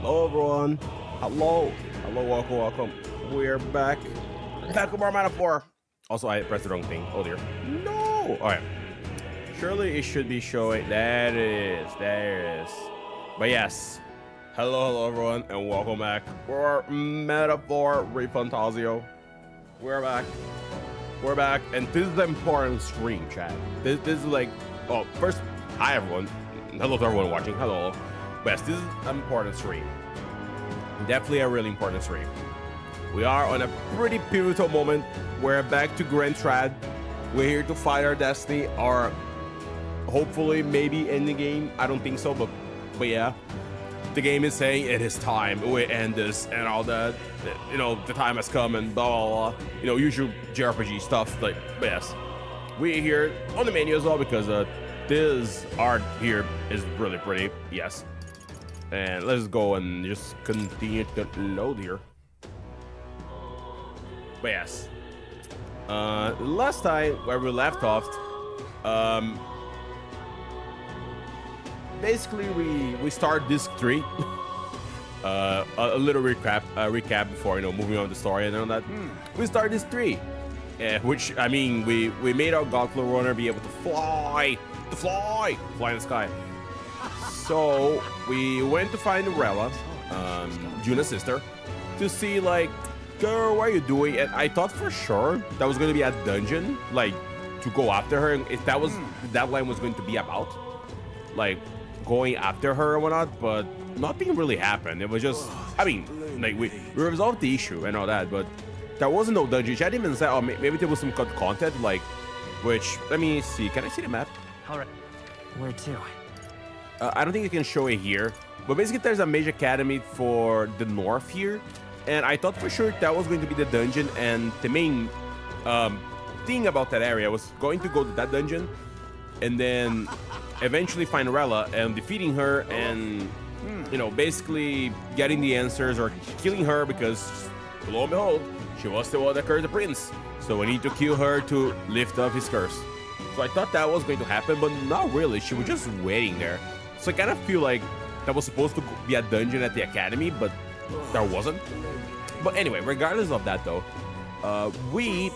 Hello everyone. Hello. Hello, welcome. We're back. Back with more Mana 4. Also, I pressed the wrong thing. Oh dear. No! Alright. Surely it should be showing. There it is. There it is. But yes. Hello everyone, and welcome back for Mana 4 ReFantazio. We're back. We're back, and this is the important stream, chat. This is like, oh, first, hi everyone. Hello to everyone watching. Hello. But yes, this is an important stream. Definitely a really important stream. We are on a pretty pivotal moment. We're back to Grand Trad. We're here to fight our destiny, or hopefully maybe end the game. I don't think so, but yeah. The game is saying it is time. We end this and all that. You know, the time has come and blah blah blah. You know, usual JRPG stuff. Like, but yes, we're here on the menu as well because this art here is really pretty. Yes. And let's go and just continue to load here. But yes, last time where we left off, basically we start disc 3. A little recap before, you know, moving on to the story and all that. We start disc 3, which I mean we made our Godflow runner be able to fly in the sky. So we went to find Rella, Juna's sister, to see like, girl, what are you doing? And I thought for sure that was going to be a dungeon, like to go after her. If that was that line was going to be about, like going after her or whatnot, but nothing really happened. It was just, I mean, like we resolved the issue and all that, but there wasn't no dungeon. She hadn't even said, oh, maybe there was some content, like, which, let me see. Can I see the map? All right. Where to? I don't think you can show it here, but basically there's a major academy for the north here, and I thought for sure that was going to be the dungeon, and the main thing about that area was going to go to that dungeon, and then eventually find Rella and defeating her, and you know, basically getting the answers or killing her, because lo and behold, she was the one that cursed the prince, so we need to kill her to lift up his curse. So I thought that was going to happen, but not really. She was just waiting there. So I kind of feel like that was supposed to be a dungeon at the academy, but there wasn't. But anyway, regardless of that though, we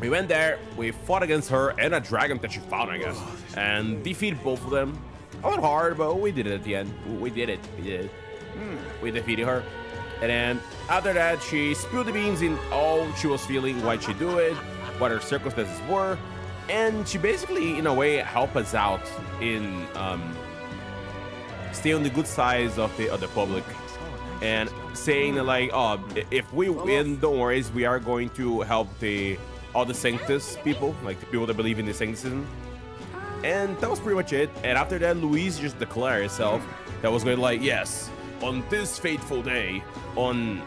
went there, we fought against her and a dragon that she found, I guess, and defeated both of them. A little hard, but we did it at the end. We did it. We defeated her. And then after that, she spilled the beans in all she was feeling, why she do it, what her circumstances were, and she basically, in a way, helped us out in stay on the good side of the public, and saying like, oh, if we win, don't worry, we are going to help all the Sanctus people, like the people that believe in the Sanctism. And that was pretty much it. And after that, Louise just declared herself that was going like, yes, on this fateful day, on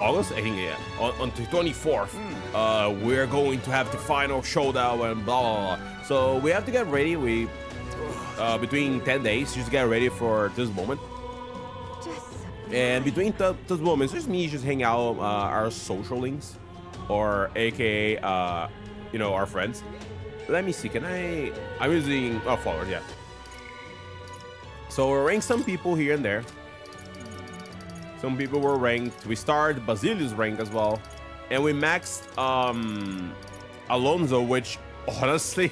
August, I think, yeah, on the 24th, we're going to have the final showdown and blah blah blah. So we have to get ready. We between 10 days just get ready for this moment. And between those moments, just me just hang out our social links, or aka you know, our friends. Let me see, I'm using followers, yeah. So we're ranked some people here and there. Some people were ranked. We started Basilius rank as well, and we maxed Alonso, which honestly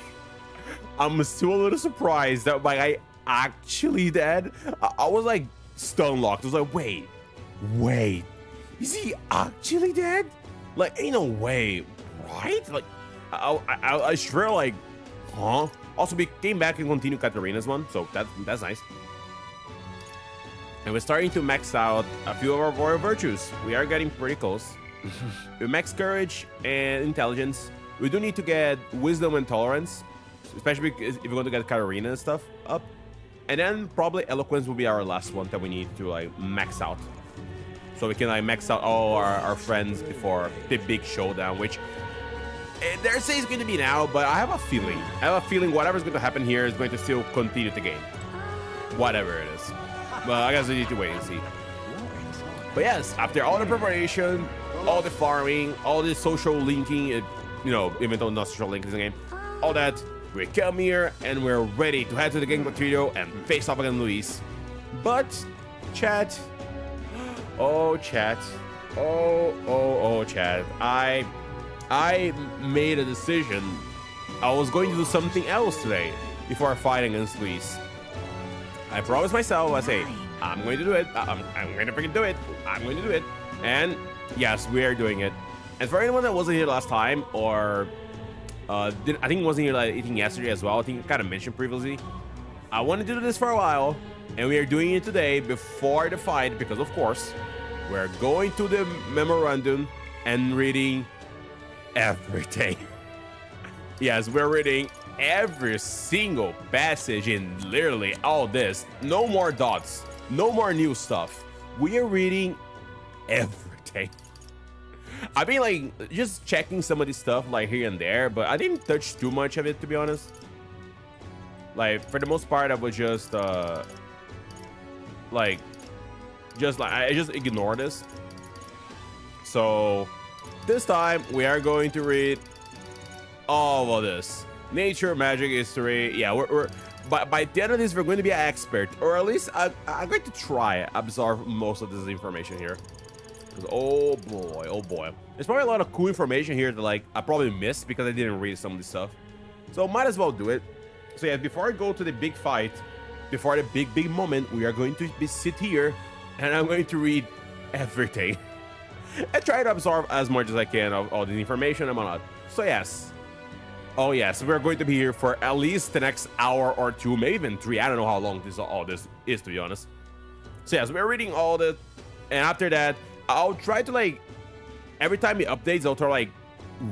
I'm still a little surprised that my guy actually dead. I was like stun locked. I was like, wait, is he actually dead? Like, ain't no way, right? Like, I swear, like, huh? Also, we came back and continued Katarina's one, so that's nice. And we're starting to max out a few of our royal virtues. We are getting pretty close. We max courage and intelligence. We do need to get wisdom and tolerance, especially if we're going to get Katarina and stuff up. And then probably eloquence will be our last one that we need to like max out, so we can like max out all our friends before the big showdown, which they say is going to be now, but I have a feeling whatever's going to happen here is going to still continue the game, whatever it is. But I guess we need to wait and see. But yes, after all the preparation, all the farming, all the social linking, you know, even though not social link in the game, all that, we come here and we're ready to head to the Gang Trio and face off against Luis. But, chat. Oh, chat. Oh, chat. I made a decision. I was going to do something else today before fighting against Luis. I promised myself, I say, I'm going to do it. I'm going to freaking do it. I'm going to do it. And yes, we are doing it. And for anyone that wasn't here last time, or I think it wasn't here like eating yesterday as well, I think I kind of mentioned previously, I wanted to do this for a while, and we are doing it today before the fight, because of course, we're going to the memorandum and reading everything. Yes, we're reading every single passage in literally all this. No more dots, no more new stuff. We are reading everything. I've been like just checking some of this stuff like here and there, but I didn't touch too much of it, to be honest. Like for the most part, I was just I just ignore this. So this time we are going to read all of this. Nature, magic, history. Yeah, we're by the end of this, we're going to be an expert, or at least I'm going to try absorb most of this information here. Oh boy, there's probably a lot of cool information here that like I probably missed because I didn't read some of this stuff. So might as well do it. So yeah, before I go to the big fight, before the big moment, we are going to sit here and I'm going to read everything and try to absorb as much as I can of all the information and whatnot. So yes. Oh yes, we're going to be here for at least the next hour or two, maybe even 3. I don't know how long all this is, to be honest. So yes, we're reading all this, and after that, I'll try to like every time it updates, I'll try like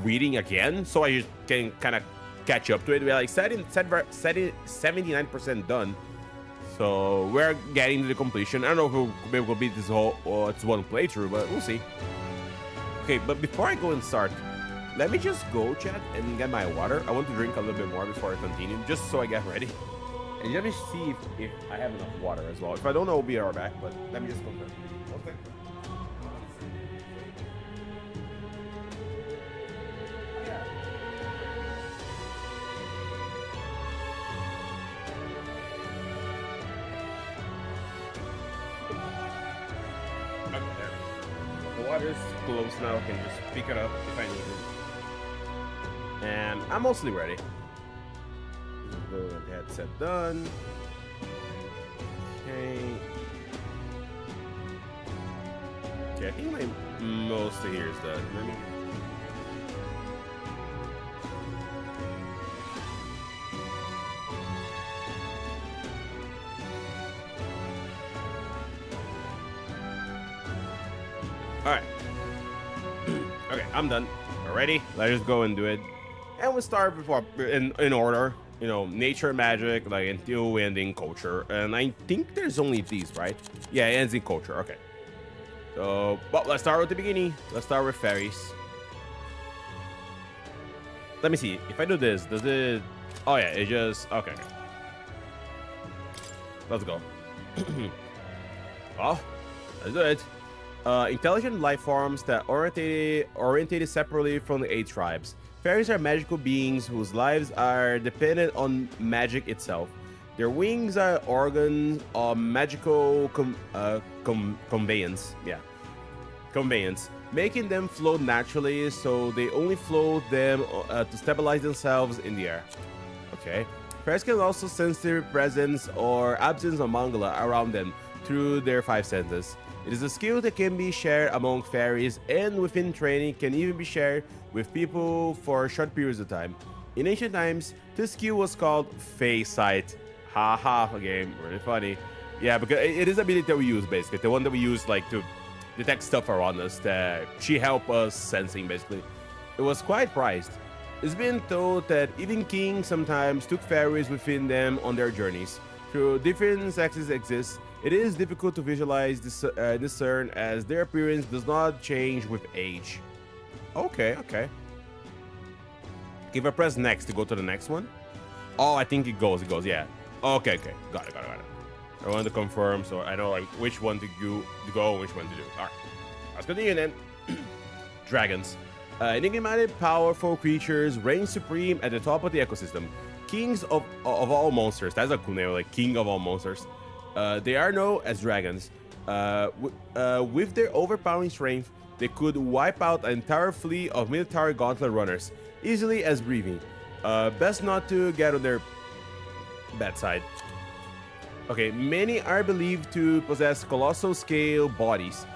reading again, so I just can kind of catch up to it. We're like 79% done, so we're getting to the completion. I don't know if maybe we'll beat this whole it's one playthrough, but we'll see. Okay, but before I go and start, let me just go, chat, and get my water. I want to drink a little bit more before I continue, just so I get ready. And let me see if I have enough water as well. If I don't know, I'll be right back, but let me just confirm. Okay. The water is close now. I can just pick it up if I need it. And I'm mostly ready. The headset done. Okay. Okay, I think my most of here is done. Let me. All right. Okay, I'm done. Ready? Let's just go and do it. And we'll start before in order. You know, nature, magic, like until we end in culture. And I think there's only these, right? Yeah, it ends in culture. Okay. So, well, let's start with the beginning. Let's start with fairies. Let me see. If I do this, does it? Oh yeah, it just okay. Let's go. Oh, let's do it. Intelligent life forms that orientated separately from the 8 tribes. Fairies are magical beings whose lives are dependent on magic itself. Their wings are organs of magical conveyance. Yeah, conveyance, making them float naturally, so they only float them to stabilize themselves in the air. Okay. Fairies can also sense the presence or absence of mangala around them through their 5 senses. It is a skill that can be shared among fairies, and within training can even be shared with people for short periods of time. In ancient times, this skill was called Fey Sight. Haha, game, really funny. Yeah, because it is a ability that we use basically, the one that we use like to detect stuff around us that she help us sensing basically. It was quite prized. It's been told that even kings sometimes took fairies within them on their journeys. Though different sexes exist, it is difficult to visualize discern as their appearance does not change with age. Okay. If I press next to go to the next one. Oh, I think it goes, yeah. Okay. Got it. I want to confirm so I know like which one to go and which one to do. Alright. Let's continue then. Dragons. Enigmatic, powerful creatures reign supreme at the top of the ecosystem. Kings of all monsters. That's a cool name, like King of all monsters. They are known as dragons. With their overpowering strength, they could wipe out an entire fleet of military gauntlet runners, easily as breathing. Best not to get on their bad side. Okay, many are believed to possess colossal scale bodies,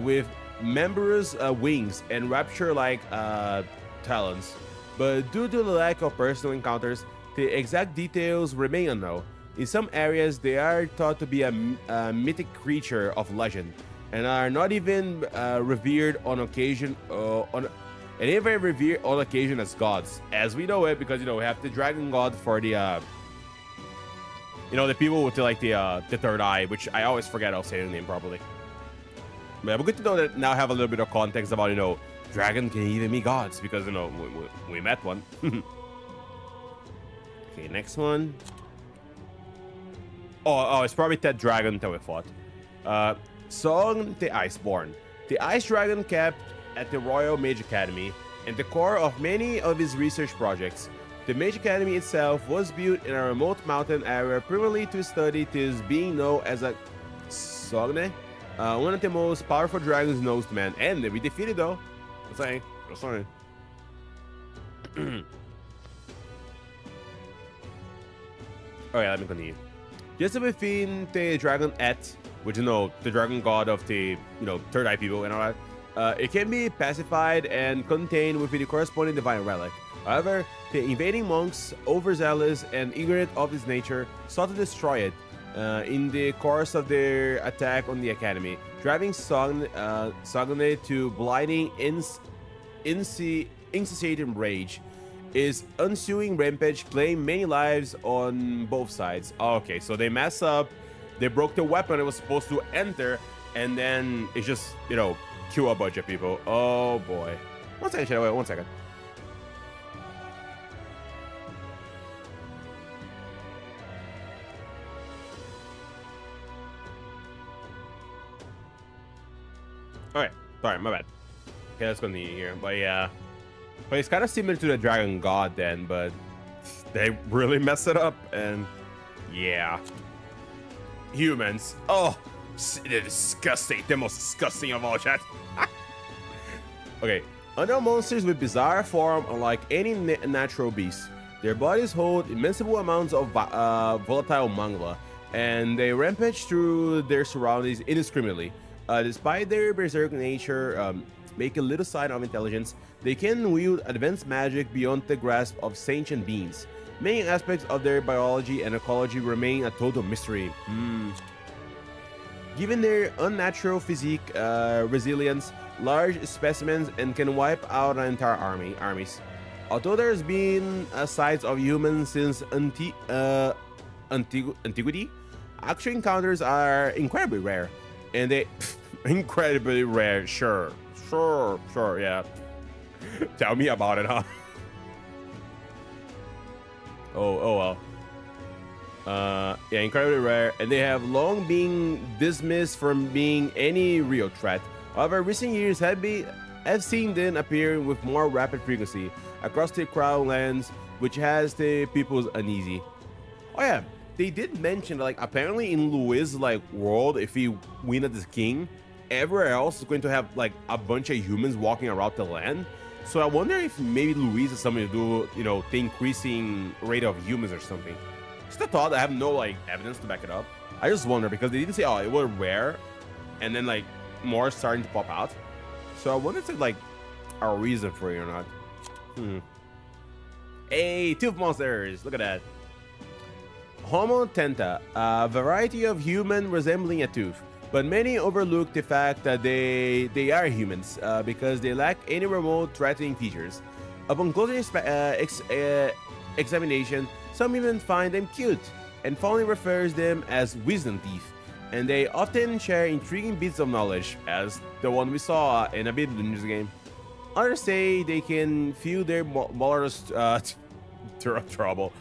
with membranous wings and rapture-like talons. But due to the lack of personal encounters, the exact details remain unknown. In some areas, they are thought to be a mythic creature of legend, and are not even revered on occasion. And even revered on occasion as gods, as we know it, because we have the dragon god for the the people with the third eye, which I always forget I'll say the name properly. But good to know that now I have a little bit of context about dragon can even be gods, because we met one. Okay, next one. Oh, it's probably that dragon that we fought. Song the Iceborn. The Ice Dragon kept at the Royal Mage Academy and the core of many of his research projects. The Mage Academy itself was built in a remote mountain area primarily to study this being known as a Sogne, one of the most powerful dragons known to man. And we defeated though. I'm saying. I'm sorry. Alright, let me continue. Just within the dragon which the dragon god of the third eye people and all that, it can be pacified and contained within the corresponding divine relic. However, the invading monks, overzealous and ignorant of its nature, sought to destroy it in the course of their attack on the academy, driving Sogne to blinding, insatiable rage. His ensuing rampage claimed many lives on both sides. Okay, so they mess up, they broke the weapon it was supposed to enter, and then it just, kill a bunch of people. Oh boy. One second, Shadow, wait, 1 second. Alright, sorry, my bad. Okay, let's continue here. But yeah. But it's kind of similar to the Dragon God then, but they really mess it up, and yeah. Humans. Oh, they're disgusting. The most disgusting of all, chat. Okay. Unknown monsters with bizarre form, unlike any natural beast. Their bodies hold immensible amounts of volatile mangla, and they rampage through their surroundings indiscriminately. Despite their berserk nature, making little sign of intelligence, they can wield advanced magic beyond the grasp of sentient beings. Many aspects of their biology and ecology remain a total mystery. Given their unnatural physique, resilience, large specimens, and can wipe out an entire armies. Although there's been sights of humans since antiquity, actual encounters are incredibly rare. And they... incredibly rare, sure, yeah. Tell me about it, huh? Oh well. Yeah, incredibly rare, and they have long been dismissed from being any real threat. However, recent years have seen them appear with more rapid frequency across the Crown lands, which has the peoples uneasy. Oh yeah, they did mention apparently in Louis' world, if he win as king, everywhere else is going to have a bunch of humans walking around the land. So I wonder if maybe Louis has something to do, the increasing rate of humans or something. Just a thought. I have no evidence to back it up. I just wonder because they didn't say, oh, it was rare, and then more starting to pop out. So I wonder if it's a reason for it or not. Hey, tooth monsters! Look at that. Homo tenta, a variety of human resembling a tooth, but many overlook the fact that they are humans because they lack any remote threatening features. Upon closer examination, some even find them cute and fondly refers them as wisdom teeth, and they often share intriguing bits of knowledge, as the one we saw in a bit of the news game. Others say they can feel their molars trouble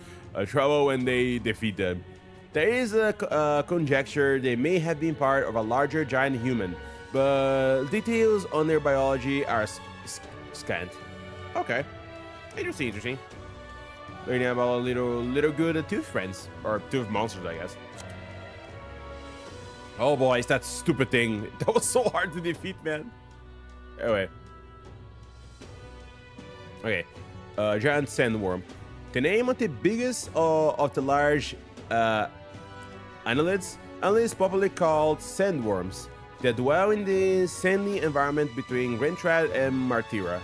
when they defeat them. There is a conjecture they may have been part of a larger giant human, but details on their biology are scant. Okay, interesting. Learning about little good tooth friends, or tooth monsters, I guess. Oh boy, it's that stupid thing. That was so hard to defeat, man. Anyway. Okay. Giant sandworm. The name of the biggest of the large annelids popularly called sandworms that dwell in the sandy environment between Grentrad and Martira.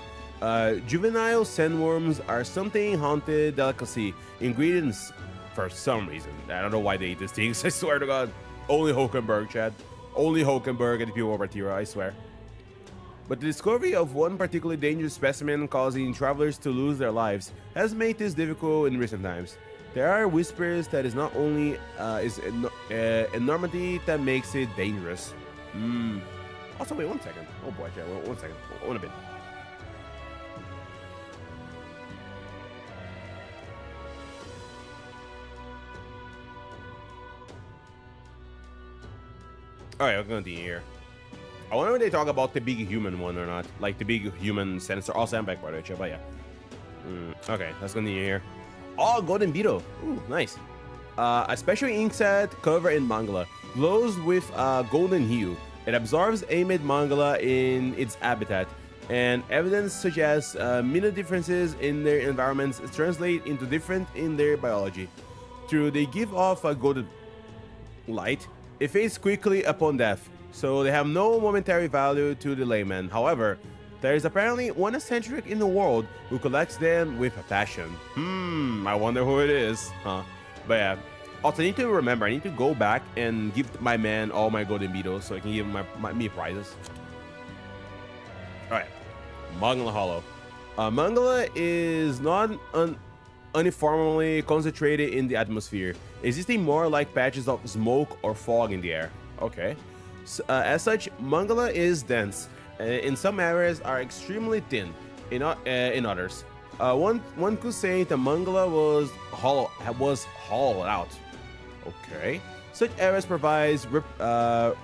Juvenile sandworms are something haunted delicacy ingredients for some reason. I don't know why they eat these things. I swear to God. Only Hulkenberg, Chad. Only Hulkenberg and the people of Martira, I swear. But the discovery of one particularly dangerous specimen causing travelers to lose their lives has made this difficult in recent times. There are whispers that it's not only enormity that makes it dangerous. Also, wait 1 second. Oh boy, Chad, 1 second. One a bit. Alright, I'll continue here. I wonder if they talk about the big human one or not. Like the big human sensor. Also, I'm back by the way, but yeah. Okay, let's continue here. Oh, golden beetle. Ooh, nice. A special ink set covered in mangala glows with golden hue. It absorbs amid mangala in its habitat, and evidence suggests minor differences in their environments translate into different in their biology. Through they give off a golden light, it fades quickly upon death, so they have no momentary value to the layman. However, there is apparently one eccentric in the world who collects them with a passion. I wonder who it is, huh? But yeah. Also, I need to remember, I need to go back and give my man all my golden beetles so I can give him me prizes. Alright. Mangala Hollow. Mangala is not uniformly concentrated in the atmosphere, existing more like patches of smoke or fog in the air. Okay. So, as such, mangala is dense. In some areas are extremely thin. In others, one could say the mangala was hollowed out. Okay. Such areas provides reprieve.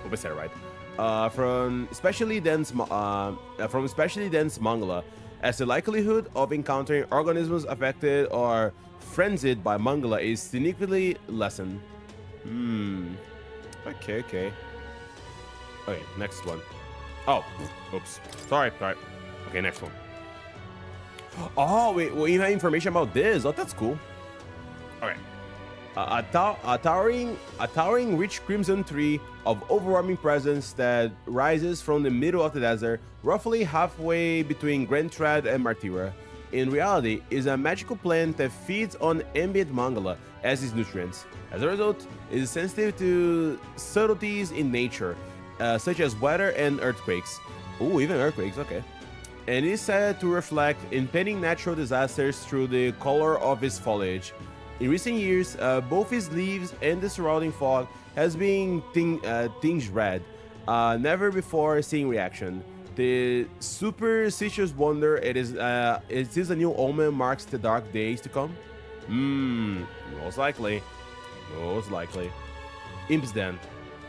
Hope I said it right. From especially dense mangala, as the likelihood of encountering organisms affected or frenzied by mangala is significantly lessened. Okay. Okay, next one. Oh, oops. Sorry. Okay, next one. Oh, wait, we have information about this. Oh, that's cool. Okay. A towering rich crimson tree of overwhelming presence that rises from the middle of the desert, roughly halfway between Grentrad and Martira. In reality, is a magical plant that feeds on ambient mangala as its nutrients. As a result, it is sensitive to subtleties in nature, such as weather and earthquakes. Ooh, even earthquakes, okay. And it is said to reflect impending natural disasters through the color of its foliage. In recent years, both its leaves and the surrounding fog has been tinged red, never before seen reaction. The superstitious wonder it is a new omen marks the dark days to come? Most likely. Imp's Den.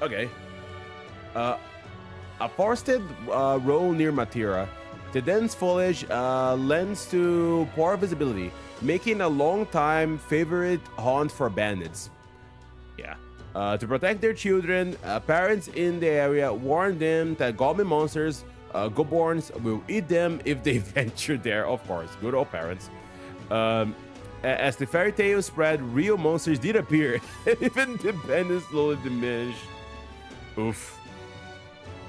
Okay. A forested row near Matira. The dense foliage lends to poor visibility, making a long-time favorite haunt for bandits. Yeah. To protect their children, parents in the area warn them that goblin monsters, goborns, will eat them if they venture there. Of course, good old parents. As the fairy tale spread, real monsters did appear, and even the bandits slowly diminished. Oof.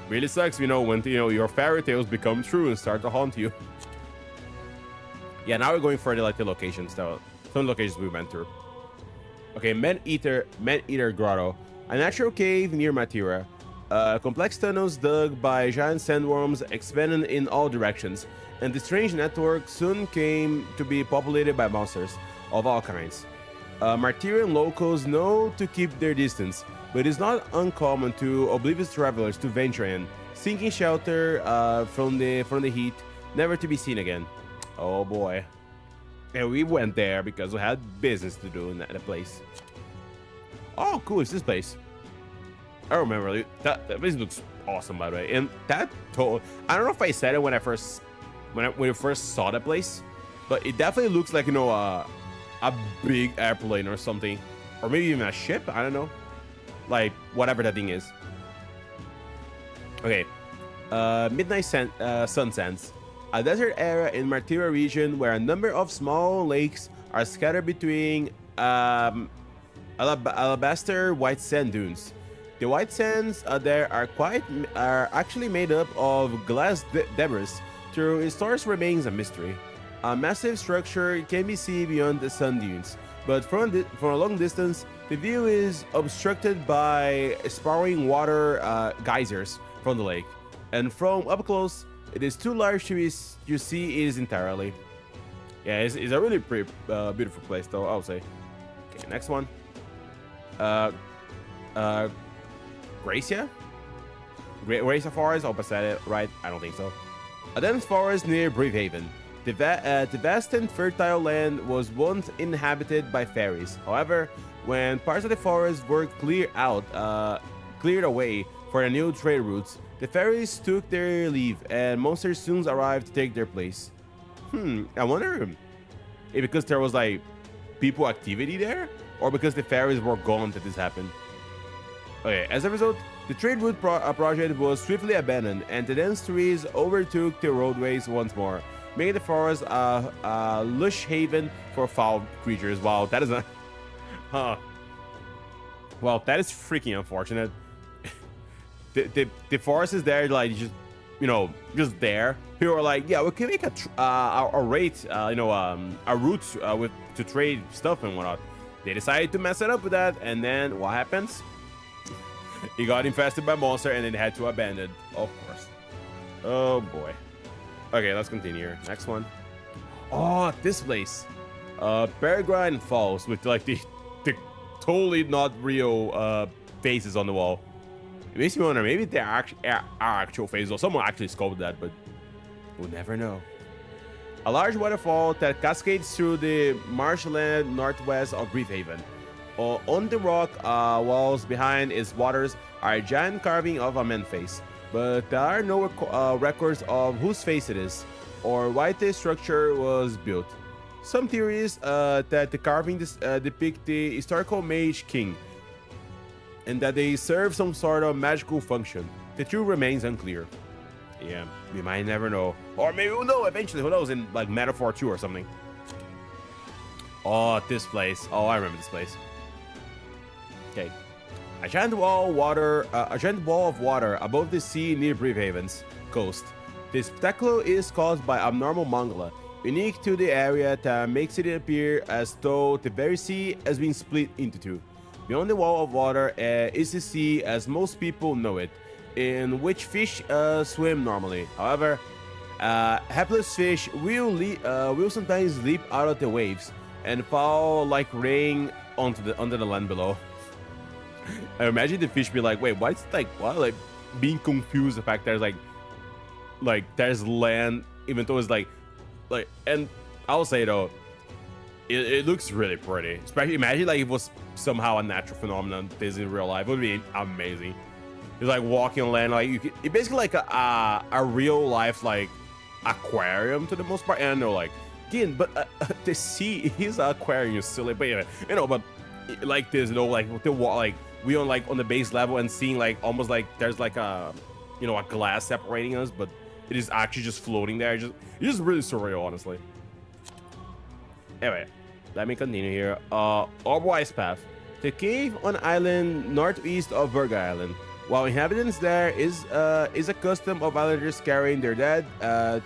Really sucks, when your fairy tales become true and start to haunt you. Yeah, now we're going for the locations though. Some locations we went through. Okay, Man Eater Grotto, a natural cave near Matira. Complex tunnels dug by giant sandworms expanded in all directions, and the strange network soon came to be populated by monsters of all kinds. Martirian locals know to keep their distance, but it's not uncommon to oblivious travelers to venture in, seeking shelter from the heat, never to be seen again. Oh boy. And we went there because we had business to do in that place. Oh, cool, it's this place. I remember that place looks awesome, by the way. And that I don't know if I said it when we first saw the place, but it definitely looks like a big airplane or something. or maybe even a ship. I don't know, like whatever that thing is. Okay, Midnight Sun Sands, a desert area in Martira region where a number of small lakes are scattered between alabaster white sand dunes. The white sands there are actually made up of glass debris. Through its source remains a mystery. A massive structure can be seen beyond the sand dunes, but from a long distance, the view is obstructed by spouting water geysers from the lake, and from up close, it is too large to see it entirely. Yeah, it's a really pretty beautiful place, though, I would say. Okay, next one. Gracia? Gracia Forest? I hope I said it right. I don't think so. A dense forest near Breathhaven. The vast and fertile land was once inhabited by fairies. However, when parts of the forest were cleared away for the new trade routes, the fairies took their leave, and monsters soon arrived to take their place. I wonder if because there was like people activity there, or because the fairies were gone that this happened. Okay, as a result, the trade route project was swiftly abandoned, and the dense trees overtook the roadways once more, making the forest a lush haven for foul creatures. Wow, that is a... Well, that is freaking unfortunate. The forest is there, like, just, you know, just there. People are like, yeah, we can make a rate, a route to trade stuff and whatnot. They decided to mess it up with that, and then what happens? It got infested by monster, and then they had to abandon, of course. Oh boy. Okay, let's continue. Next one. Oh, this place. Peregrine Falls with like the totally not real faces on the wall. It makes me wonder, maybe there are actual faces, or someone actually sculpted that, but we'll never know. A large waterfall that cascades through the marshland northwest of Breathhaven. On the rock walls behind its waters are a giant carving of a man's face, but there are no records of whose face it is, or why the structure was built. Some theories that the carving depict the historical mage king, and that they serve some sort of magical function. The truth remains unclear. Yeah, we might never know. Or maybe we'll know eventually, who knows, in like Metaphor 2 or something. Oh, this place. Oh, I remember this place. Okay. A giant wall of water above the sea near Breathhaven's coast. This spectacle is caused by abnormal mangala, unique to the area that makes it appear as though the very sea has been split into two. Beyond the wall of water is the sea as most people know it, in which fish swim normally. However, hapless fish will sometimes leap out of the waves and fall like rain under the land below. I imagine the fish be like, wait, what's like what? Like being confused the fact there's like there's land, even though it's like and I'll say though, it looks really pretty. Especially imagine like if it was somehow a natural phenomenon this in real life. It would be amazing. It's like walking on land, like it's basically like a real life like aquarium to the most part. And I know like again, but the sea is an aquarium, silly. But yeah, you know, but like this, you know, like the wall, like we on like on the base level and seeing like almost like there's like a, you know, a glass separating us, but it is actually just floating there. It's just really surreal, honestly. Anyway, let me continue here. Orbwise Path, the cave on island northeast of Virga Island. While inhabitants there is a custom of islanders carrying their dead to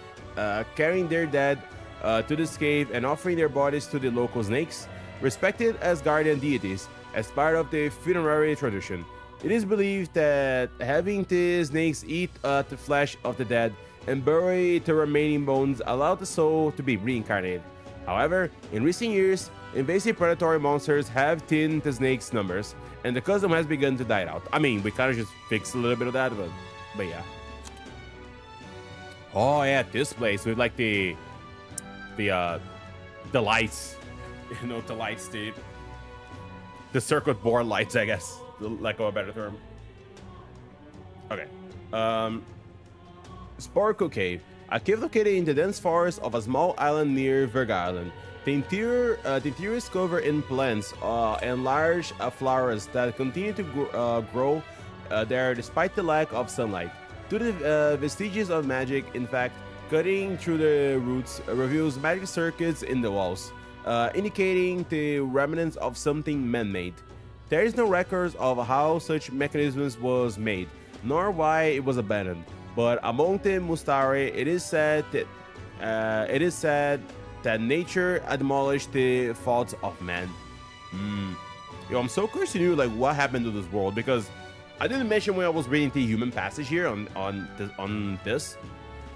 this cave and offering their bodies to the local snakes, respected as guardian deities, as part of the funerary tradition. It is believed that having the snakes eat the flesh of the dead and bury the remaining bones allow the soul to be reincarnated. However, in recent years, invasive predatory monsters have thinned the snakes' numbers, and the custom has begun to die out. I mean, we kind of just fixed a little bit of that, but yeah. Oh yeah, this place with like the lights, you know, the lights, the circuit board lights, I guess, lack of a better term. Okay. Sporco Cave, a cave located in the dense forest of a small island near Virga Island. The interior is covered in plants and large flowers that continue to grow there despite the lack of sunlight. Due to the vestiges of magic, in fact, cutting through the roots reveals magic circuits in the walls, indicating the remnants of something man-made. There is no records of how such mechanisms was made, nor why it was abandoned. But among the Mustari, it is said that nature demolished the faults of man. Yo, I'm so curious to know like what happened to this world, because I didn't mention when I was reading the human passage here on this,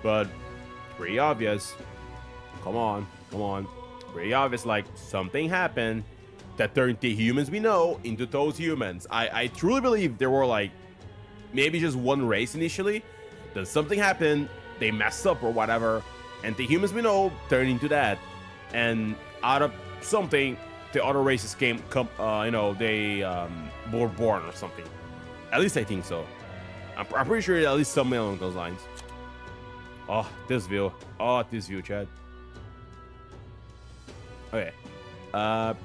but pretty obvious. Come on. Pretty obvious, like something happened that turned the humans we know into those humans. I truly believe there were like maybe just one race initially, then something happened, they messed up or whatever, and the humans we know turned into that, and out of something the other races they were born or something. At least I think so. I'm pretty sure at least something along those lines. Oh, this view, Chad. Okay.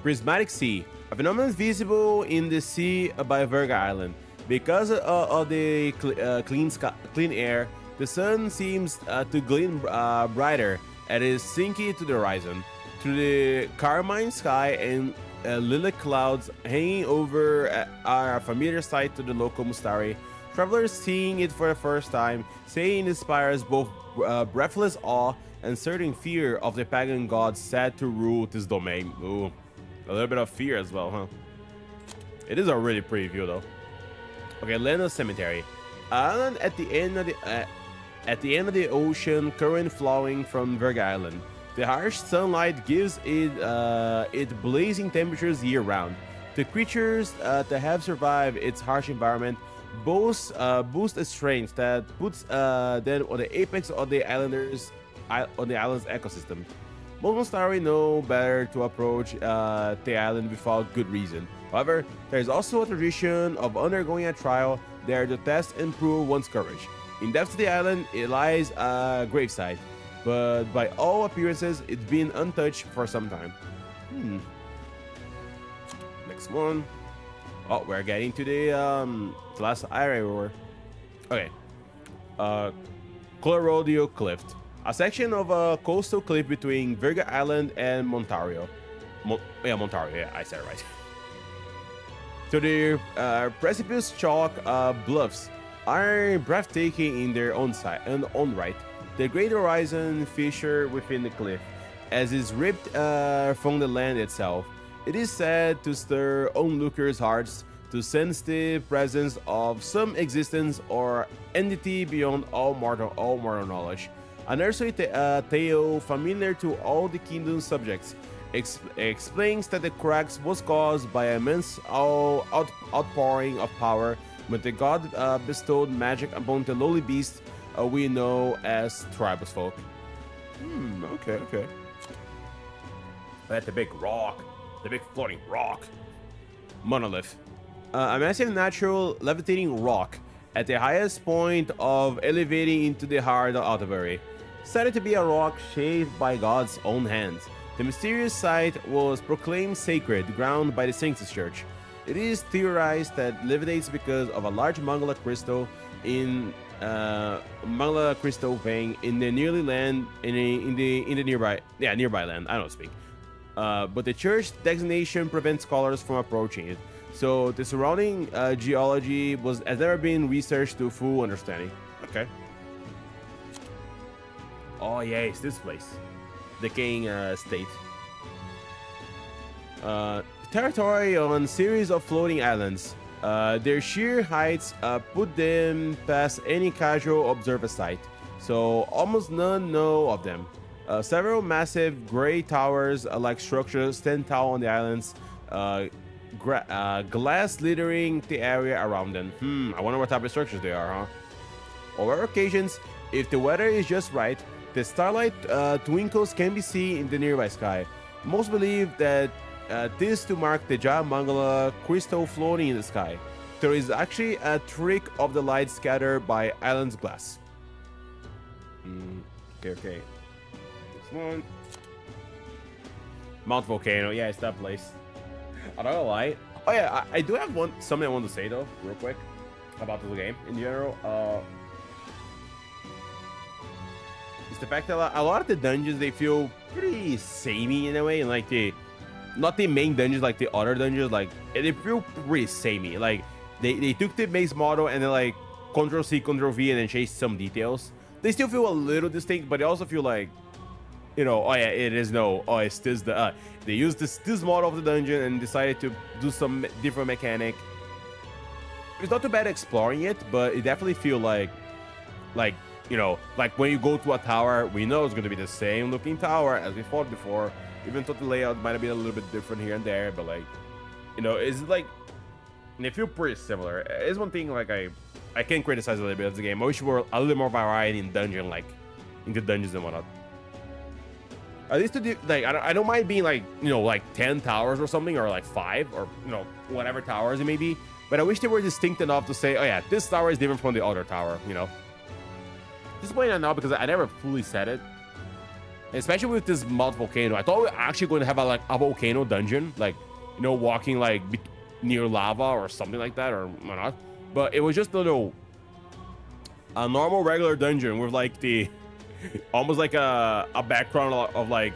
Prismatic sea, a phenomenon visible in the sea by Virga Island. Because of the clean air, the sun seems to gleam brighter and is sinking to the horizon. Through the carmine sky and lilac clouds hanging over are a familiar sight to the local Mustari. Travelers seeing it for the first time say it inspires both breathless awe and certain fear of the pagan gods said to rule this domain. Ooh, a little bit of fear as well, huh? It is a really pretty view, though. Okay, Land of Cemetery. Island at the end of the ocean, current flowing from Virga Island. The harsh sunlight gives it blazing temperatures year-round. The creatures that have survived its harsh environment boost a strength that puts them on the apex of the island's ecosystem. Most Mustari know better to approach the island without good reason. However, there is also a tradition of undergoing a trial there to test and prove one's courage. In depths of the island, it lies a gravesite, but by all appearances, it's been untouched for some time. Next one. Oh, we're getting to the last area. Okay. Coloradio Cliff, a section of a coastal cliff between Virga Island and Montario. Montario, yeah, I said it right. So the precipice chalk bluffs are breathtaking in their own right. The great horizon fissure within the cliff, as is ripped from the land itself. It is said to stir onlookers' hearts to sense the presence of some existence or entity beyond all mortal knowledge. A nursery tale familiar to all the kingdom's subjects explains that the cracks was caused by immense outpouring of power when the god bestowed magic upon the lowly beasts we know as tribal folk. Okay. That's the big rock, the big floating rock. Monolith. A massive natural levitating rock at the highest point of elevating into the heart of Altabury. Said to be a rock shaped by God's own hands. The mysterious site was proclaimed sacred ground by the Saints' Church. It is theorized that levitates because of a large Mangala crystal vein in the nearly land in the nearby land. I don't speak. But the church designation prevents scholars from approaching it. So the surrounding geology has never been researched to full understanding. Okay. Oh yeah, it's this place. Decaying state. Territory on series of floating islands. Their sheer heights put them past any casual observer sight, so almost none know of them. Several massive gray towers like structures stand tall on the islands, glass littering the area around them. I wonder what type of structures they are, huh? On rare occasions, if the weather is just right, the starlight twinkles can be seen in the nearby sky. Most believe that this to mark the giant Mangala crystal floating in the sky. There is actually a trick of the light scattered by island's glass. Okay. This one. Mount Volcano. Yeah, it's that place. I'm not gonna lie. Oh yeah, I do have something I want to say though, real quick, about the game in general. It's the fact that a lot of the dungeons, they feel pretty samey in a way, and like not the main dungeons like the other dungeons, like they feel pretty samey. Like they took the base model and then like Control C, Control V, and then changed some details. They still feel a little distinct, but they also feel like, you know, oh yeah, it's this they used this model of the dungeon and decided to do some different mechanic. It's not too bad exploring it, but it definitely feel like you know, like when you go to a tower, we know it's going to be the same looking tower as we fought before, even though the layout might be a little bit different here and there, but like, you know, it's like they feel pretty similar. It's one thing like I can criticize a little bit of the game. I wish there were a little more variety in dungeon, like in the dungeons and whatnot. At least to do, like, I don't mind being like, you know, like 10 towers or something, or like 5, or, you know, whatever towers it may be. But I wish they were distinct enough to say, oh yeah, this tower is different from the other tower, you know. Just pointing out now because I never fully said it. Especially with this Mount Volcano. I thought we were actually going to have a volcano dungeon, like, you know, walking like near lava or something like that, or not. But it was just a normal regular dungeon with like the almost like a background of like,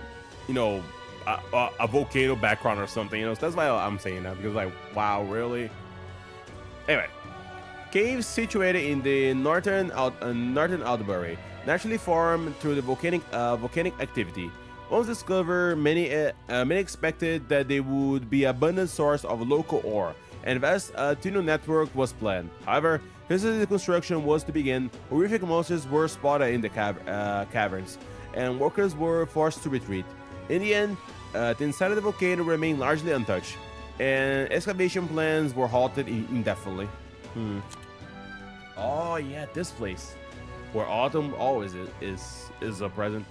you know, a volcano background or something, you know. So that's why I'm saying that, because like, wow, really. Anyway, caves situated in the northern Aldebury, naturally formed through the volcanic activity. Once discovered, many expected that they would be abundant source of local ore, and vast tunnel network was planned. However, just as the construction was to begin, horrific monsters were spotted in the caverns, and workers were forced to retreat. In the end, the inside of the volcano remained largely untouched, and excavation plans were halted indefinitely. Oh yeah, this place where autumn always is a present.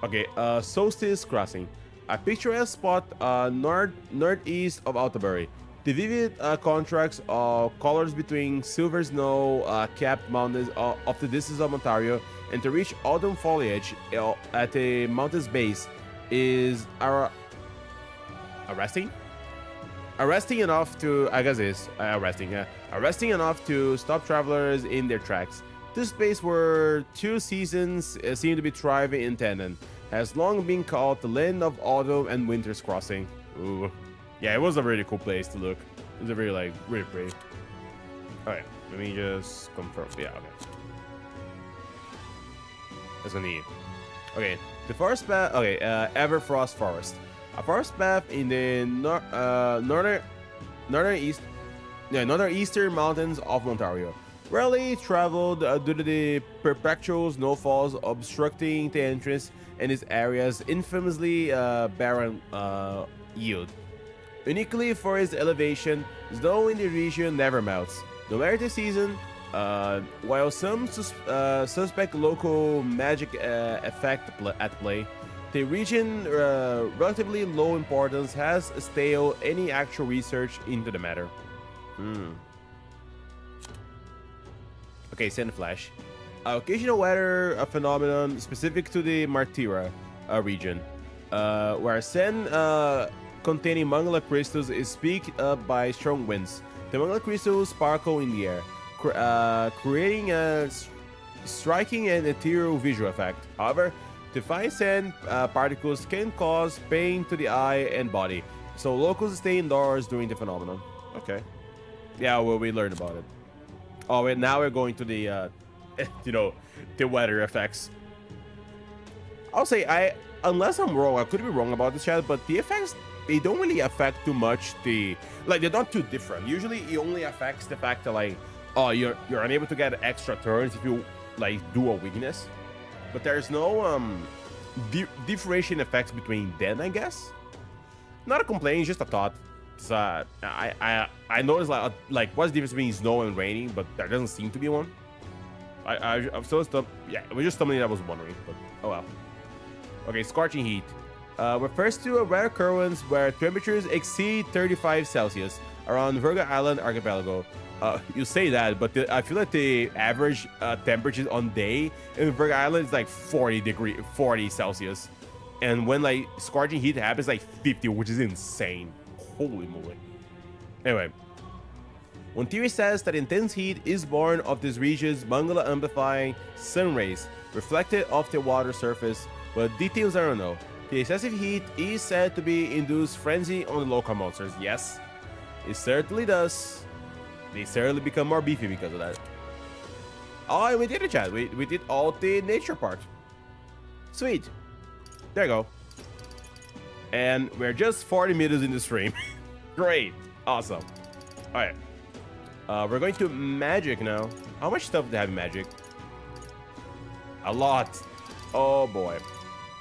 Okay, Solstice Crossing, a picturesque spot northeast of Aldebury. The vivid contrasts of colors between silver snow capped mountains of the distance of Ontario and to reach autumn foliage at the mountain's base is arresting enough to, I guess it's arresting enough to stop travelers in their tracks. This place where two seasons seem to be thriving in tandem has long been called the land of autumn and winter's crossing. Ooh. Yeah, it was a really cool place to look. It was a really pretty. Alright, let me just confirm. Yeah, okay. That's what I need. Okay, the forest path. Okay, Everfrost Forest, a forest path in the northeastern mountains of Ontario. Rarely traveled due to the perpetual snowfalls obstructing the entrance, and its areas infamously barren yield. Uniquely for its elevation, snow in the region never melts, no matter the season. While some suspect local magic effect at play, the region relatively low importance has stale any actual research into the matter. Okay, Sand Flash, occasional weather phenomenon specific to the Martira region, where sand containing Mangala crystals is picked up by strong winds. The Mangala crystals sparkle in the air, creating a striking and ethereal visual effect. However, the fine sand particles can cause pain to the eye and body, so locals stay indoors during the phenomenon. Okay. Yeah, well, we learned about it. Oh, and now we're going to the, you know, the weather effects. I'll say, unless I'm wrong, I could be wrong about this, chat, but the effects, they don't really affect too much the, like, they're not too different. Usually it only affects the fact that, like, oh, you're unable to get extra turns if you, like, do a weakness. But there's no differentiation effects between them, I guess. Not a complaint, it's just a thought. So, I noticed, like what's the difference between snow and raining, but there doesn't seem to be one. I'm still stuck. Yeah, it was just something that I was wondering, but oh well. Okay, Scorching Heat refers to a rare occurrence where temperatures exceed 35 Celsius around Virgo Island archipelago. You say that, but I feel like the average temperature on day in Virgo Island is like 40 Celsius. And when like scorching heat happens, like 50, which is insane. Holy moly. Anyway, one theory says that intense heat is born of this region's Mangala amplifying sun rays reflected off the water surface, but details are unknown. The excessive heat is said to be induced frenzy on the local monsters. Yes, it certainly does. They certainly become more beefy because of that. Oh, and we did it, chat. We did all the nature part. Sweet. There you go. And we're just 40 minutes in the stream. Great. Awesome. All right. We're going to magic now. How much stuff do they have in magic? A lot. Oh boy.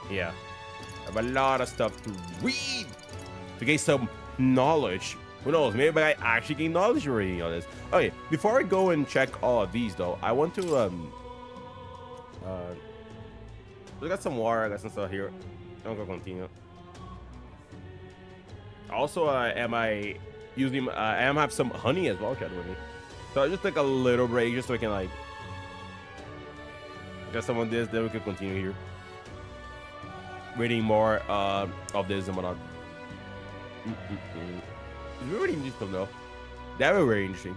Yeah. I have a lot of stuff to read to gain some knowledge. Who knows? Maybe I actually gain knowledge reading all this. Okay, before I go and check all of these though, I want to we got some water, I got some stuff here. I'm gonna continue. Also, am I using? I am have some honey as well, chat with me. So I just take a little break just so I can like get some of this. Then we can continue here, reading more of this and whatnot. It's really interesting though. That was very interesting.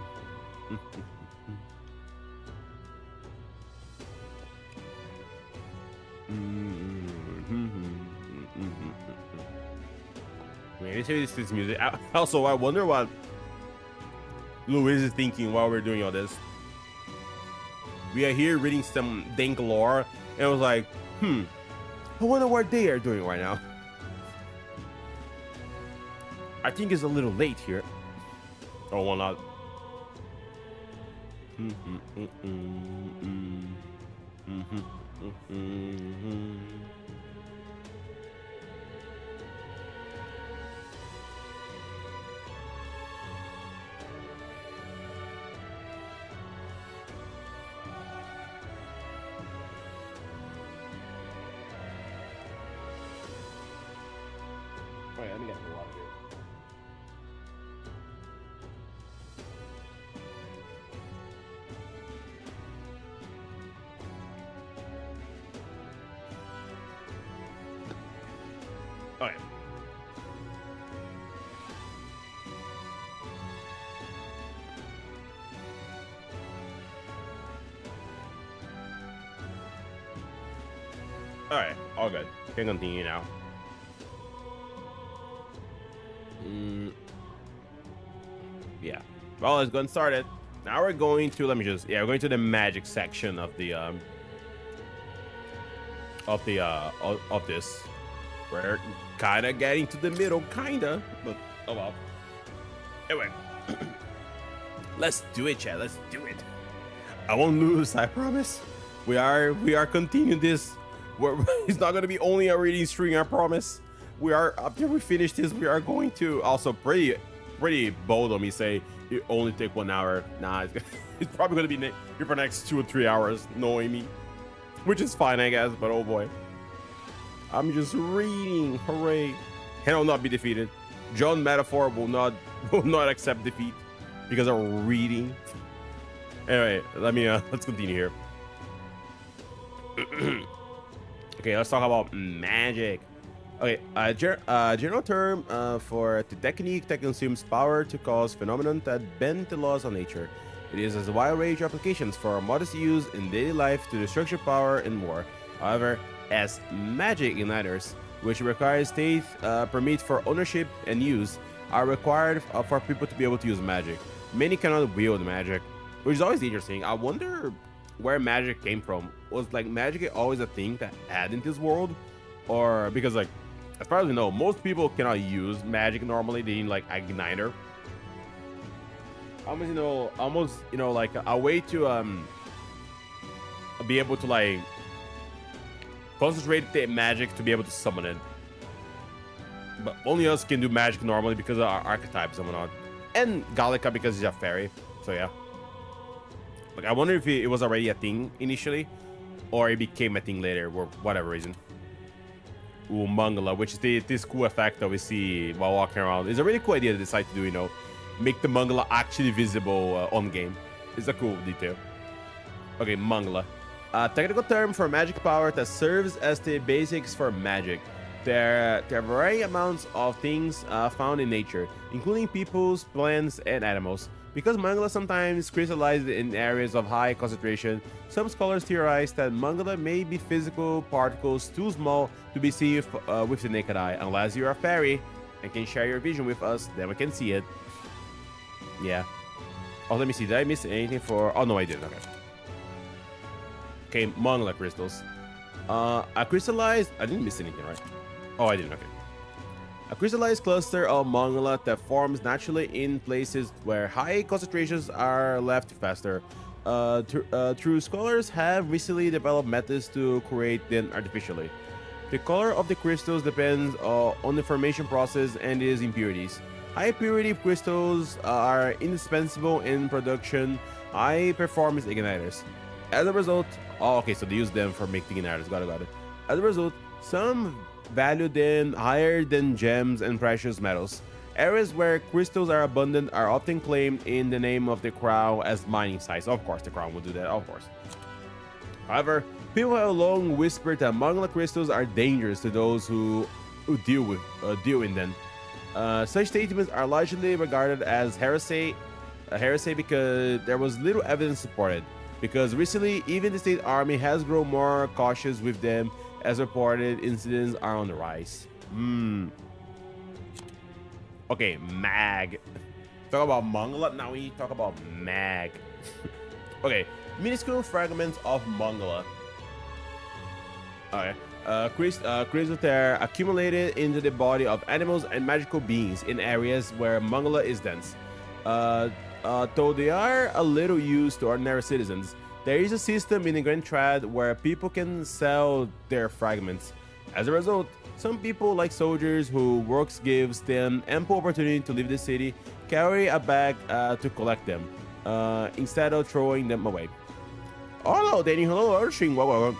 Maybe this is music. Also, I wonder what Luis is thinking while we're doing all this. We are here reading some dank lore, and I was like, I wonder what they are doing right now. I think it's a little late here. Oh, well, not. Wait, let me get the water here. Okay. Alright, all good. Can continue now. Yeah. Well, let's go and start it. Now we're going to we're going to the magic section of the of this. We're kind of getting to the middle, kind of, but oh well. Anyway, let's do it, chat. Let's do it. I won't lose, I promise. We are continuing this. It's not gonna be only a reading stream, I promise. We are after we finish this. We are going to also pretty bold on me say it only take 1 hour. Nah, it's probably gonna be here for the next 2 or 3 hours, knowing me, which is fine, I guess. But oh boy. I'm just reading. Hooray. And I'll not be defeated. John Metaphor will not accept defeat because I'm reading. Anyway, let's continue here. Okay, let's talk about magic. Okay, general term for the technique that consumes power to cause phenomenon that bend the laws of nature. It is a wide range of applications for modest use in daily life to destruction power and war. However, as magic igniters, which require state permit for ownership and use, are required for people to be able to use magic. Many cannot wield magic, which is always interesting. I wonder where magic came from. Was like magic always a thing that had in this world, or because like as far as we know, most people cannot use magic normally. They need like igniter. Almost like a way to be able to like concentrate the magic to be able to summon it. But only us can do magic normally because of our archetypes and whatnot. And Gallica because he's a fairy. So yeah. Like I wonder if it was already a thing initially, or it became a thing later for whatever reason. Ooh, Mangala, which is this cool effect that we see while walking around. It's a really cool idea to decide to do, make the Mangala actually visible on game. It's a cool detail. Okay, Mangala. A technical term for magic power that serves as the basics for magic. There are varying amounts of things found in nature, including peoples, plants, and animals. Because mangala sometimes crystallizes in areas of high concentration, some scholars theorize that mangala may be physical particles too small to be seen with the naked eye. Unless you're a fairy and can share your vision with us, then we can see it. Yeah. Oh, let me see. Did I miss anything for... Oh, no, I didn't. Okay. Okay, mangala crystals. A crystallized... I didn't miss anything, right? Oh, I didn't. Okay. A crystallized cluster of mangala that forms naturally in places where high concentrations are left faster. True scholars have recently developed methods to create them artificially. The color of the crystals depends on the formation process and its impurities. High purity crystals are indispensable in production high performance igniters. As a result, oh, okay, so they use them for making igniters. Got it. As a result, some value them higher than gems and precious metals. Areas where crystals are abundant are often claimed in the name of the crown as mining sites. Of course, the crown will do that, of course. However, people have long whispered that mangala crystals are dangerous to those who deal in them. Such statements are largely regarded as heresy because there was little evidence supported. Because recently, even the state army has grown more cautious with them, as reported incidents are on the rise. Okay, mag. Talk about mangala, now we talk about mag. Okay, minuscule fragments of mangala. Okay. Crystals are accumulated into the body of animals and magical beings in areas where mangala is dense. Though they are a little used to ordinary citizens, there is a system in the Grand Trad where people can sell their fragments. As a result, some people, like soldiers who works gives them ample opportunity to leave the city, carry a bag to collect them, instead of throwing them away. Oh, hello, Danny. Hello, Urshing. Welcome.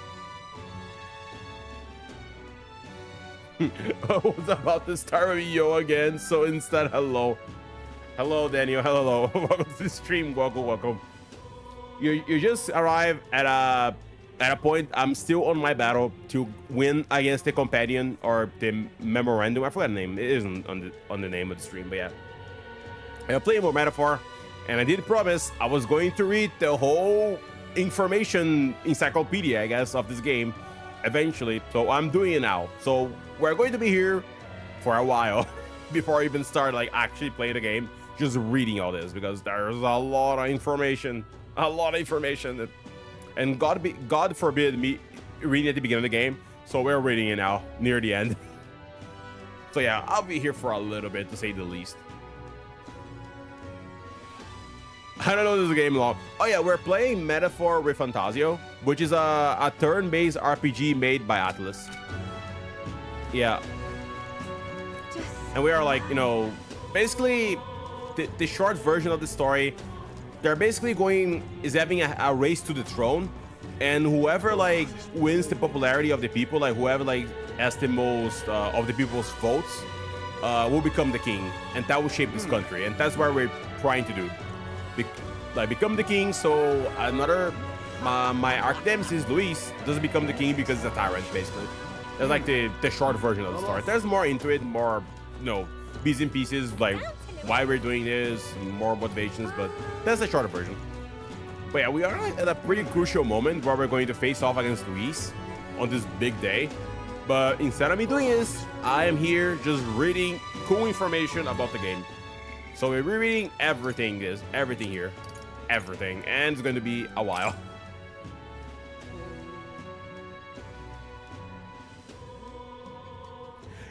I was about to start with yo again, so instead, hello. Hello, Daniel. Hello. Welcome to the stream. Welcome. You just arrived at a point. I'm still on my battle to win against the companion or the memorandum. I forgot the name. It isn't on the name of the stream, but yeah. I'm playing more metaphor, and I did promise I was going to read the whole information encyclopedia, I guess, of this game eventually. So I'm doing it now. So we're going to be here for a while before I even start like actually playing the game. Just reading all this because there's a lot of information. And God forbid me reading at the beginning of the game, so we're reading it now near the end. So yeah, I'll be here for a little bit, to say the least. I don't know this game long. Oh yeah, we're playing Metaphor ReFantazio, which is a turn-based RPG made by Atlas. Yeah, and we are like, you know, basically the short version of the story. They're basically having a race to the throne, and whoever like wins the popularity of the people, like whoever like has the most of the people's votes, will become the king, and that will shape this country. And that's what we're trying to do, become the king. So another my archnemesis Luis doesn't become the king because he's a tyrant. Basically, that's like the short version of the story. There's more into it, more bits and pieces, like why we're doing this, more motivations, but that's the shorter version. But yeah, we are at a pretty crucial moment where we're going to face off against Luis on this big day. But instead of me doing this, I am here just reading cool information about the game. So we're rereading everything here, and it's going to be a while.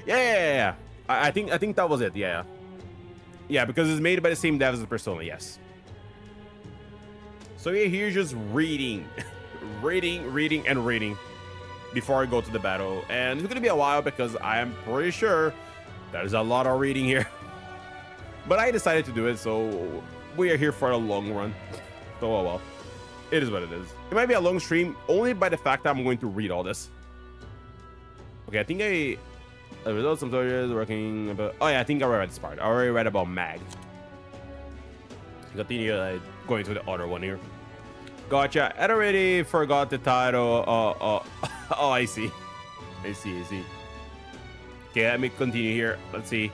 Yeah. I think that was it. Yeah, because it's made by the same devs as Persona, yes. So we're here just reading, reading before I go to the battle. And it's gonna be a while because I am pretty sure there's a lot of reading here. But I decided to do it, so we are here for a long run. So, oh well. It is what it is. It might be a long stream only by the fact that I'm going to read all this. Okay, I think the results some soldiers working about. Oh yeah, I think I already read this part. I already read about mag. Continue going to the other one here. Gotcha. I already forgot the title. Oh, I see. Okay, let me continue here. Let's see.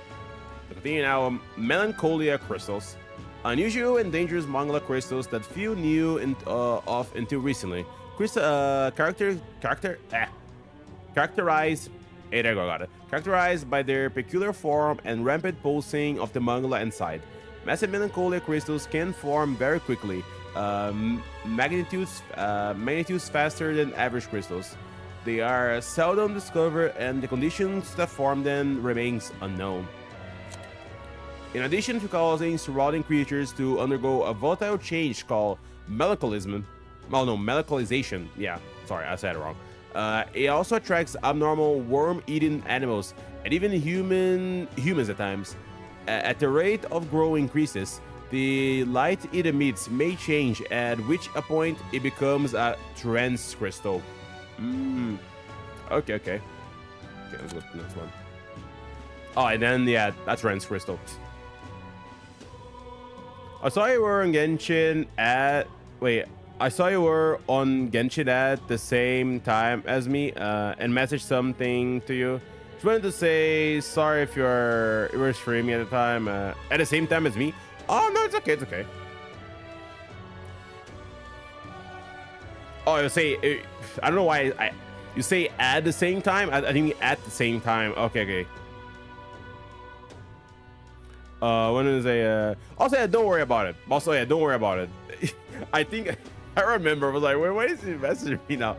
Continue now. Melancholia crystals. Unusual and dangerous mangala crystals that few knew of until recently. Characterized. Hey, there you go, got it. Characterized by their peculiar form and rampant pulsing of the mangala inside. Massive melancholia crystals can form very quickly, magnitudes faster than average crystals. They are seldom discovered, and the conditions that form them remains unknown. In addition to causing surrounding creatures to undergo a volatile change called melancholism, melancholization. Yeah, sorry, I said it wrong. It also attracts abnormal worm-eating animals and even humans at times. At the rate of growth increases, the light it emits may change, at which point it becomes a trance crystal. Okay, let's go to the next one. Oh, and then, yeah, that's trance crystal. I saw you were on Genshin at... Wait, I saw you were on Genshin at the same time as me and messaged something to you. Just wanted to say sorry if you were streaming at the time. At the same time as me. Oh, no, it's okay, it's okay. Oh, I would say... I don't know why you say at the same time? I think at the same time. Okay. When is a also, yeah, don't worry about it. Also, yeah, don't worry about it. I think I remember. I was like, why is he messaging me now?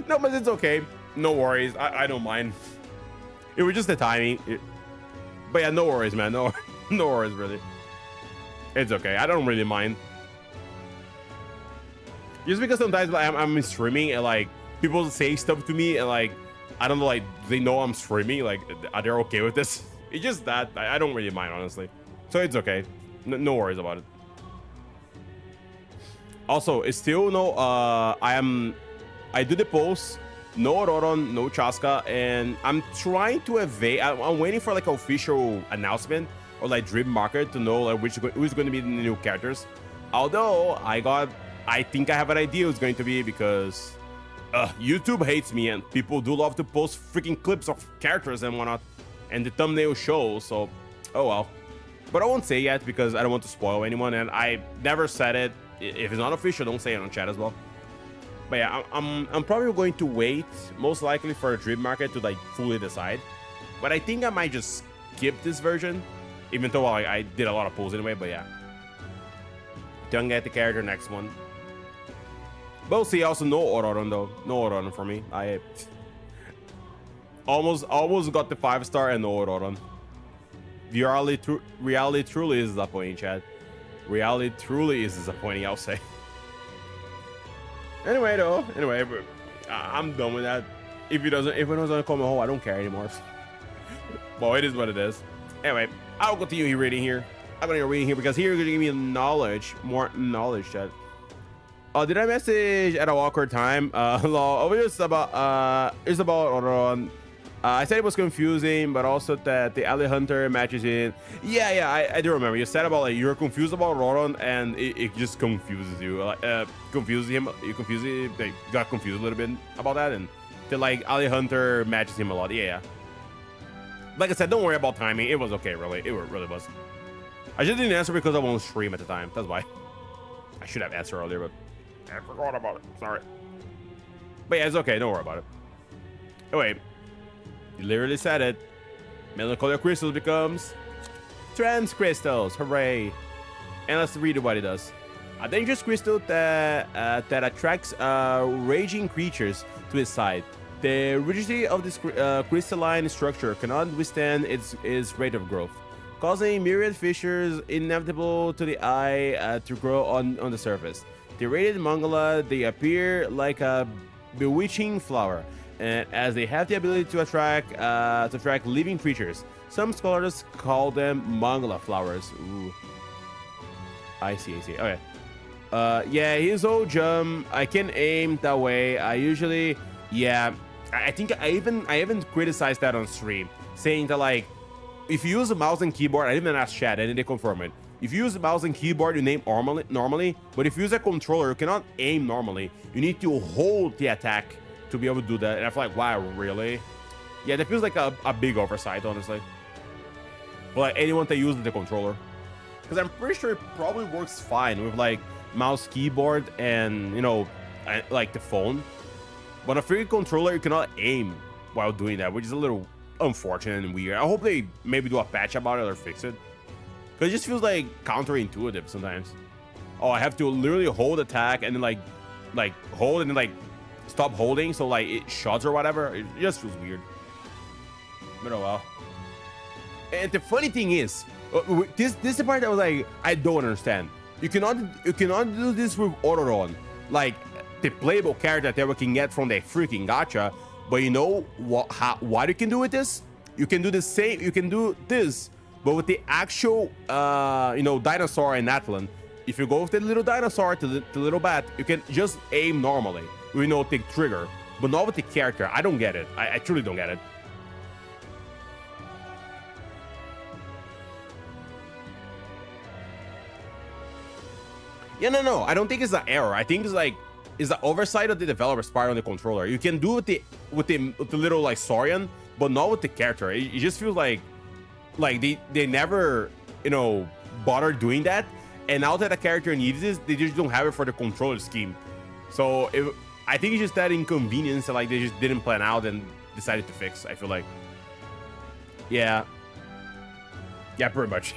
No, but it's okay. No worries. I don't mind. It was just the timing. But yeah, no worries, man. No worries, really. It's okay. I don't really mind. Just because sometimes I'm streaming and like people say stuff to me and like I don't know, like they know I'm streaming, like are they okay with this? It's just that I don't really mind, honestly. So it's okay. No worries about it. Also, it's still no I do the post, no Roron, no Chaska, and I'm trying to evade. I'm waiting for like an official announcement or like Dream Market to know like who's going to be the new characters. Although I think I have an idea who's going to be, because YouTube hates me and people do love to post freaking clips of characters and whatnot, and the thumbnail shows. So, oh well. But I won't say yet because I don't want to spoil anyone, and I never said it. If it's not official, don't say it on chat as well. But yeah, I'm probably going to wait, most likely, for a Dream Market to like fully decide. But I think I might just skip this version, even though I did a lot of pulls anyway. But yeah, don't get the character next one. But we'll see. Also, no Ororon though. No Ororon for me. I almost got the 5-star and no Ororon. Reality truly is disappointing, Chad. Reality truly is disappointing, I'll say. Anyway, I'm done with that. If it doesn't come home, I don't care anymore. Well, it is what it is. Anyway, I'll continue reading here. I'm gonna read here because here you're gonna give me knowledge, more knowledge, Chad. Did I message at a awkward time? Hello. It's about Ororon. I said it was confusing, but also that the Alley Hunter matches in. Yeah, I do remember. You said about like you're confused about Roron, and it just confuses you. Confuses him. They got confused a little bit about that, and the like Alley Hunter matches him a lot. Yeah. Like I said, don't worry about timing. It was okay, really. It really was. I just didn't answer because I won't stream at the time. That's why. I should have answered earlier, but I forgot about it. Sorry. But yeah, it's okay. Don't worry about it. Anyway. You literally said it. Melancholia crystals becomes trance crystals. Hooray! And let's read what it does. A dangerous crystal that attracts raging creatures to its side. The rigidity of this crystalline structure cannot withstand its rate of growth, causing myriad fissures inevitable to the eye to grow on the surface. The rated mangala, they appear like a bewitching flower, and as they have the ability to attract living creatures. Some scholars call them mangala flowers. Ooh. I see. Okay. Yeah, he's old jump. I can aim that way. I usually, yeah. I think I even criticized that on stream, saying that like, if you use a mouse and keyboard, I even asked chat and they confirm it. If you use a mouse and keyboard, you aim normally, but if you use a controller, you cannot aim normally. You need to hold the attack to be able to do that. And I feel like, wow, really? Yeah, that feels like a big oversight, honestly. For like anyone that uses the controller. Because I'm pretty sure it probably works fine with like mouse, keyboard, and, you know, like the phone. But a free controller, you cannot aim while doing that, which is a little unfortunate and weird. I hope they maybe do a patch about it or fix it. Because it just feels like counterintuitive sometimes. Oh, I have to literally hold attack and then like hold and then like stop holding so like it shots or whatever. It just feels weird. But oh well. And the funny thing is, this is the part that was like, I don't understand. You cannot do this with Autoron, like the playable character that we can get from the freaking gacha. But you know what you can do with this? You can do the same. You can do this, but with the actual you know, dinosaur in Atlan. If you go with the little dinosaur to the little bat, you can just aim normally. You know, take trigger, but not with the character. I don't get it. I truly don't get it. Yeah, no. I don't think it's an error. I think it's the oversight of the developer's part on the controller. You can do it with the little like Saurian, but not with the character. It just feels like they never, you know, bother doing that. And now that the character needs this, they just don't have it for the controller scheme. So I think it's just that inconvenience that like they just didn't plan out and decided to fix. I feel like, yeah, pretty much.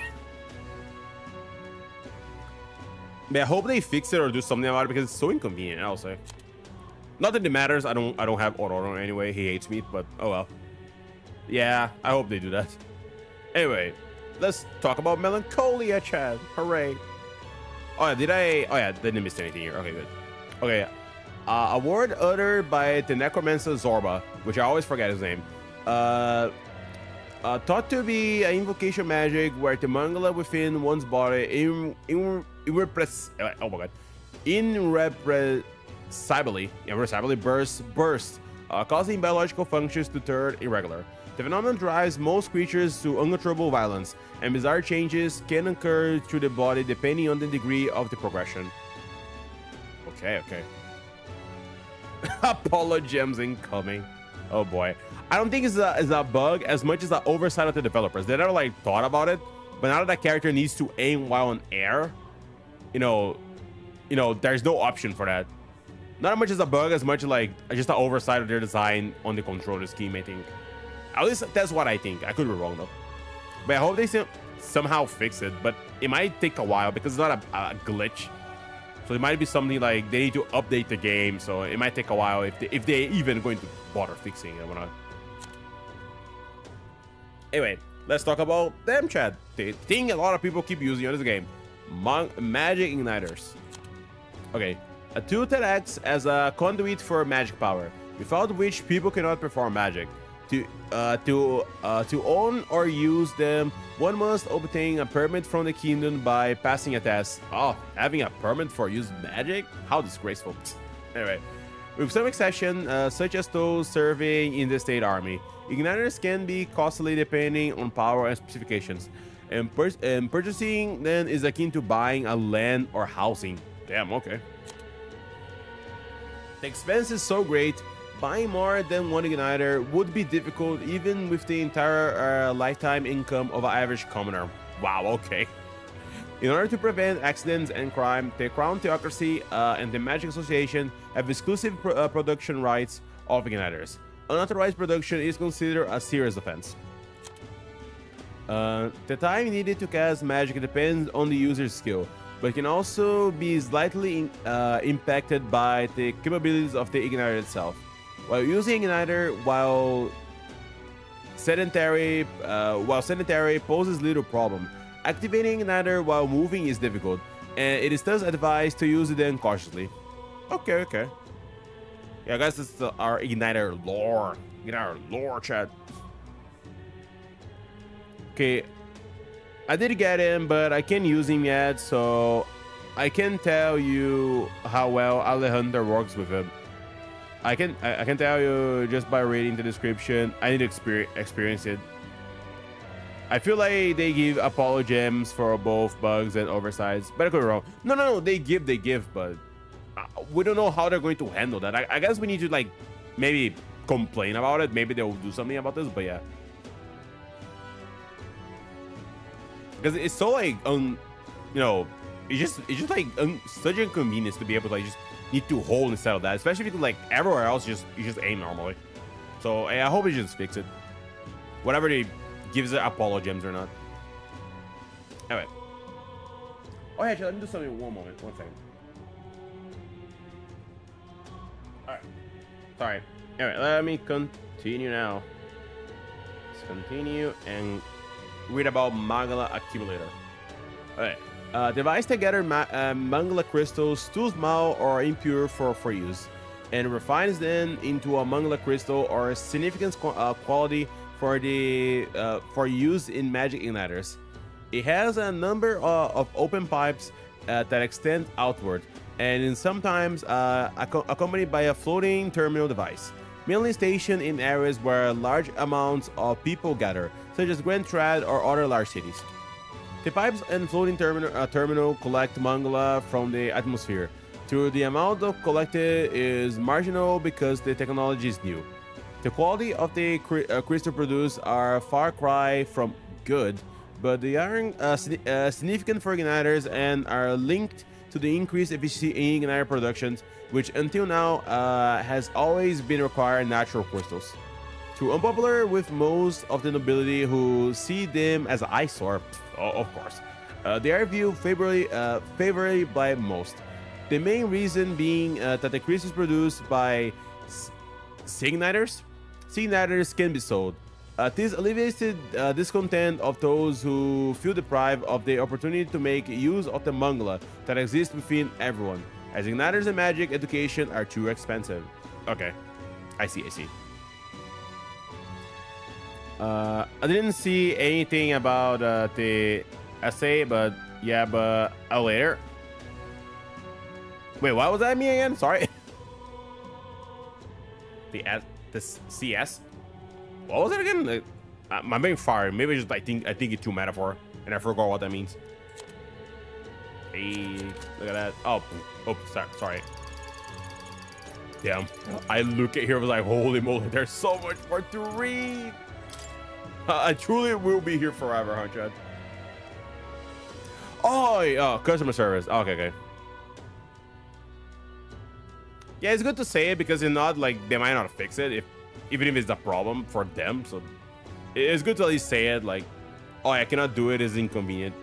But I hope they fix it or do something about it because it's so inconvenient. I'll say. Not that it matters. I don't have Autoron anyway. He hates me, but oh well. Yeah, I hope they do that. Anyway, let's talk about Melancholia, Chad. Hooray! Oh yeah, didn't miss anything here. Okay, good. Okay, award uttered by the Necromancer Zorba, which I always forget his name. Thought to be an invocation magic where the mangala within one's body irrepressibly bursts, causing biological functions to turn irregular. The phenomenon drives most creatures to uncontrollable violence, and bizarre changes can occur through the body depending on the degree of the progression. Okay. Apollo gems incoming. Oh boy. I don't think it's a bug as much as the oversight of the developers. They never like thought about it, but now that that character needs to aim while in air, you know, there's no option for that. Not as much as a bug as much like just the oversight of their design on the controller scheme, I think. At least that's what I think. I could be wrong though. But I hope they somehow fix it, but it might take a while because it's not a glitch. So it might be something like they need to update the game, so it might take a while if they even going to bother fixing it or not. Anyway, let's talk about them, Chad. The thing a lot of people keep using on this game. Magic Igniters. Okay, a tool that acts as a conduit for magic power, without which people cannot perform magic. To own or use them, one must obtain a permit from the kingdom by passing a test. Oh, having a permit for use magic? How disgraceful. Anyway, with some exception, such as those serving in the state army, igniters can be costly depending on power and specifications, and purchasing them is akin to buying a land or housing. Damn, okay. The expense is so great, buying more than one igniter would be difficult even with the entire lifetime income of an average commoner. Wow, okay. In order to prevent accidents and crime, the Crown Theocracy and the Magic Association have exclusive production rights of igniters. Unauthorized production is considered a serious offense. The time needed to cast magic depends on the user's skill, but can also be slightly impacted by the capabilities of the igniter itself. While using igniter while sedentary poses little problem. Activating igniter while moving is difficult, and it is thus advised to use them cautiously. Okay. Yeah, I guess it's our igniter lore. Igniter lore, chat. Okay, I did get him, but I can't use him yet, so I can't tell you how well Alejandro works with him. I can tell you just by reading the description. I need to experience it. I feel like they give Apollo gems for both bugs and oversights, but I could be wrong. No, they give, but we don't know how they're going to handle that. I guess we need to like maybe complain about it. Maybe they'll do something about this, but yeah. Because it's so like you know, it's just like such inconvenience to be able to like just need to hold instead of that, especially if you could, like everywhere else you just aim normally. So I hope it just fix it. Whatever they gives it Apollo gems or not. Anyway. Oh yeah, actually, let me do something. One moment. 1 second. Alright. Sorry. Anyway, let me continue now. Let's continue and read about Mangala Accumulator. Alright. Device to gather Mangala crystals too small or impure for use, and refines them into a Mangala crystal or significant quality for use in magic igniters. It has a number of open pipes that extend outward, and is sometimes accompanied by a floating terminal device, mainly stationed in areas where large amounts of people gather, such as Grand Trad or other large cities. The pipes and floating terminal collect Mangala from the atmosphere. Though the amount of collected is marginal because the technology is new. The quality of the crystal produced are far cry from good, but they are significant for igniters and are linked to the increased efficiency in igniter productions, which until now has always been required natural crystals. Too unpopular with most of the nobility, who see them as an eyesore, of course. They are viewed favorably by most. The main reason being that the crystals produced by Signiters can be sold. This alleviates the discontent of those who feel deprived of the opportunity to make use of the Mangala that exists within everyone, as igniters and magic education are too expensive. Okay, I see. I didn't see anything about the essay, but yeah, but later. Wait, what was that mean again? Sorry. The CS. What was it again? I'm being fired. Maybe just I think it's too metaphor, and I forgot what that means. Hey, look at that. Oh, sorry. Damn. I look at here, I was like, holy moly, there's so much more to read. I truly will be here forever, huh, Chad? Oh, yeah, customer service. Okay. Yeah, it's good to say it because if not, like, they might not fix it even if it's a problem for them. So it's good to at least say it, like, oh, I cannot do it, it's inconvenient.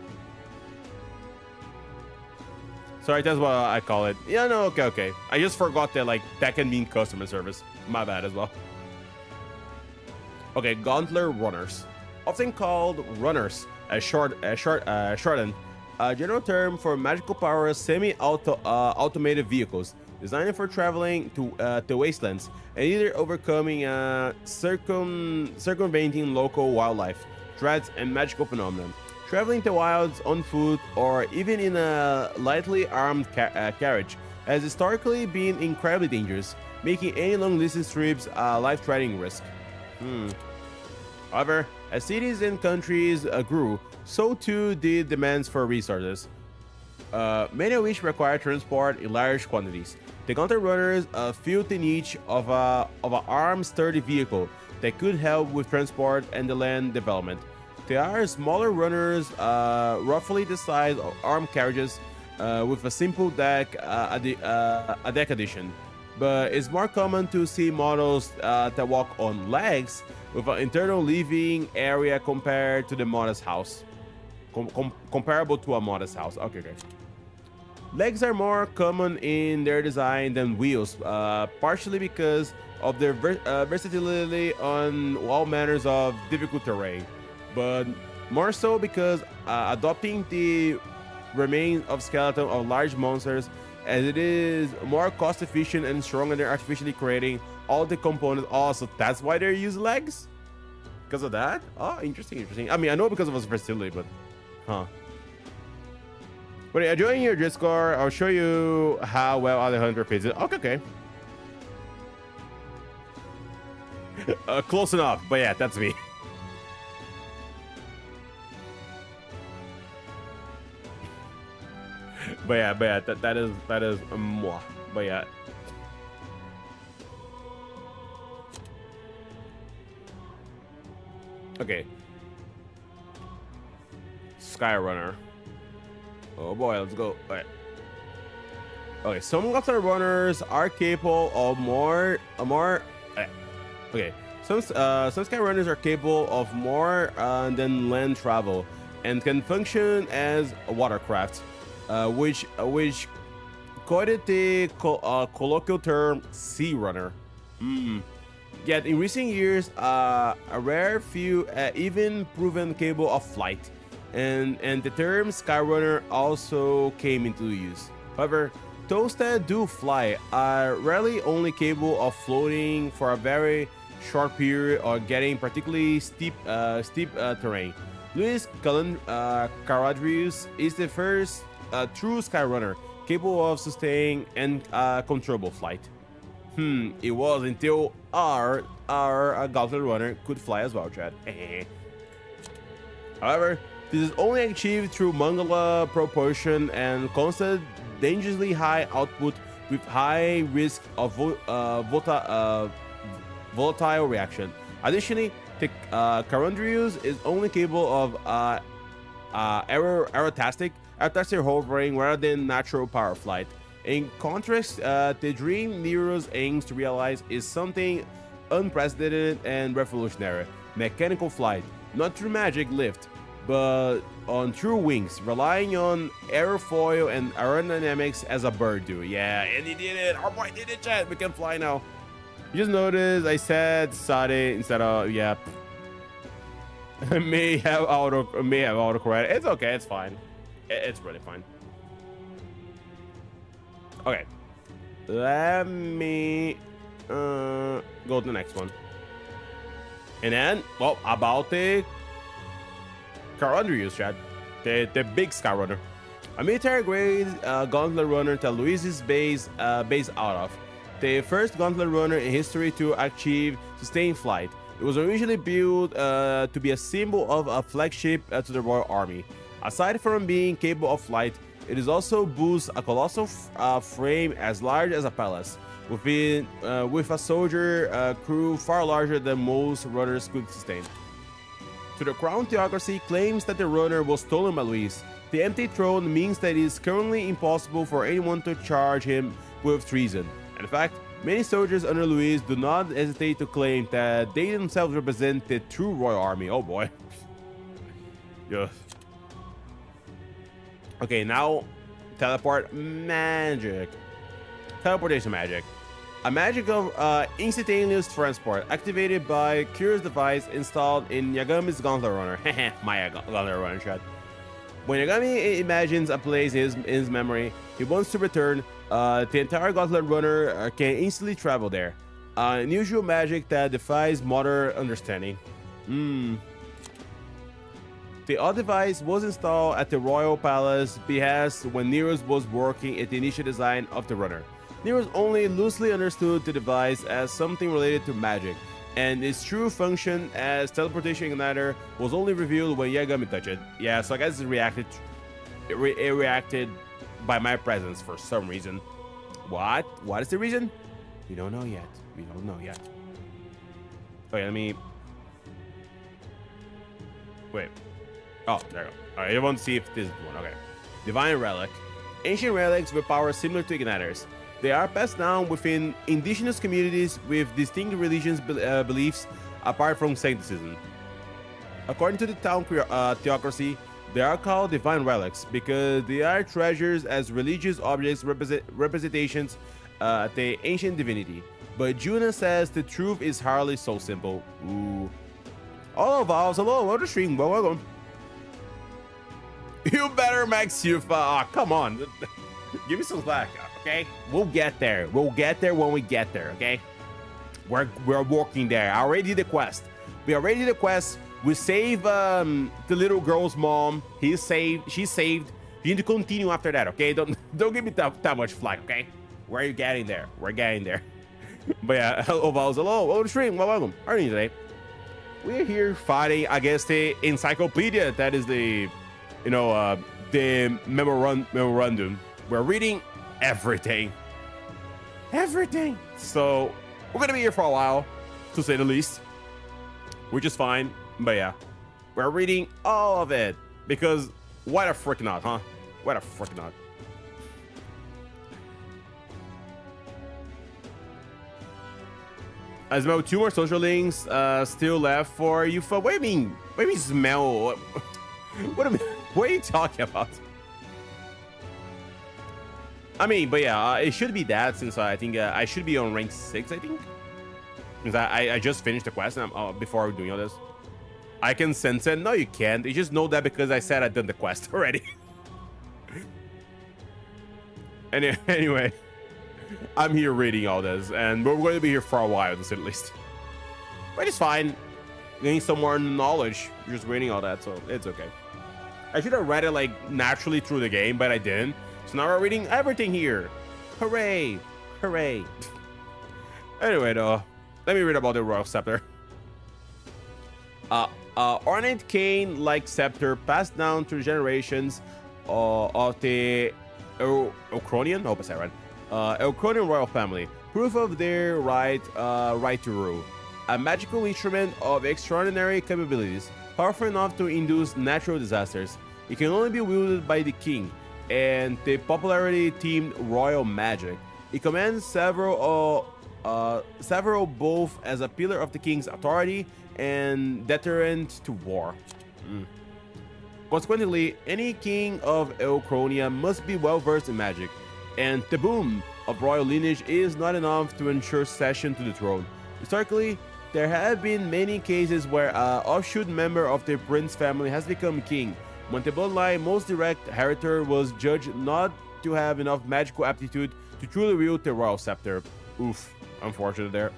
Sorry, that's what I call it. Yeah, no, okay. I just forgot that, like, that can mean customer service. My bad as well. Okay, Gauntlet Runners, often called runners, shortened, a general term for magical power automated vehicles designed for traveling to wastelands and either overcoming circumventing local wildlife, threats, and magical phenomena, traveling to wilds on foot or even in a lightly armed carriage has historically been incredibly dangerous, making any long-distance trips a life-threatening risk. However, as cities and countries grew, so too did demands for resources, many of which require transport in large quantities. The Gauntlet Runners filled the niche of an armed, sturdy vehicle that could help with transport and the land development. There are smaller runners, roughly the size of armed carriages, with a simple deck, a deck addition. But it's more common to see models that walk on legs with an internal living area compared to the modest house. Comparable to a modest house. Okay. Legs are more common in their design than wheels, partially because of their versatility on all manners of difficult terrain, but more so because adopting the remains of skeleton of large monsters, as it is more cost efficient and stronger than artificially creating all the components. Also, that's why they use legs? Because of that? Oh, interesting. I mean, I know because of its versatility, but huh. But yeah, join your Discord. I'll show you how well Alejandro fits it. Okay. Close enough, but yeah, that's me. but yeah, that is moi. But yeah. Okay. Skyrunner. Oh boy, let's go. Alright. Okay, some Gotha runners are capable of more. Okay, some sky runners are capable of more than land travel, and can function as a watercraft, which quoted the colloquial term sea runner. Yet in recent years, a rare few even proven capable of flight, and the term skyrunner also came into use. However, those that do fly are rarely only capable of floating for a very short period or getting particularly steep terrain. Luis Caradrius is the first true skyrunner capable of sustaining and controllable flight. It was until our Gauntlet runner could fly as well, Chad. However, this is only achieved through Mangala proportion and constant, dangerously high output with high risk of volatile reaction. Additionally, the Carundrius is only capable of aerotastic hovering rather than natural power flight. In contrast, the dream Nero's aims to realize is something unprecedented and revolutionary: mechanical flight, not through magic lift, but on true wings, relying on aerofoil and aerodynamics as a bird do. Yeah, and he did it. Our boy did it, chat. We can fly now. You just noticed I said Sade instead of yeah. may have autocorrect. It's okay. It's fine. It's really fine. Okay, let me go to the next one. And then, well, about the Carundrius, Chad, the big Skyrunner, a military-grade gauntlet runner that Luis is based out of. The first gauntlet runner in history to achieve sustained flight. It was originally built to be a symbol of a flagship to the Royal Army. Aside from being capable of flight, it is also boasts a colossal frame as large as a palace, with a soldier crew far larger than most runners could sustain. To the Crown Theocracy claims that the runner was stolen by Luis. The empty throne means that it is currently impossible for anyone to charge him with treason. In fact, many soldiers under Luis do not hesitate to claim that they themselves represent the true royal army. Oh boy. Yeah. Okay, now teleport magic. Teleportation magic. A magic of instantaneous transport activated by Curious device installed in Yagami's Gauntlet Runner. My Gauntlet Runner shot. When Yagami imagines a place in his memory he wants to return, the entire Gauntlet Runner can instantly travel there. Unusual magic that defies modern understanding. The odd device was installed at the Royal Palace behest when Nero's was working at the initial design of the runner. Nero's only loosely understood the device as something related to magic, and its true function as teleportation igniter was only revealed when Yagami touched it. Yeah, so I guess it reacted by my presence for some reason. What? What is the reason? We don't know yet. We don't know yet. Okay, let me... Wait. Oh, there we go. Alright, I want to see if this is the one. Okay. Divine Relic. Ancient relics with powers similar to igniters. They are passed down within indigenous communities with distinct religious beliefs apart from sancticism. According to the town theocracy, they are called divine relics because they are treasures as religious objects representations the ancient divinity. But Juna says the truth is hardly so simple. Ooh. Hello, Vals. Hello, welcome to stream. Welcome. You better, Max Yufa. Oh, come on. Give me some slack, okay? We'll get there. We'll get there when we get there, okay? We're working there. I already did the quest. We already did the quest. We saved the little girl's mom. He's saved. She's saved. You need to continue after that, okay? Don't give me that much flack, okay? We're getting there. We're getting there. But yeah, hello, Vals. Hello. Welcome to stream. Welcome. How are you today? We're here fighting against the encyclopedia. That is the... You know, the memorandum. We're reading everything. Everything. So, we're going to be here for a while, to say the least. Which is fine. But yeah, we're reading all of it because why the frick not, huh? Why the frick not? As well, 2 more social links still left for you. What do you mean? What do you mean smell? What are you talking about? I mean, but yeah, it should be that since I think I should be on rank 6, I think. Because I just finished the quest before doing all this. I can sense it. No, you can't. You just know that because I said I'd done the quest already. Anyway, I'm here reading all this, and we're going to be here for a while, to say the least. But it's fine. Getting some more knowledge, just reading all that, so it's okay. I should have read it like naturally through the game, but I didn't. So now we're reading everything here. Hooray! Hooray! Anyway, though, let me read about the Royal Scepter. Ornate cane-like scepter passed down through generations of the Elcronian. Hope I said right. Elcronian royal family, proof of their right to rule. A magical instrument of extraordinary capabilities, powerful enough to induce natural disasters. It can only be wielded by the king and the popularity-themed royal magic. It commands several both as a pillar of the king's authority and deterrent to war. Consequently, any king of Elcronia must be well versed in magic, and the boom of royal lineage is not enough to ensure succession to the throne. Historically, there have been many cases where an offshoot member of the prince family has become king, when the bloodline most direct inheritor was judged not to have enough magical aptitude to truly wield the royal scepter. Oof, unfortunate there.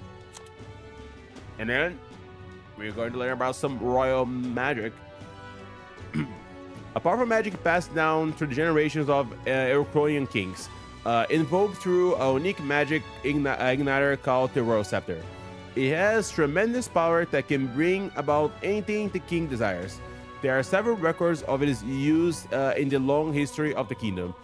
And then we're going to learn about some royal magic. A powerful magic passed down through the generations of Elcronian kings, invoked through a unique magic igniter called the Royal Scepter. It has tremendous power that can bring about anything the king desires. There are several records of its use in the long history of the kingdom,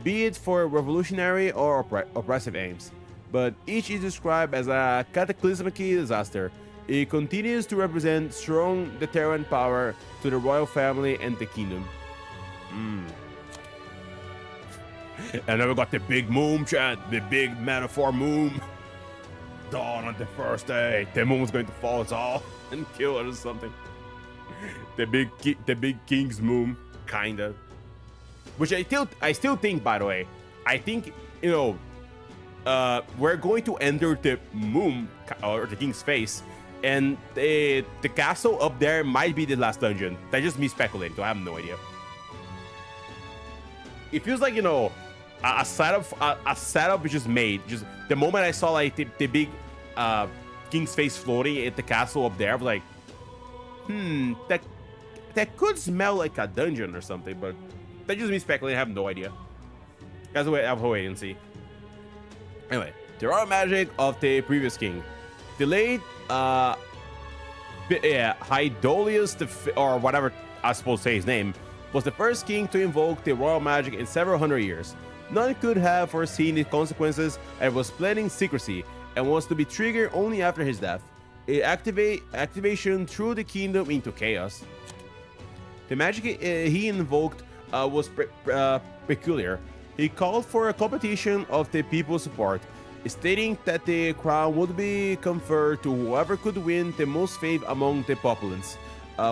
be it for revolutionary or oppressive aims, but each is described as a cataclysmic disaster. It continues to represent strong deterrent power to the royal family and the kingdom. And then we got the big moon, chat. The big metaphor moon. Dawn on the first day. The moon's going to fall us all and kill us or something. The big king's moon, kinda. Which I still think, by the way, I think, you know, we're going to enter the moon or the king's face. And the castle up there might be the last dungeon. That's just me speculating, so I have no idea. It feels like, you know, a setup is just made. Just the moment I saw like the big king's face floating at the castle up there, I was like, that could smell like a dungeon or something. But that's just me speculating. I have no idea. Guys, I'll wait and see. Anyway, the royal magic of the previous king. The late Hydolius or whatever I suppose to say his name, was the first king to invoke the royal magic in several hundred years. None could have foreseen the consequences and was planning secrecy and was to be triggered only after his death. Activation threw the kingdom into chaos. The magic he invoked was peculiar. He called for a competition of the people's support, stating that the crown would be conferred to whoever could win the most faith among the populace,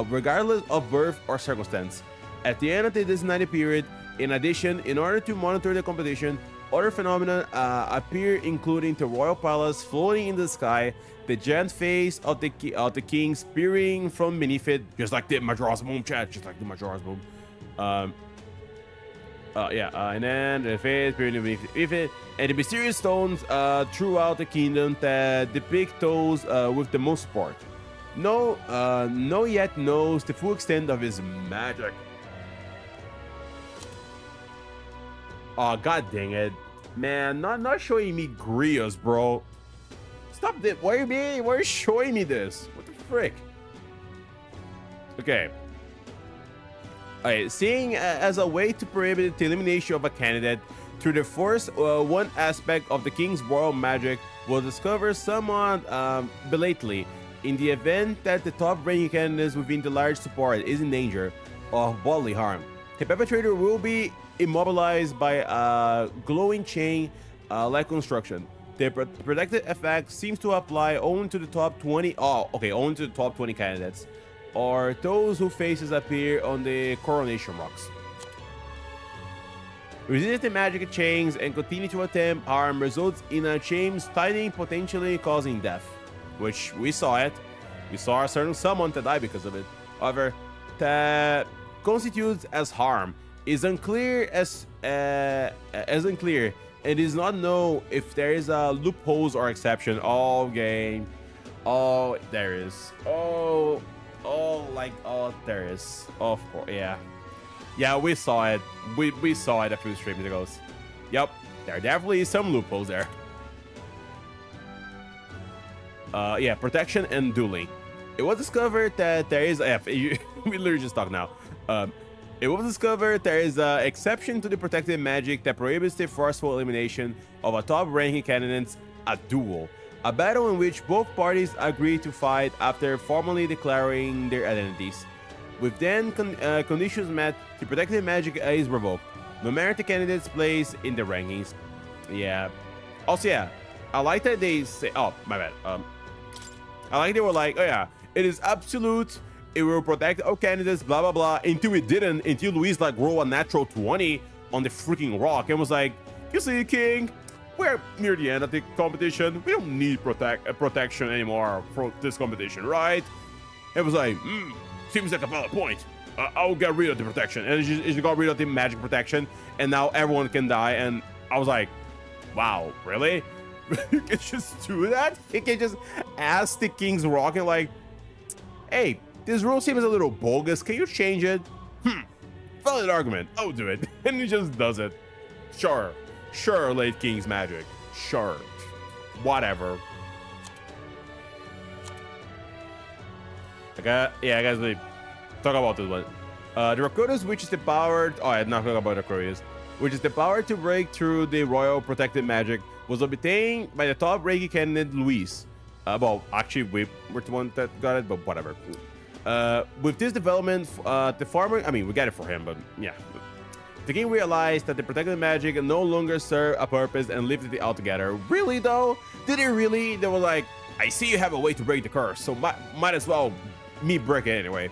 regardless of birth or circumstance. At the end of the designated period, in addition, in order to monitor the competition, other phenomena appear, including the royal palace floating in the sky, the giant face of the king peering from beneath it, just like the Majora's Boom, chat, just like the Majora's Boom. And then the face peering beneath it, and the mysterious stones throughout the kingdom that depict those with the most support. No yet knows the full extent of his magic. Oh, god dang it. Man, not showing me Griots, bro. Stop this. Why are you showing me this? What the frick? Okay. Alright, seeing as a way to prohibit the elimination of a candidate through the force, one aspect of the king's royal magic was discovered somewhat belatedly In the event that the top-ranking candidates within the large support is in danger of bodily harm, the perpetrator will be immobilized by a glowing chain-like construction. The protected effect seems to apply only to the top 20. Oh, okay, only to the top 20 candidates, or those whose faces appear on the coronation rocks. Resist the magic chains and continue to attempt harm results in a chains tightening, potentially causing death. Which we saw it. We saw a certain someone to die because of it. However, that constitutes as harm is unclear as unclear. It is not known if there is a loopholes or exception. Oh, game. Oh, there is. Oh, there is. Of course, yeah. Yeah, we saw it. We saw it a few streams ago. Yep, there definitely is some loopholes there. Yeah, protection and dueling. It was discovered that there is we literally just talk now. It was discovered there is an exception to the protected magic that prohibits the forceful elimination of a top-ranking candidate's a duel, a battle in which both parties agree to fight after formally declaring their identities. With then conditions met, the protected magic is revoked, no matter the candidate's place in the rankings. Yeah. Also, yeah, I like that they say. Oh, my bad. I like they were like, oh yeah, it is absolute. It will protect our candidates, blah blah blah. Until it didn't. Until Luis like rolled a natural 20 on the freaking rock and was like, "You see, King, we're near the end of the competition. We don't need protection anymore for this competition, right?" It was like, seems like a valid point. I'll get rid of the protection, and it just got rid of the magic protection, and now everyone can die. And I was like, wow, really? You can just do that? You can just ask the King's Rocket, like, hey, this rule seems a little bogus. Can you change it? Valid argument. I'll do it. And he just does it. Sure, late King's magic. Sure. Whatever. Okay, yeah, guys, we talk about this one. The Rakudus, which is the power. Oh, I'm not talking about the Rakudus, which is the power to break through the royal protected magic, was obtained by the top ranking candidate Luis. Well, actually, we were the one that got it, but whatever. With this development, the farmer, I mean, we got it for him, but yeah. The king realized that the protected magic no longer served a purpose and lifted it altogether. Really, though? Did it really? They were like, I see you have a way to break the curse, so might as well me break it anyway.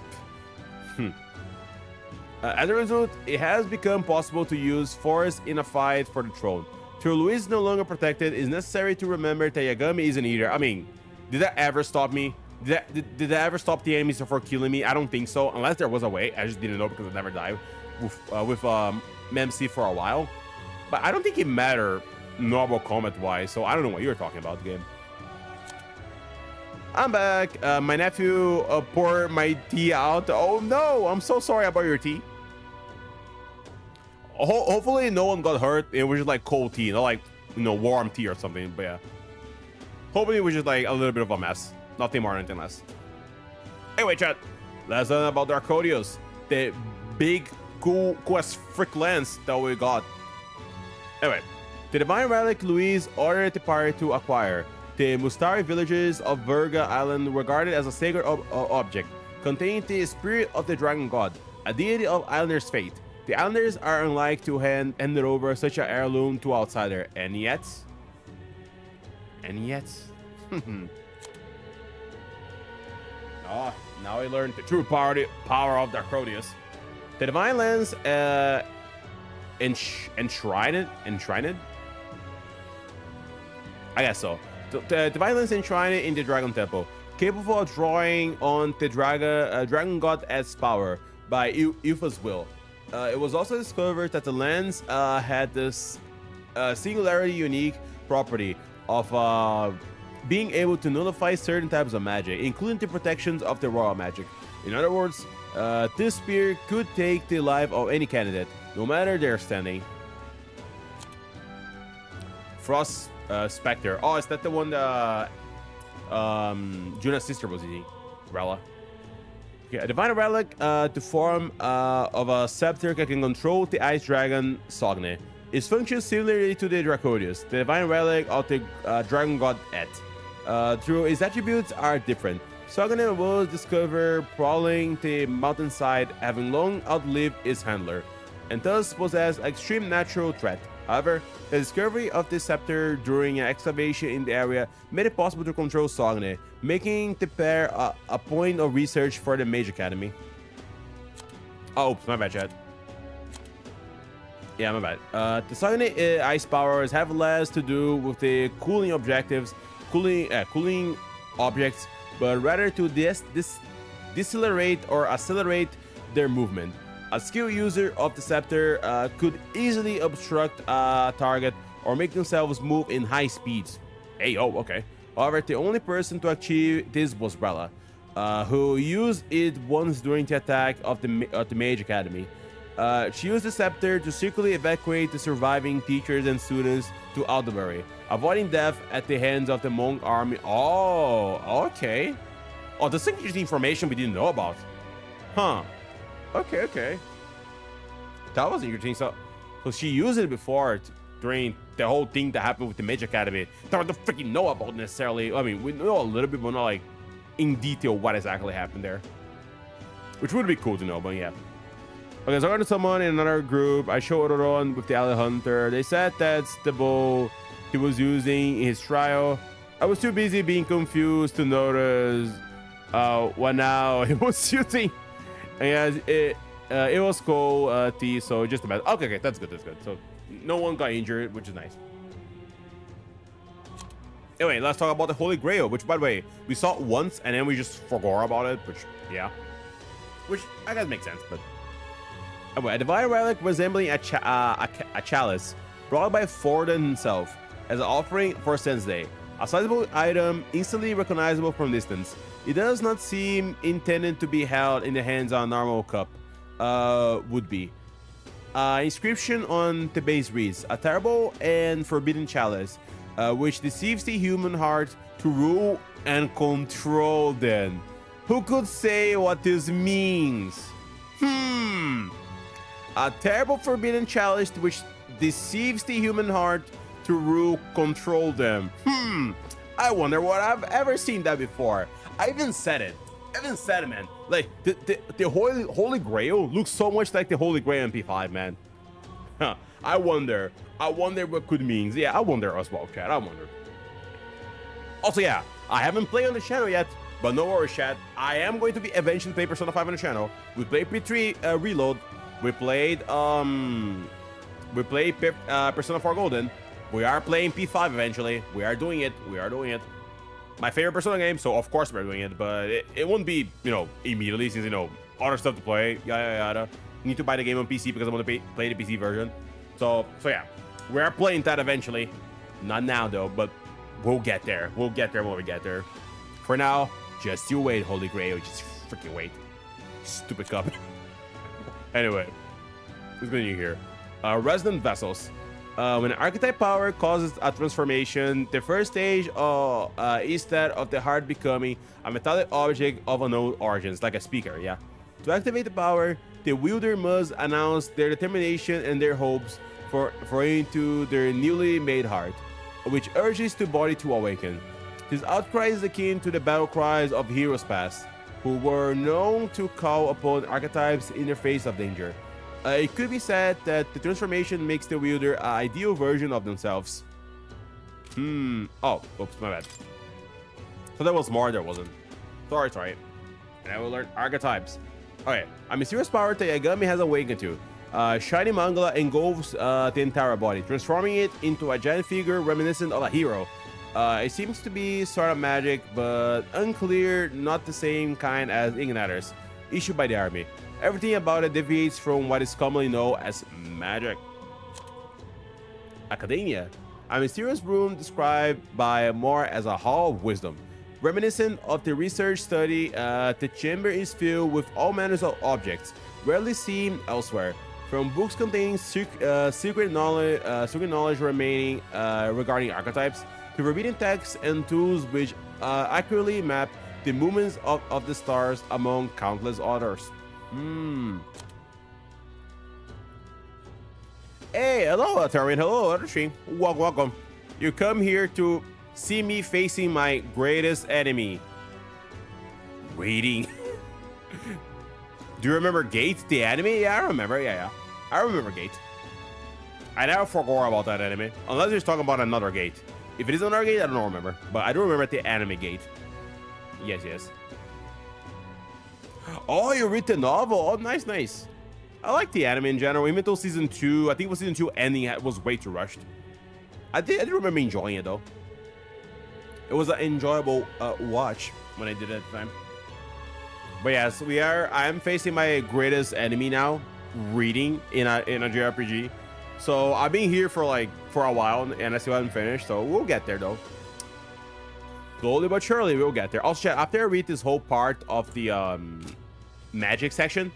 As a result, it has become possible to use force in a fight for the throne. Till Luis is no longer protected, it's necessary to remember that Yagami isn't either. I mean, did that ever stop me? Did that ever stop the enemies before killing me? I don't think so, unless there was a way. I just didn't know because I never died with MEMC for a while. But I don't think it mattered normal combat wise, so I don't know what you're talking about, game. I'm back. My nephew poured my tea out. Oh no, I'm so sorry about your tea. Hopefully no one got hurt. It was just like cold tea, not like, you know, warm tea or something. But yeah, hopefully it was just like a little bit of a mess, nothing more, anything less. Anyway, chat, let's learn about the Arcodios, the big cool quest freak lens that we got. Anyway, the divine relic Luis ordered the party to acquire. The Mustari villages of Verga Island regarded as a sacred object, containing the spirit of the dragon god, a deity of Islanders' fate. The Islanders are unlike to hand it over such an heirloom to outsider, and yet... Oh, now we learned the true power of the Arcodius. The divine lens enshrined? I guess so. The divine lens enshrined in the Dragon Temple, capable of drawing on the dragon god as power by Ufa's will. It was also discovered that the lens had this singularly unique property of being able to nullify certain types of magic, including the protections of the royal magic. In other words, this spear could take the life of any candidate, no matter their standing. Frost Spectre. Oh, is that the one that Juna's sister was using? Rella. Okay, a divine relic to form of a scepter that can control the ice dragon Sogne. Its functions similarly to the Dracodius, the divine relic of the dragon god Et. Though its attributes are different, Sagane was discovered prowling the mountainside, having long outlived its handler, and thus posed an extreme natural threat. However, the discovery of this scepter during an excavation in the area made it possible to control Sagane, making the pair a point of research for the Mage Academy. Oh, my bad, Chad. Yeah, my bad. The Sagane ice powers have less to do with the cooling objectives, cooling objects, but rather to decelerate or accelerate their movement. A skilled user of the scepter could easily obstruct a target or make themselves move in high speeds. Hey, oh, okay. However, the only person to achieve this was Rella, who used it once during the attack of the Mage Academy. She used the scepter to secretly evacuate the surviving teachers and students to Aldebury, avoiding death at the hands of the monk army. Oh, okay. Oh, this is information we didn't know about. Huh. Okay. That was interesting. So she used it before during the whole thing that happened with the Mage Academy. That I don't freaking know about necessarily. I mean, we know a little bit, but not like in detail what exactly happened there. Which would be cool to know, but yeah. Okay, so I got someone in another group. I showed it on with the Alley Hunter. They said that's the bow he was using in his trial. I was too busy being confused to notice what now he was using. And it was cold, T, so just about. Okay, that's good. So no one got injured, which is nice. Anyway, let's talk about the Holy Grail, which, by the way, we saw it once and then we just forgot about it, which, yeah. Which I guess makes sense, but. Anyway, a divine relic resembling a chalice brought by Forden himself as an offering for Sensei. A sizable item instantly recognizable from distance. It does not seem intended to be held in the hands of a normal cup. Would be. Inscription on the base reads, a terrible and forbidden chalice, which deceives the human heart to rule and control them. Who could say what this means? A terrible forbidden chalice which deceives the human heart to rule, control them. I wonder what I've ever seen that before. I even said it, man. Like the Holy Grail looks so much like the Holy Grail in P5, man. I wonder what could mean. Yeah, I wonder as well, chat. I wonder. Also, yeah, I haven't played on the channel yet, but no worries, chat. I am going to be eventually play Persona 5 on the channel. We played P3 Reload. We played Persona 4 Golden. We are playing P5 eventually. We are doing it. My favorite Persona game, so of course we're doing it, but it won't be, immediately since, other stuff to play, yada. Need to buy the game on PC because I want to play the PC version. So yeah, we are playing that eventually. Not now though, but we'll get there. We'll get there when we get there. For now, just you wait, Holy Grail. Just freaking wait. Stupid cup. Anyway, let's continue here. Resonant Vessels. When an archetype power causes a transformation, the first stage is that of the heart becoming a metallic object of unknown origins, like a speaker, yeah. To activate the power, the wielder must announce their determination and their hopes for into their newly made heart, which urges the body to awaken. This outcry is akin to the battle cries of heroes past, who were known to call upon archetypes in the face of danger. It could be said that the transformation makes the wielder an ideal version of themselves. Oh, oops, my bad. So there was more, there wasn't. Sorry. And I will learn archetypes. Okay, a mysterious power that Yagami has awakened to. Shiny Mangala engulfs the entire body, transforming it into a giant figure reminiscent of a hero. It seems to be sort of magic, but unclear, not the same kind as Igniters, issued by the army. Everything about it deviates from what is commonly known as magic. Academia, a mysterious room described by Moore as a hall of wisdom. Reminiscent of the research study, the chamber is filled with all manners of objects, rarely seen elsewhere. From books containing secret knowledge remaining regarding archetypes, to forbidden texts and tools which accurately map the movements of the stars among countless others. Hey, hello, Tarian. Hello, Archie. Welcome. You come here to see me facing my greatest enemy. Reading. Do you remember Gate, the anime? Yeah, I remember. Yeah. I remember Gate. I never forgot about that anime. Unless you're talking about another Gate. If it is another Gate, I don't remember. But I do remember the anime Gate. Yes. Oh, you read the novel. Oh, nice. I like the anime in general. Even though season 2, I think it was season 2 ending was way too rushed. I did remember enjoying it though. It was an enjoyable watch when I did it at the time. But yes, I am facing my greatest enemy now, reading in a JRPG. So I've been here for a while and I still haven't finished. So we'll get there though. Slowly but surely we'll get there. Also, after I read this whole part of the magic section,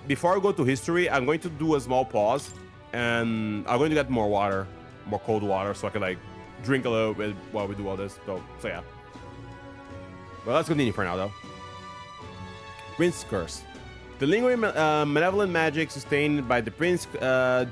before I go to history, I'm going to do a small pause and I'm going to get more water, more cold water, so I can like drink a little bit while we do all this. So yeah. Well, let's continue for now though. Prince Curse. The lingering malevolent magic sustained by the prince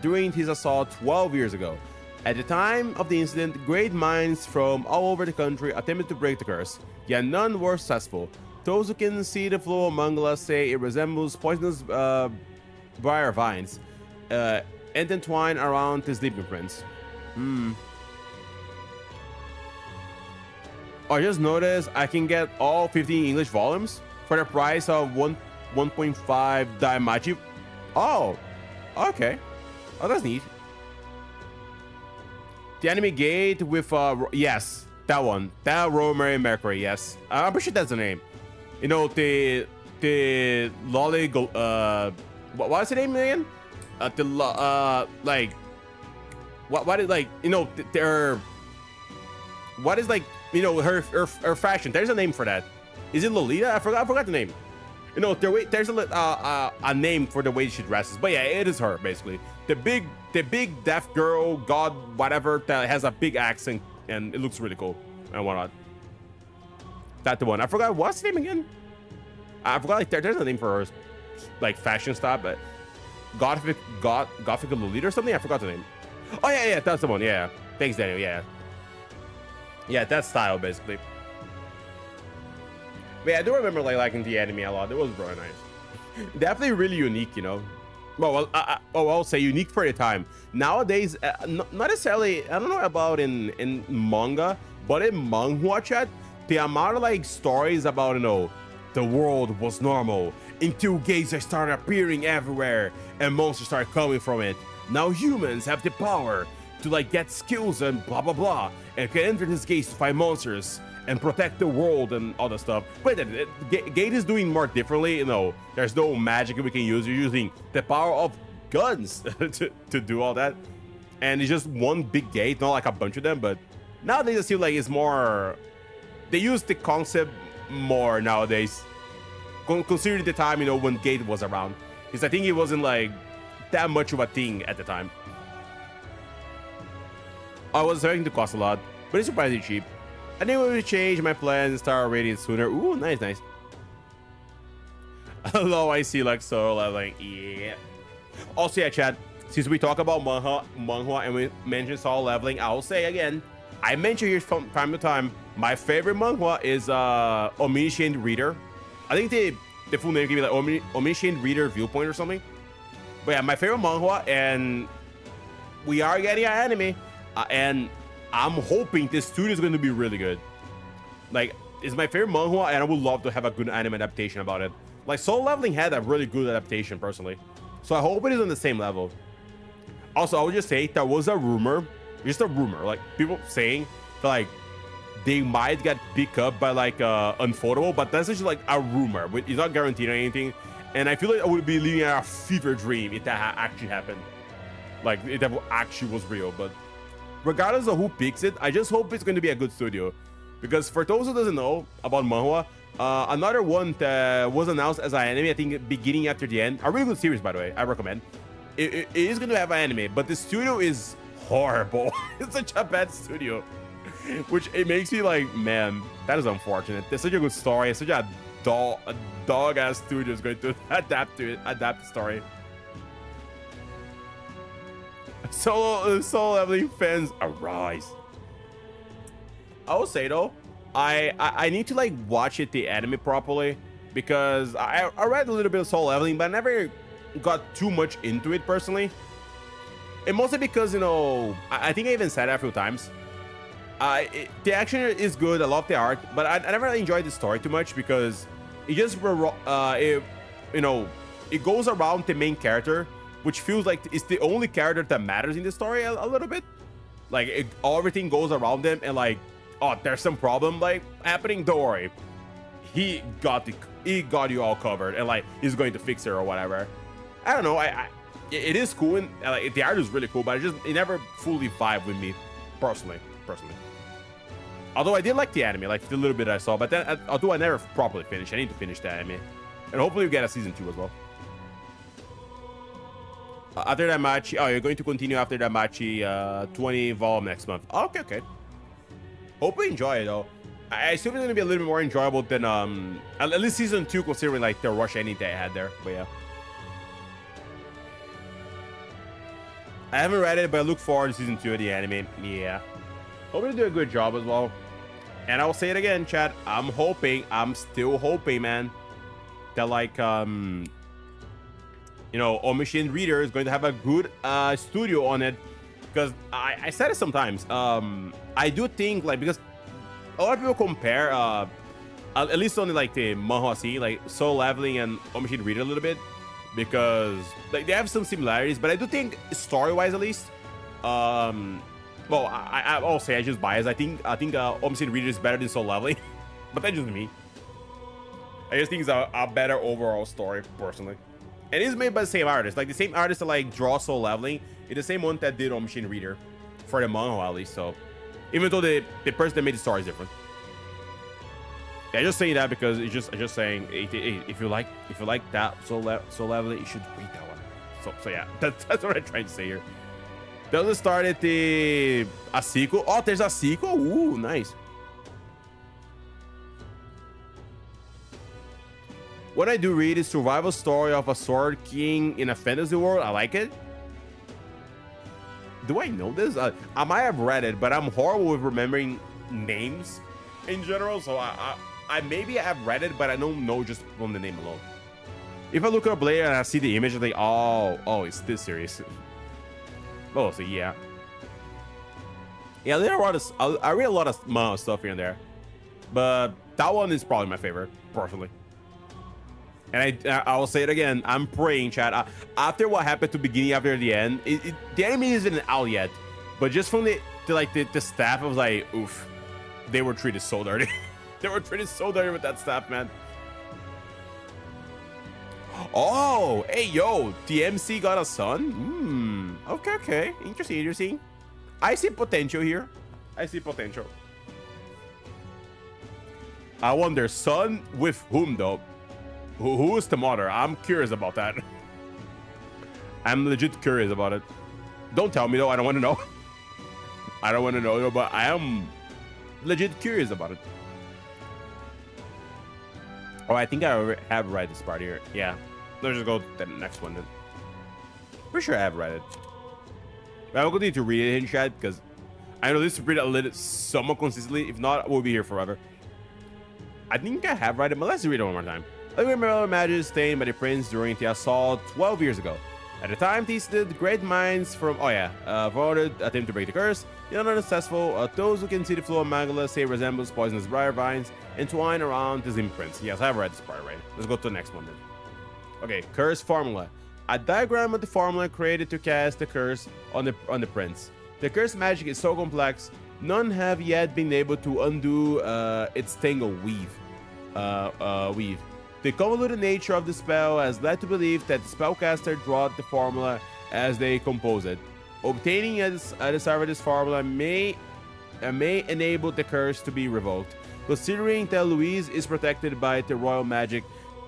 during his assault 12 years ago. At the time of the incident, great minds from all over the country attempted to break the curse, yet none were successful. Those who can see the flow among us say it resembles poisonous briar vines entwined around the sleeping prince. I just noticed I can get all 15 English volumes for the price of 1.5 Daimachi. Oh, okay. Oh, that's neat. The anime Gate with yes, that one, that Rosemary Mercury. Yes, I'm pretty sure that's the name. You know, the lolly what's the name again? Like what is like, you know, their what is like, you know, her fashion. There's a name for that. Is it Lolita? I forgot the name. You know, there's a name for the way she dresses. But yeah, it is her basically. The big deaf girl, god, whatever, that has a big accent and it looks really cool and whatnot. That's the one. I forgot what's the name again. I forgot, like there's a name for her, like fashion style, but Gothic Lolita or something. I forgot the name. Oh yeah, that's the one. Yeah, thanks Daniel. Yeah, that style basically. But yeah, I do remember like liking the anime a lot. It was really nice. Definitely really unique, you know. Well, I'll say unique for the time. Nowadays, not necessarily. I don't know about in manga, but in manhwa chat, the amount of like stories about, you know, the world was normal until geysers started appearing everywhere and monsters started coming from it. Now humans have the power to like get skills and blah blah blah, and can enter this gaze to fight monsters and protect the world and all that stuff. But Gate is doing more differently. You know, there's no magic we can use. You're using the power of guns to do all that, and it's just one big gate, not like a bunch of them. But nowadays I feel like it's more, they use the concept more nowadays, considering the time, you know, when Gate was around, because I think it wasn't like that much of a thing at the time. I was starting to cost a lot, but it's surprisingly cheap. I think we will change my plans and start reading sooner. Ooh, nice. Hello, I see like so leveling. Yeah. Also, yeah, chat. Since we talk about manhwa and we mentioned solo leveling, I'll say again, I mention here from time to time, my favorite manhwa is Omniscient Reader. I think the full name could be like Omniscient Reader Viewpoint or something. But yeah, my favorite manhwa, and we are getting an anime, and I'm hoping this studio is going to be really good. Like, it's my favorite manhwa, and I would love to have a good anime adaptation about it. Like, Soul Leveling had a really good adaptation, personally. So I hope it is on the same level. Also, I would just say, there was a rumor, just a rumor, like, people saying that, like, they might get picked up by, like, Unfoldable, but that's just, like, a rumor. It's not guaranteed or anything. And I feel like I would be living a fever dream if that actually happened. Like, if that actually was real, but regardless of who picks it, I just hope it's going to be a good studio. Because for those who doesn't know about manhwa, another one that was announced as an anime, I think beginning after the end, a really good series, by the way, I recommend. It is going to have an anime, but the studio is horrible. It's such a bad studio, which it makes me like, man, that is unfortunate. There's such a good story, such a dog-ass studio is going to adapt the story. Solo leveling fans, arise. I will say though, I need to like watch the anime properly, because I read a little bit of Soul Leveling, but I never got too much into it personally. And mostly because, you know, I think I even said it a few times. The action is good, I love the art, but I never really enjoyed the story too much, because it just you know, it goes around the main character, which feels like it's the only character that matters in the story a little bit. Like everything goes around them, and like, oh, there's some problem like happening, don't worry, he got you all covered, and like he's going to fix it or whatever. I don't know, it is cool, and like the art is really cool, but it never fully vibed with me personally. Although I did like the anime, like the little bit I saw, but then although I never properly finished, I need to finish the anime, and hopefully we get a season 2 as well. After that match, oh, you're going to continue after that match 20 volume next month. Oh, okay. Hope we enjoy it though. I assume it's gonna be a little bit more enjoyable than at least season 2, considering like the rush ending they had there. But yeah, I haven't read it, but I look forward to season 2 of the anime. Yeah, hope they do a good job as well. And I'll say it again, chat. I'm still hoping, man, that like you know, Omniscient Reader is going to have a good studio on it, because I said it sometimes. I do think, like, because a lot of people compare at least on like the manhwa scene, like Soul Leveling and Omniscient Reader a little bit, because like they have some similarities, but I do think story-wise at least, well, I'll say I just biased. I think Omniscient Reader is better than Soul Leveling, but that's just me. I just think it's a better overall story personally. And it's made by the same artist, like the same artist that like draw Soul Leveling. It's the same one that did Omniscient Reader for the manhwa at least. So even though the person that made the story is different. Yeah, just saying that because it's just saying if you like that Soul Leveling, you should read that one. So yeah, that's what I'm trying to say here. Does it start at a sequel? Oh, there's a sequel. Ooh, nice. What I do read is survival story of a sword king in a fantasy world. I like it. Do I know this? I might have read it, but I'm horrible with remembering names in general. So I maybe have read it, but I don't know just from the name alone. If I look up later and I see the image, I'm like, oh, it's this series. Oh, so yeah. Yeah, I read a lot of manga stuff here and there, but that one is probably my favorite personally. And I will say it again. I'm praying, chat. After what happened to beginning, after the end, the anime isn't out yet, but just from the staff, I was like, oof, they were treated so dirty. They were treated so dirty with that staff, man. Oh, hey, yo, DMC got a son. Okay, interesting. I see potential here. I wonder, son with whom though? Who is the mother? I'm curious about that. I'm legit curious about it. Don't tell me though, I don't want to know. I don't want to know though, but I am legit curious about it. Oh, I think I have read this part here. Yeah, let's just go to the next one then. Pretty sure I have read it. But I'm going to need to read it in chat, because I know this to read a little somewhat consistently. If not, we'll be here forever. I think I have read it, but let's read it one more time. I remember Magus staying by the prince during the assault 12 years ago. At the time, these the great minds from voted attempt to break the curse. They are unsuccessful. Those who can see the flow of Magala say resembles poisonous briar vines entwined around his imprints. Yes, I have read this part right. Let's go to the next one then. Okay, curse formula. A diagram of the formula created to cast the curse on the prince. The curse magic is so complex, none have yet been able to undo its tangle weave. The convoluted nature of the spell has led to believe that the spellcaster drew the formula as they compose it. Obtaining a decipher this formula may enable the curse to be revoked. Considering that Louise is protected by the royal magic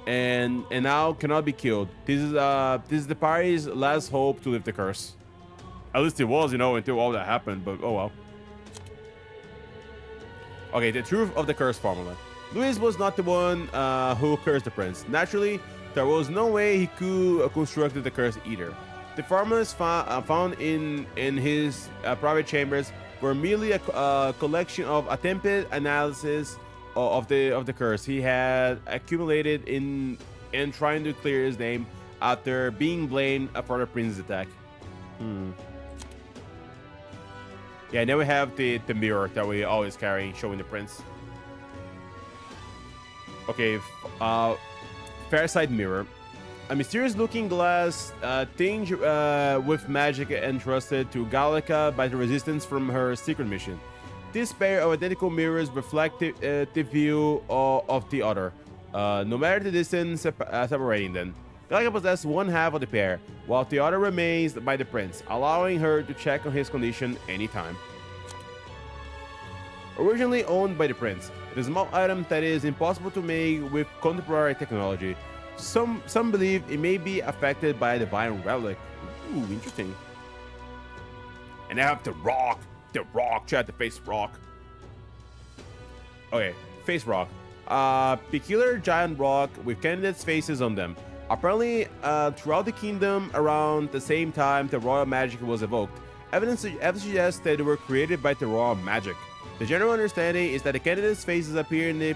and now cannot be killed, this is the party's last hope to lift the curse. At least it was, until all that happened. But oh well. Okay, the truth of the curse formula. Louis was not the one who cursed the prince. Naturally, there was no way he could construct the curse either. The formula is found in his private chambers, were merely a collection of attempted analysis of the curse he had accumulated in trying to clear his name after being blamed for the prince's attack. Yeah, now we have the mirror that we always carry showing the prince. Okay, Fairside mirror. A mysterious looking glass tinged with magic entrusted to Gallica by the resistance from her secret mission. This pair of identical mirrors reflect the view of the other, no matter the distance separating them. Gallica possesses one half of the pair, while the other remains by the prince, allowing her to check on his condition anytime. Originally owned by the prince, it is a small item that is impossible to make with contemporary technology. Some believe it may be affected by a divine relic. Ooh, interesting. And I have the rock, chat, the face rock. Okay, face rock. Peculiar giant rock with candidates' faces on them. Apparently, throughout the kingdom around the same time the royal magic was evoked, evidence suggests that they were created by the royal magic. The general understanding is that the candidates' faces appear in the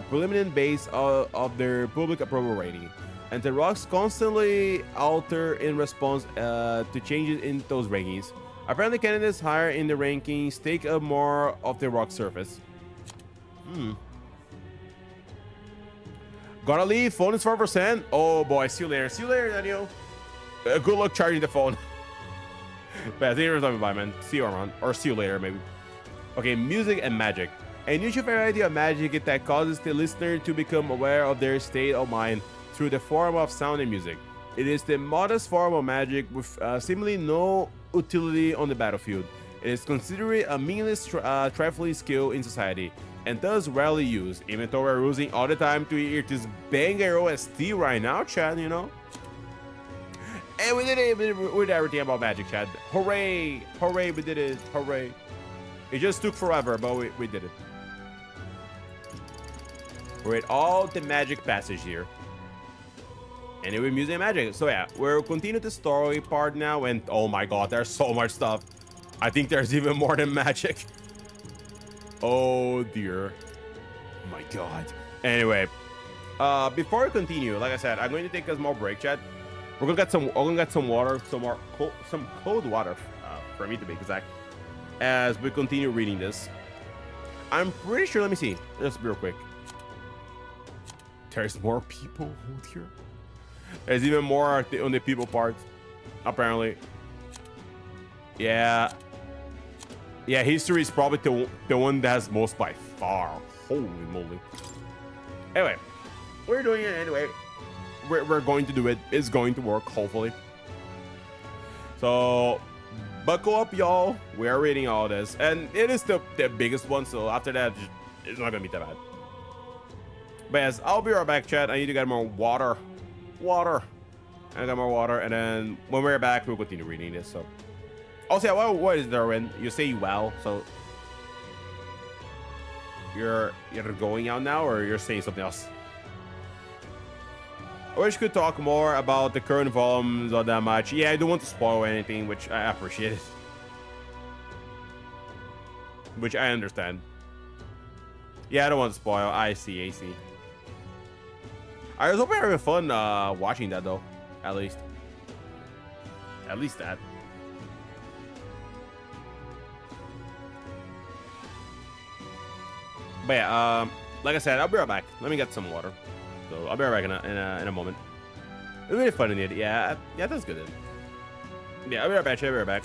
preliminary base of their public approval rating, and the rocks constantly alter in response to changes in those rankings. Apparently, candidates higher in the rankings take up more of the rock surface. Gotta leave. Phone is 4%. Oh boy, see you later. See you later, Daniel. Good luck charging the phone. But I think you're talking about, man. See you around, or see you later, maybe. Okay, music and magic. A unusual variety of magic that causes the listener to become aware of their state of mind through the form of sound and music. It is the modest form of magic with seemingly no utility on the battlefield. It is considered a meaningless trifling skill in society, and thus rarely used, even though we're using all the time to hear this banger OST right now, Chad, you know? And we did it with everything about magic, Chad. Hooray! Hooray, we did it. Hooray. It just took forever, but we did it. We're at all the magic passage here. And it was music and magic. So yeah, we'll continue the story part now, and oh my god, there's so much stuff. I think there's even more than magic. Oh dear. Oh my god. Anyway, before we continue, like I said, I'm going to take a small break, chat. We're gonna get some water, some cold water for me to be exact, as we continue reading this. I'm pretty sure. Let me see. Just real quick. There's more people here. There's even more on the people part, apparently. Yeah. Yeah, history is probably the one that has most by far. Holy moly. Anyway, we're doing it anyway. We're going to do it. It's going to work, hopefully. So, buckle up, y'all. We are reading all this. And it is the biggest one, so after that, it's not going to be that bad. But yes, I'll be right back, chat. I need to get more water. I got more water, and then when we're back, we'll continue reading this. So, also, yeah, what is there when you say well? So, you're going out now, or you're saying something else? I wish we could talk more about the current volumes or that much. Yeah, I don't want to spoil anything, which I appreciate it. Which I understand. Yeah, I don't want to spoil. I see. I was hoping you were having fun watching that, though. At least that. But yeah, like I said, I'll be right back. Let me get some water. So I'll be right back in a moment. It was really fun in it. Yeah, that's good. Then. Yeah, I'll be right back. I'll be right back.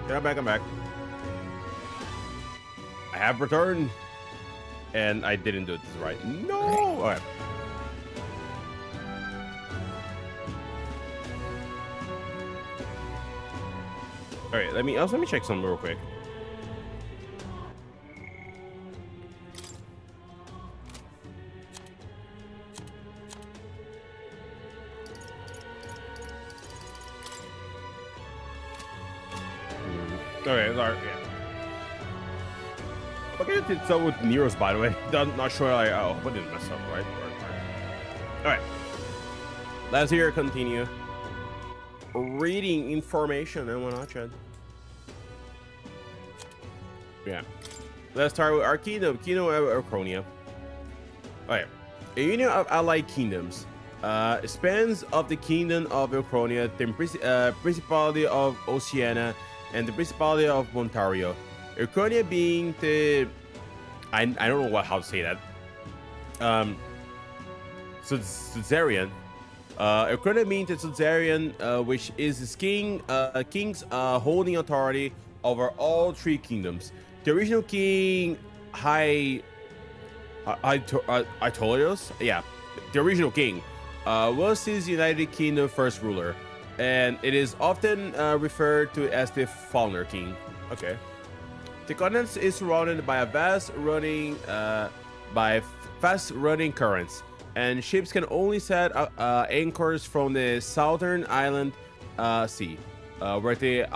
Yeah, I'm back. I have returned. And I didn't do this right. No! Alright. Alright, let me check something real quick. Okay, sorry, yeah. Okay, it's up with Nero's, by the way. Not sure, like, oh, what didn't mess up, right? Alright. Let's hear continue. Reading information and whatnot, Chad. Yeah. Let's start with our kingdom, Kingdom of Arconia. Alright. A union of allied kingdoms. Spans of the Kingdom of Arconia, the Principality of Oceania, and the Principality of Montario. Arconia being the... I don't know how to say that. Suzerain. Arconia means the Suzerain, which is the king's holding authority over all three kingdoms. The original king, Aetolios, yeah, the original king, was his United Kingdom first ruler, and it is often referred to as the founder king. Okay. The continent is surrounded by a fast-running currents, and ships can only set anchors from the southern island sea, where the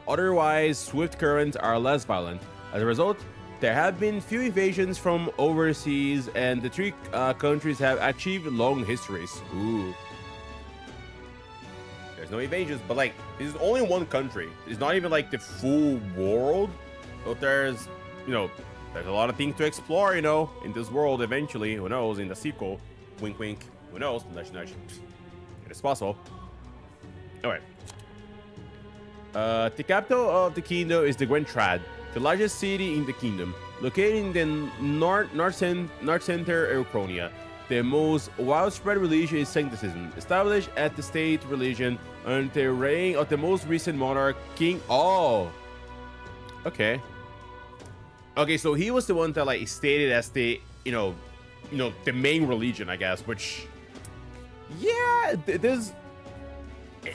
otherwise swift currents are less violent. As a result, there have been few invasions from overseas, and the three countries have achieved long histories. Ooh. There's no invasions, but like, this is only one country. It's not even like the full world. But there's, you know, there's a lot of things to explore, you know, in this world eventually. Who knows? In the sequel. Wink, wink. Who knows? Nudge, nudge. It is possible. Alright. The capital of the kingdom is the Grand Trad, the largest city in the kingdom, located in the north center Arconia. The most widespread religion is Sancticism, established as the state religion under the reign of the most recent monarch, King. Oh, okay. Okay, so he was the one that like stated as the the main religion, I guess. Which, yeah, this.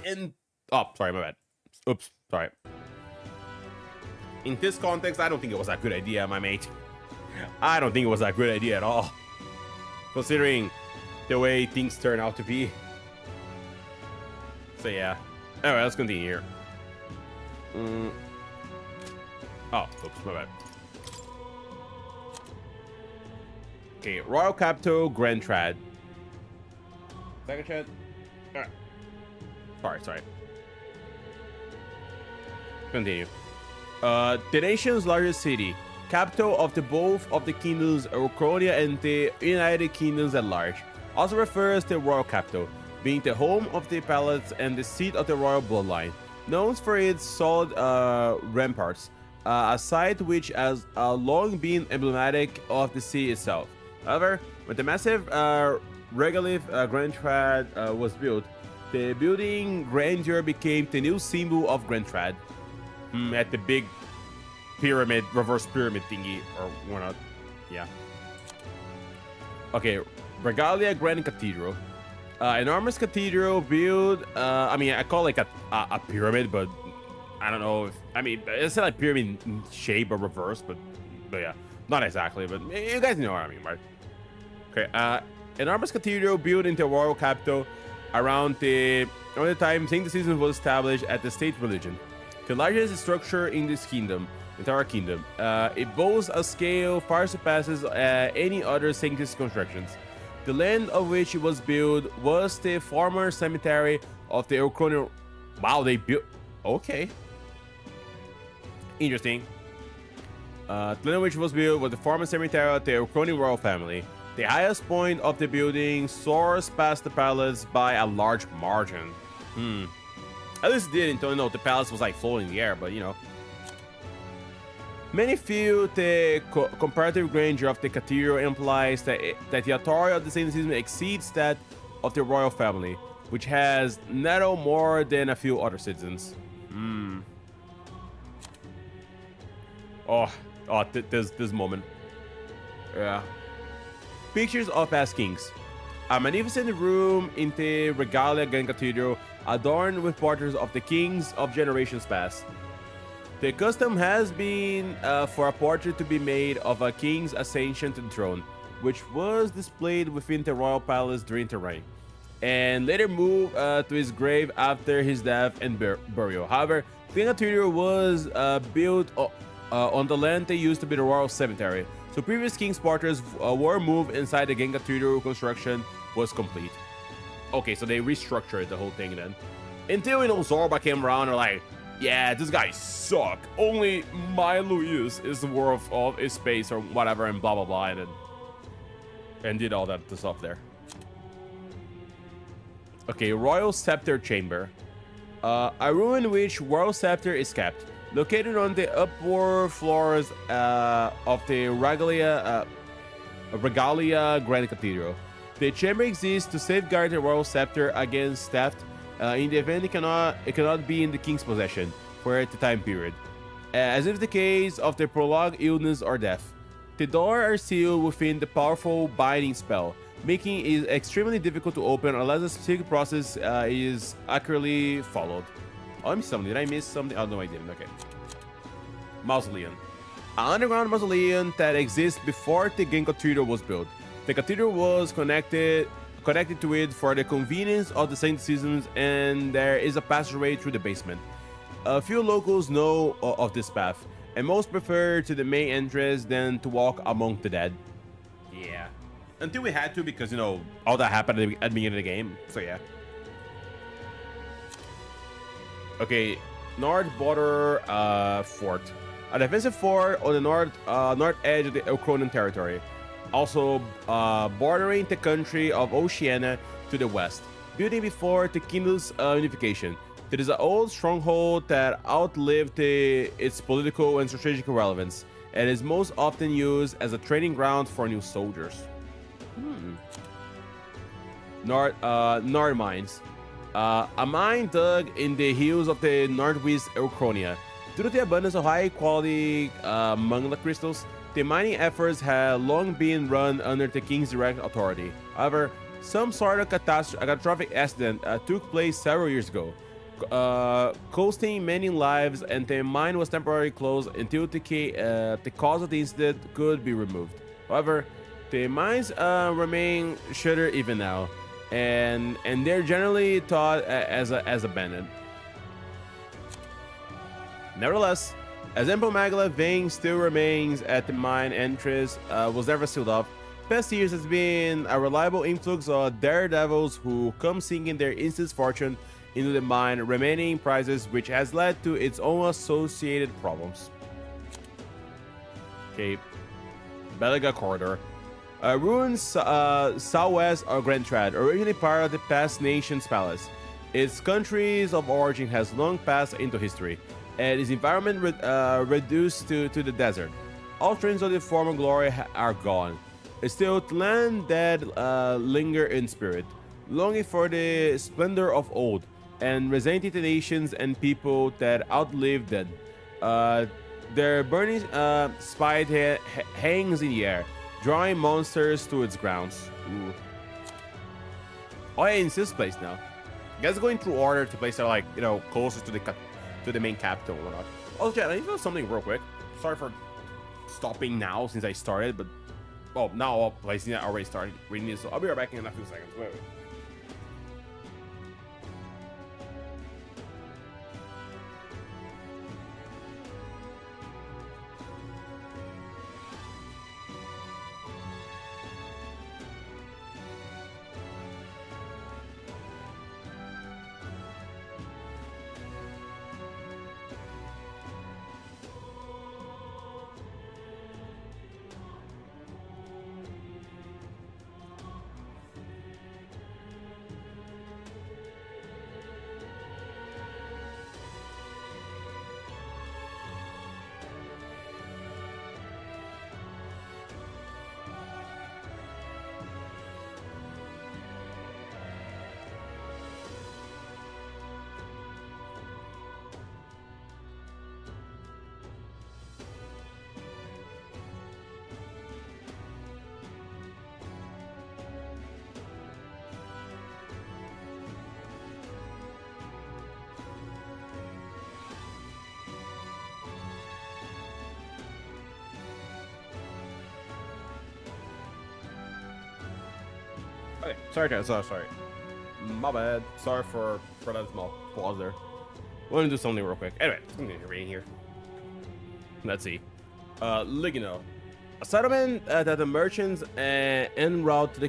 And oh, sorry, my bad. Oops, sorry. In this context, I don't think it was a good idea, my mate. I don't think it was a good idea at all, considering the way things turn out to be. So yeah. Alright, let's continue here. Oh, oops, my bad. Okay, Royal Capital, Grand Trad. Second chat. Alright. Sorry. Continue. The nation's largest city, capital of both of the kingdoms, Arconia and the United Kingdoms at large. Also refers to the royal capital, being the home of the palace and the seat of the royal bloodline, known for its solid ramparts, a site which has long been emblematic of the city itself. However, when the massive regolith Grand Trad was built, the building grandeur became the new symbol of Grand Trad. At the big pyramid, reverse pyramid thingy, or whatnot. Yeah. Okay, Regalia Grand Cathedral. Enormous cathedral built, I mean, I call it like a pyramid, but I don't know if, I mean, it's like pyramid shape or reverse, but yeah, not exactly, but you guys know what I mean, right? Okay, enormous cathedral built into royal capital around the time Sancticism was established as the state religion. The largest structure in this kingdom, entire kingdom. It boasts a scale far surpasses any other sanctus constructions. The land of which it was built was the former cemetery of the Arconia. Wow, they built. Okay. Interesting. The land of which was built was the former cemetery of the Arconia royal family. The highest point of the building soars past the palace by a large margin. At least it didn't know the palace was like floating in the air, but you know. Many feel the comparative grandeur of the cathedral implies that the authority of the Sancticism exceeds that of the royal family, which has little more than a few other citizens. Oh, this moment. Yeah. Pictures of past kings. A magnificent room in the Regalia Grand Cathedral adorned with portraits of the kings of generations past. The custom has been for a portrait to be made of a king's ascension to the throne, which was displayed within the royal palace during the reign, and later moved to his grave after his death and burial. However, the cathedral was built on the land they used to be the royal cemetery, so previous king's portraits were moved inside the Gen Cathedral. Construction was complete. Okay, so they restructured the whole thing then. Until, Zorba came around and like, yeah, this guy suck. Only my Luis is worth of his space or whatever, and blah blah blah, and did all that stuff there. Okay, Royal Scepter Chamber. A room in which Royal Scepter is kept, located on the upper floors of the Regalia Grand Cathedral. The chamber exists to safeguard the Royal Scepter against theft in the event it cannot be in the king's possession for the time period, as if the case of the prolonged illness or death. The doors are sealed within the powerful binding spell, making it extremely difficult to open unless a specific process is accurately followed. Oh, I missed something. Did I miss something? Oh, no, I didn't. Okay. Mausoleum. An underground mausoleum that exists before the Gen Cathedral was built. The cathedral was connected to it for the convenience of the saint citizens, and there is a passageway through the basement. A few locals know of this path, and most prefer to the main entrance than to walk among the dead. Yeah. Until we had to, because, all that happened at the beginning of the game. So, yeah. Okay, North Border Fort. A defensive fort on the north edge of the Elkronian territory. Also bordering the country of Oceania to the west. Building before the kingdom's unification. It is an old stronghold that outlived its political and strategic relevance, and is most often used as a training ground for new soldiers. North Mines. A mine dug in the hills of the northwest Elkronia. Due to the abundance of high-quality Mangla crystals, the mining efforts had long been run under the king's direct authority. However, some sort of catastrophic accident took place several years ago, costing many lives, and the mine was temporarily closed until the cause of the incident could be removed. However, the mines remain shuttered even now, and they're generally thought as abandoned. Nevertheless, as Magla vein still remains at the mine entrance, was never sealed up. Past years has been a reliable influx of daredevils who come seeking their instant fortune into the mine remaining prizes, which has led to its own associated problems. Okay, Belaga Corridor. Ruined southwest of Grand Trad, originally part of the past nation's palace. Its countries of origin has long passed into history, and its environment reduced to the desert. All traces of the former glory are gone. Still, the land dead linger in spirit, longing for the splendor of old, and resenting the nations and people that outlived them. Their burning spite hangs in the air, drawing monsters to its grounds. Ooh. Oh yeah, it's this place now. I guess going through order to places that are like, closest to the main capital or whatnot. Also, chat, I need to know something real quick. Sorry for stopping now since I started, but now I already started reading this, so I'll be right back in a few seconds. Wait. Okay, sorry guys, sorry. My bad. Sorry for that small pause there. We're gonna do something real quick. Anyway, I'm gonna read here. Let's see. Ligino. A settlement that the merchants en route to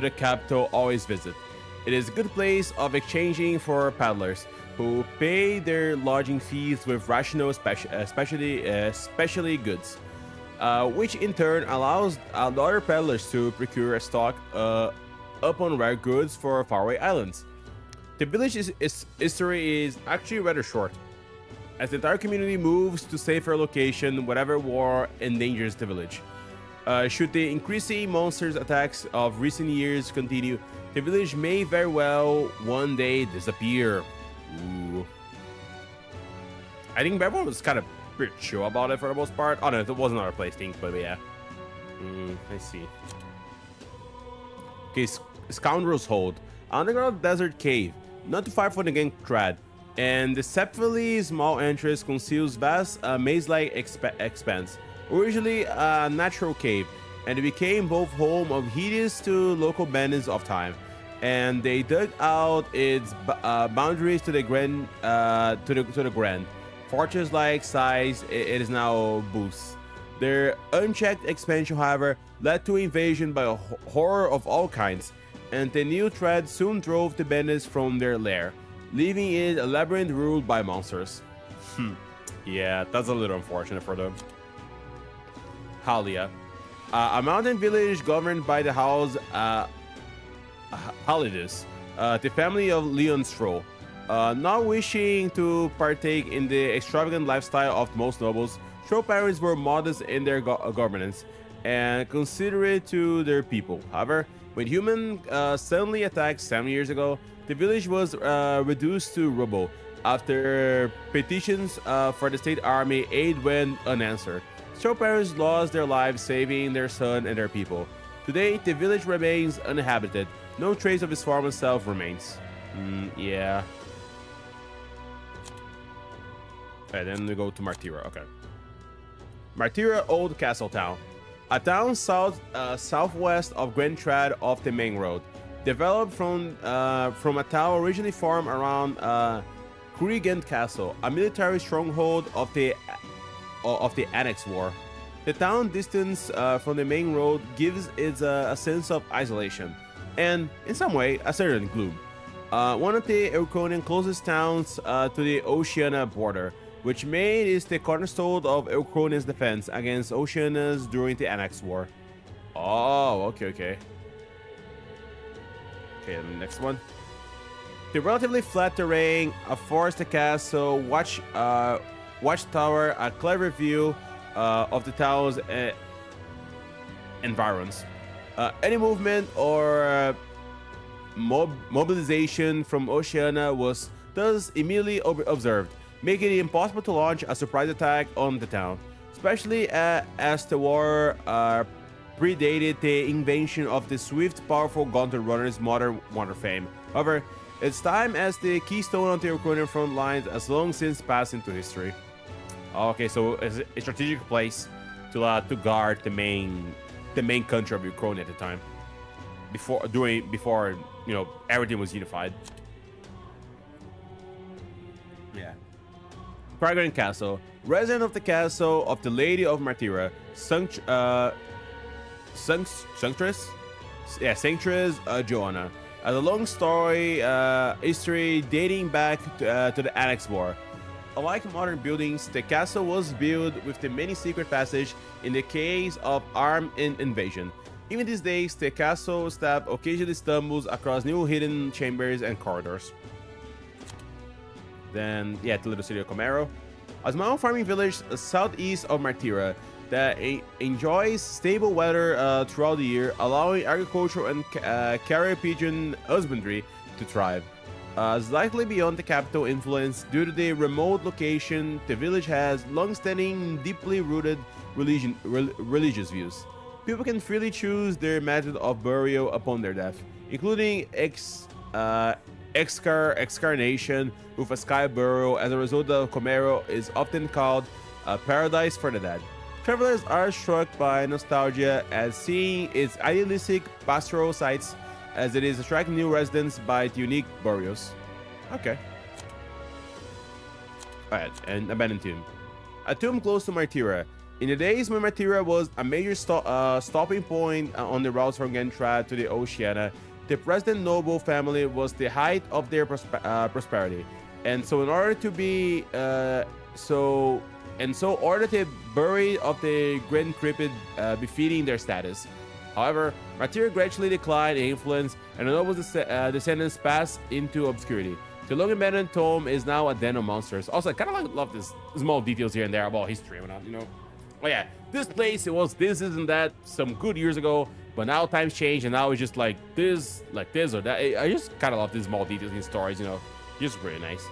the capital always visit. It is a good place of exchanging for paddlers who pay their lodging fees with rational specialty goods, which in turn allows other paddlers to procure a stock upon rare goods for faraway islands. The village's history is actually rather short, as the entire community moves to safer location whatever war endangers the village. Should the increasing monsters attacks of recent years continue, the village may very well one day disappear. Ooh. I think everyone was kind of pretty chill about it for the most part. Oh no, it wasn't our place thing, but yeah. I see. Okay, Scoundrel's Hold. Underground desert cave, not too far from the gang Trad, and deceptively small entrance conceals vast maze-like expanse. Originally a natural cave, and it became both home of hideous to local bandits of time, and they dug out its boundaries to the grand fortress-like size it is now boasts. Their unchecked expansion, however, led to invasion by a horror of all kinds, and the new threat soon drove the bandits from their lair, leaving it a labyrinth ruled by monsters. Yeah, that's a little unfortunate for them. Halia, a mountain village governed by the house Halidus, the family of Leon Stroll. Not wishing to partake in the extravagant lifestyle of most nobles, Stroll parents were modest in their governance and considerate to their people. However, when human suddenly attacked 7 years ago, the village was reduced to rubble after petitions for the state army aid went unanswered. Stroll parents lost their lives saving their son and their people. Today, the village remains uninhabited. No trace of its former self remains. Yeah. Okay, then we go to Martira. Okay. Martira Old Castle Town. A town southwest of Grand Trad off the main road. Developed from a town originally formed around Kurigent Castle, a military stronghold of the Annex War. The town distance from the main road gives it a sense of isolation, and in some way a certain gloom. One of the Euroconian closest towns to the Oceania border, which made it the cornerstone of Euroconian's defense against Oceanians during the Annex War. Oh, okay. Okay, and the next one. The relatively flat terrain affords the castle watchtower a clever view of the town's environs. Any movement or mobilization from Oceania was thus immediately observed, making it impossible to launch a surprise attack on the town, especially as the war predated the invention of the swift, powerful gauntlet runner's modern wonder fame. However, its time as the keystone on the Ukrainian front lines has long since passed into history. Okay, so it's a strategic place to guard the main country of Ukraine at the time, before you know everything was unified. Yeah. Pragan Castle, resident of the castle of the Lady of Martira, Sanctress Joanna. A long story history dating back to the Annex War. Unlike modern buildings, the castle was built with the many secret passages in the case of armed invasion. Even these days, the castle staff occasionally stumbles across new hidden chambers and corridors. Then, yeah, the little city of Comero, a small farming village southeast of Martira that enjoys stable weather throughout the year, allowing agriculture and carrier pigeon husbandry to thrive. Slightly beyond the capital influence, due to the remote location, the village has long-standing, deeply rooted religious views. People can freely choose their method of burial upon their death, including excarnation with a sky burial. As a result, of Comero is often called a paradise for the dead. Travelers are struck by nostalgia at seeing its idealistic pastoral sites as it is attracting new residents by its unique burials. Okay. Alright, and abandoned tomb. A tomb close to Martyra. In the days when Martyra was a major stopping point on the routes from Gentra to the Oceania, the present noble family was the height of their prosperity, and so in order to be ordered to bury of the grand cryptid befitting their status. However, Martyra gradually declined in influence, and the noble descendants passed into obscurity. The long abandoned tomb is now a den of monsters. Also, I kind of love this small details here and there about history, you know. Oh yeah, this place, it was this and that some good years ago, but now times change, and now it's just like this or that. I just kind of love these small details in stories, you know. Just really nice.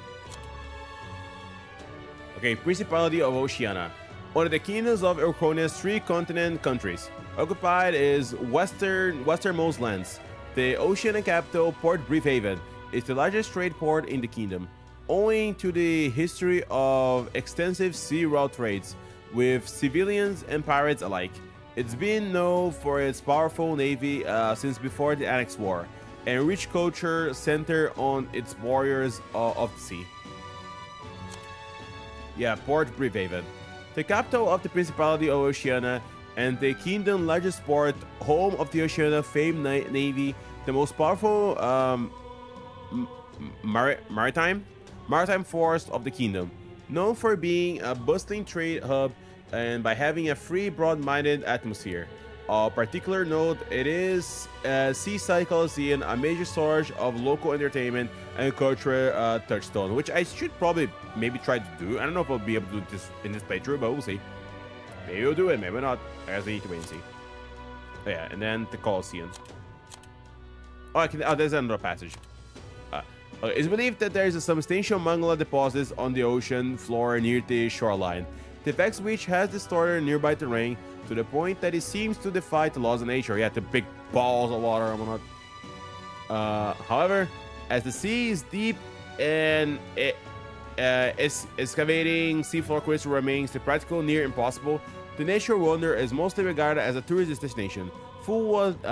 Okay, Principality of Oceania. One of the kingdoms of Eurochronia's 3-continent countries. Occupied is westernmost lands. The Oceanian capital, Port Briefhaven, is the largest trade port in the kingdom, owing to the history of extensive sea route trades with civilians and pirates alike. It's been known for its powerful navy since before the Annex War, and rich culture centered on its warriors of the sea. Yeah, Port Briefhaven. The capital of the Principality of Oceania and the kingdom's largest port, home of the Oceania famed navy, the most powerful maritime force of the kingdom, known for being a bustling trade hub and by having a free, broad-minded atmosphere. Of particular note, it is Seaside Coliseum, a major source of local entertainment and cultural touchstone, which I should probably maybe try to do. I don't know if I'll be able to do this in this playthrough, but we'll see. Maybe we'll do it, maybe not. I guess we need to wait and see. Oh, yeah, and then the Coliseum. Oh, there's another passage. It's believed that there is a substantial mangala deposits on the ocean floor near the shoreline, the effects which has distorted nearby terrain to the point that it seems to defy the laws of nature. Yeah, the big balls of water and whatnot. However, as the sea is deep and excavating seafloor crystal remains the practical near impossible, the nature wonder is mostly regarded as a tourist destination, full of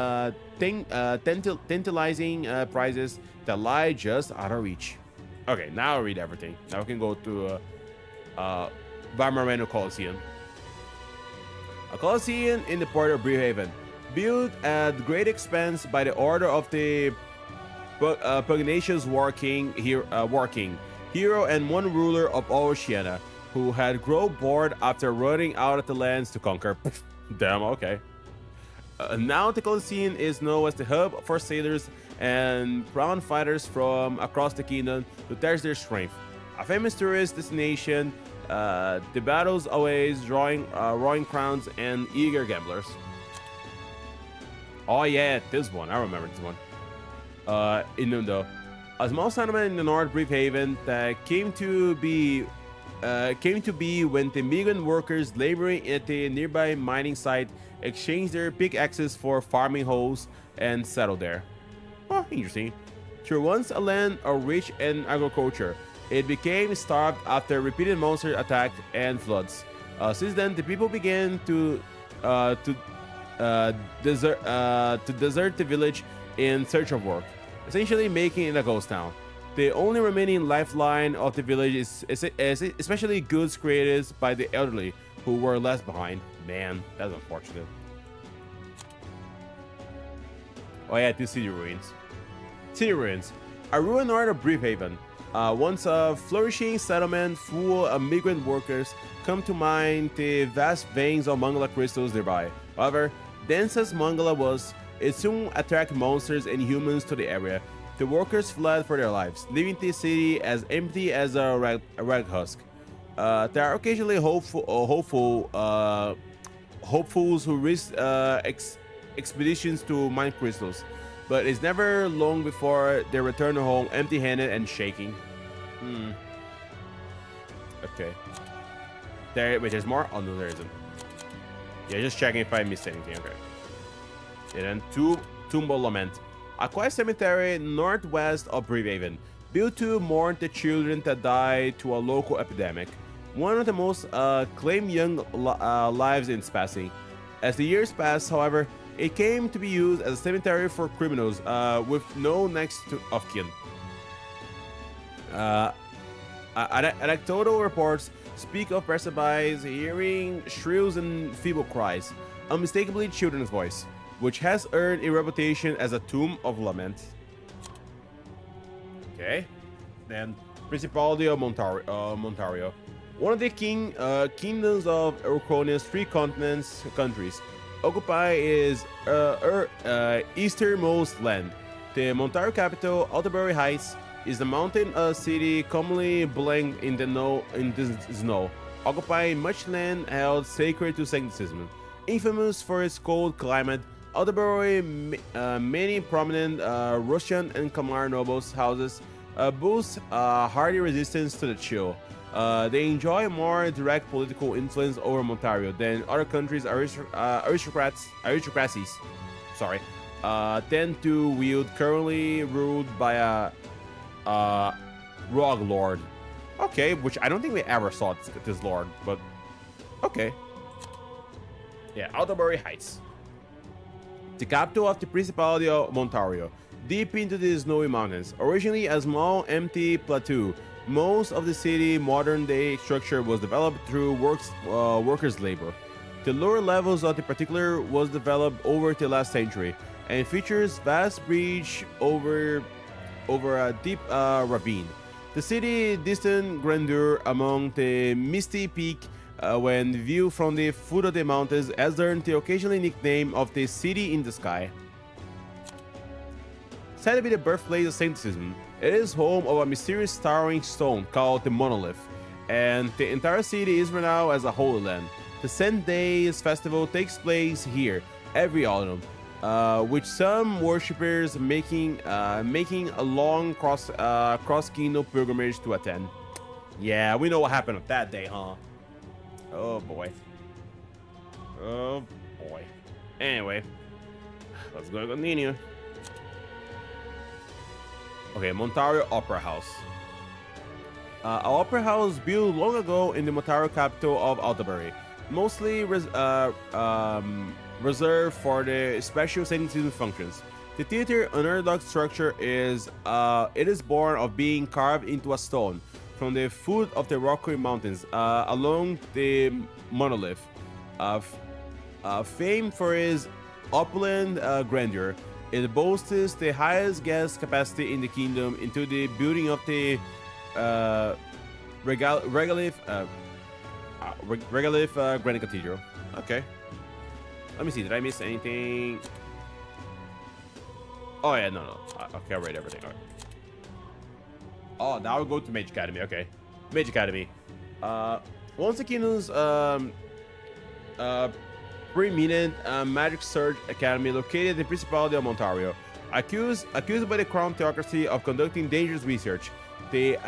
tantalizing prizes that lie just out of reach. Okay, now I'll read everything. Now we can go to Barmareno Coliseum. A Coliseum in the port of Briefhaven, built at great expense by the order of the pugnacious war king, hero and one ruler of all Oceania, who had grown bored after running out of the lands to conquer. Damn, okay. Now the Coliseum is known as the hub for sailors and proud fighters from across the kingdom to test their strength. A famous tourist destination, the battles always drawing roaring crowds and eager gamblers. Oh yeah, this one. I remember this one. Inundo, a small settlement in the North Briefhaven that came to be when the migrant workers laboring at the nearby mining site exchanged their pickaxes for farming holes and settled there. Oh, interesting. Through once a land of rich in agriculture, it became starved after repeated monster attacks and floods. Since then, the people began to desert the village in search of work, essentially making it a ghost town. The only remaining lifeline of the village is especially goods created by the elderly, who were left behind. Man, that's unfortunate. Oh yeah, the city ruins. City ruins. A ruined north of Briefhaven. Once a flourishing settlement full of migrant workers, come to mind the vast veins of mangala crystals nearby. However, dense as mangala was, it soon attracted monsters and humans to the area. The workers fled for their lives, leaving the city as empty as a rag husk. There are occasionally hopefuls who risk expeditions to mine crystals, but it's never long before they return home empty-handed and shaking. Okay. Wait, there's more? Oh no, there isn't. Yeah, just checking if I missed anything. Okay. And then Tomb of Lament, a quiet cemetery northwest of Briefhaven, built to mourn the children that died to a local epidemic. One of the most claimed young lives in its passing. As the years pass, however, It came to be used as a cemetery for criminals with no next of kin. Anecdotal reports speak of passerbys hearing shrills and feeble cries, unmistakably children's voice, which has earned a reputation as a tomb of lament. Okay, then Principality of Montario. One of the kingdoms of Urkonia's three countries. Occupy is easternmost land. The Montario capital, Altabury Heights, is the mountain city commonly blanked in the snow, occupying much land held sacred to Sancticism. Infamous for its cold climate, Altabury many prominent Russian and Khmer nobles' houses boost hardy resistance to the chill. They enjoy more direct political influence over Montario than other countries' aristocracies. Tend to wield, currently ruled by a rogue lord. Okay, which I don't think we ever saw this lord, but okay. Yeah, Altabury Heights, the capital of the Principality of Montario, deep into the snowy mountains. Originally a small, empty plateau, most of the city's modern-day structure was developed through workers' labor. The lower levels of the particular was developed over the last century and features vast bridge over a deep ravine. The city's distant grandeur among the misty peak when viewed from the foot of the mountains has earned the occasionally nickname of the city in the sky. Said to be the birthplace of Sancticism, it is home of a mysterious towering stone called the Monolith, and the entire city is renowned as a holy land. The Saint Days festival takes place here every autumn, with some worshippers making a long cross-kingdom pilgrimage to attend. Yeah, we know what happened on that day, huh? Oh boy. Oh boy. Anyway, let's go continue. Okay, Montario Opera House. An opera house built long ago in the Montario capital of Altabury, mostly reserved for the special Sancticism functions. The theater, unorthodox structure, is born of being carved into a stone from the foot of the Rocky Mountains along the Monolith. Famed for its opulent grandeur, it boasts the highest guest capacity in the kingdom into the building of the Regalife Grand Cathedral. Okay. Let me see. Did I miss anything? Oh yeah, no. Okay, I read everything. All right. Oh, now we go to Mage Academy. Okay, Mage Academy. Once the kingdom's preeminent Magic Surge Academy, located in the Principality of Montario, accused by the Crown Theocracy of conducting dangerous research. The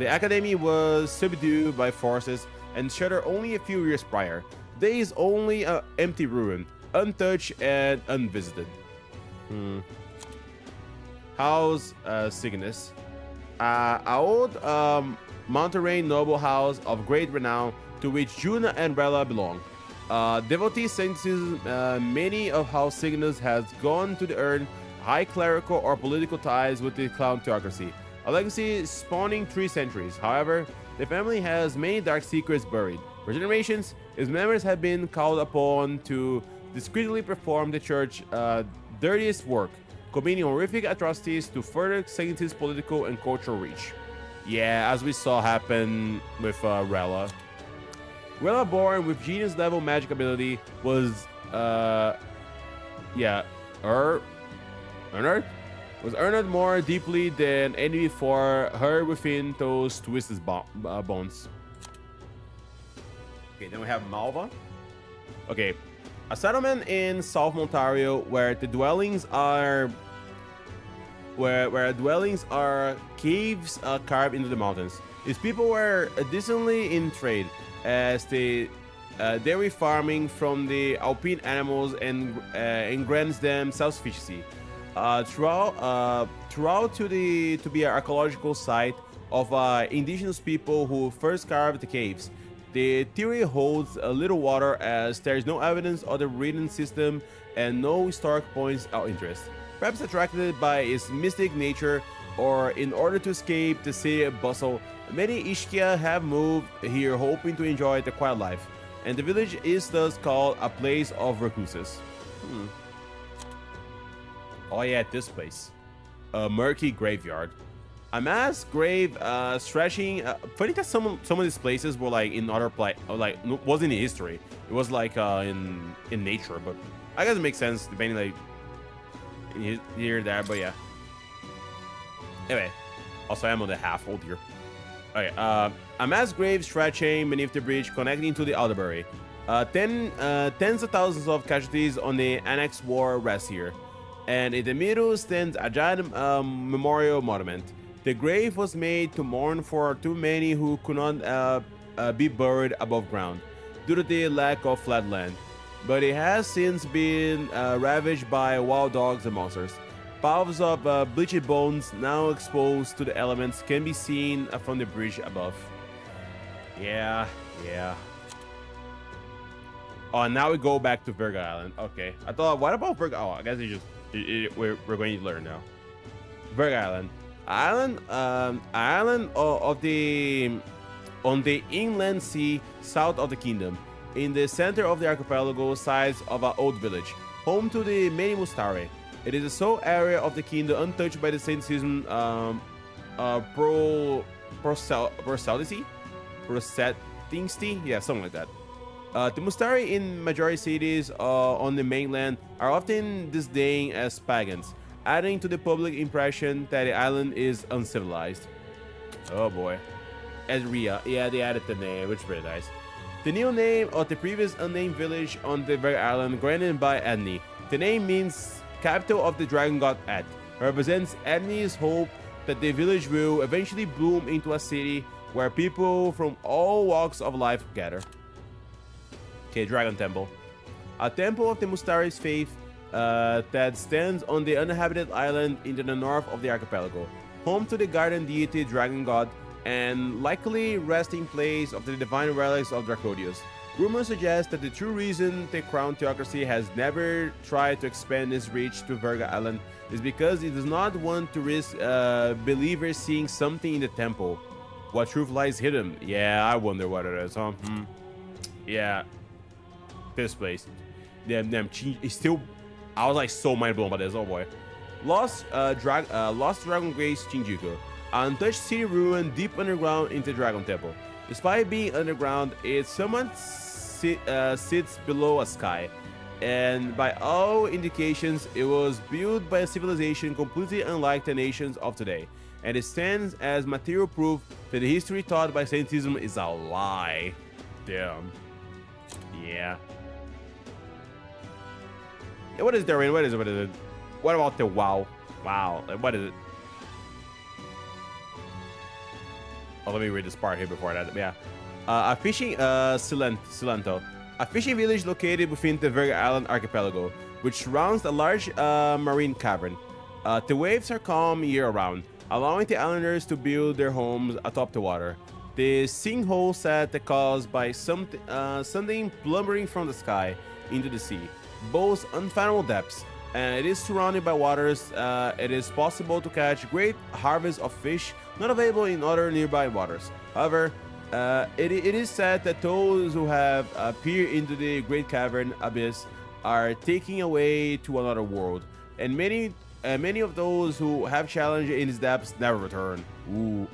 academy was subdued by forces and shuttered only a few years prior. There is only an empty ruin, untouched and unvisited. House Cygnus, an old Monterey noble house of great renown to which Juna and Rella belong. Devotee Sancticism, many of House Cygnus has gone to the earn high clerical or political ties with the Clown Theocracy, a legacy spanning 3 centuries. However, the family has many dark secrets buried. For generations, its members have been called upon to discreetly perform the church's dirtiest work, committing horrific atrocities to further Sancticism's political and cultural reach. Yeah, as we saw happen with Rella. Rella, born with genius-level magic ability, was earned more deeply than any before her within those twisted bones. Okay, then we have Malva. Okay, a settlement in South Montario where the dwellings are caves carved into the mountains. Its people were decently in trade, as they dairy farming from the alpine animals and grants them self-sufficiency. Throughout to be an archaeological site of indigenous people who first carved the caves. The theory holds a little water as there is no evidence of the written system and no historic points of interest. Perhaps attracted by its mystic nature or in order to escape the city bustle, many Ishkia have moved here hoping to enjoy the quiet life, and the village is thus called a place of recluses. Oh yeah, this place. A murky graveyard. A mass grave stretching. Funny that some of these places were like in other wasn't in history. It was like in nature, but I guess it makes sense depending like here there. But yeah. Anyway, also I'm on the half. Oh dear. Okay. A mass grave stretching beneath the bridge connecting to the Alderbury. Tens of thousands of casualties on the Annex War rest here, and in the middle stands a giant memorial monument. The grave was made to mourn for too many who could not be buried above ground due to the lack of flat land, but it has since been ravaged by wild dogs and monsters. Piles of bleached bones now exposed to the elements can be seen from the bridge above. Yeah. Oh, now we go back to Virga Island. Okay, I thought, what about Virga? Oh, I guess we're going to learn now. Virga Island. Island on the inland sea south of the kingdom, in the center of the archipelago sides of an old village, home to the many Mustari. It is the sole area of the kingdom untouched by the Saintism proselytity? Yeah, something like that. The Mustari in majority cities on the mainland are often disdained as pagans, adding to the public impression that the island is uncivilized. Oh boy. Ezria, yeah, they added the name, which is pretty nice. The new name of the previous unnamed village on the very island, granted by Adni. The name means capital of the dragon god Ad. It represents Adni's hope that the village will eventually bloom into a city where people from all walks of life gather. Okay, Dragon Temple. A temple of the Mustari's faith that stands on the uninhabited island in the north of the archipelago, home to the garden deity Dragon God, and likely resting place of the divine relics of Dracodius. Rumors suggest that the true reason the Crown Theocracy has never tried to expand its reach to Virga Island is because it does not want to risk believers seeing something in the temple. What truth lies hidden? Yeah, I wonder what it is, huh? Yeah. This place. It's still... I was like so mind blown by this. Oh boy. Lost Dragon Grace Shinjuku, an untouched city ruin deep underground into Dragon Temple. Despite being underground, it somewhat sits below a sky, and by all indications, it was built by a civilization completely unlike the nations of today, and it stands as material proof that the history taught by Saintism is a lie. Damn. Yeah. Yeah, what is there? What is it? What about the WoW? Wow. What is it? Oh, let me read this part here before that. Yeah. A fishing Silento. A fishing village located within the Virga Island archipelago, which surrounds a large marine cavern. The waves are calm year-round, allowing the islanders to build their homes atop the water. The sinkhole set caused by something plummeting from the sky into the sea boasts unfathomable depths, and it is surrounded by waters. It is possible to catch great harvests of fish not available in other nearby waters. However, it is said that those who have peered into the great cavern abyss are taken away to another world, and many of those who have challenged in its depths never return. Ooh.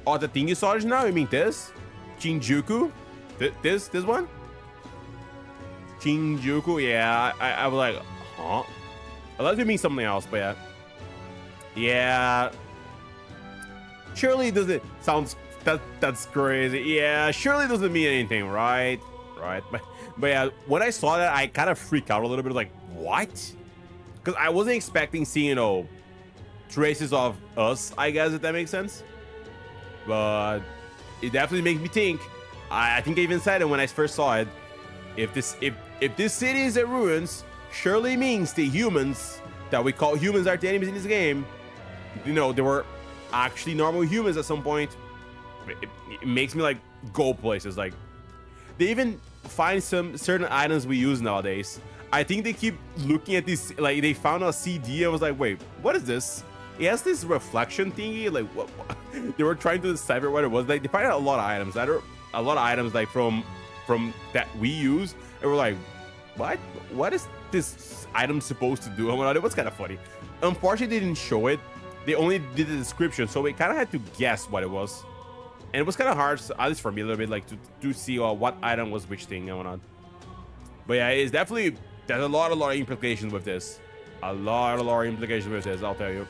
Oh, the thing you saw just now? You mean this? Shinjuku? This one? Shinjuku? Yeah, I was like, huh? Unless you mean something else, but yeah. Yeah. Surely it doesn't sounds that's crazy. Yeah, surely it doesn't mean anything, right? Right. But yeah, when I saw that, I kind of freaked out a little bit. Like, what? Because I wasn't expecting seeing, you know, traces of us, I guess, if that makes sense. But it definitely makes me think. I think I even said it when I first saw it. If this city is in ruins, surely means the humans that we call humans are the enemies in this game. You know, they were actually normal humans at some point. it makes me like go places. Like they even find some certain items we use nowadays. I think they keep looking at this, like they found a CD. I was like, wait, what is this? It has this reflection thingy. Like what? They were trying to decipher what it was. Like they find out a lot of items. A lot of items like from that we use, and we're like, what is this item supposed to do? And whatnot. It was kind of funny. Unfortunately, they didn't show it. They only did the description, so we kind of had to guess what it was, and it was kind of hard, at least for me, a little bit, like to see what item was which thing and whatnot. But yeah, it's definitely, there's a lot of implications with this. A lot of implications with this, I'll tell you.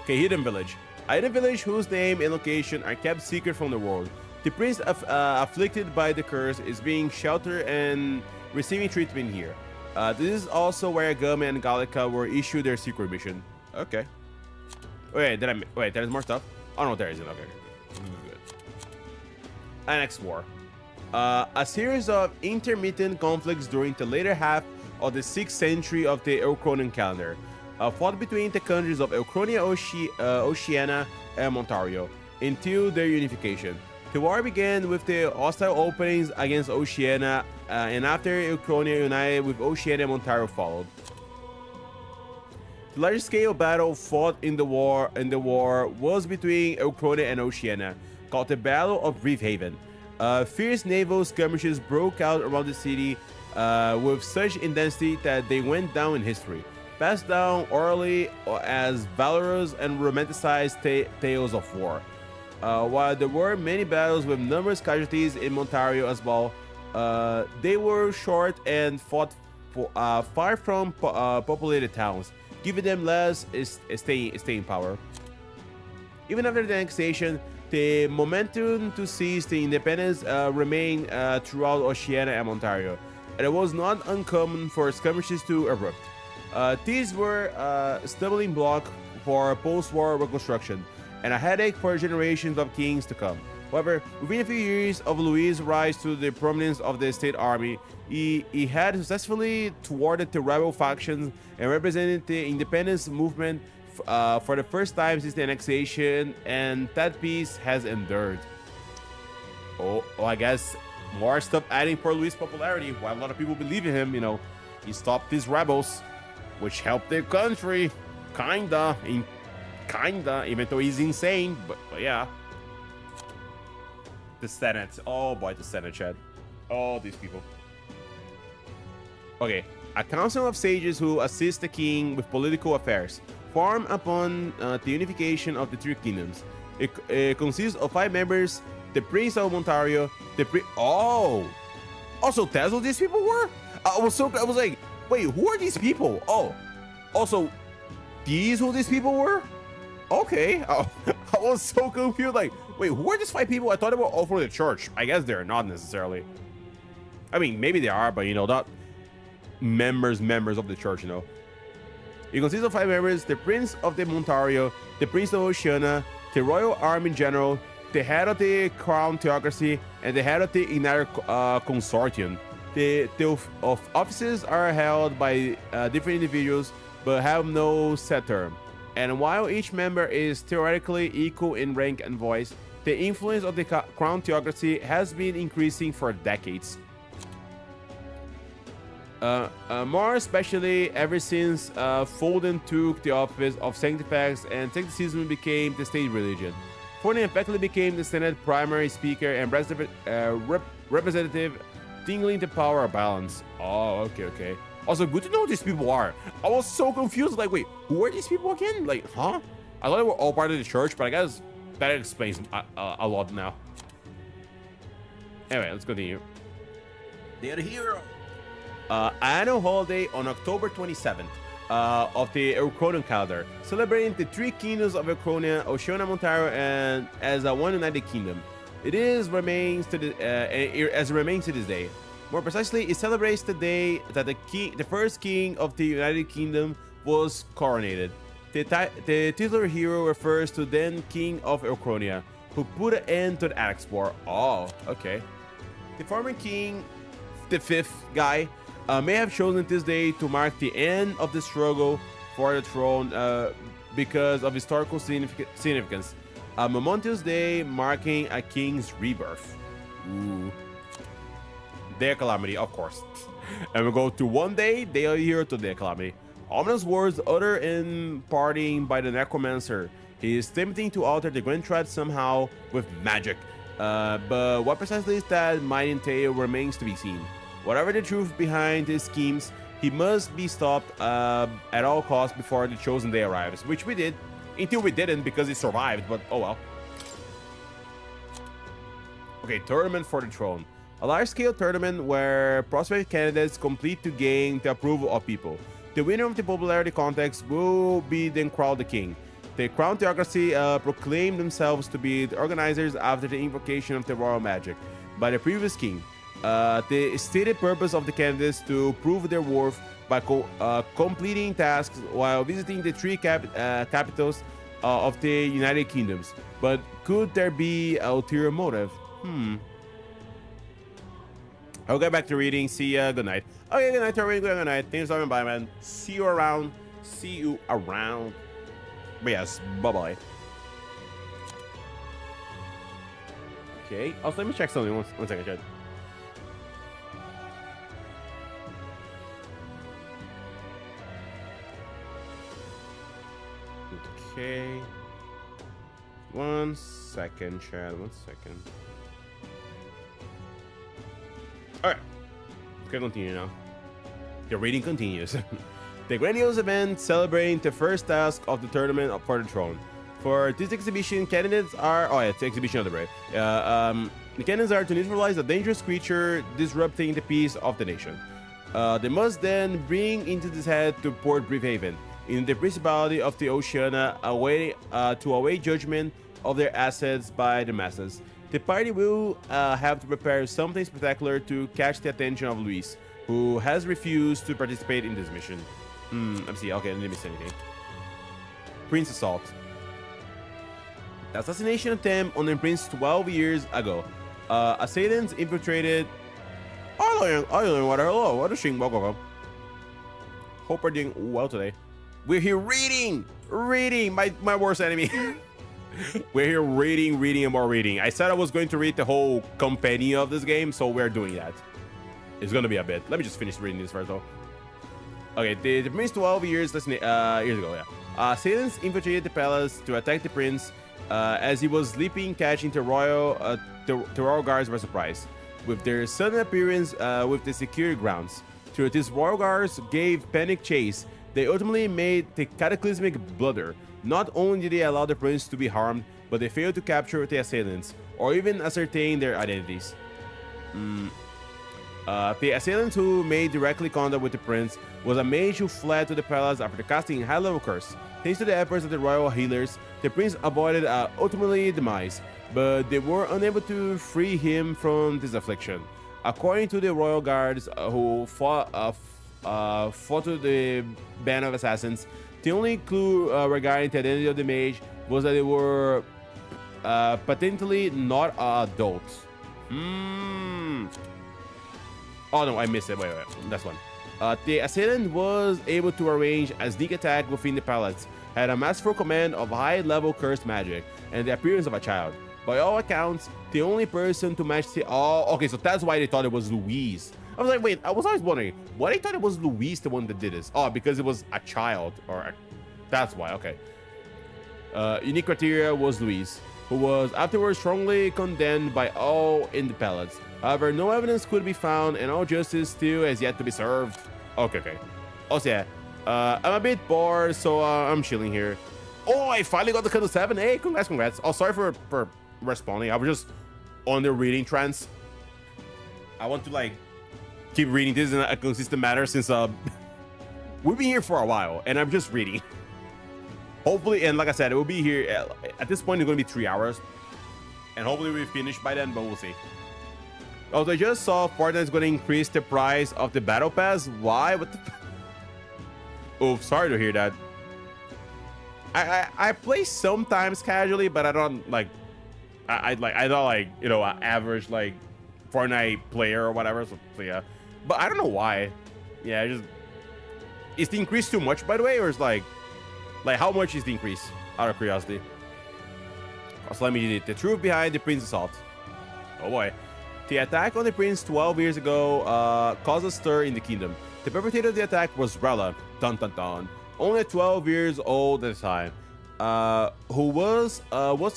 Okay, Hidden Village. A hidden village whose name and location are kept secret from the world. The prince afflicted by the curse is being sheltered and receiving treatment here. This is also where Yagami and Gallica were issued their secret mission. Okay. Wait, there's more stuff? Oh no, there isn't. Okay. Good. Annex War. A series of intermittent conflicts during the later half of the 6th century of the Elchronian calendar, fought between the countries of Elchronia, Oceania, and Montario until their unification. The war began with the hostile openings against Oceania, and after Elchronia united with Oceania, Montario followed. The large-scale battle fought in the war was between Elchronia and Oceania, called the Battle of Reef Haven. Fierce naval skirmishes broke out around the city with such intensity that they went down in history, passed down orally as valorous and romanticized tales of war. While there were many battles with numerous casualties in Montario as well, they were short and fought far from populated towns, giving them less staying power. Even after the annexation, the momentum to seize the independence remained throughout Oceania and Montario, and it was not uncommon for skirmishes to erupt. These were a stumbling block for post-war reconstruction, and a headache for generations of kings to come. However, within a few years of Louis' rise to the prominence of the state army, he had successfully thwarted the rebel factions and represented the independence movement for the first time since the annexation, and that peace has endured. Oh, I guess more stuff adding for Louis' popularity. While a lot of people believe in him, you know, he stopped these rebels, which helped the country, kinda, even though he's insane, but yeah. The Senate. Oh boy, the Senate, Chad. All these people. Okay, a council of sages who assist the king with political affairs, formed upon the unification of the three kingdoms. It consists of 5 members: the Prince of Montario, oh, also that's what these people were. I was like, wait, who are these people? Oh, also, these who these people were? Okay, I was so confused. Like, wait, who are these 5 people? I thought they were all for the church. I guess they're not necessarily. I mean, maybe they are, but you know, not members of the church. You know, it consists of 5 members: the Prince of the Montario, the Prince of Oceania, the Royal Army General, the head of the Crown Theocracy, and the head of the United Consortium. The offices are held by different individuals, but have no set term. And while each member is theoretically equal in rank and voice, the influence of the Crown Theocracy has been increasing for decades. More especially ever since Folden took the office of Sanctifex and Sancticism became the state religion. Folden effectively became the Senate primary speaker and representative, tingling the power balance. Oh, okay. Also, good to know who these people are. I was so confused. Like, wait, who are these people again? Like, huh? I thought they were all part of the church, but I guess that explains a lot now. Anyway, let's continue. They're the hero. Annual holiday on October 27th of the Elchronian calendar, celebrating the 3 kingdoms of Elchronia, Oceania, Montario, and as a one united kingdom. It remains to this day. More precisely, it celebrates the day that the first king of the United Kingdom was coronated. The titular hero refers to then King of Elchronia, who put an end to the Annex War. Oh, okay. The former king, the 5th guy, may have chosen this day to mark the end of the struggle for the throne because of historical significance. A momentous day marking a king's rebirth. Ooh. Day of Calamity, of course. And we go to one day, Day of Hero to Day of Calamity. Ominous words uttered in parting by the Necromancer. He is attempting to alter the Grand Threat somehow with magic. But what precisely that might entail remains to be seen. Whatever the truth behind his schemes, he must be stopped at all costs before the chosen day arrives, which we did, until we didn't because he survived, but oh well. Okay, Tournament for the Throne. A large-scale tournament where prospective candidates compete to gain the approval of people. The winner of the popularity contest will be then crowned the king. The crown theocracy proclaimed themselves to be the organizers after the invocation of the royal magic by the previous king. The stated purpose of the candidates to prove their worth by completing tasks while visiting the three capitals of the United Kingdoms. But could there be an ulterior motive? I'll get back to reading. See ya. Good night. Okay, good night, everybody. Good night. Thanks for coming by, man. See you around. See you around. But yes, bye-bye. Okay. Also, let me check something. One second, Chad. Okay. 1 second, Chad. 1 second. Alright. Okay, continue now. The reading continues. The grandiose event celebrating the first task of the tournament for the throne. For this exhibition, candidates are... Oh, yeah, it's the exhibition of the brave. The candidates are to neutralize a dangerous creature disrupting the peace of the nation. They must then bring into this head to Port Bridgehaven, in the Principality of the Oceania, to await judgment of their assets by the masses. The party will have to prepare something spectacular to catch the attention of Luis, who has refused to participate in this mission. Let me see. Okay, I didn't miss anything. Prince Assault. The assassination attempt on the prince 12 years ago. Assailants infiltrated... I don't know what. Hello, what a shame. Welcome. Hope we're doing well today. We're here reading, my worst enemy. We're here reading and more reading. I said I was going to read the whole companion of this game, so we're doing that. It's gonna be a bit. Let me just finish reading this first, though. Okay, the prince 12 years ago, yeah. Assailants infiltrated the palace to attack the prince as he was sleeping, catching the royal guards by surprise. With their sudden appearance with the security grounds, through this royal guards gave panic chase. They ultimately made the cataclysmic blunder. Not only did they allow the prince to be harmed, but they failed to capture the assailants, or even ascertain their identities. The assailant who made directly contact with the prince was a mage who fled to the palace after casting a high-level curse. Thanks to the efforts of the royal healers, the prince avoided ultimately demise, but they were unable to free him from this affliction. According to the royal guards who fought to the band of assassins, the only clue regarding the identity of the mage was that they were potentially not adults. Oh no, I missed it. Wait, that's one. The assailant was able to arrange a sneak attack within the palace, had a masterful command of high-level cursed magic, and the appearance of a child. By all accounts, the only person to match the... Oh, okay, so that's why they thought it was Louise. I was like, wait, I was always wondering, why they thought it was Louise the one that did this? Oh, because it was a child, that's why, okay. Unique criteria was Louise, who was afterwards strongly condemned by all in the palace. However, no evidence could be found, and all justice still has yet to be served. Okay. Also, yeah, I'm a bit bored, so I'm chilling here. Oh, I finally got the cut to 7. Hey, congrats. Oh, sorry for responding. I was just on the reading trance. I want to, like, keep reading this in a consistent manner since we've been here for a while, and I'm just reading. Hopefully, and like I said, it will be here. At this point, it's going to be 3 hours. And hopefully we'll finish by then, but we'll see. Also, I just saw Fortnite's going to increase the price of the battle pass. Why? What the... Oh, sorry to hear that. I play sometimes casually, but I don't like... I don't like, you know, an average like Fortnite player or whatever. So yeah, but I don't know why. Yeah, just... Is the increase too much, by the way, or is like how much is the increase? Out of curiosity. So let me read it. The truth behind the prince assault. Oh boy. The attack on the prince 12 years ago caused a stir in the kingdom. The perpetrator of the attack was Rella, dun dun dun, only 12 years old at the time, who was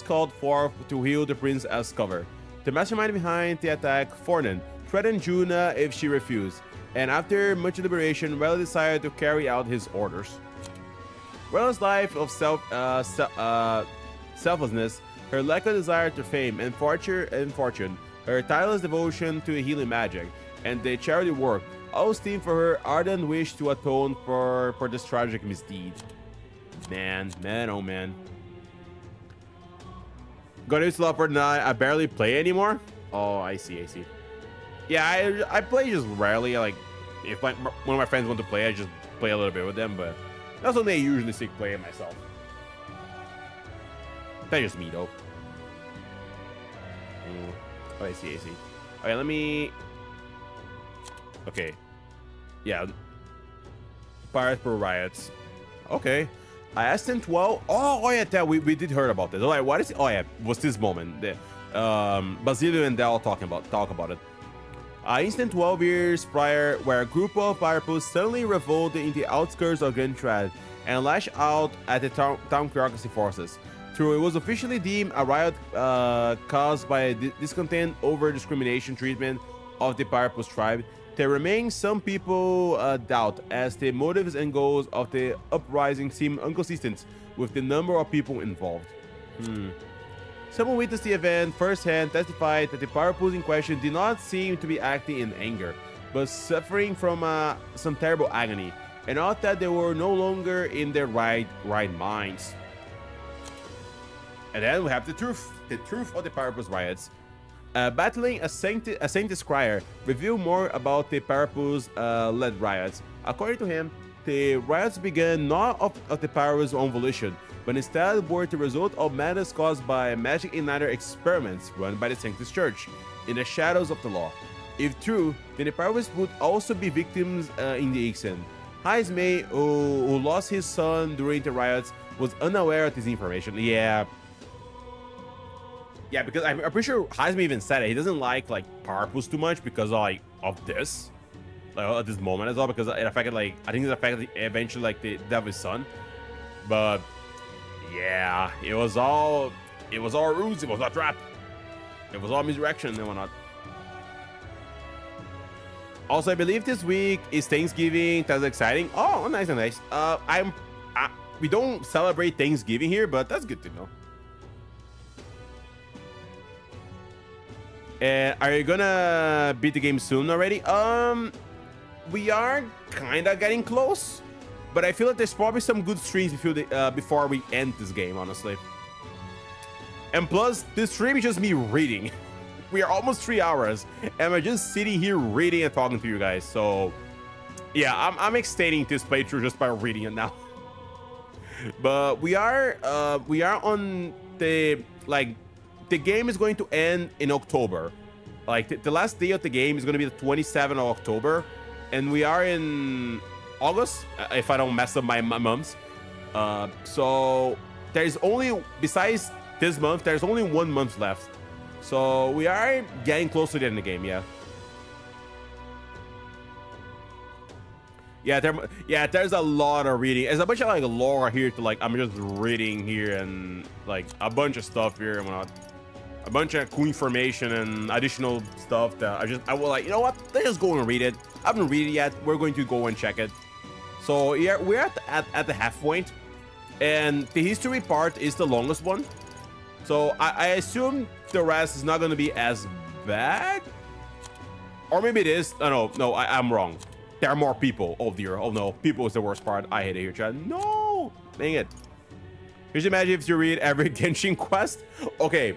called forth to heal the prince as cover. The mastermind behind the attack, Fornan, threatened Juna if she refused, and after much deliberation, Rella decided to carry out his orders. Rella's life of selflessness, her lack of desire to fame and fortune, her tireless devotion to healing magic, and the charity work all stem for her ardent wish to atone for this tragic misdeed. Man, oh man. Got used to love Fortnite. I barely play anymore. Oh, I see. Yeah, I play just rarely. Like, if one of my friends want to play, I just play a little bit with them. But that's when they usually stick playing myself. That's just me though. Oh, I see. Okay, let me. Okay. Yeah. Pirates per riots. Okay. I asked him 12. Oh yeah, we did hear about this. Alright, what is it? Oh yeah, was this moment. The Basilio and Del talk about it. Instant 12 years prior, where a group of pirates suddenly revolted in the outskirts of Grand Trad and lashed out at the town bureaucracy forces. True, it was officially deemed a riot caused by discontent over discrimination treatment of the Pirates tribe. There remain some people doubt, as the motives and goals of the uprising seem inconsistent with the number of people involved. Someone witnessed the event firsthand testified that the Pirates in question did not seem to be acting in anger, but suffering from some terrible agony, and thought that they were no longer in their right minds. And then we have the truth of the Pirates riots. Battling a Sanctus Scryer revealed more about the Pirates led riots. According to him, the riots began not of the Pirates' own volition, but instead were the result of madness caused by magic igniter experiments run by the Sanctus Church in the shadows of the law. If true, then the Pirates would also be victims in the Ixen. Jaime, who lost his son during the riots, was unaware of this information. Yeah, because I'm pretty sure Jaime even said it. He doesn't like Pirates too much because of this, at this moment as well, because it affected I think it affected eventually the death of his son. But yeah, it was all ruse. It was a trap. It was all misdirection and whatnot. Also, I believe this week is Thanksgiving. That's exciting. Oh, nice. We don't celebrate Thanksgiving here, but that's good to know. Are you gonna beat the game soon already? We are kinda getting close, but I feel like there's probably some good streams before we end this game, honestly. And plus, this stream is just me reading. We are almost 3 hours, and we're just sitting here reading and talking to you guys. So, yeah, I'm extending this playthrough just by reading it now. But we are on the the game is going to end in October. The last day of the game is going to be the 27th of October. And we are in August, if I don't mess up my months. So there's only, besides this month, there's only 1 month left. So we are getting close to the end of the game, yeah. There's a lot of reading. There's a bunch of lore here to I'm just reading here, and a bunch of stuff here and whatnot. A bunch of cool information and additional stuff that I will you know what? Let's just go and read it. I haven't read it yet. We're going to go and check it. So yeah, we're at the half point, and the history part is the longest one. So I assume the rest is not going to be as bad, or maybe it is. No, I'm wrong. There are more people. Oh dear. Oh no, people is the worst part. I hate it here, Chad. No, dang it. Just imagine if you read every Genshin quest. Okay,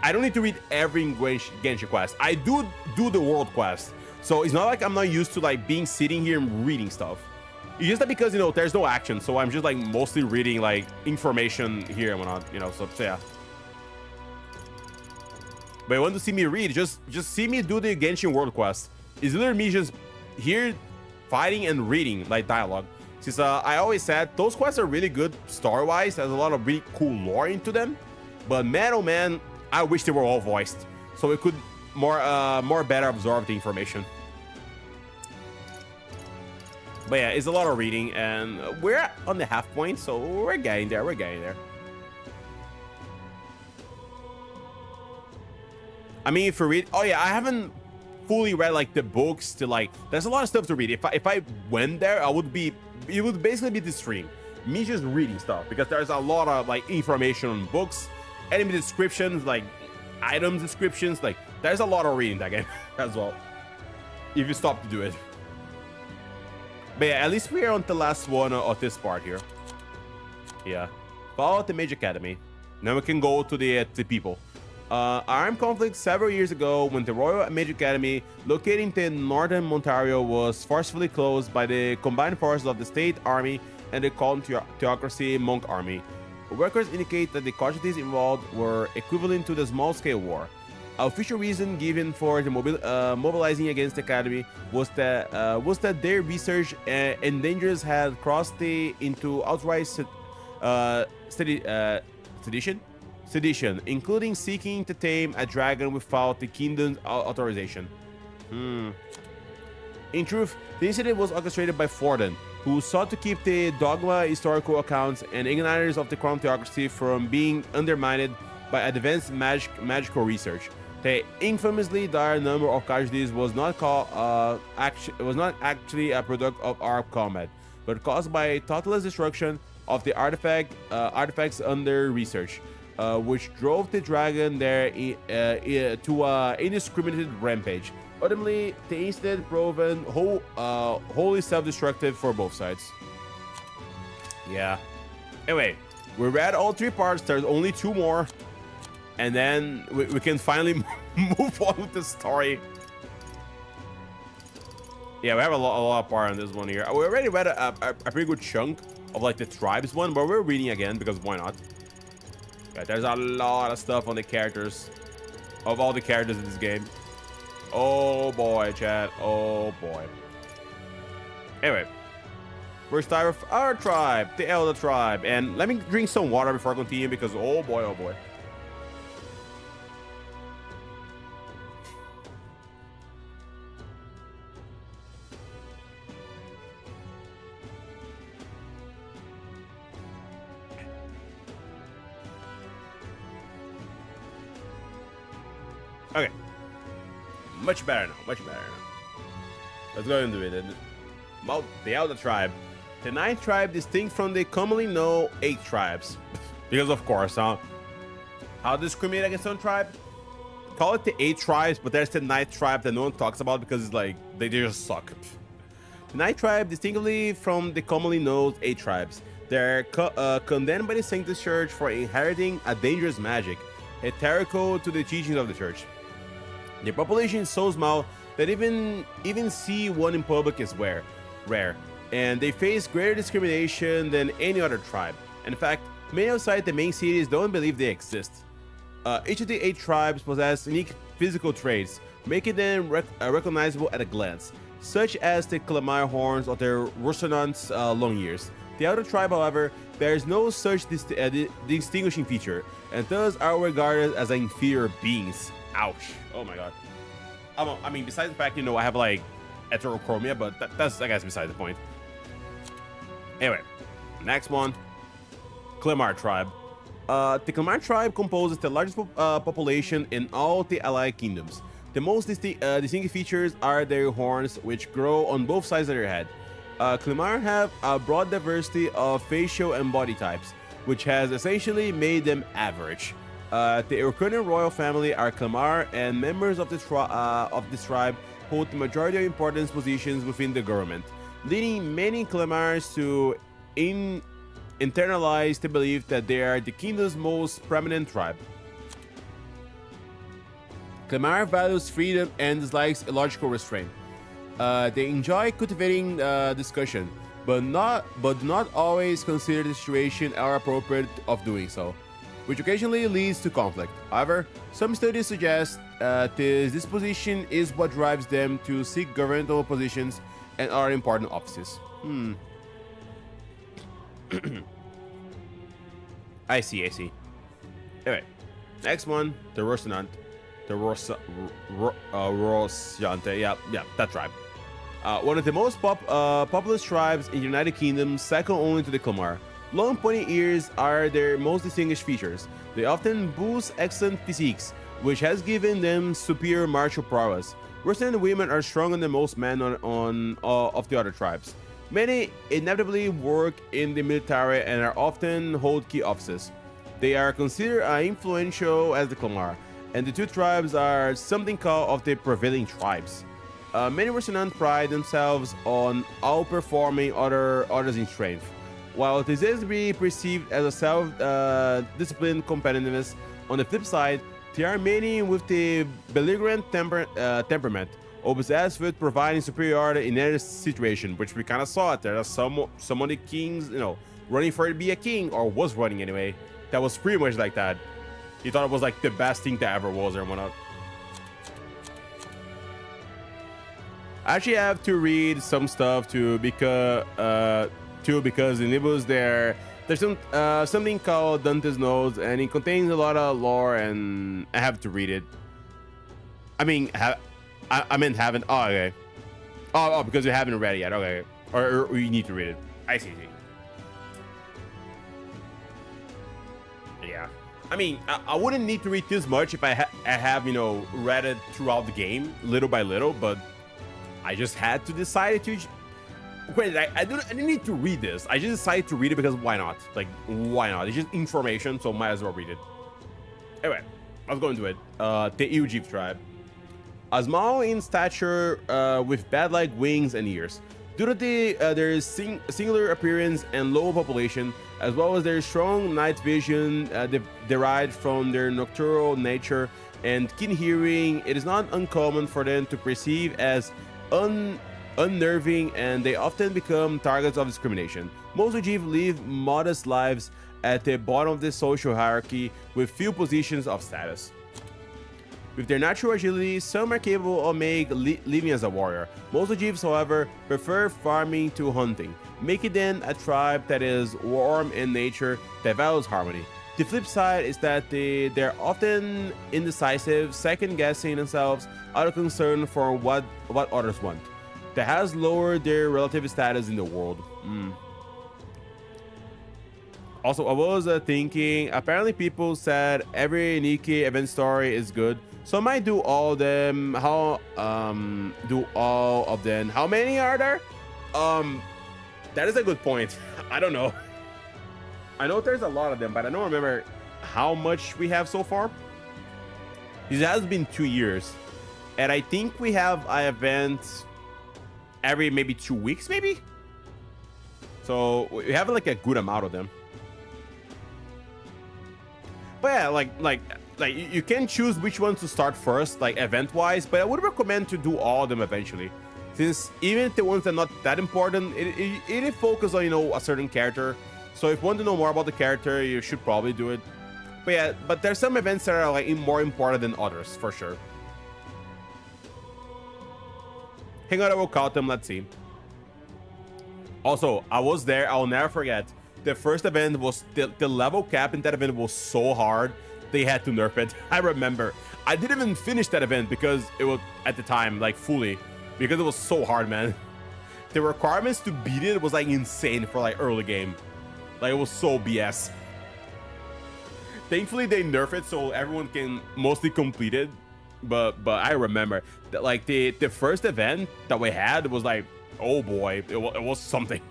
I don't need to read every Genshin quest. I do the world quest, so it's not like I'm not used to being sitting here and reading stuff. It's just that because there's no action, so I'm just mostly reading information here and whatnot. So yeah. But you want to see me read? Just see me do the Genshin world quest. It's literally me just here fighting and reading dialogue. Since I always said those quests are really good story-wise. There's a lot of really cool lore into them. But man, oh man, I wish they were all voiced, so we could more better absorb the information. But yeah, it's a lot of reading, and we're on the half point, so we're getting there. We're getting there. I mean, if you read, oh yeah, I haven't fully read like the books to like. There's a lot of stuff to read. If I went there, it would basically be the stream, me just reading stuff, because there's a lot of like information on books, enemy descriptions, like items descriptions. Like there's a lot of reading that game as well, if you stop to do it. But yeah, at least we are on the last one of this part here. Yeah, follow the Mage Academy. Now we can go to the people. Armed conflict several years ago when the Royal Mage Academy, located in northern Ontario, was forcefully closed by the combined forces of the state army and the Colon Theocracy Monk Army. Records indicate that the casualties involved were equivalent to the small-scale war. An official reason given for the mobilizing against the academy was that their research and dangers had crossed into outright sedition, including seeking to tame a dragon without the kingdom's authorization. In truth, the incident was orchestrated by Forden, who sought to keep the dogma, historical accounts, and igniters of the Crown Theocracy from being undermined by advanced magical research. The infamously dire number of casualties was not actually a product of armed combat, but caused by thoughtless destruction of the artifacts under research, which drove the dragon there to an indiscriminate rampage. Ultimately, the incident proven wholly self-destructive for both sides. Yeah. Anyway, we read all 3 parts. There's only 2 more. And then we can finally move on with the story. Yeah, we have a lot of part on this one here. We already read a pretty good chunk of like the tribes one, but we're reading again because why not? Yeah, there's a lot of stuff on the characters, of all the characters in this game. Oh boy, chat. Oh boy. Anyway, we're starting with our tribe, the Elder tribe. And let me drink some water before I continue because oh boy, oh boy. Okay. Much better now. Much better now. Let's go into it. About the Elder tribe. The 9th tribe distinct from the commonly known 8 tribes. Because of course, how discriminate against some tribe? Call it the 8 tribes, but there's the 9th tribe that no one talks about because it's like they just suck. The 9th tribe distinctly from the commonly known 8 tribes. They're condemned by the Sanctus Church for inheriting a dangerous magic, heretical to the teachings of the church. The population is so small that even see one in public is rare, and they face greater discrimination than any other tribe. In fact, many outside the main cities don't believe they exist. Each of the 8 tribes possess unique physical traits, making them recognizable at a glance, such as the calamar horns or their Rossonant's long ears. The Elder tribe, however, bears no such distinguishing feature, and thus are regarded as inferior beings. Ouch. Oh my god. I mean, besides the fact, you know, I have like heterochromia, but that's, I guess, beside the point. Anyway, next one. Calamar tribe. The Calamar tribe composes the largest population in all the allied kingdoms. The most distinctive features are their horns, which grow on both sides of their head. Calamar have a broad diversity of facial and body types, which has essentially made them average. The Irkunian royal family are Calamar, and members of this tribe hold the majority of important positions within the government, leading many Calamars to internalize the belief that they are the kingdom's most prominent tribe. Calamar values freedom and dislikes illogical restraint. They enjoy cultivating discussion, but do not always consider the situation or appropriate of doing so, which occasionally leads to conflict. However, some studies suggest this disposition is what drives them to seek governmental positions and other important offices. I see. Anyway, Next one, the Rosinant. The Rosiante. Yeah, that tribe. One of the most populous tribes in the United Kingdom, second only to the Kalmar. Long pointy ears are their most distinguished features. They often boast excellent physiques, which has given them superior martial prowess. Rosinant women are stronger than most men of the other tribes. Many inevitably work in the military and are often hold key offices. They are considered influential as the Kalmar, and the two tribes are something called of the prevailing tribes. Many Rosinant pride themselves on outperforming others in strength. While this is to be perceived as a self-disciplined competitiveness, on the flip side, there are many with the belligerent temperament, obsessed with providing superiority in any situation, which we kind of saw it. There are some of the kings, running for to be a king, or was running anyway. That was pretty much like that. He thought it was like the best thing that ever was, or whatnot. I actually have to read some stuff too because it was there's something called Dante's Notes, and it contains a lot of lore, and I have to read it. I mean, I meant haven't. Oh, okay. Oh, because you haven't read it yet. Okay, or you need to read it. I see. Yeah. I mean, I wouldn't need to read this much if I have read it throughout the game, little by little, but I just had to decide to. Wait, I didn't need to read this. I just decided to read it because why not? Like, why not? It's just information, so might as well read it. Anyway, let's go into it. The Ujib tribe. Small in stature, with bat-like wings and ears. Due to their singular appearance and low population, as well as their strong night vision derived from their nocturnal nature and keen hearing, it is not uncommon for them to perceive as unnerving, and they often become targets of discrimination. Most Ujib live modest lives at the bottom of the social hierarchy with few positions of status. With their natural agility, some are capable of living as a warrior. Most Ujibs, however, prefer farming to hunting, making them a tribe that is warm in nature that values harmony. The flip side is that they're often indecisive, second-guessing themselves out of concern for what others want. That has lowered their relative status in the world. Also, I was thinking, apparently people said every Nikki event story is good, so I might do all of them. Do all of them. How many are there? That is a good point. I don't know. I know there's a lot of them, but I don't remember how much we have so far. This has been 2 years, and I think we have an event every maybe 2 weeks, maybe. So we have like a good amount of them. But yeah, like you can choose which one to start first, like event-wise. But I would recommend to do all of them eventually, since even the ones that are not that important, it focus on a certain character. So if you want to know more about the character, you should probably do it. But yeah, but there's some events that are like more important than others for sure. Hang on, I will count them. Let's see. Also, I was there. I'll never forget. The first event was the level cap in that event was so hard they had to nerf it. I remember. I didn't even finish that event because it was at the time like fully, because it was so hard, man. The requirements to beat it was like insane for like early game. Like it was so BS. Thankfully they nerfed it so everyone can mostly complete it. But I remember that like the first event that we had was like, oh boy, it was something.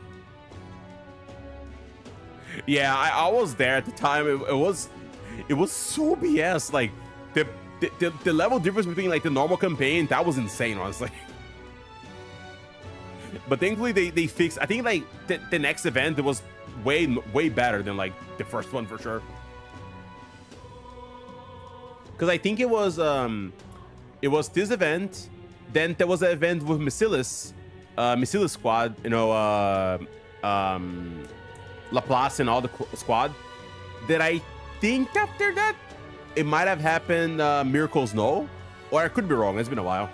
Yeah, I was there at the time. It was so BS. Like the level difference between like the normal campaign, that was insane, honestly. But thankfully they fixed. I think like the next event, it was way better than like the first one for sure. Because I think it was this event, then there was an event with Missilis squad, Laplace and all the squad, that I think after that it might have happened Miracles No, or I could be wrong. It's been a while.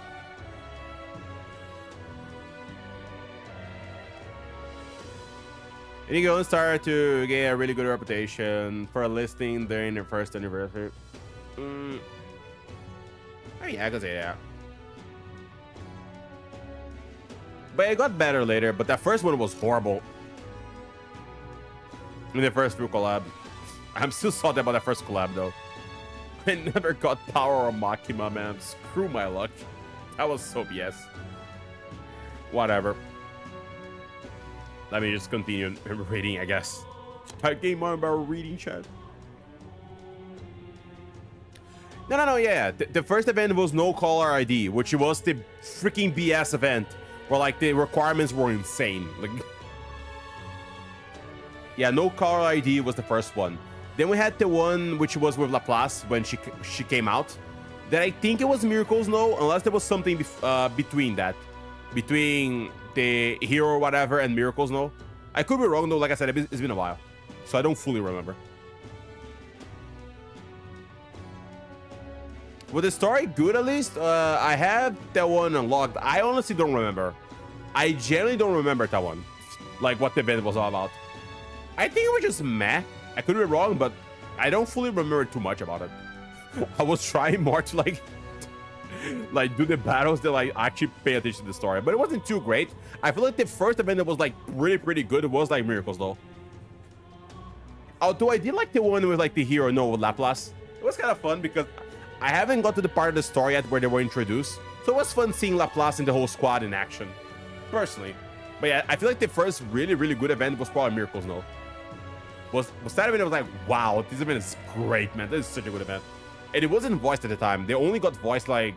Inigo started to get a really good reputation for a listing during their first anniversary. Mm, I mean, I can say that. But it got better later, but that first one was horrible. In the first few collab. I'm still salty about that first collab, though. I never got Power or Makima, man. Screw my luck. That was so BS. Whatever. Let me just continue reading, I guess. I game on about reading, chat. No, yeah. The first event was no caller ID, which was the freaking BS event, where like the requirements were insane. Like, yeah, no caller ID was the first one. Then we had the one which was with Laplace when she came out. Then I think it was Miracles, no, unless there was something between that, between the hero or whatever and Miracles, no. I could be wrong though. Like I said, it's been a while, so I don't fully remember. Was the story good at least? I have that one unlocked. I honestly don't remember. I generally don't remember that one, like what the event was all about. I think it was just meh. I could be wrong, but I don't fully remember too much about it. I was trying more to like do the battles that like actually pay attention to the story, but it wasn't too great. I feel like the first event that was like pretty good was like Miracles though. Although I did like the one with like the hero, no, with Laplace. It was kind of fun because I haven't got to the part of the story yet where they were introduced, so it was fun seeing Laplace and the whole squad in action, personally. But yeah, I feel like the first really good event was probably Miracles, no. Was that event? I was like, wow, this event is great, man. This is such a good event. And it wasn't voiced at the time. They only got voiced like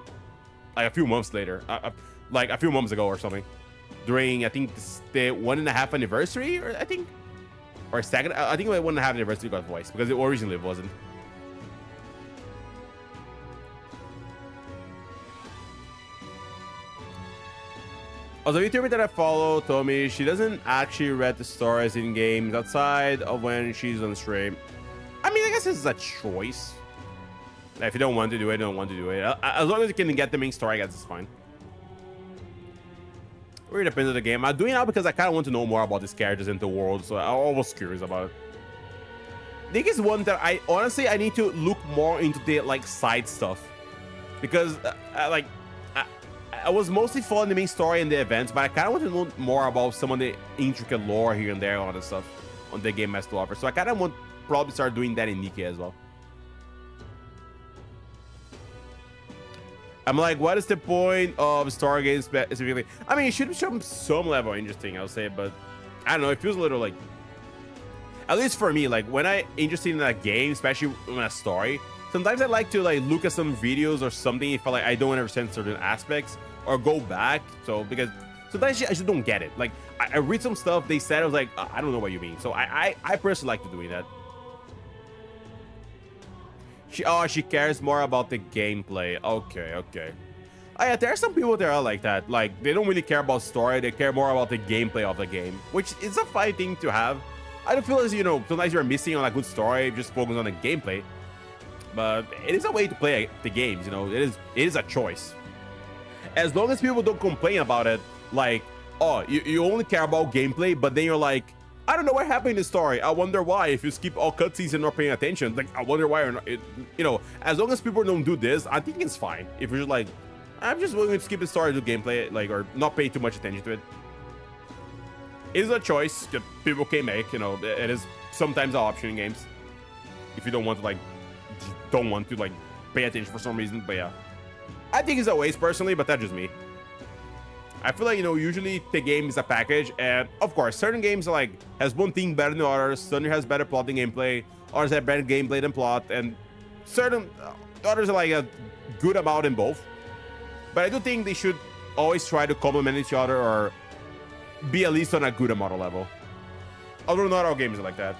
a few months later, like a few months ago or something. During I think the 1.5 anniversary, or I think, or second. I think like 1.5 anniversary got voiced because it originally wasn't. Also, a YouTuber that I follow told me she doesn't actually read the stories in games outside of when she's on stream. I mean, I guess this is a choice. If you don't want to do it, you don't want to do it. As long as you can get the main story, I guess it's fine. It really depends on the game. I'm doing it now because I kind of want to know more about these characters in the world, so I'm always curious about it. I think it's one that I honestly need to look more into the like side stuff, because I was mostly following the main story and the events, but I kind of want to know more about some of the intricate lore here and there, all that stuff on the game has to offer. So I kind of want probably start doing that in Nikkei as well. I'm like, what is the point of story games specifically? I mean, it should show some level interesting, I'll say, but I don't know. It feels a little like, at least for me, like when I'm interested in a game, especially in a story, sometimes I like to like look at some videos or something if I don't understand certain aspects, or go back. So because sometimes I just don't get it. Like I read some stuff they said, I was like, I don't know what you mean. So I personally like to doing that. She cares more about the gameplay. Okay. Oh yeah, there are some people that are like that. Like they don't really care about story, they care more about the gameplay of the game, which is a fine thing to have. I don't feel as, you know, sometimes you're missing on a good story, just focus on the gameplay. But it is a way to play the games, you know. It is a choice. As long as people don't complain about it, like, oh, you only care about gameplay, but then you're like, I don't know what happened in the story. I wonder why. If you skip all cutscenes and not paying attention, like, I wonder why or not. You know, as long as people don't do this, I think it's fine. If you're just like, I'm just willing to skip the story to gameplay, like, or not pay too much attention to it. It is a choice that people can make, you know. It is sometimes an option in games. If you don't want to, like, pay attention for some reason. But yeah, I think it's a waste personally, but that's just me. I feel like, you know, usually the game is a package, and of course certain games are like has one thing better than others. Some has better plot than gameplay, others have better gameplay than plot, and certain others are like a good amount in both. But I do think they should always try to complement each other, or be at least on a good amount of level. Although not all games are like that.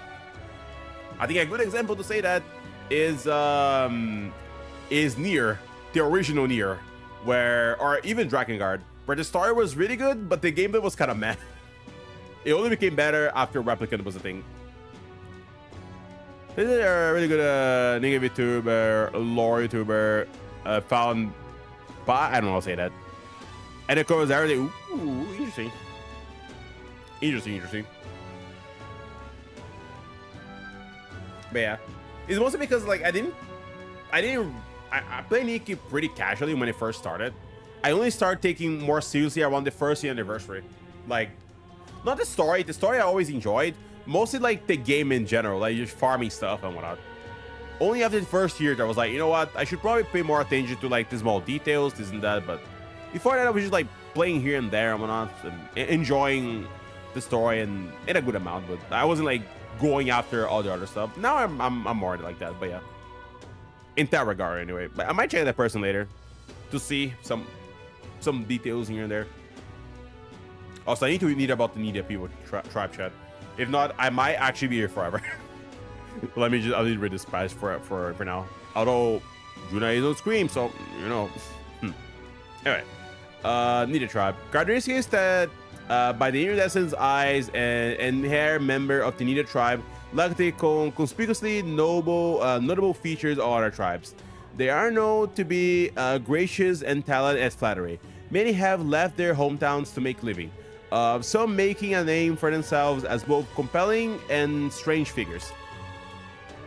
I think a good example to say that is Nier, the original Nier, or even Drakengard, where the story was really good, but the gameplay was kind of meh. It only became better after Replicant was a thing. This is a really good Ninja VTuber, lore YouTuber, found by, I don't know how to say that. And it covers everything. Ooh, interesting. Interesting. But yeah, it's mostly because like I didn't I played Nikki pretty casually when it first started. I only started taking more seriously around the first year anniversary. Like, not the story. The story I always enjoyed. Mostly like the game in general, like just farming stuff and whatnot. Only after the first year that I was like, you know what? I should probably pay more attention to like the small details, this and that. But before that, I was just like playing here and there and whatnot, and enjoying the story and in a good amount. But I wasn't like going after all the other stuff. Now I'm more like that. But yeah, in that regard anyway. But I might check that person later to see some details here and there. Also, I need to read about the Nidia people tribe chat. If not, I might actually be here forever. I'll just read this patch for now. Although Juna is on screen, so you know. Anyway, Nidia tribe. Characteristics that by the iridescent eyes and hair member of the Nidia tribe lack the conspicuously notable features of other tribes. They are known to be gracious and talented at flattery. Many have left their hometowns to make living. Some making a name for themselves as both compelling and strange figures.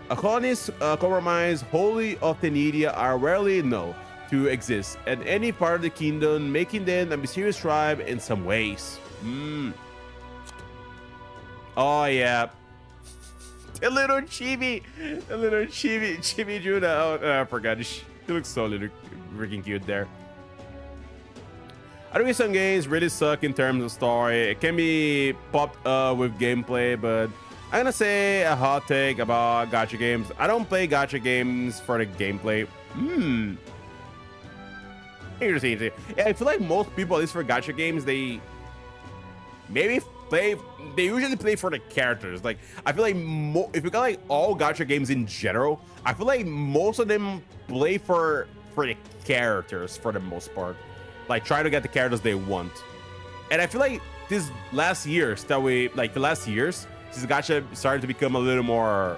Colonists compromised wholly of the Nidia are rarely known to exist at any part of the kingdom, making them a mysterious tribe in some ways. Oh yeah, the little chibi Juna. Oh, I forgot. She looks so little freaking cute there. I think some games really suck in terms of story. It can be popped with gameplay, but I'm gonna say a hot take about gacha games. I don't play gacha games for the gameplay. Interesting. Yeah, I feel like most people, at least for gacha games, they usually play for the characters. Like, I feel like if you got like all gacha games in general, I feel like most of them play for the characters for the most part. Like, try to get the characters they want. And I feel like the last years, since gacha started to become a little more,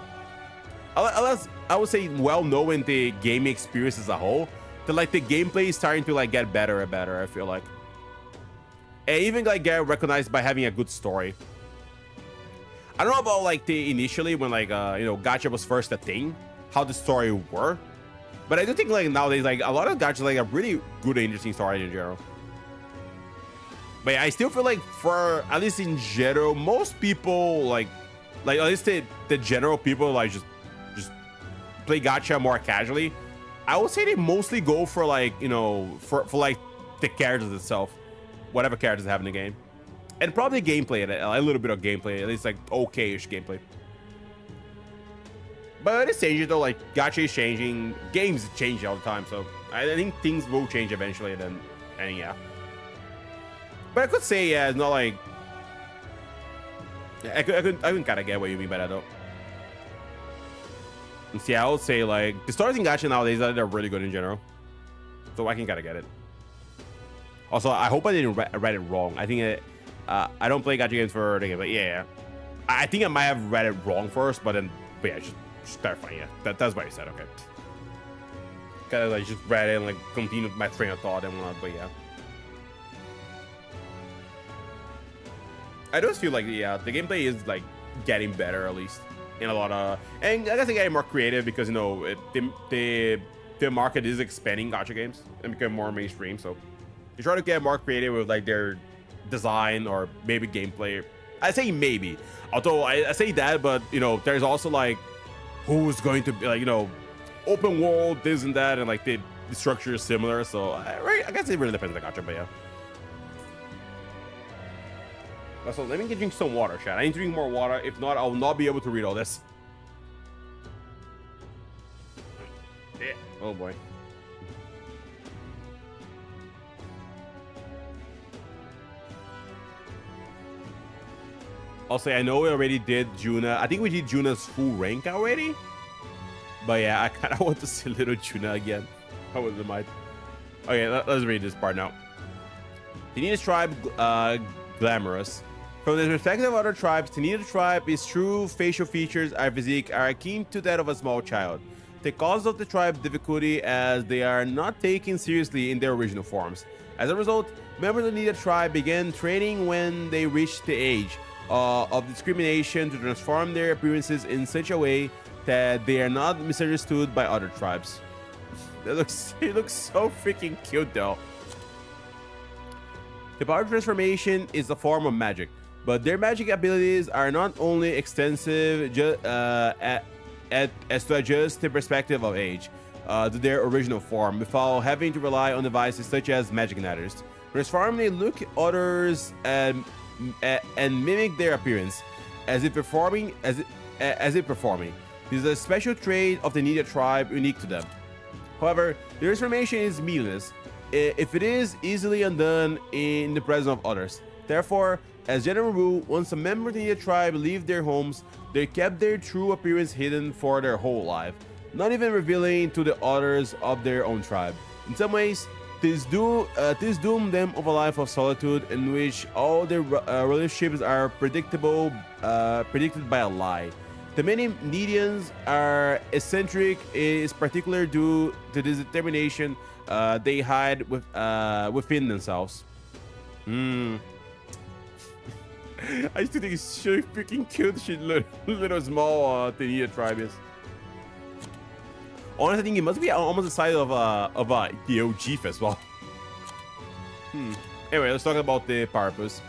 I would say, well known in the gaming experience as a whole, that like the gameplay is starting to like get better and better. I feel like, and even like get recognized by having a good story. I don't know about like the initially when like gacha was first a thing, how the story were. But I do think like nowadays, like a lot of gachas like a really good and interesting story in general. But yeah, I still feel like for at least in general, most people like at least the general people like just play gacha more casually. I would say they mostly go for like for like the characters itself, whatever characters they have in the game, and probably gameplay, a little bit of gameplay, at least like okay-ish gameplay. But it's changing though, like gacha is changing, games change all the time, so I think things will change eventually. And yeah, but I could say yeah, it's not like I could kind of get what you mean by that though. And see, I would say like the stories in gacha nowadays they're really good in general, so I can kind of get it. Also, I hope I didn't read it wrong. I think I don't play gacha games for the game, but yeah, I think I might have read it wrong first, but yeah, just clarifying. Yeah, that's what I said. Okay, kind of like just read it and like continued my train of thought and whatnot. But yeah, I just feel like yeah, the gameplay is like getting better at least in a lot of, and I guess they're getting more creative because the market is expanding gacha games and becoming more mainstream. So you try to get more creative with like their design or maybe gameplay. I say maybe, although I say that, but there's also like who's going to be like open world, this and that, and like the structure is similar. So I guess it really depends on the gacha, but yeah. So let me get drink some water, chat. I need to drink more water. If not, I will not be able to read all this. Yeah. Oh boy. Also, I know we already did Juna. I think we did Juna's full rank already. But yeah, I kind of want to see little Juna again. I wouldn't mind. Okay, let's read this part now. The Nidia tribe, glamorous. From the perspective of other tribes, the Nidia tribe, its true facial features and physique are akin to that of a small child. The cause of the tribe's difficulty as they are not taken seriously in their original forms. As a result, members of the Nidia tribe began training when they reached the age of discrimination to transform their appearances in such a way that they are not misunderstood by other tribes. It looks so freaking cute though. The power transformation is a form of magic, but their magic abilities are not only extensive as to adjust the perspective of age to their original form without having to rely on devices such as magic knitters. Transforming, they look at others and mimic their appearance as if performing. This is a special trait of the Ninja tribe unique to them. However, the transformation is meaningless if it is easily undone in the presence of others. Therefore, as general rule, once a member of the Ninja tribe leave their homes, they kept their true appearance hidden for their whole life, not even revealing to the others of their own tribe. In some ways, this doomed them of a life of solitude in which all their relationships are predicted by a lie. The many Nidians are eccentric is particularly due to this determination they hide within themselves. I used to think it's so freaking cute. She little small Tenia tribe is. Honestly, I think it must be almost the size of the OG as well. Anyway, let's talk about the Parapus.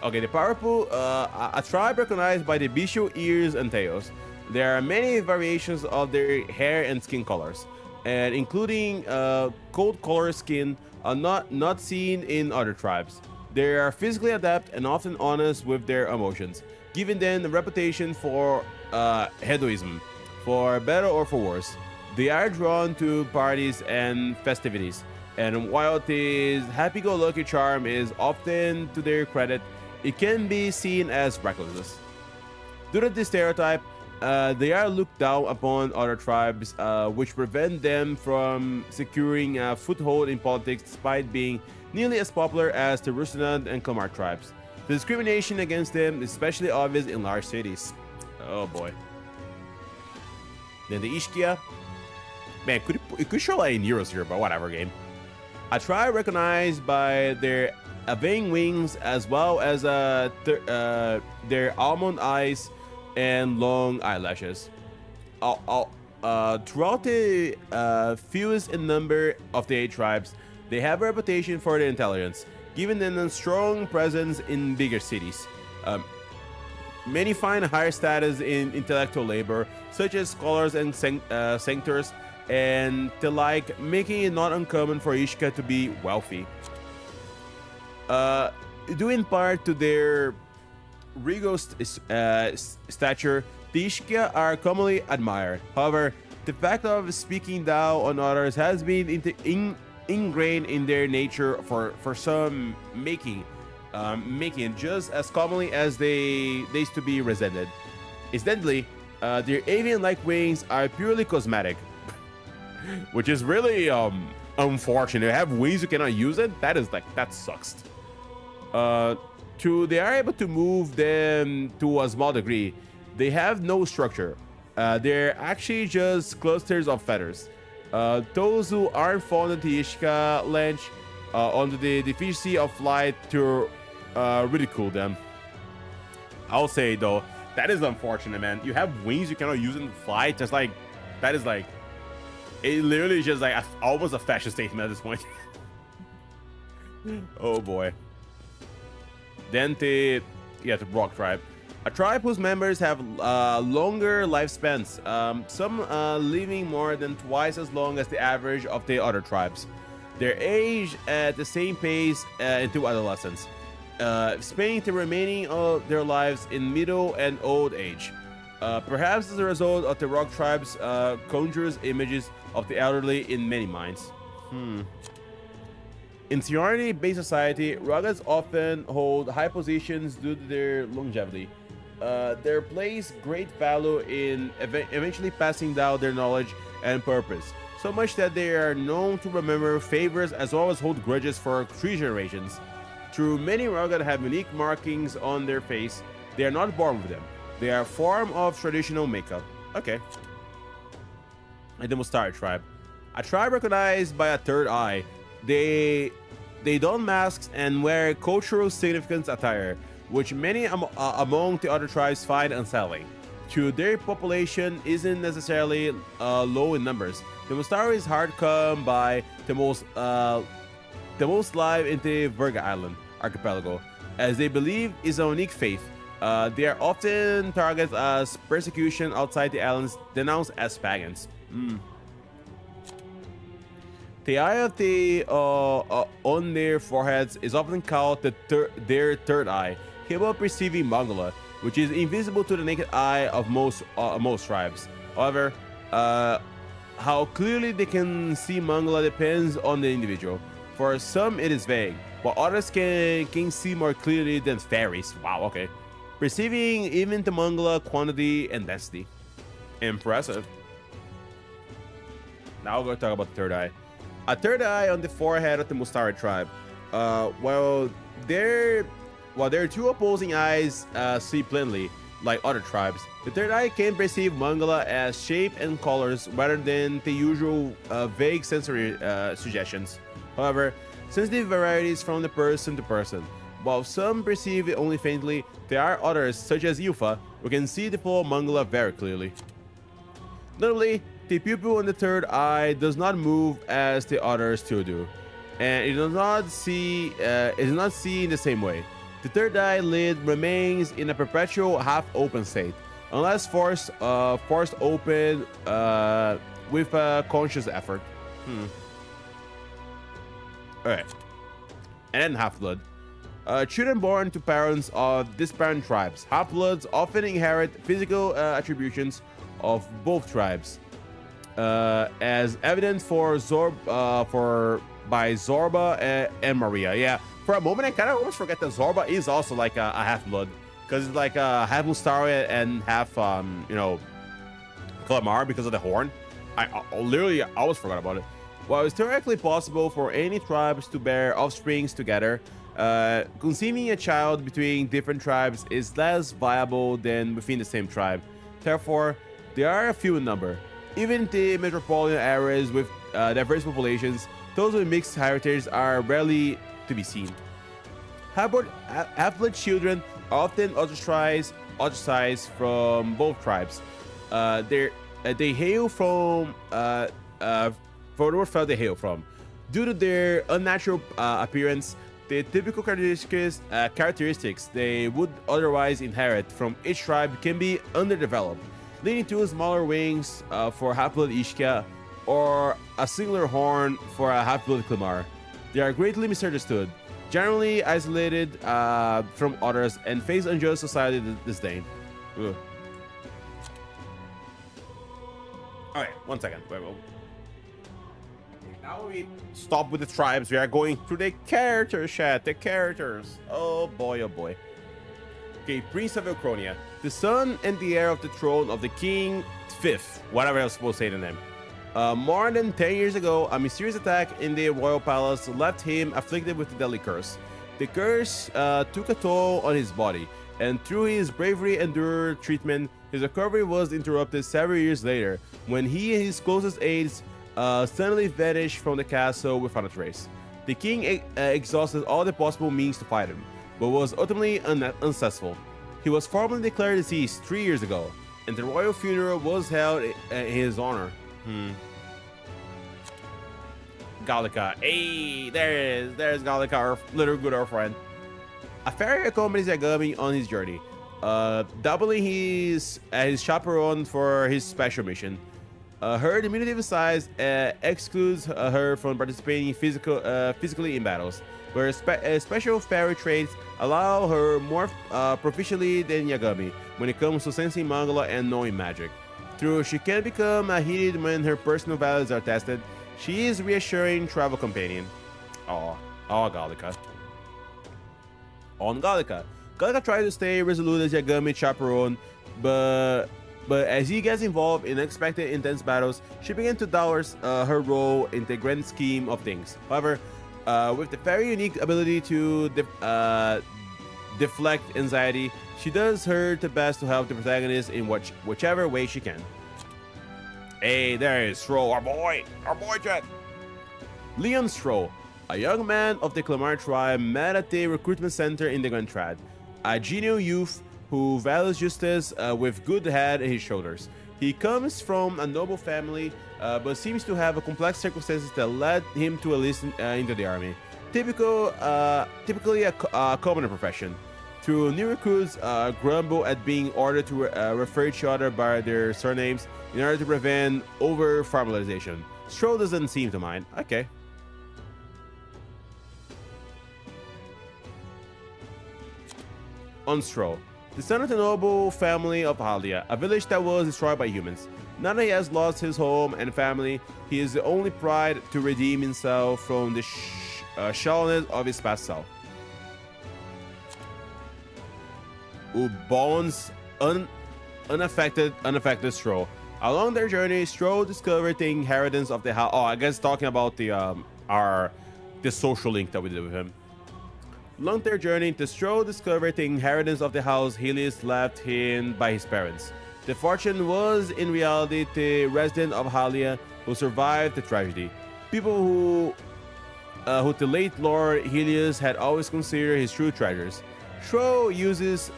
Okay, the Parapu, a tribe recognized by the bestial ears and tails. There are many variations of their hair and skin colors, and including cold color skin, not seen in other tribes. They are physically adept and often honest with their emotions, giving them a reputation for heroism, for better or for worse. They are drawn to parties and festivities, and while this happy-go-lucky charm is often to their credit, it can be seen as recklessness. Due to this stereotype, they are looked down upon other tribes, which prevent them from securing a foothold in politics despite being nearly as popular as the Rusinad and Kalmar tribes. The discrimination against them is especially obvious in large cities. Oh boy. Then the Ishkia. Man, it could show like in euros here, but whatever, game. A tribe recognized by their avaying wings as well as their almond eyes and long eyelashes. Throughout the fewest in number of the 8 tribes, they have a reputation for their intelligence, giving them a strong presence in bigger cities. Many find higher status in intellectual labor, such as scholars and sanctors, and the like, making it not uncommon for Ishka to be wealthy. Due in part to their regal stature, the Ishka are commonly admired. However, the fact of speaking down on others has been ingrained in their nature for some, making it just as commonly as they used to be resented. Incidentally, their avian-like wings are purely cosmetic, which is really unfortunate. They have wings you cannot use it. That sucks. They are able to move them to a small degree. They have no structure. They're actually just clusters of feathers. Those who aren't fond of the Ishka lynch onto the deficiency of flight to ridicule them. I'll say though, that is unfortunate, man. You have wings you cannot use in flight. Just like that is like, it literally is just like almost a fashion statement at this point. Oh boy. Then the Rock tribe. A tribe whose members have longer lifespans, some living more than twice as long as the average of the other tribes. They age at the same pace into adolescence, spending the remaining of their lives in middle and old age. Perhaps as a result of the Rock tribes conjures images of the elderly in many minds. In seniority-based society, Ragas often hold high positions due to their longevity. They place great value in eventually passing down their knowledge and purpose, so much that they are known to remember favors as well as hold grudges for 3 generations. Through many Ragas have unique markings on their face, they are not born with them. They are a form of traditional makeup. Okay. And the Mustari tribe. A tribe recognized by a third eye. They don masks and wear cultural significance attire, which many among the other tribes find unsettling. Their population isn't necessarily low in numbers. The Mustari is hard come by the most live in the Virga Island archipelago, as they believe is a unique faith. They are often targeted as persecution outside the islands, denounced as pagans. The eye of the on their foreheads is often called their third eye, capable of perceiving Mongola, which is invisible to the naked eye of most tribes. However, how clearly they can see Mongola depends on the individual. For some, it is vague, while others can see more clearly than fairies. Wow, okay. Perceiving even the Mongola quantity and density. Impressive. Now we're going to talk about the third eye. A third eye on the forehead of the Mustari tribe. While their two opposing eyes see plainly, like other tribes, the third eye can perceive Mongola as shape and colors rather than the usual vague sensory suggestions. However, since the varieties from the person to person, while some perceive it only faintly, there are others, such as Yufa, who can see the full Mongola very clearly. Notably, the pupil on the third eye does not move as the others two do, and it does not see in the same way. The third eye lid remains in a perpetual half-open state, unless forced open with a conscious effort. Alright. And then half-blood. Children born to parents of disparate tribes. Half-bloods often inherit physical attributions of both tribes, as evident by Zorba and Maria. Yeah, for a moment I kind of almost forget that Zorba is also like a half-blood, because it's like half Mustari and half Calamar because of the horn. I literally always forgot about it. While it's theoretically possible for any tribes to bear offsprings together, conceiving a child between different tribes is less viable than within the same tribe. Therefore, they are a few in number. Even in the metropolitan areas with diverse populations, those with mixed heritage are rarely to be seen. Half-blood children are often ostracized from both tribes. They hail from for the North they hail from. Due to their unnatural appearance, the typical characteristics they would otherwise inherit from each tribe can be underdeveloped, leading to smaller wings for half-blood Ishka or a singular horn for a half-blood Clamar. They are greatly misunderstood, generally isolated from others, and face unjust society disdain. Ugh. Alright, 1 second. Wait. Now we stop with the tribes. We are going through the characters, chat. The characters. Oh boy, oh boy. Okay, Prince of Elchronia, the son and the heir of the throne of the King Fifth, whatever I was supposed to say the name. More than 10 years ago, a mysterious attack in the royal palace left him afflicted with a deadly curse. The curse took a toll on his body, and through his bravery and endured treatment, his recovery was interrupted several years later, when he and his closest aides suddenly vanished from the castle without a trace. The king exhausted all the possible means to fight him, but was ultimately unsuccessful. He was formally declared deceased 3 years ago, and the royal funeral was held in his honor. Gallica. Hey, there's Gallica, our little good old friend. A fairy accompanies Yagami on his journey, doubling his chaperone for his special mission. Her diminutive size excludes her from participating physically in battles, where special fairy traits allow her more proficiently than Yagami when it comes to sensing Mongola and knowing magic. Though she can become heated when her personal values are tested, she is a reassuring travel companion. Gallica. On Gallica. Gallica tries to stay resolute as Yagami chaperone, but as he gets involved in unexpected intense battles, she begins to doubt her role in the grand scheme of things. However, with the very unique ability to deflect anxiety, she does her best to help the protagonist in whichever way she can. Hey, there is Stroll, our boy Jet. Leon Stroll, a young man of the Clamar tribe, met at the recruitment center in the Grand Trad. A genial youth who values justice with good head on his shoulders. He comes from a noble family, but seems to have a complex circumstances that led him to enlist into the army. Typically a commoner profession. Through new recruits grumble at being ordered to refer each other by their surnames in order to prevent over-formalization. Stroh doesn't seem to mind. Okay. On Stroh, the son of the noble family of Halia, a village that was destroyed by humans. Now that he has lost his home and family, he is the only pride to redeem himself from the shallowness of his past self. Who bonds unaffected Stroh. Along their journey, Stroh discovered the inheritance of the house. Oh, I guess talking about the social link that we did with him. Along their journey, Stroh discovered the inheritance of the house Helios left him by his parents. The fortune was in reality the resident of Halia who survived the tragedy. People who the late Lord Helios had always considered his true treasures. Stroh uses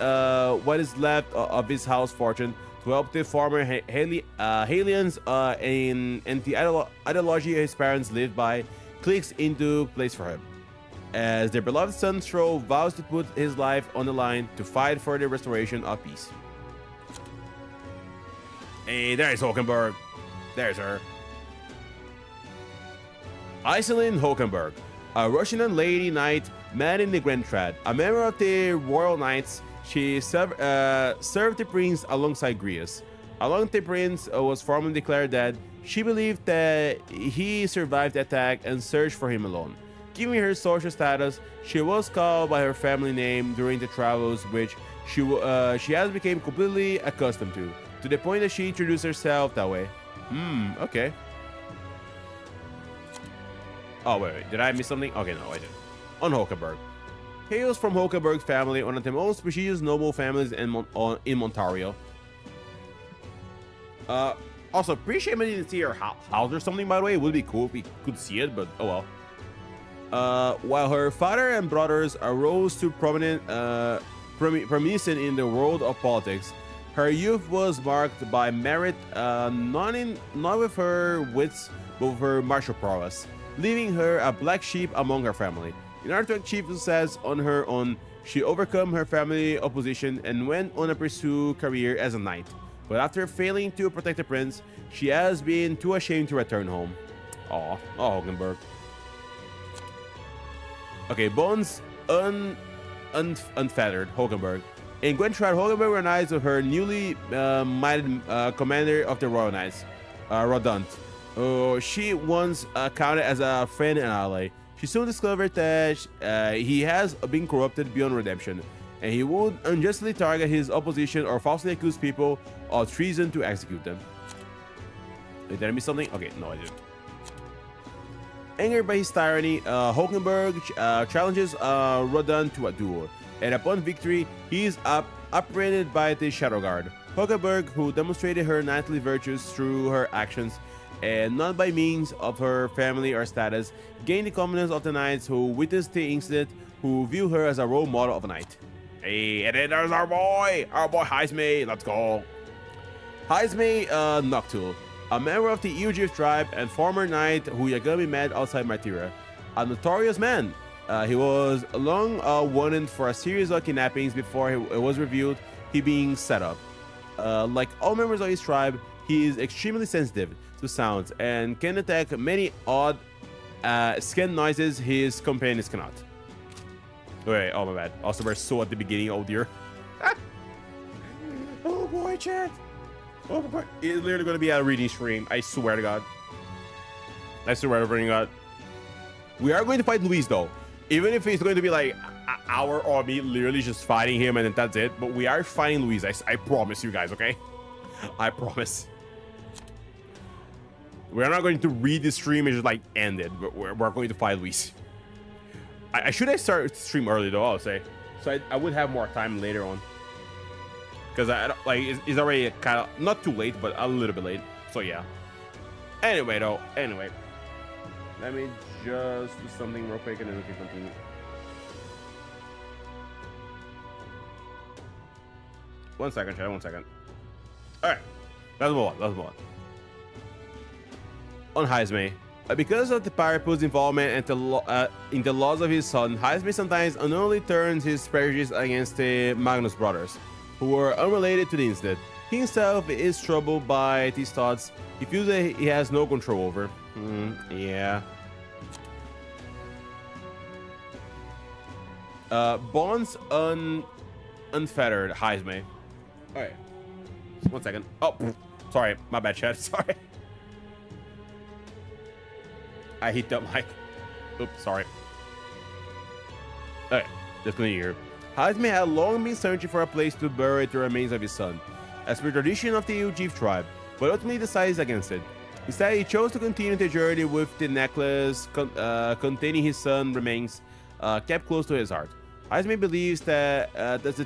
what is left of his house fortune to help the former Halians and the ideology his parents lived by clicks into place for him. As their beloved son Stroh vows to put his life on the line to fight for the restoration of peace. Hey, there's Hulkenberg. There's her. Iselin Hulkenberg, a Russian lady knight met in the Grand Trad. A member of the Royal Knights, she served the prince alongside Grius. Along the prince was formally declared dead. She believed that he survived the attack and searched for him alone. Given her social status, she was called by her family name during the travels, which she has become completely accustomed to the point that she introduced herself that way. Okay. Oh, wait, did I miss something? Okay, no, I didn't. On Hulkenberg. Hails from Hulkenberg's family, one of the most prestigious noble families in Ontario. Also, appreciate I didn't see her house or something, by the way. It would be cool if we could see it, but oh well. While her father and brothers arose to prominence in the world of politics, her youth was marked by merit, not with her wits, but with her martial prowess, leaving her a black sheep among her family. In order to achieve success on her own, she overcame her family opposition and went on a pursuit career as a knight. But after failing to protect the prince, she has been too ashamed to return home. Oh, Hulkenberg. Okay, Bones unfettered Hulkenberg. In Grand Trad, Hulkenberg reunites with her newly minded commander of the Royal Knights, Rodant. She once counted as a friend and ally. She soon discovered that he has been corrupted beyond redemption, and he would unjustly target his opposition or falsely accuse people of treason to execute them. Wait, did I miss something? Okay, no, I didn't. Angered by his tyranny, Hulkenberg challenges Rodant to a duel, and upon victory, he is upbraided by the Shadow Guard. Hulkenberg, who demonstrated her knightly virtues through her actions, and not by means of her family or status, gained the confidence of the knights who witnessed the incident, who view her as a role model of a knight. Hey, and then there's our boy Heisme, let's go. Heisme Noctul, a member of the Ujif tribe and former knight who Yagami met outside Martyra. A notorious man, he was long wanted for a series of kidnappings before it was revealed he being set up. Like all members of his tribe, he is extremely sensitive to sounds and can detect many odd scan noises his companions cannot. Wait, oh my bad. Also, we're so at the beginning, oh dear. Oh boy, chat. Oh my god. It's literally going to be a reading stream. I swear to God. I swear to God. We are going to fight Luis though. Even if it's going to be like an hour or me literally just fighting him and then that's it. But we are fighting Luis. I promise you guys, okay? I promise. We're not going to read the stream and just like end it. We're going to fight Luis. I should start stream early though, I'll say. So I would have more time later on. Because I don't, like it's already kind of not too late, but a little bit late. So yeah. Anyway though, let me just do something real quick and then we can continue. One second, chat, 1 second. Alright. Let's move on. Let's move on. On Haizme. Because of the Pyropus involvement and in the loss of his son, Haizme sometimes unknowingly turns his prejudice against the Magnus brothers, who were unrelated to the incident. He himself is troubled by these thoughts. He feels that he has no control over. Yeah. Bonds unfettered Haizme. Alright. 1 second. Oh, sorry. My bad, chat. Sorry. I hit that mic. Oops, sorry. Okay, let's continue here. Haizme had long been searching for a place to bury the remains of his son, as per tradition of the Ujif tribe, but ultimately decided against it. Instead, he chose to continue the journey with the necklace containing his son's remains kept close to his heart. Haizme believes that that's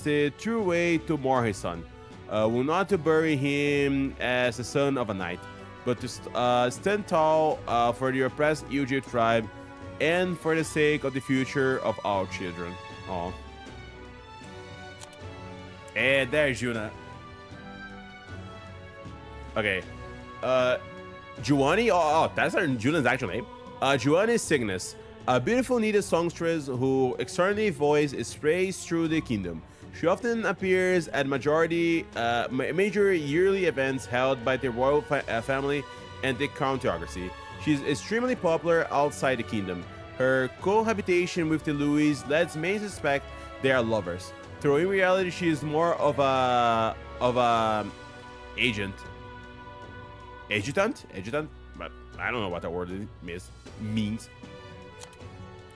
the true way to mourn his son, will not to bury him as the son of a knight, but to stand tall for the oppressed Ujif tribe and for the sake of the future of all children. Oh. And there's Yuna. Okay. Juani. Oh, that's Juna's actual name. Juani is Cygnus, a beautiful needed songstress who externally voices praise through the kingdom. She often appears at major yearly events held by the royal family and the crown theocracy. She is extremely popular outside the kingdom. Her cohabitation with the Louis lets many suspect they are lovers, though in reality she is more of a adjutant. But I don't know what that word means.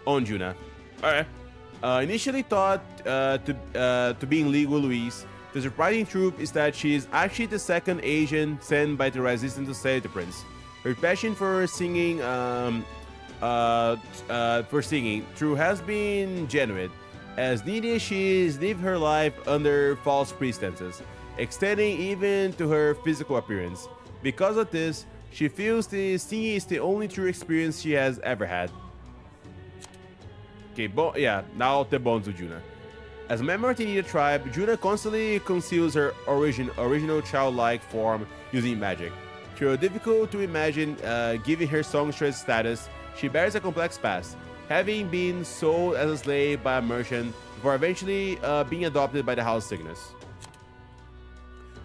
On Juna. Alright. Initially thought to be in league with Louise, the surprising truth is that she is actually the second Asian sent by the resistance to save the prince. Her passion for singing, through has been genuine, as needed she has lived her life under false pretenses, extending even to her physical appearance. Because of this, she feels the singing is the only true experience she has ever had. Okay, now the bones of Juna. As a member of the Nida tribe, Juna constantly conceals her original childlike form using magic. Though difficult to imagine, given her songstress status, she bears a complex past, having been sold as a slave by a merchant before eventually being adopted by the House Cygnus.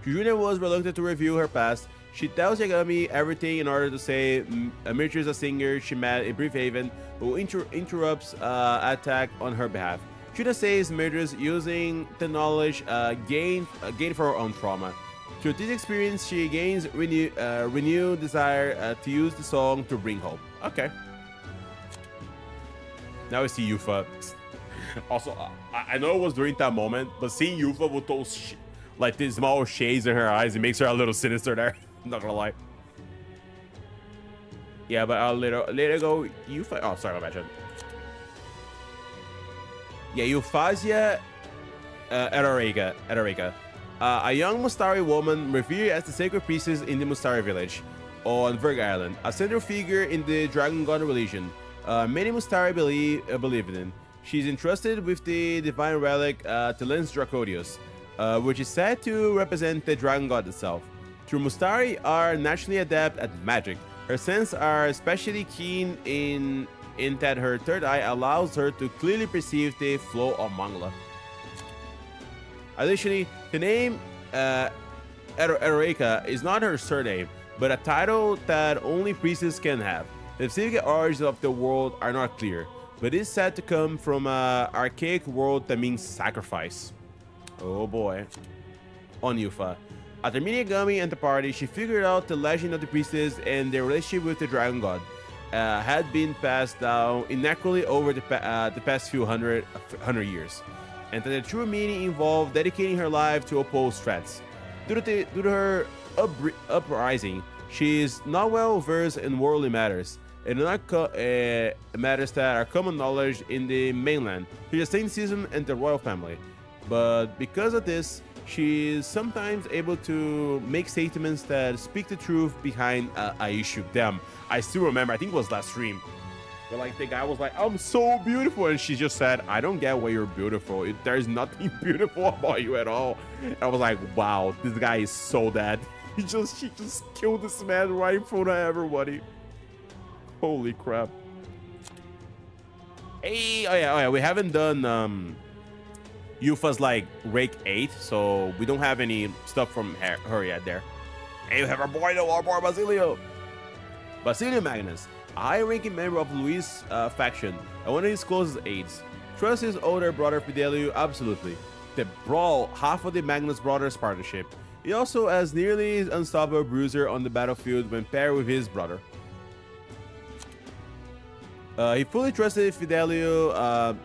Juna was reluctant to reveal her past. She tells Yagami everything in order to say Mirthu is a singer she met in Brief Haven who interrupts attack on her behalf. Juna says Mirthu is using the knowledge gained for her own trauma. Through this experience, she gains renewed desire to use the song to bring hope. Okay. Now we see Yufa. Also, I know it was during that moment, but seeing Yufa with those like these small shades in her eyes, it makes her a little sinister there. Not gonna lie. Yeah, but I'll later go. Yufa. Oh, sorry, my bad. Yeah, Euphrasia Edareka. A young Mustari woman revered as the sacred priestess in the Mustari village on Verg Island, a central figure in the Dragon God religion. Many Mustari believe in. She's entrusted with the divine relic Telens Dracodius, which is said to represent the Dragon God itself. True Mustari are naturally adept at magic. Her senses are especially keen in that her third eye allows her to clearly perceive the flow of Mangala. Additionally, the name Edareka is not her surname, but a title that only priests can have. The specific origins of the world are not clear, but it is said to come from an archaic world that means sacrifice. Oh boy. On Yufa. After meeting Yagami and the party, she figured out the legend of the priestess and their relationship with the Dragon God had been passed down inaccurately over the past few hundred years, and that the true meaning involved dedicating her life to oppose threats. Due to her uprising, she is not well versed in worldly matters, and not matters that are common knowledge in the mainland, such as Saintism and the royal family. But because of this, she is sometimes able to make statements that speak the truth behind a issue. Damn, I still remember, I think it was last stream, But like the guy was like, I'm so beautiful, and she just said, I don't get why you're beautiful. There's nothing beautiful about you at all. And I was like, wow, this guy is so dead. She just killed this man right in front of everybody. Holy crap. Hey, oh yeah, we haven't done Yufa's like Rake 8, so we don't have any stuff from her yet there. Hey, we have our boy Basilio. Basilio Magnus, a high-ranking member of Luis' faction and one of his closest aides. Trusts his older brother Fidelio absolutely. They brawl half of the Magnus brothers' partnership. He also has nearly unstoppable bruiser on the battlefield when paired with his brother. He fully trusted Fidelio.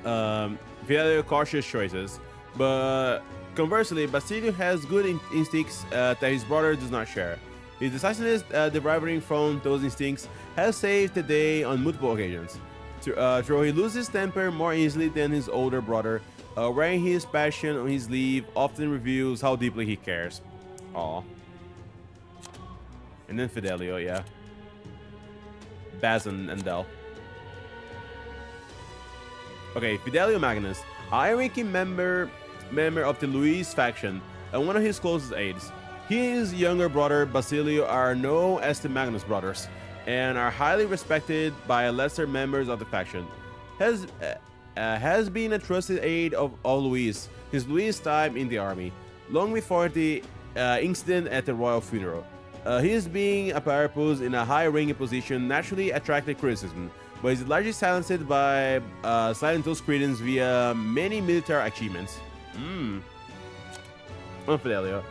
Fidelio cautious choices, but conversely, Basilio has good instincts that his brother does not share. His decisiveness, deriving from those instincts, has saved the day on multiple occasions. Though he loses temper more easily than his older brother, wearing his passion on his sleeve often reveals how deeply he cares. Aw. And then Fidelio, yeah. Baz and Del. Okay, Fidelio Magnus, a high-ranking member of the Luis faction and one of his closest aides. He and his younger brother Basilio are known as the Magnus brothers and are highly respected by lesser members of the faction. Has been a trusted aide of Luis his Luis time in the army, long before the incident at the royal funeral. His being a purpose in a high-ranking position naturally attracted criticism, but is largely silenced by Silento's credence via many military achievements. Fidelio,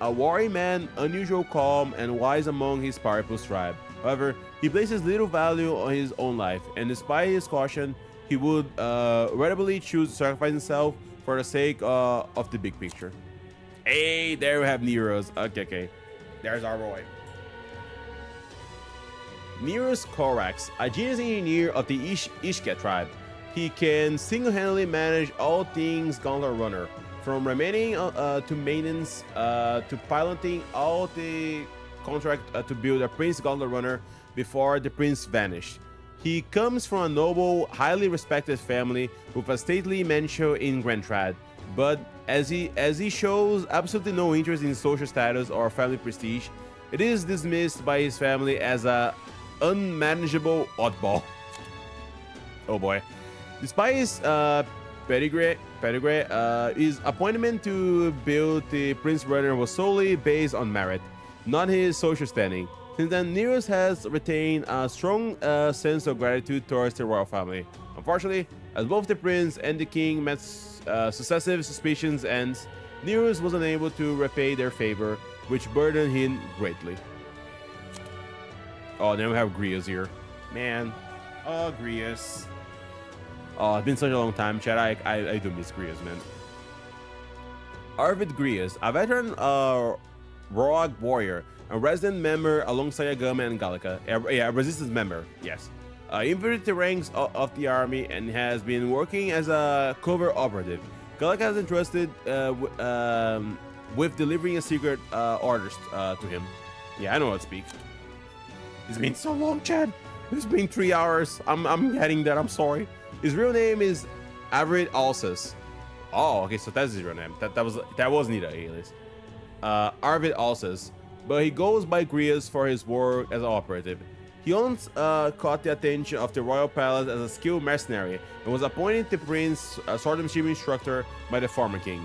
a wary man, unusual calm and wise among his Paripus tribe. However, he places little value on his own life, and despite his caution, he would readily choose to sacrifice himself for the sake of the big picture. Hey, there we have Nero's. Okay. There's our boy. Nero's Korax, a genius engineer of the Ishka tribe. He can single-handedly manage all things Gauntlet Runner, from remaining to maintenance to piloting all the contract to build a Prince Gauntlet Runner before the prince vanished. He comes from a noble, highly respected family with a stately mansion in Grand Trad, but as he shows absolutely no interest in social status or family prestige, it is dismissed by his family as a unmanageable oddball. Oh boy. Despite his pedigree, his appointment to build the Prince Runner was solely based on merit, not his social standing. Since then, Neros has retained a strong sense of gratitude towards the royal family. Unfortunately, as both the prince and the king met successive suspicions ends, Neros was unable to repay their favor, which burdened him greatly. Oh, then we have Grius here. Man. Oh, Grius. Oh, it's been such a long time, Chad. I do miss Grius, man. Arvid Grius, a veteran rogue warrior, a resident member alongside Yagami and Gallica. A resistance member, yes. Inverted the ranks of the army and has been working as a covert operative. Gallica has entrusted with delivering a secret orders to him. Yeah, I know how to speak. It's been so long, Chad. It's been 3 hours. I'm getting there. I'm sorry. His real name is Arvid Alsace. Oh, okay, so that's his real name. That wasn't an alias. Arvid Alsace, but he goes by Grius for his work as an operative. He once caught the attention of the royal palace as a skilled mercenary and was appointed the prince's swordsmanship instructor by the former king.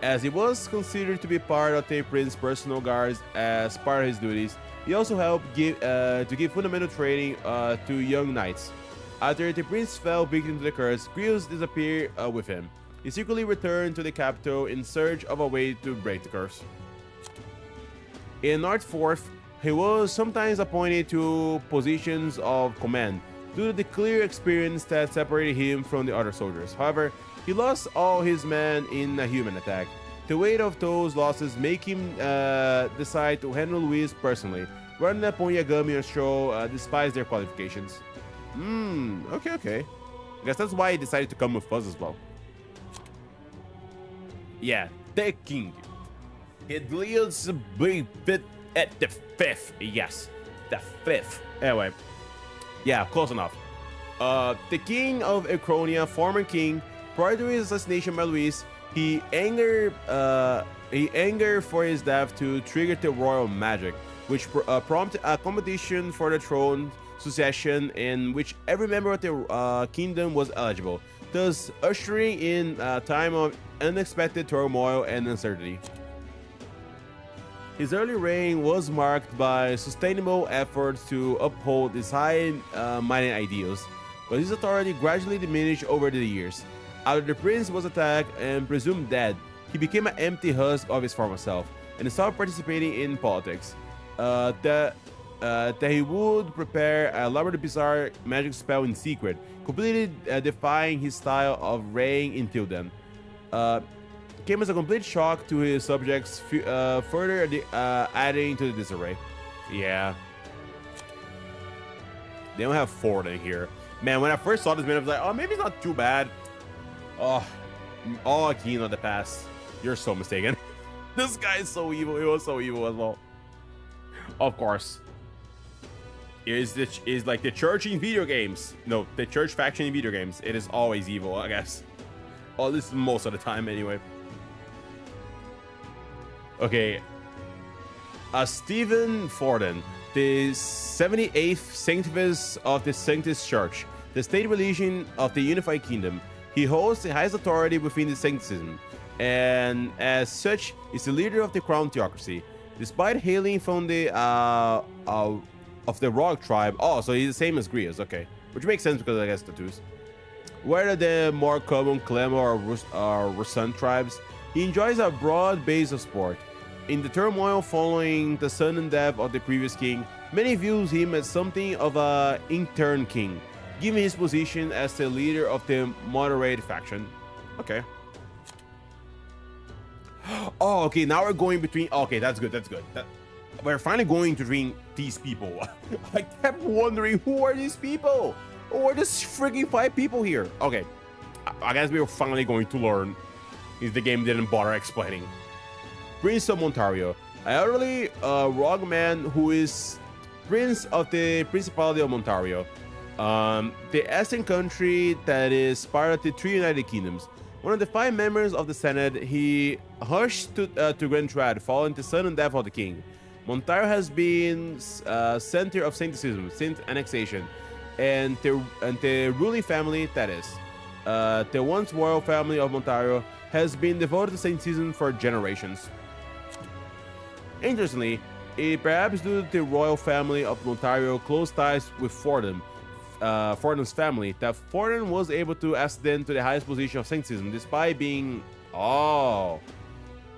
As he was considered to be part of the prince's personal guards as part of his duties, he also helped to give fundamental training to young knights. After the prince fell victim to the curse, Grius disappeared with him. He secretly returned to the capital in search of a way to break the curse. In North Fourth, he was sometimes appointed to positions of command due to the clear experience that separated him from the other soldiers. However, he lost all his men in a human attack. The weight of those losses make him decide to handle Luis personally, rather than upon Yagami or Sho despite their qualifications. Okay. I guess that's why he decided to come with us as well. Yeah, the king. He deals a big bit at the 5th. Yes, the 5th. Anyway, Yeah, close enough. The king of Econia, former king, prior to his assassination by Luis, he angered for his death to trigger the royal magic, which prompted a competition for the throne succession in which every member of the kingdom was eligible, thus ushering in a time of unexpected turmoil and uncertainty. His early reign was marked by sustainable efforts to uphold his high-minded ideals, but his authority gradually diminished over the years. After the prince was attacked and presumed dead, he became an empty husk of his former self and stopped participating in politics. That he would prepare a elaborate bizarre magic spell in secret, completely defying his style of reign until then. Came as a complete shock to his subjects, further adding to the disarray. Yeah. They don't have Ford in here. Man, when I first saw this man, I was like, oh, maybe it's not too bad. Oh, Keen of the past. You're so mistaken. This guy is so evil. He was so evil as well. Of course. Is like the church in video games. No, the church faction in video games. It is always evil, I guess. Oh, this is most of the time anyway. Okay. Stephen Forden, the 78th Sanctifus of the Sanctus Church, the state religion of the Unified Kingdom. He holds the highest authority within the Sanctism, and as such is the leader of the Crown Theocracy. Despite hailing from the of the Rogue tribe, oh, so he's the same as Grievous, okay, which makes sense because I guess tattoos. Whether the more common Clemo or Rusan tribes, he enjoys a broad base of support. In the turmoil following the sudden death of the previous king, many views him as something of a intern king, given his position as the leader of the moderate faction. Okay. Oh, okay, now we're going between... Okay, that's good, that's good. We're finally going between these people. I kept wondering, who are these people? Who are these freaking 5 people here? Okay, I guess we were finally going to learn if the game didn't bother explaining. Prince of Montario, an elderly rogue man who is Prince of the Principality of Montario, the Eastern country that is part of the 3 United Kingdoms. One of the 5 members of the Senate, he hushed to Grand Trad following the sudden death of the king. Montario has been center of Sancticism since annexation, and the ruling family, that is, the once royal family of Montario, has been devoted to Sancticism for generations. Interestingly, perhaps due to the royal family of Montario close ties with Forden's family, that Forden was able to ascend to the highest position of Sancticism despite being... Oh,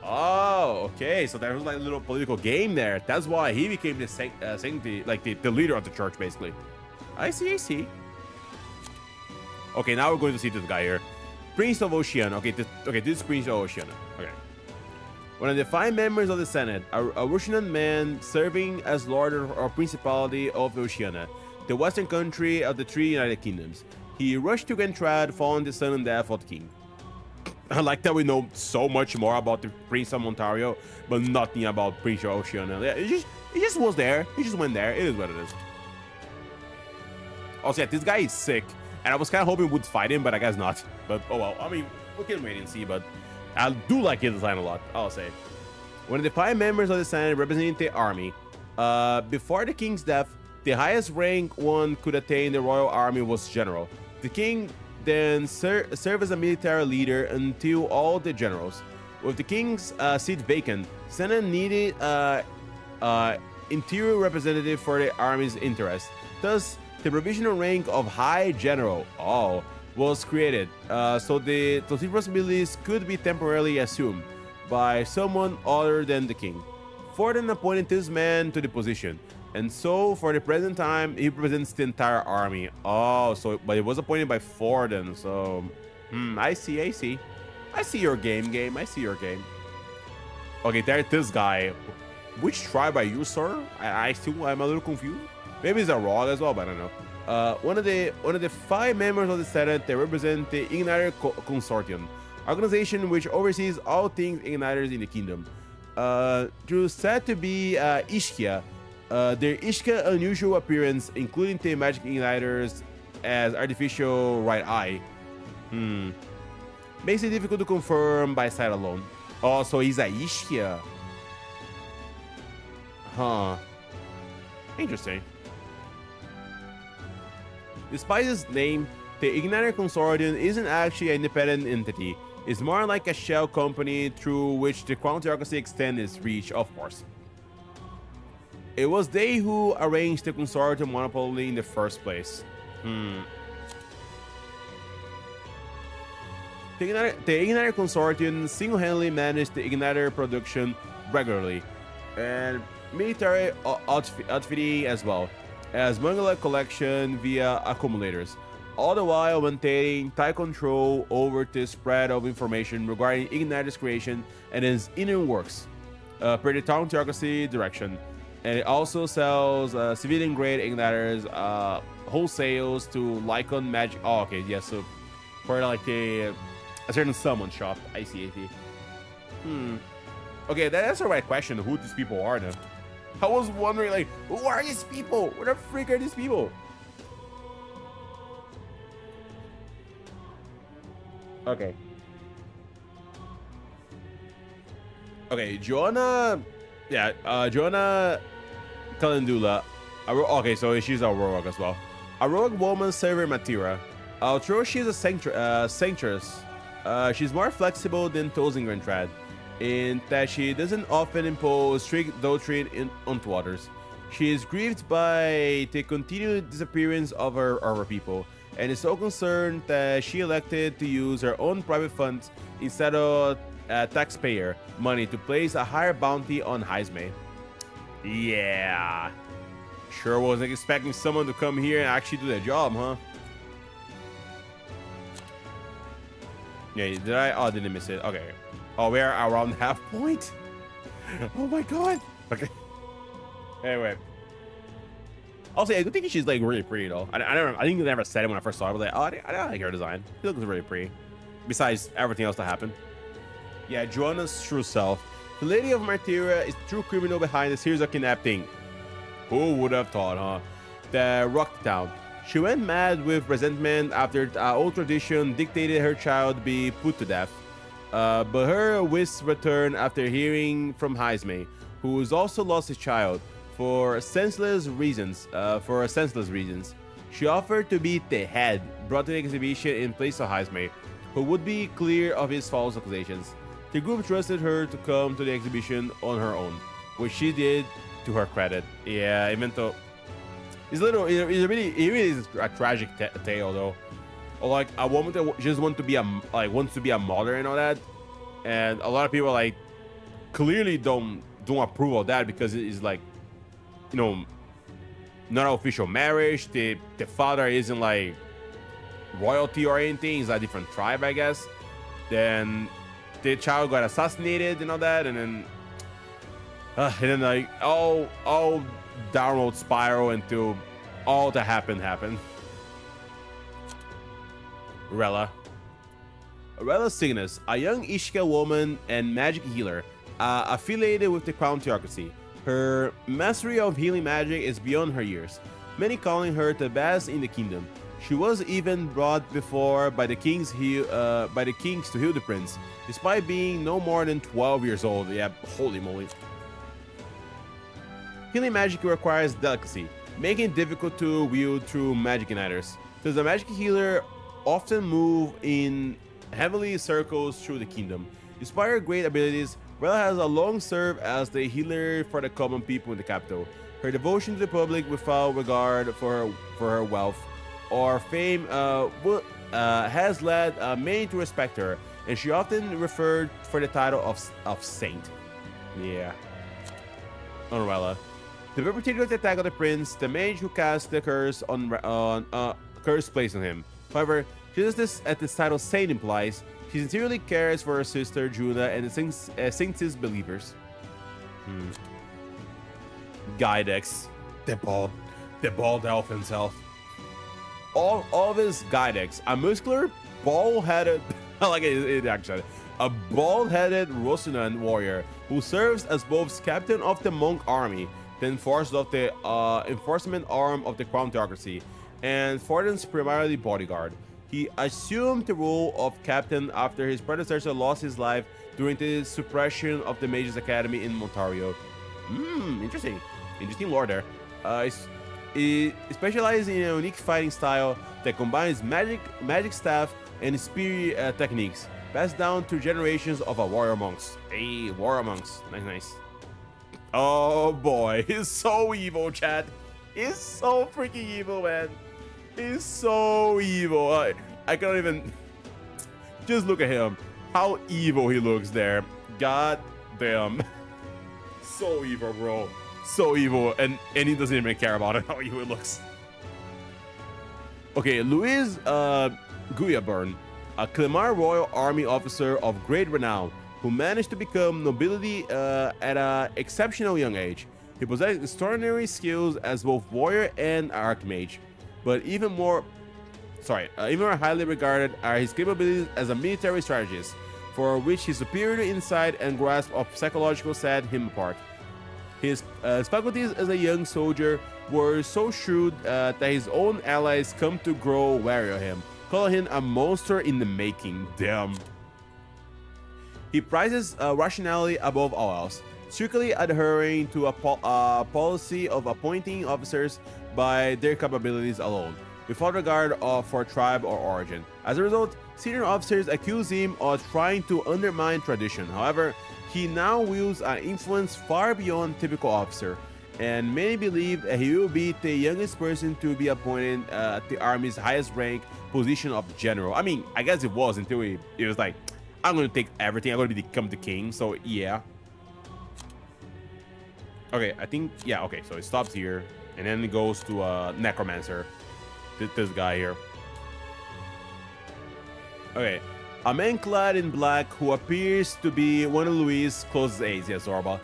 okay, so there was like a little political game there. That's why he became the sanctity, like the leader of the church, basically. I see. Okay, now we're going to see this guy here. Prince of Oceania. Okay, this is Prince of Oceania. Okay. One of the 5 members of the Senate, a Russian man serving as Lord or Principality of Oceania, the western country of the 3 United Kingdoms. He rushed to Gentrad following the sudden death of the king. I like that we know so much more about the Prince of Montario, but nothing about Prince of Oceania. Yeah, it just was there. He just went there. It is what it is. Also, yeah, this guy is sick, and I was kind of hoping we'd fight him, but I guess not. But oh well. I mean, we can wait and see. But I do like his design a lot, I'll say. One of the 5 members of the Senate representing the army. Before the king's death, the highest rank one could attain the royal army was general. The king then served as a military leader until all the generals. With the king's seat vacant, Senate needed interior representative for the army's interest. Thus, the provisional rank of High General was created, so the responsibilities could be temporarily assumed by someone other than the king. Forden appointed this man to the position, and so for the present time, he represents the entire army. But it was appointed by Forden, so... I see. I see your game. I see your game. Okay, there's this guy. Which tribe are you, sir? I'm a little confused. Maybe it's a rogue as well, but I don't know. One of the 5 members of the Senate that represent the Igniter Consortium, organization which oversees all things Igniters in the kingdom. Through said to be Ishkia, Their Ishika unusual appearance, including the magic igniters as artificial right eye, makes it difficult to confirm by sight alone. Oh, so he's a Ishika. Huh. Interesting. Despite his name, the Igniter Consortium isn't actually an independent entity. It's more like a shell company through which the Crown Theocracy extends its reach, of course. It was they who arranged the Consortium monopoly in the first place. The Igniter Consortium single-handedly managed the Igniter production regularly, and military outfitting as well as Mangala collection via accumulators, all the while maintaining tight control over the spread of information regarding Igniter's creation and its inner works, per the Town Theocracy direction. And it also sells civilian-grade Igniters wholesales to Lycon Magic. Oh, okay, yeah, so for like a certain summon shop. I see. Okay, that's the right question. Who these people are now? I was wondering, like, who are these people? What the freak are these people? Okay. Okay, Joanna. Yeah, Joanna Calendula. Okay, so she's a rogue as well. A rogue woman serving Matira. Although she's a sanctress, she's more flexible than Tozingren Trad, in that she doesn't often impose strict doctrine onto others. She is grieved by the continued disappearance of her people, and is so concerned that she elected to use her own private funds instead of taxpayer money to place a higher bounty on Heisme. Yeah. Sure wasn't expecting someone to come here and actually do their job, huh? Yeah, did I? Oh, didn't miss it. Okay. Oh, we're around half point? Oh my god. Okay. Anyway. Also, I think she's like really pretty though. I think I never said it when I first saw her. I was like, oh, I like her design. She looks really pretty. Besides everything else that happened. Yeah, Joanna's true self. The Lady of Martyria is the true criminal behind the series of kidnapping. Who would have thought, huh? The rocked town. She went mad with resentment after old tradition dictated her child be put to death. But her wits returned after hearing from Heisme, who has also lost his child for senseless reasons. She offered to be the head, brought to the exhibition in place of Heisme, who would be clear of his false accusations. The group trusted her to come to the exhibition on her own, which she did to her credit. Yeah, Evento. It really is a tragic tale though. Or like a woman that just wants to be a mother and all that, and a lot of people like clearly don't approve of that because it is like, you know, not an official marriage. The father isn't like royalty or anything. He's a different tribe, I guess. Then the child got assassinated and all that, and then like all downward spiral until all that happened. Rella Cygnus, a young Ishika woman and magic healer, affiliated with the Crown Theocracy. Her mastery of healing magic is beyond her years, many calling her the best in the kingdom. She was even brought before by the kings to heal the prince, despite being no more than 12 years old. Yeah, holy moly. Healing magic requires delicacy, making it difficult to wield through magic igniters. Does a magic healer often move in heavily circles through the kingdom? Despite her great abilities, Rella has a long served as the healer for the common people in the capital. Her devotion to the public without regard for her wealth or fame has led many to respect her, and she often referred for the title of saint. Yeah. On Rella. The perpetrator of the attack of the prince, the mage who cast the curse curse placed on him. However, just as this title saint implies, she sincerely cares for her sister Juna and the saint's believers. Gydex, the bald elf himself. All of his Gydex, a muscular, bald-headed, like it actually, a bald-headed Rosunan warrior who serves as both captain of the monk army the enforcement arm of the Crown Theocracy, and Fortin's primarily bodyguard. He assumed the role of captain after his predecessor lost his life during the suppression of the Mages Academy in Ontario. Interesting lore there. He specializes in a unique fighting style that combines magic staff and spear techniques, passed down through generations of warrior monks. Hey, warrior monks. Nice. Oh boy, he's so evil, chat. He's so freaking evil, man. He's so evil. I can't even... Just look at him. How evil he looks there. God damn. So evil, bro. So evil. And he doesn't even care about it, how evil it looks. Okay, Louis Guyaburn, a Clemar Royal Army officer of great renown, who managed to become nobility at an exceptional young age. He possessed extraordinary skills as both warrior and archmage, but even more highly regarded are his capabilities as a military strategist, for which his superior insight and grasp of psychological set him apart. His faculties as a young soldier were so shrewd that his own allies come to grow wary of him, calling him a monster in the making. Damn. He prizes rationality above all else, strictly adhering to a policy of appointing officers by their capabilities alone, without regard for tribe or origin. As a result, senior officers accuse him of trying to undermine tradition. However, he now wields an influence far beyond typical officer, and many believe that he will be the youngest person to be appointed at the army's highest rank position of general. I mean, I guess it was until it was like, I'm going to take everything. I'm going to become the king. So yeah. Okay, I think, yeah, okay. So it stops here and then it goes to Necromancer. This guy here. Okay. A man clad in black who appears to be one of Louis' closest aides, yes, Zorba.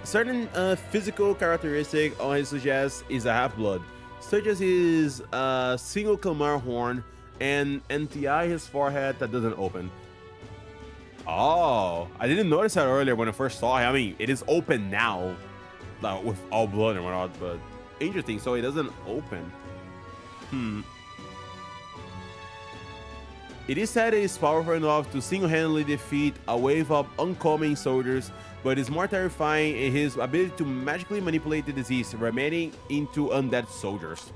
Certain physical characteristic on his suggests is a half-blood, such as his single Kalmar horn and NTI his forehead that doesn't open. Oh, I didn't notice that earlier when I first saw him. I mean, it is open now, like, with all blood and whatnot, but interesting. So it doesn't open. It is said he is powerful enough to single-handedly defeat a wave of oncoming soldiers, but is more terrifying in his ability to magically manipulate the disease remaining into undead soldiers.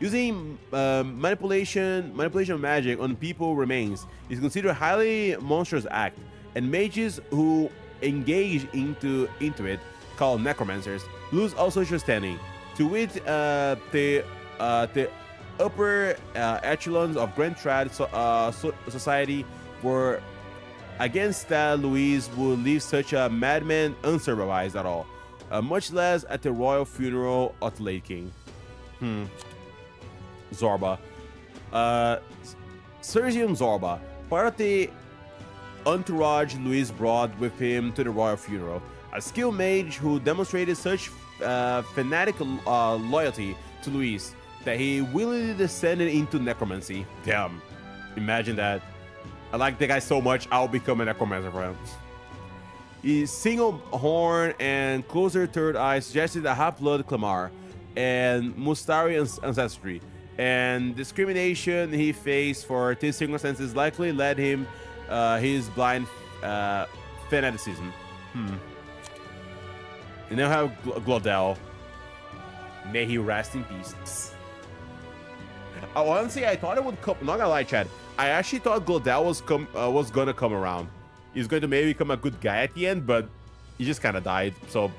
Using manipulation magic on people remains is considered a highly monstrous act, and mages who engage into it, called necromancers, lose all social standing. To wit, the upper echelons of Grand Trad society were against that Louise would leave such a madman unsupervised at all, much less at the royal funeral of the late king. Zorba. Sergium Zorba, part of the entourage Louis brought with him to the royal funeral. A skilled mage who demonstrated such fanatic loyalty to Louis that he willingly descended into necromancy. Damn, imagine that. I like the guy so much, I'll become a necromancer for him. His single horn and closer third eye suggested a half-blood Clamar and Mustari ancestry, and discrimination he faced for these circumstances likely led him his blind fanaticism. And now have Glodell. May he rest in peace. Honestly, I thought it would come. Not gonna lie, Chad. I actually thought Glodell was gonna come around. He's going to maybe become a good guy at the end, but he just kind of died. So,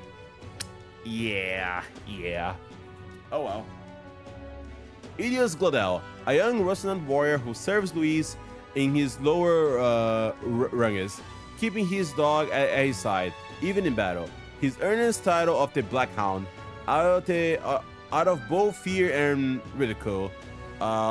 yeah. Oh well. Idios Glodell, a young Russellon warrior who serves Louis in his lower rungs, keeping his dog at his side, even in battle. His earnest title of the Black Hound, out of both fear and ridicule,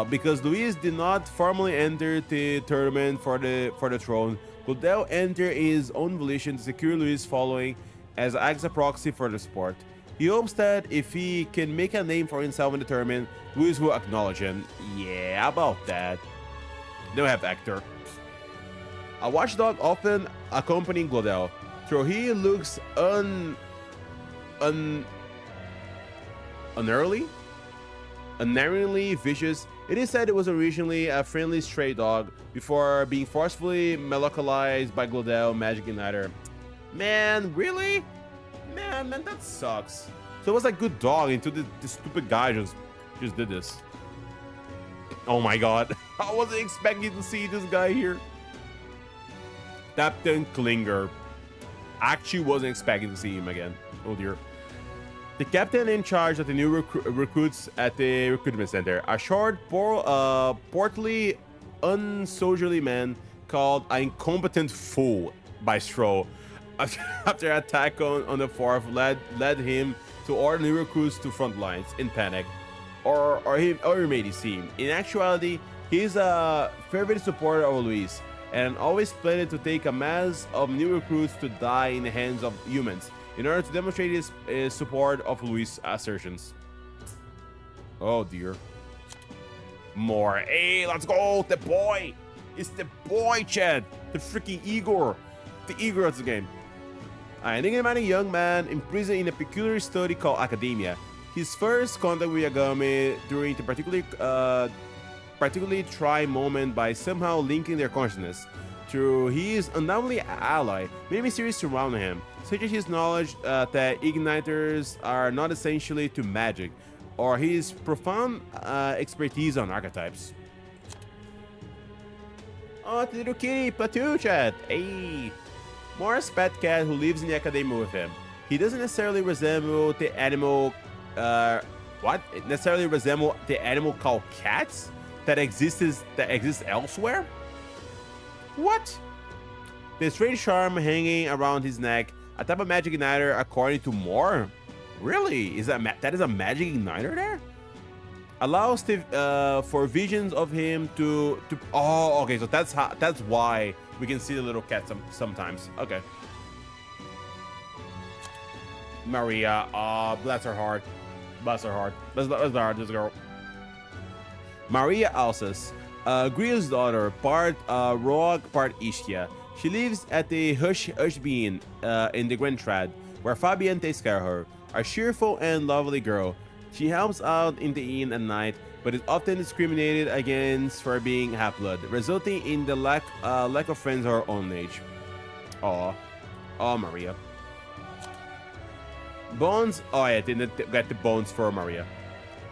because Louis did not formally enter the tournament for the throne. Glodell entered his own volition to secure Louis' following as a proxy for the sport. He hopes that if he can make a name for himself in the tournament, Louis will acknowledge him. Yeah, about that. Then we have Hector, a watchdog often accompanying Glodell. Though he looks unerringly vicious. It is said it was originally a friendly stray dog before being forcefully melancholised by Glodell, Magic Igniter. Man, really? Man, that sucks. So it was a good dog until this stupid guy just did this. Oh my god. I wasn't expecting to see this guy here. Captain Klinger. Actually wasn't expecting to see him again. Oh dear. The captain in charge of the new recruits at the recruitment center. A short, portly, unsoldierly man called an incompetent fool by Stroh. After an attack on the fourth led him to order new recruits to front lines in panic. Or he made it seem. In actuality, he's a fervent supporter of Luis and always planned to take a mass of new recruits to die in the hands of humans in order to demonstrate his support of Luis' assertions. Oh dear. More. Hey, let's go! The boy! It's the boy, Chad! The freaking Igor! The Igor of the game. An enigmatic young man imprisoned in a peculiar study called academia. His first contact with Yagami during the particularly trying moment by somehow linking their consciousness. Through his undoubtedly ally, many mysteries surround him, such as his knowledge that igniters are not essentially to magic, or his profound expertise on archetypes. Oh, the little kitty, Platoon Chat! Hey! Morris pet cat who lives in the academy with him. He doesn't necessarily resemble the animal necessarily resemble the animal called cats that exists elsewhere? What? The strange charm hanging around his neck, a type of magic igniter according to Moore? Really? Is that is a magic igniter there? Allows for visions of him to oh, okay, so that's why we can see the little cat sometimes. Okay. Maria, bless her heart. Bless her heart. Bless the heart, this girl. Maria Alsas, Gria's daughter, part Rogue, part Ishtia. She lives at the Hush Bean in the Grand Trad, where Fabian takes care of her. A cheerful and lovely girl. She helps out in the inn at night, but is often discriminated against for being half-blood, resulting in the lack of friends her own age. Aw. Oh, Maria. Bones. Oh, yeah, didn't get the bones for Maria.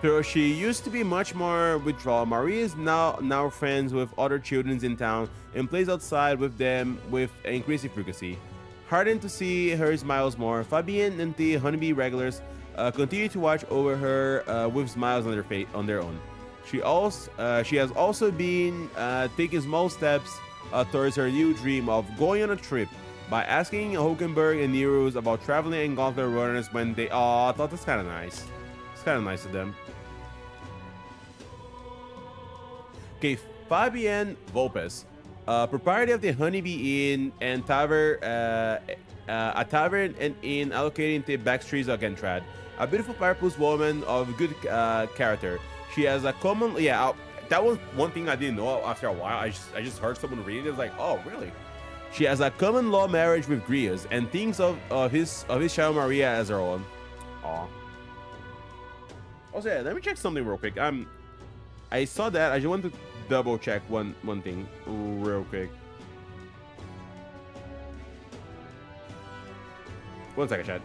Though she used to be much more withdrawal, Maria is now friends with other children in town and plays outside with them with increasing frequency. Heartened to see her smiles more, Fabian and the honeybee regulars continue to watch over her with smiles on their own. She has also been taking small steps towards her new dream of going on a trip by asking Hulkenberg and Nero's about traveling and golf their runners when they. Oh, I thought that's kind of nice. It's kind of nice of them. Okay, Fabian Volpes, proprietor of the Honeybee Inn and Tavern, a tavern and inn allocated in the backstreets of Gentrad. A beautiful purpose woman of good character. She has a common, that was one thing I didn't know after a while. I just heard someone reading it. I was like, oh, really? She has a common law marriage with Grias and thinks of his child Maria as her own. Aw. Also, yeah, let me check something real quick. I saw that. I just want to double check one thing real quick. One second, chat.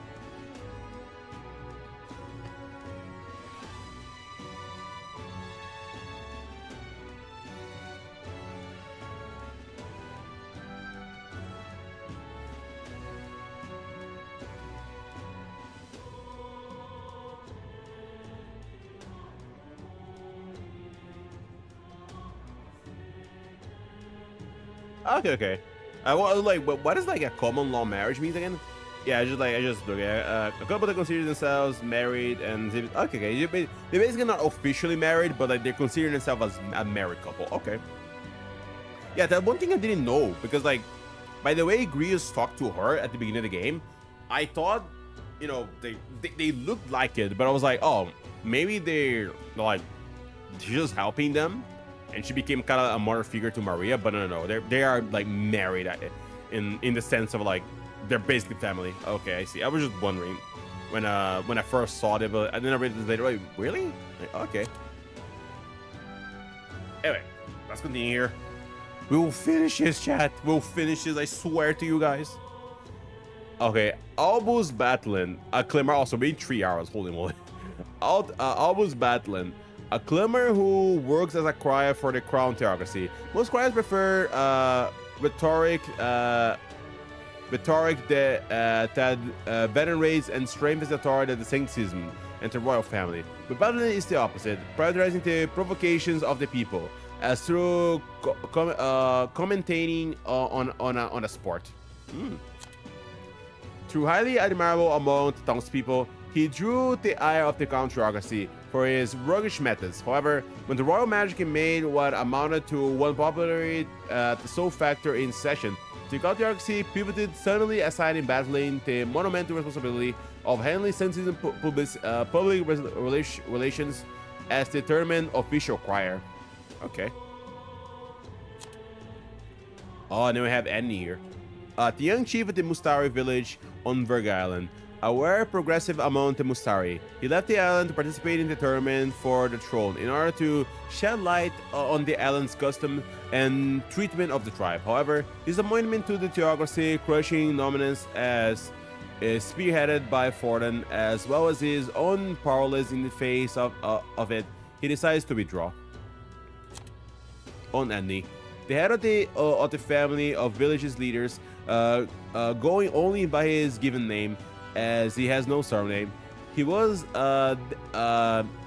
Okay. What does like a common law marriage means again? Yeah, I just look at a couple that consider themselves married and okay. They're basically not officially married, but like they're considering themselves as a married couple. Okay. Yeah, that one thing I didn't know because like, by the way, Grias talked to her at the beginning of the game, I thought, you know, they looked like it, but I was like, oh, maybe they're like just helping them. And she became kind of a mother figure to Maria, but no, they are like married in the sense of like they're basically family. Okay, I see. I was just wondering. when I first saw it, but I didn't read it later. Like, really? Like, okay. Anyway, let's continue here. We will finish this, chat. We'll finish this. I swear to you guys. Okay, Albus battling a Climber. Also, we need 3 hours. Holy moly. Albus battling a Climber who works as a crier for the Crown Theocracy. Most criers prefer rhetoric that venerates and strengthens the authority of the Sanctism and the royal family. But battling is the opposite, prioritizing the provocations of the people as through commentating on a sport. Through highly admirable among the townspeople, he drew the ire of the Crown Theocracy for his roguish methods. However, when the royal magic made what amounted to one popularity the sole factor in session, the Crown Theocracy pivoted suddenly, assigning battling the monumental responsibility of handling sensitive public relations as the determined official crier. Okay. Oh, and then we have Annie here. The young chief of the Mustari village on Virga Island, aware progressive among the Mustari. He left the island to participate in the tournament for the throne in order to shed light on the island's custom and treatment of the tribe. However, his appointment to the theocracy crushing dominance as is spearheaded by Forden, as well as his own powerlessness in the face of it, he decides to withdraw. On Andy, the head of the family of village's leaders, going only by his given name, as he has no surname. He was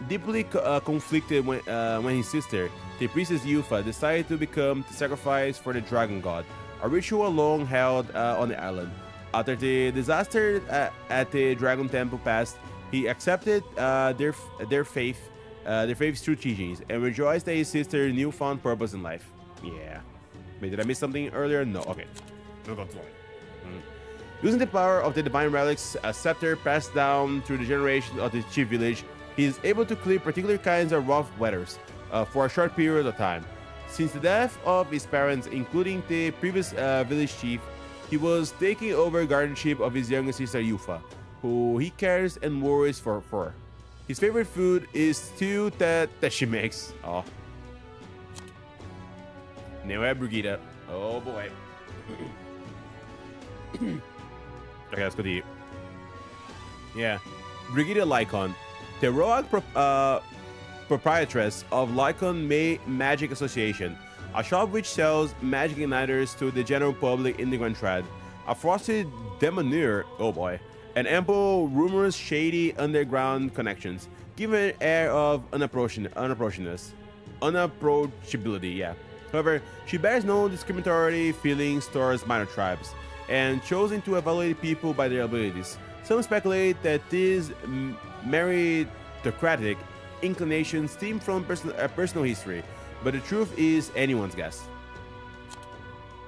deeply conflicted when his sister, the priestess Yufa, decided to become the sacrifice for the dragon god, a ritual long held on the island. After the disaster at the dragon temple passed, he accepted their faith's true teachings and rejoiced at his sister's newfound purpose in life. Yeah. Wait, did I miss something earlier? No. Okay. No, that's fine. Using the power of the divine relics, a scepter passed down through the generations of the chief village, he is able to clear particular kinds of rough weathers for a short period of time. Since the death of his parents, including the previous village chief, he was taking over guardianship of his younger sister Yufa, who he cares and worries for. His favorite food is stew that she makes. Oh. Now we have Brigitte. Oh boy. Okay, let's go to you. Yeah. Brigitte Lycon, the heroic proprietress of Lycon Magic Association, a shop which sells magic igniters to the general public in the Grand Trad, a frosted debonair, oh boy, and ample rumors shady underground connections, give an air of unapproachability, yeah. However, she bears no discriminatory feelings towards minor tribes, and chosen to evaluate people by their abilities. Some speculate that these meritocratic inclinations stem from personal history, but the truth is anyone's guess.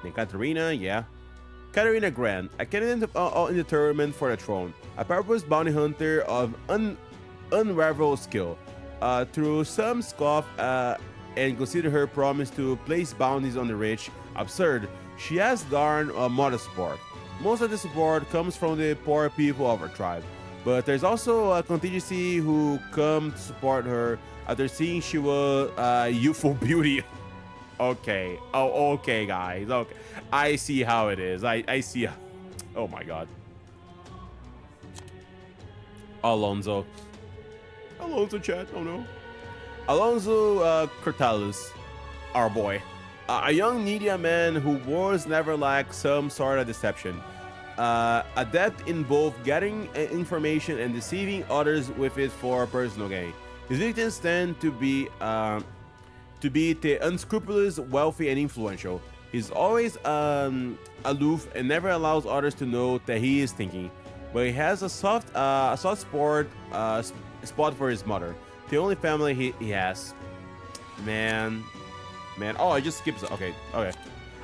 Then Katarina, yeah. Katarina Grant, a candidate in the tournament for the throne, a purpose bounty hunter of unrivaled skill. Through some scoff and consider her promise to place bounties on the rich absurd, she has garnered modest support. Most of the support comes from the poor people of her tribe, but there's also a contingency who come to support her after seeing she was youthful beauty. Okay. Oh, okay, guys. Okay. I see how it is. I see. Oh my god. Alonso chat. Oh no. Alonso Cortales, our boy. A young media man who wars never lack some sort of deception. Adept in both getting information and deceiving others with it for personal gain. His victims tend to be the unscrupulous, wealthy, and influential. He's always aloof and never allows others to know that he is thinking. But he has a soft spot for his mother, the only family he has. Man. Oh, I just skipped. Okay.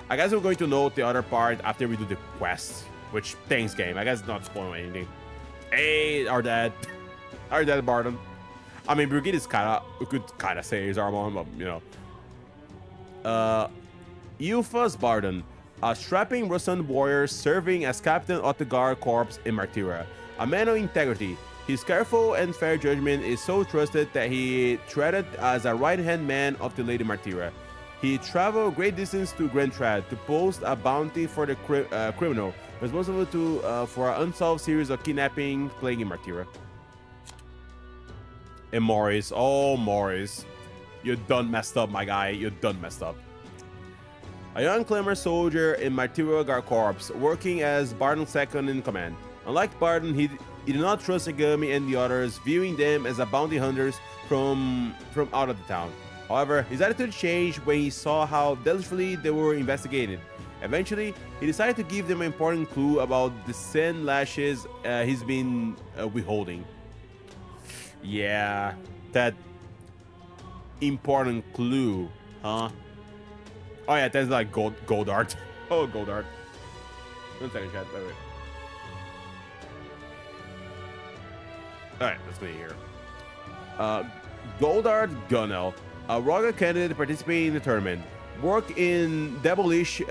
I guess we're going to note the other part after we do the quest. Which, thanks game. I guess it's not spoiling anything. Hey, our dad Barton. I mean, Brigitte is we could kinda say he's our mom, but you know. Euphas Barton, a strapping Russian warrior serving as captain of the Guard Corps in Martyra. A man of integrity. His careful and fair judgment is so trusted that he treated as a right-hand man of the Lady Martyra. He traveled great distance to Grand Trad to post a bounty for the criminal responsible for an unsolved series of kidnapping plaguing Martyra. And Morris, oh Morris, you done messed up, my guy. You done messed up. A young clamor soldier in Martyra Guard Corps, working as Barton's second in command. Unlike Barton, he did not trust Yagami and the others, viewing them as bounty hunters from out of the town. However, his attitude changed when he saw how diligently they were investigated. Eventually, he decided to give them an important clue about the sand lashes he's been withholding. Yeah, that important clue, huh? Oh yeah, that's like gold art. Oh, gold art. 1 second, chat. Wait. Alright, let's go here. Goldard Gunnell, a rugged candidate participating in the tournament, worked in demolition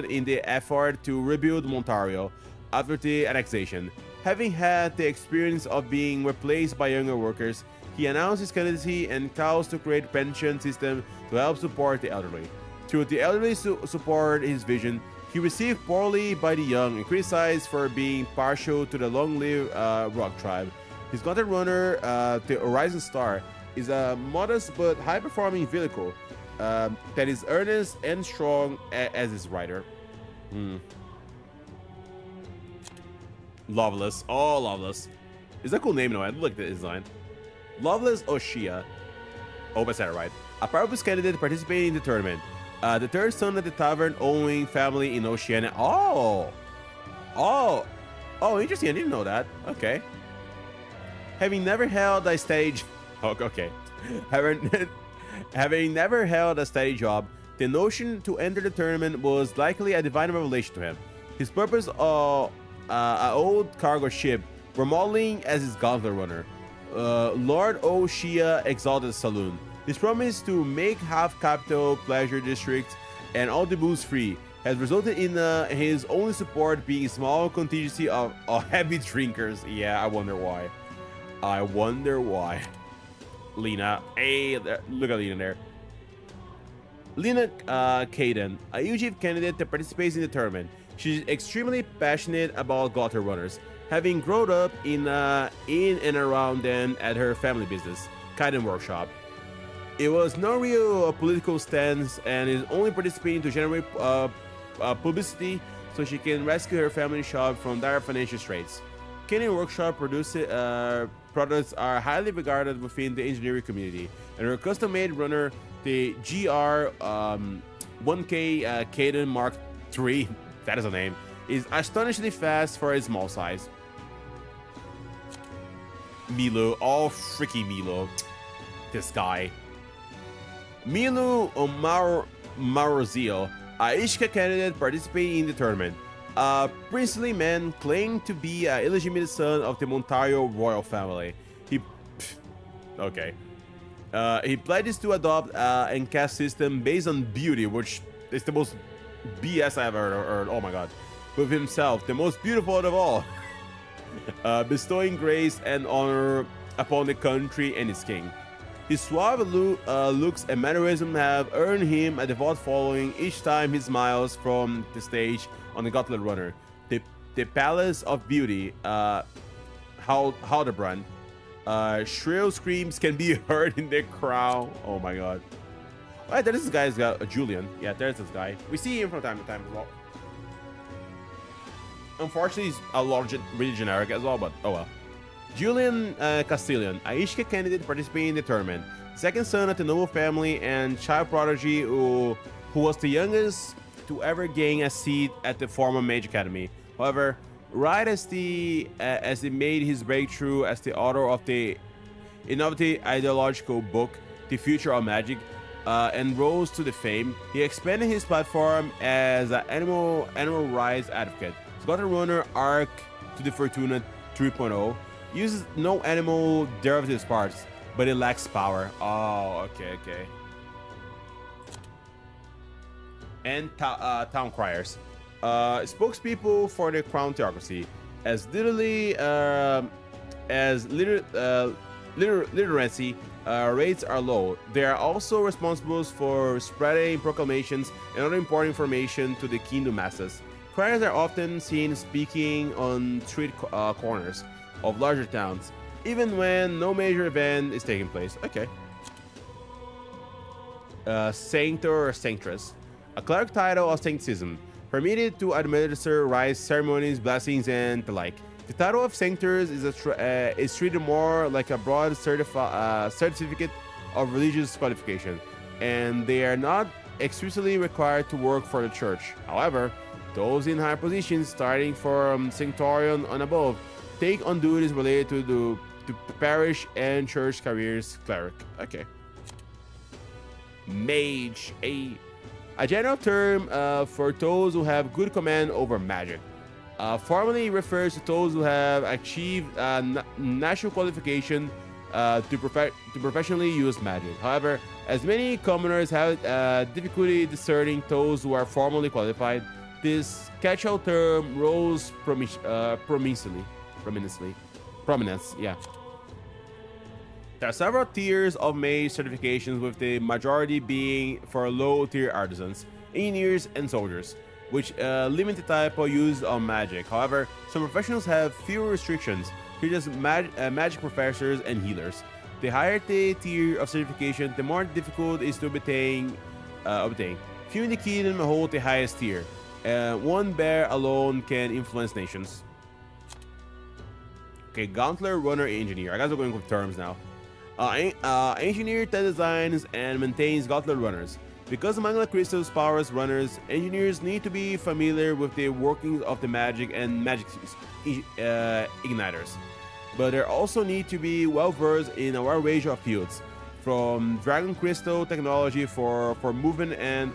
in the effort to rebuild Montario after the annexation. Having had the experience of being replaced by younger workers, he announced his candidacy and calls to create a pension system to help support the elderly. Through the elderly support his vision, he received poorly by the young and criticized for being partial to the long-lived rock tribe. His Gauntlet Runner, the Horizon Star, is a modest but high-performing vehicle that is earnest and strong as his rider. Loveless. Oh, Loveless. Is that a cool name? No, I like the design. Loveless Oshia. Hope I said it right. A purpose candidate participating in the tournament. The third son of the tavern-owning family in Oceania. Oh, interesting. I didn't know that. Okay. Having never held a stage... Oh, okay. Having never held a steady job, the notion to enter the tournament was likely a divine revelation to him. His purpose of an old cargo ship, remodeling as his Gauntlet Runner. Lord Oshia Exalted Saloon. His promise to make half-capital pleasure districts and all the booze free has resulted in his only support being a small contingency of heavy drinkers. Yeah, I wonder why. Lena. Hey, look at Lena there. Lena Caden, a UGF candidate that participates in the tournament. She's extremely passionate about Gauntlet Runners, having grown up in and around them at her family business, Kaiden Workshop. It was no real political stance and is only participating to generate publicity so she can rescue her family shop from dire financial straits. Kaiden Workshop products are highly regarded within the engineering community, and her custom-made runner, the GR1K Kaiden Mark III, that is a name, is astonishingly fast for a small size. Milo, oh freaking Milo, this guy. Milo Marozio, a Ishika candidate participating in the tournament. A princely man claimed to be an illegitimate son of the Montario royal family. He pledges to adopt a caste system based on beauty, which is the most BS I've ever heard. Oh my god. With himself, the most beautiful out of all. Bestowing grace and honor upon the country and its king. His suave looks and mannerism have earned him a devout following each time he smiles from the stage on the Gauntlet Runner. The Palace of Beauty, Haldebrand. Shrill screams can be heard in the crowd. Oh my god. Alright, there's this guy's got Julian. Yeah, there's this guy. We see him from time to time as well. Unfortunately, he's a lot really generic as well, but oh well. Julian Castilian, a Ishika candidate participating in the tournament. Second son of the noble family and child prodigy who was the youngest to ever gain a seat at the former Mage Academy. However, right as he made his breakthrough as the author of the innovative ideological book, The Future of Magic, and rose to the fame, he expanded his platform as an animal rights advocate. Gauntlet Runner Arc to the Fortuna 3.0 uses no animal derivatives parts, but it lacks power. Oh, okay. And Town Criers. Spokespeople for the Crown Theocracy. as literally as literacy rates are low. They are also responsible for spreading proclamations and other important information to the kingdom masses. Criers are often seen speaking on street corners of larger towns, even when no major event is taking place. Okay. Sanctor or Sanctress, a cleric title of sancticism, permitted to administer rites, ceremonies, blessings, and the like. The title of Sanctors is treated more like a broad certificate of religious qualification, and they are not explicitly required to work for the church. However, those in high positions, starting from Sanctorian and above, take on duties related to parish and church careers. Cleric. Okay. Mage, a general term for those who have good command over magic. Formally refers to those who have achieved national qualification to professionally use magic. However, as many commoners have difficulty discerning those who are formally qualified, this catch-all term rose prominence. Yeah. There are several tiers of mage certifications, with the majority being for low-tier artisans, engineers, and soldiers, which limit the type of use of magic. However, some professionals have fewer restrictions, such as magic professors and healers. The higher the tier of certification, the more difficult it is to obtain. Few in the kingdom hold the highest tier. One bear alone can influence nations. Okay, Gauntlet Runner Engineer. I guess we're going with terms now. Engineer that designs and maintains gauntlet runners. Because Mangala Crystals powers runners, engineers need to be familiar with the workings of the magic and magic igniters. But they also need to be well versed in a wide range of fields, from dragon crystal technology for movement and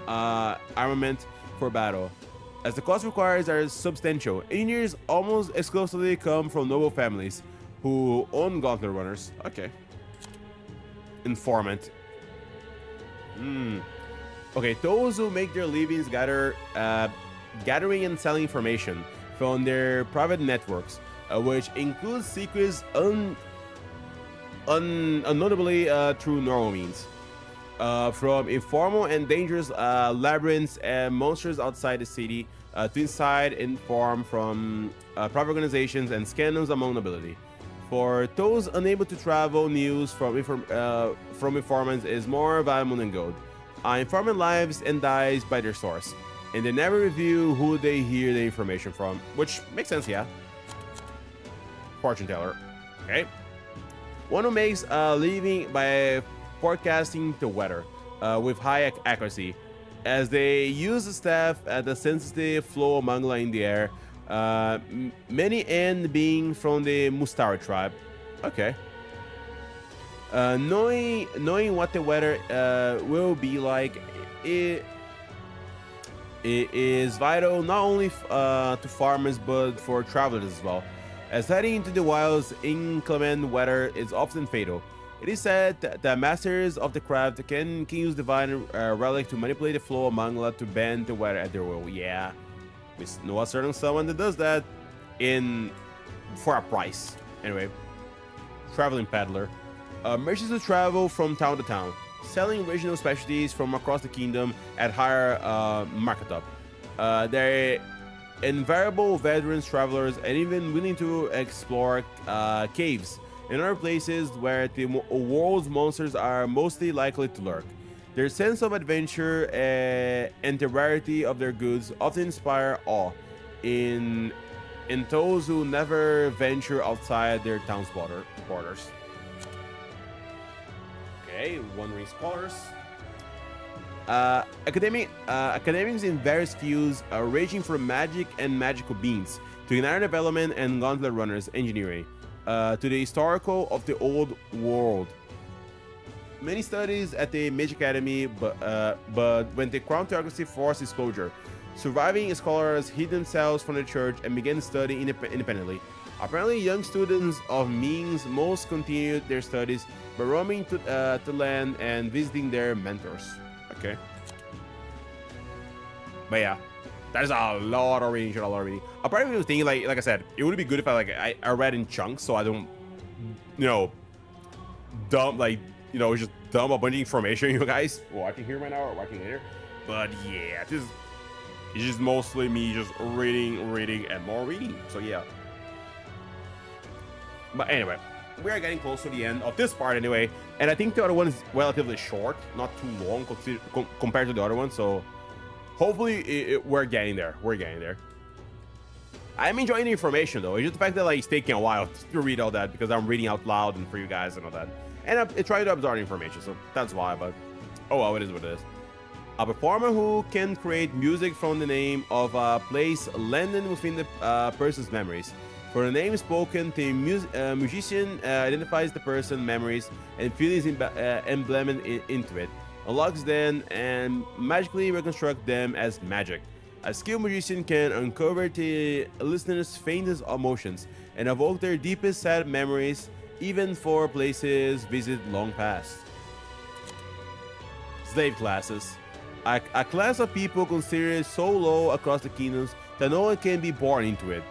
armament for battle. As the costs required are substantial, engineers almost exclusively come from noble families who own gauntlet runners. Okay. Informant. Okay, those who make their livings gathering and selling information from their private networks, which includes secrets unnotably through normal means. From informal and dangerous labyrinths and monsters outside the city to inside inform from private organizations and scandals among nobility. For those unable to travel, news from informants is more valuable than gold. Informant lives and dies by their source, and they never review who they hear the information from, which makes sense, yeah. Fortune teller. Okay. One who makes a living by forecasting the weather with high accuracy, as they use the staff at the sensitive flow of mangla in the air. Many end being from the Mustari tribe. Okay. Knowing what the weather will be like, it is vital not only to farmers but for travelers as well, as heading into the wilds, inclement weather is often fatal. It is said that masters of the craft can use divine relic to manipulate the flow of mangla to bend the weather at their will. Yeah, we know a certain someone that does that for a price. Anyway, traveling peddler. Merchants who travel from town to town, selling regional specialties from across the kingdom at higher markup. They're invariable veterans travelers and even willing to explore caves and other places where the world's monsters are mostly likely to lurk. Their sense of adventure and the rarity of their goods often inspire awe in those who never venture outside their town's borders. Okay, wandering scholars. Academics in various fields are ranging from magic and magical beings to igniter development and gauntlet runners engineering to the historical of the old world. Many studies at the Mage Academy, but when the Crown Theocracy forced disclosure, surviving scholars hid themselves from the church and began studying independently. Apparently, young students of means most continued their studies by roaming to land and visiting their mentors. Okay. But yeah, There's a lot of reading, a lot of reading. I probably was thinking, like I said, it would be good if I read in chunks, so I don't, dump just dump a bunch of information you guys watching here right now or watching later. But yeah, it's just mostly me just reading and more reading. So yeah. But anyway, we are getting close to the end of this part anyway, and I think the other one is relatively short, not too long compared to the other one. So hopefully we're getting there. We're getting there. I'm enjoying the information though. It's just the fact that like it's taking a while to read all that because I'm reading out loud and for you guys and all that. And I try to absorb information, so that's why. But oh well, it is what it is. A performer who can create music from the name of a place landing within the person's memories. For the name spoken, the musician identifies the person's memories and feelings embedded into it, unlocks them, and magically reconstruct them as magic. A skilled musician can uncover the listener's faintest emotions and evoke their deepest sad memories, even for places visited long past. Slave classes. A class of people considered so low across the kingdoms that no one can be born into it.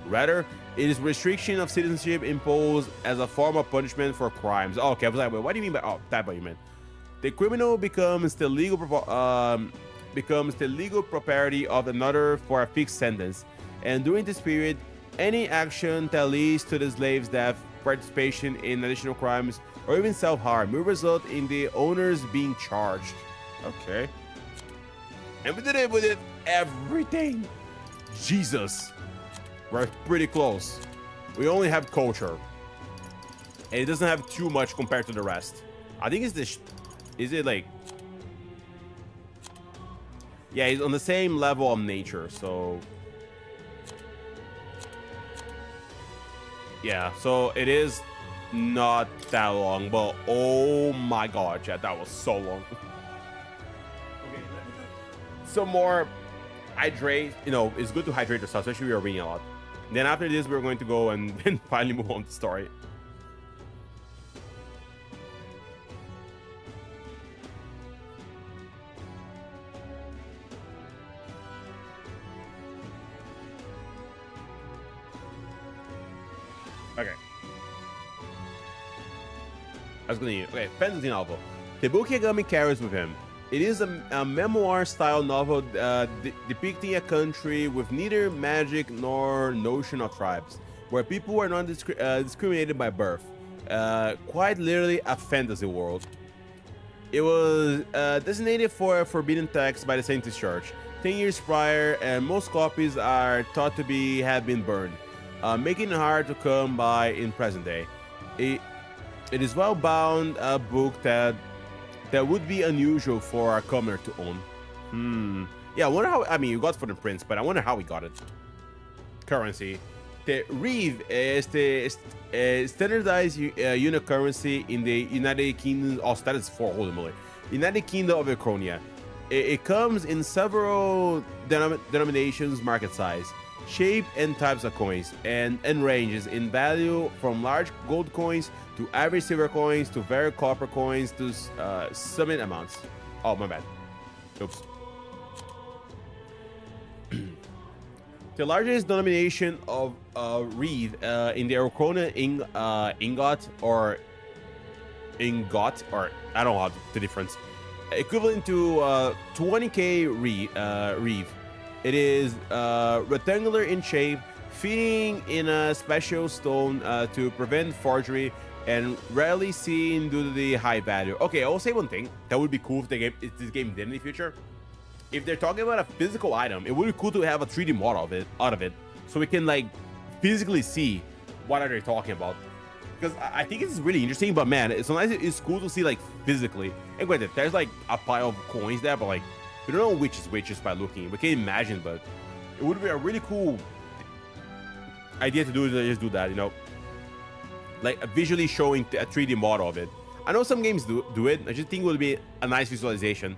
Rather, it is restriction of citizenship imposed as a form of punishment for crimes. Oh, okay, I was like, wait, what do you mean by? Oh, that's what you meant. The criminal becomes the legal property of another for a fixed sentence, and during this period, any action that leads to the slave's death, participation in additional crimes, or even self-harm will result in the owners being charged. Okay. And we did it with everything. Jesus. We're pretty close. We only have culture. And it doesn't have too much compared to the rest. I think it's this. Is it like. Yeah, it's on the same level of nature, so. Yeah, so it is not that long, but oh my god, chat, that was so long. Okay, let me do some more hydrate. It's good to hydrate yourself, especially if you're reading a lot. Then after this, we're going to go and finally move on to the story. Okay. I was gonna okay, fantasy novel. The book Yagami carries with him. It is a memoir-style novel depicting a country with neither magic nor notion of tribes, where people are not discriminated by birth. Quite literally a fantasy world. It was designated for a forbidden text by the Saint's Church 10 years prior, and most copies are thought to have been burned, making it hard to come by in present day. It is well-bound book that would be unusual for a commoner to own. Yeah, I wonder how. I mean, you got for the prince, but I wonder how we got it. Currency. The Reeve is the standardized unit currency in the United Kingdom. Oh, status 4. Holy moly! United Kingdom of Econia. It comes in several denominations, market size, shape, and types of coins, and ranges in value from large gold coins to average silver coins to very copper coins to summit amounts. Oh, my bad. Oops. The largest denomination of Reeve in the Arcona ingot, or I don't know the difference, equivalent to 20k Reeve. It is rectangular in shape, fitting in a special stone to prevent forgery, and rarely seen due to the high value. Okay, I will say one thing that would be cool if this game did in the future. If they're talking about a physical item, it would be cool to have a 3D model out of it, so we can like physically see what are they talking about. Because I think it's really interesting, but man, it's cool to see like physically. And granted, there's like a pile of coins there, but like we don't know which is which just by looking. We can imagine, but it would be a really cool idea to just do that, like visually showing a 3D model of it. I know some games do it. I just think it would be a nice visualization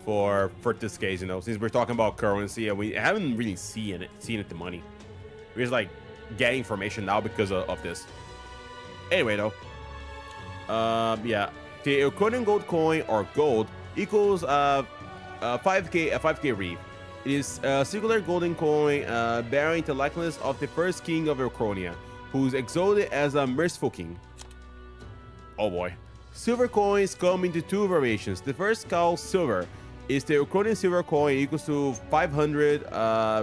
for this case, since we're talking about currency and we haven't really seen it the money. We're just like getting information now because of this. Anyway, though, yeah, the Ukrainian gold coin or gold equals 5k Reeve. It is a circular golden coin bearing the likeness of the first king of Urkonia, who is exalted as a merciful king. Oh boy. Silver coins come into two variations. The first, called silver, is the Urkonian silver coin equals to 500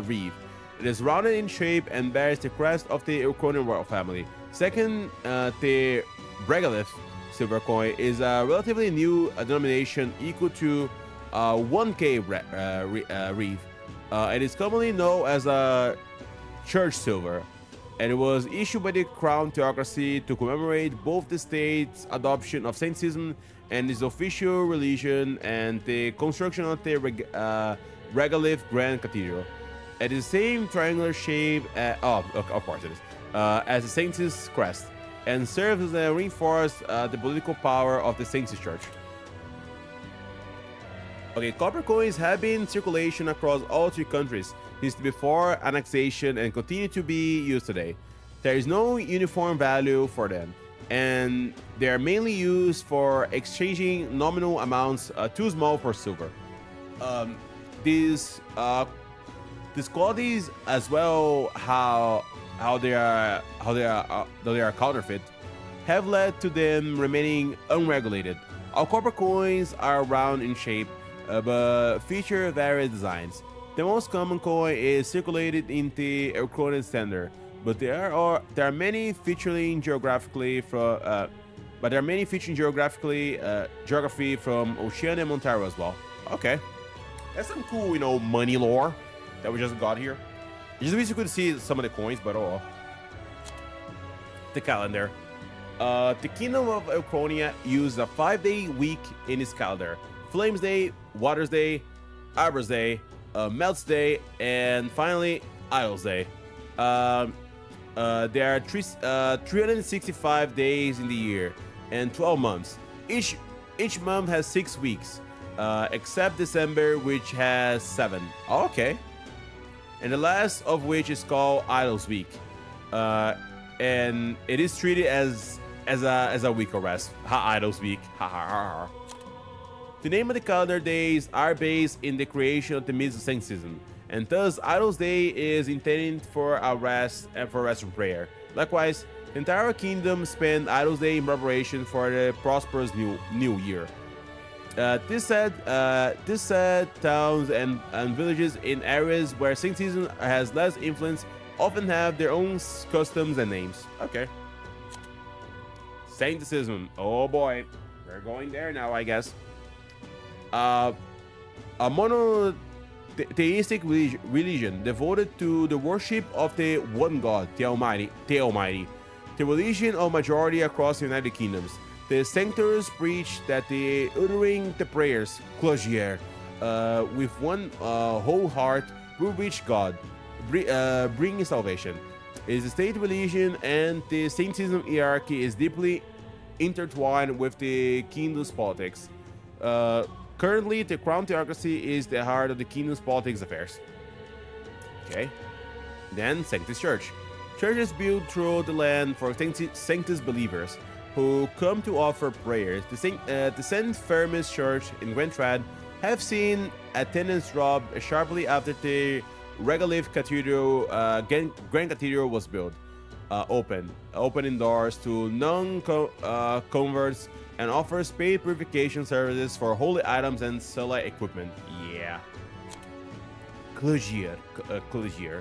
reeve. It is rounded in shape and bears the crest of the Urkonian royal family. Second, the regolith silver coin is a relatively new denomination equal to 1k reeve. It is commonly known as a church silver, and it was issued by the Crown Theocracy to commemorate both the state's adoption of Saintism and its official religion and the construction of the regolith Grand Cathedral. It is the same triangular shape, of course it is, as the Saints' crest, and serves to reinforce the political power of the Saints' Church. Okay, copper coins have been in circulation across all three countries since before annexation and continue to be used today. There is no uniform value for them, and they are mainly used for exchanging nominal amounts too small for silver. These qualities, as well how they are counterfeit, have led to them remaining unregulated. All copper coins are round in shape, but feature various designs. The most common coin is circulated in the Urkonian standard, but there are many featuring geography from Oceania and Montaro as well. Okay, that's some cool, money lore that we just got here. I just wish you could see some of the coins, but oh. The calendar. The Kingdom of Urkonia used a 5-day week in its calendar: Flames Day, Waters Day, Arbor's Day, Melts Day, and finally Idols Day. There are 365 days in the year and 12 months. Each month has 6 weeks, except December, which has 7. Oh, okay. And the last of which is called Idols Week, and it is treated as a week of rest. Idols Week. The name of the calendar days are based in the creation of the myths of Saintism, and thus Idols Day is intended for a rest and for rest and prayer. Likewise, the entire kingdom spent Idols Day in preparation for the prosperous new year. This said, towns and villages in areas where Saintism has less influence often have their own customs and names. Okay. Sainticism. Oh boy, we're going there now, I guess. A monotheistic religion devoted to the worship of the one God, the Almighty, the religion of majority across the United Kingdoms. The sanctors preach that the uttering the prayers, clogier, with one whole heart will reach God, bringing salvation. It is a state religion, and the Saintism hierarchy is deeply intertwined with the kingdom's politics. Currently, the Crown Theocracy is the heart of the kingdom's politics affairs. Okay. Then, Sanctus Church. Church is built through the land for Sanctus believers who come to offer prayers. The St. Firmus Church in Gwentrad have seen attendance drop sharply after the regolith Cathedral, Grand Cathedral was built. Opening doors to non-converts and offers paid purification services for holy items and cellar equipment. Yeah. Clogier,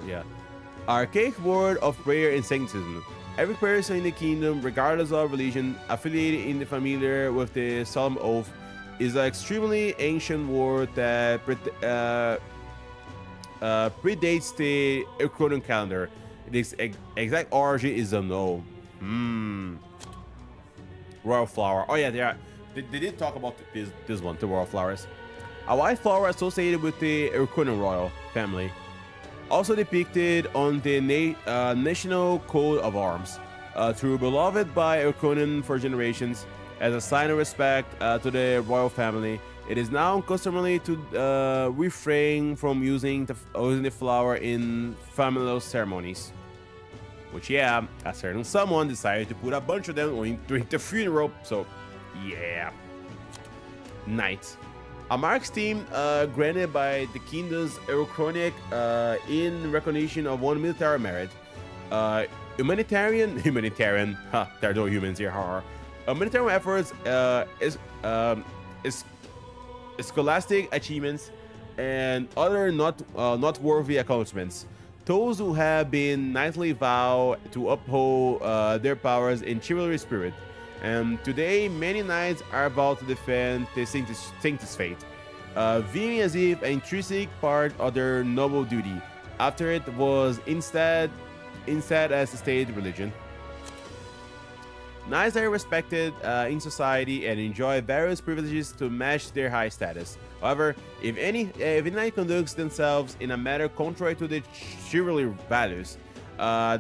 yeah. Archaic word of prayer in Sanctism. Every person in the kingdom, regardless of religion, affiliated in the familiar with the solemn oath, is an extremely ancient word that predates the Urkonian calendar. Its exact origin is unknown. Royal flower. Oh yeah, they did talk about this one, the royal flowers. A white flower associated with the Urkonian royal family, also depicted on the national coat of arms, through beloved by Urkonian for generations as a sign of respect to the royal family. It is now customary to refrain from using the flower in familial ceremonies. Which, yeah, a certain someone decided to put a bunch of them during the funeral, so yeah. Knight. A mark scheme granted by the kingdom's Eurochronic in recognition of one military merit. Humanitarian, there are no humans here, humanitarian efforts, is scholastic achievements, and other noteworthy accomplishments. Those who have been knightly vow to uphold their powers in chivalry spirit. And today, many knights are vowed to defend the Sanctus Fate, viewing as if an intrinsic part of their noble duty, after it was instead as a state religion. Knights are respected in society and enjoy various privileges to match their high status. However, if a knight conducts themselves in a manner contrary to the chivalry values,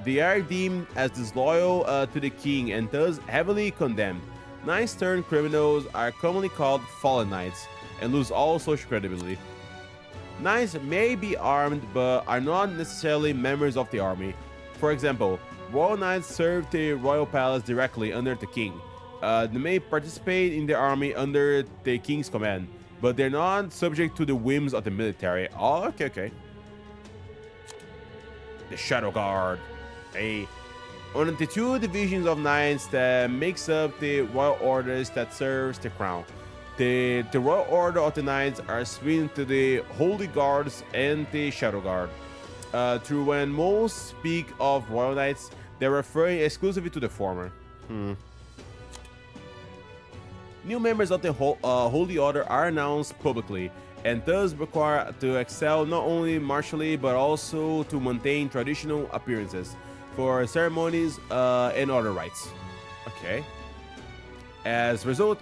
they are deemed as disloyal to the king and thus heavily condemned. Knights turned criminals are commonly called fallen knights and lose all social credibility. Knights may be armed but are not necessarily members of the army. For example, royal knights serve the royal palace directly under the king. They may participate in the army under the king's command, but they're not subject to the whims of the military. Oh, okay. The Shadow Guard. One of the two divisions of knights that makes up the royal orders that serves the crown. The royal order of the knights are split into the Holy Guards and the Shadow Guard. Through when most speak of royal knights, they're referring exclusively to the former. New members of the Holy Order are announced publicly, and thus require to excel not only martially but also to maintain traditional appearances for ceremonies and other rites. Okay. As a result,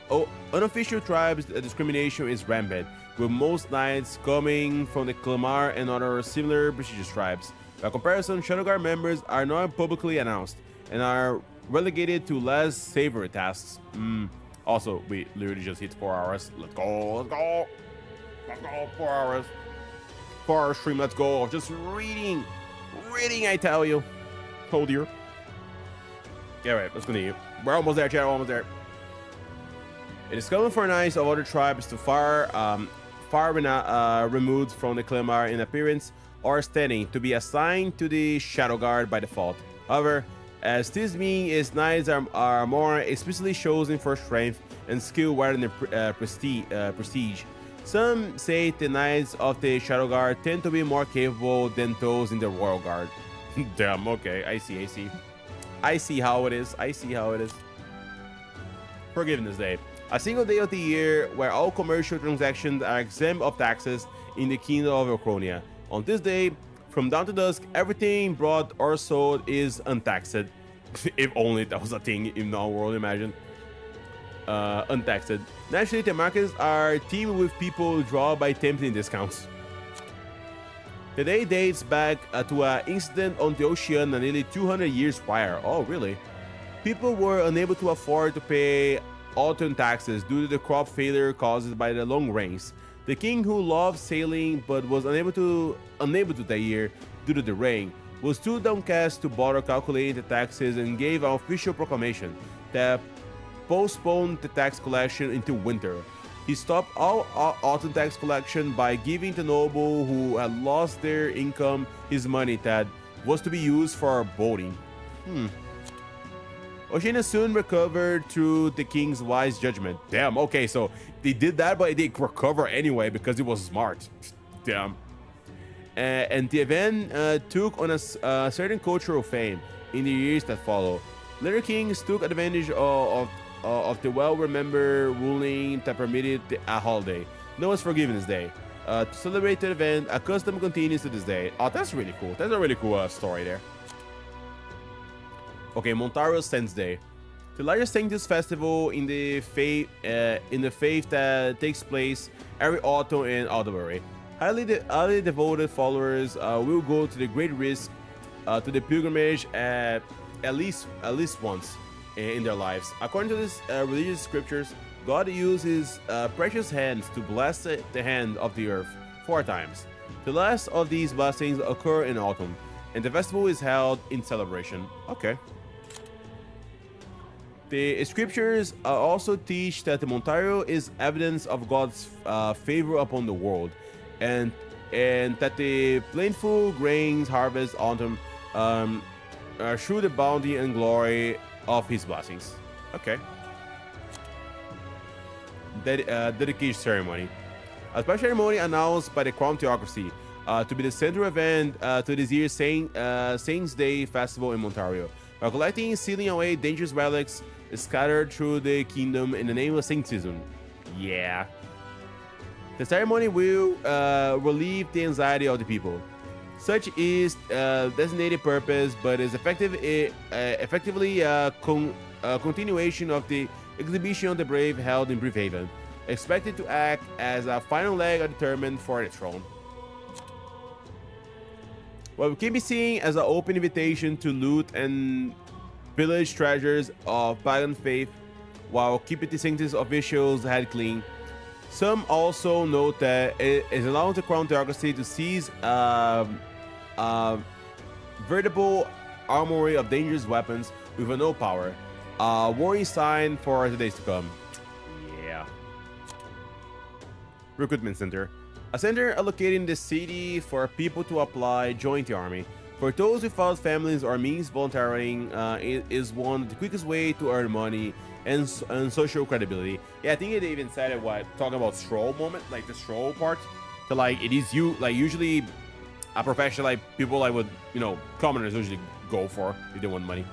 unofficial tribes discrimination is rampant, with most knights coming from the Clamar and other similar prestigious tribes. By comparison, Shadow Guard members are not publicly announced and are relegated to less savory tasks. Also, we literally just hit 4 hours. Let's go. 4 hours. 4 hour stream, let's go. Just reading, I tell you. Oh dear. Yeah, right, let's continue. We're almost there, chat, almost there. It is common for knights of other tribes to far removed from the Clamar in appearance or standing to be assigned to the Shadow Guard by default. However, as this means knights are more explicitly chosen for strength and skill rather than prestige. Some say the knights of the Shadow Guard tend to be more capable than those in the Royal Guard. Damn, okay, I see how it is. Forgiveness Day. A single day of the year where all commercial transactions are exempt of taxes in the Kingdom of Elchronia. On this day, from dawn to dusk, everything bought or sold is untaxed. If only that was a thing in our world, imagine. Untaxed. Naturally, the markets are teamed with people drawn by tempting discounts. The day dates back to an incident on the ocean nearly 200 years prior. Oh, really? People were unable to afford to pay autumn taxes due to the crop failure caused by the long rains. The king, who loved sailing but was unable to that year due to the rain, was too downcast to bother calculating the taxes and gave an official proclamation that postponed the tax collection until winter. He stopped all autumn tax collection by giving the noble who had lost their income his money that was to be used for boating. Oceania soon recovered through the king's wise judgment. Damn, okay, so they did that, but they recover anyway because it was smart. Damn. And the event took on a certain cultural fame in the years that followed. Later kings took advantage of the well-remembered ruling that permitted a holiday, known as Forgiveness Day. To celebrate the event, a custom continues to this day. Oh, that's really cool. That's a really cool story there. Okay, Montaro's Saints Day, the largest Sanctus festival in the faith that takes place every autumn in Alderbury. Highly devoted followers will go to the great risk to the pilgrimage at least once in their lives. According to these religious scriptures, God used his precious hands to bless the hand of the earth 4 times. The last of these blessings occur in autumn, and the festival is held in celebration. Okay. The scriptures also teach that the Montario is evidence of God's favor upon the world, and that the plentiful grains harvest autumn through the bounty and glory of His blessings. Okay. Dedication ceremony. A special ceremony announced by the Crown Theocracy to be the central event to this year's Saints' Day Festival in Montario. By collecting and sealing away dangerous relics scattered through the kingdom in the name of Saintism. Yeah. The ceremony will relieve the anxiety of the people. Such is designated purpose, but is effectively a continuation of the exhibition of the brave held in Briefhaven, expected to act as a final leg of the tournament for the throne. What can be seen as an open invitation to loot and pillage treasures of pagan faith, while keeping the Sanctus officials' head clean. Some also note that it is allowing the Crown Theocracy to seize veritable armory of dangerous weapons with no power. A warning sign for the days to come. Yeah. Recruitment Center. A center allocated in the city for people to apply, join the army. For those without families or means, volunteering is one of the quickest way to earn money and social credibility. Yeah, I think they even said it while talking about stroll moment, like the stroll part. So like it is usually a profession like people like would, commoners usually go for if they want money.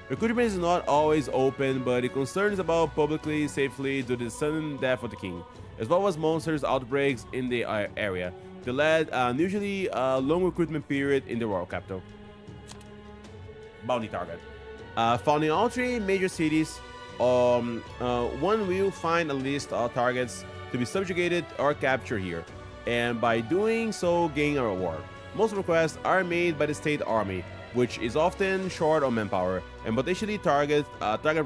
Recruitment is not always open, but it concerns about publicly safely due to the sudden death of the king, as well as monsters outbreaks in the area. They led unusually long recruitment period in the royal capital. Bounty target. Found in all three major cities, one will find a list of targets to be subjugated or captured here, and by doing so gain a reward. Most requests are made by the state army, which is often short on manpower, and potentially target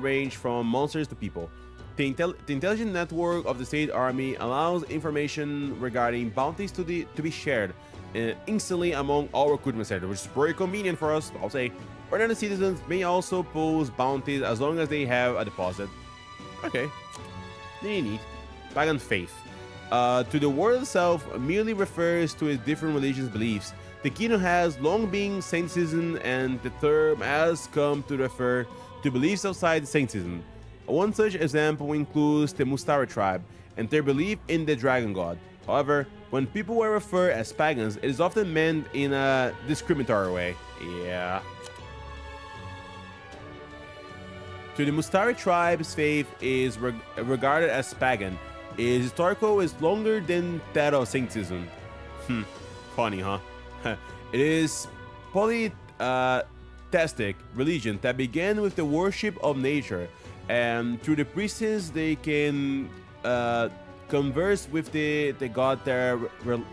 range from monsters to people. The intelligence network of the state army allows information regarding bounties to be shared instantly among all recruitment centers, which is very convenient for us, I'll say. Ordinary citizens may also post bounties as long as they have a deposit. Okay, neat. Pagan faith. To the word itself merely refers to its different religious beliefs. The kingdom has long been Saintism, and the term has come to refer to beliefs outside Saintism. One such example includes the Mustari tribe and their belief in the dragon god. However, when people are referred as pagans, it is often meant in a discriminatory way. Yeah. To the Mustari tribe's faith is regarded as pagan. Its historical is longer than that of Saintism. Funny, huh? It is polytheistic religion that began with the worship of nature, and through the priests they can converse with the god that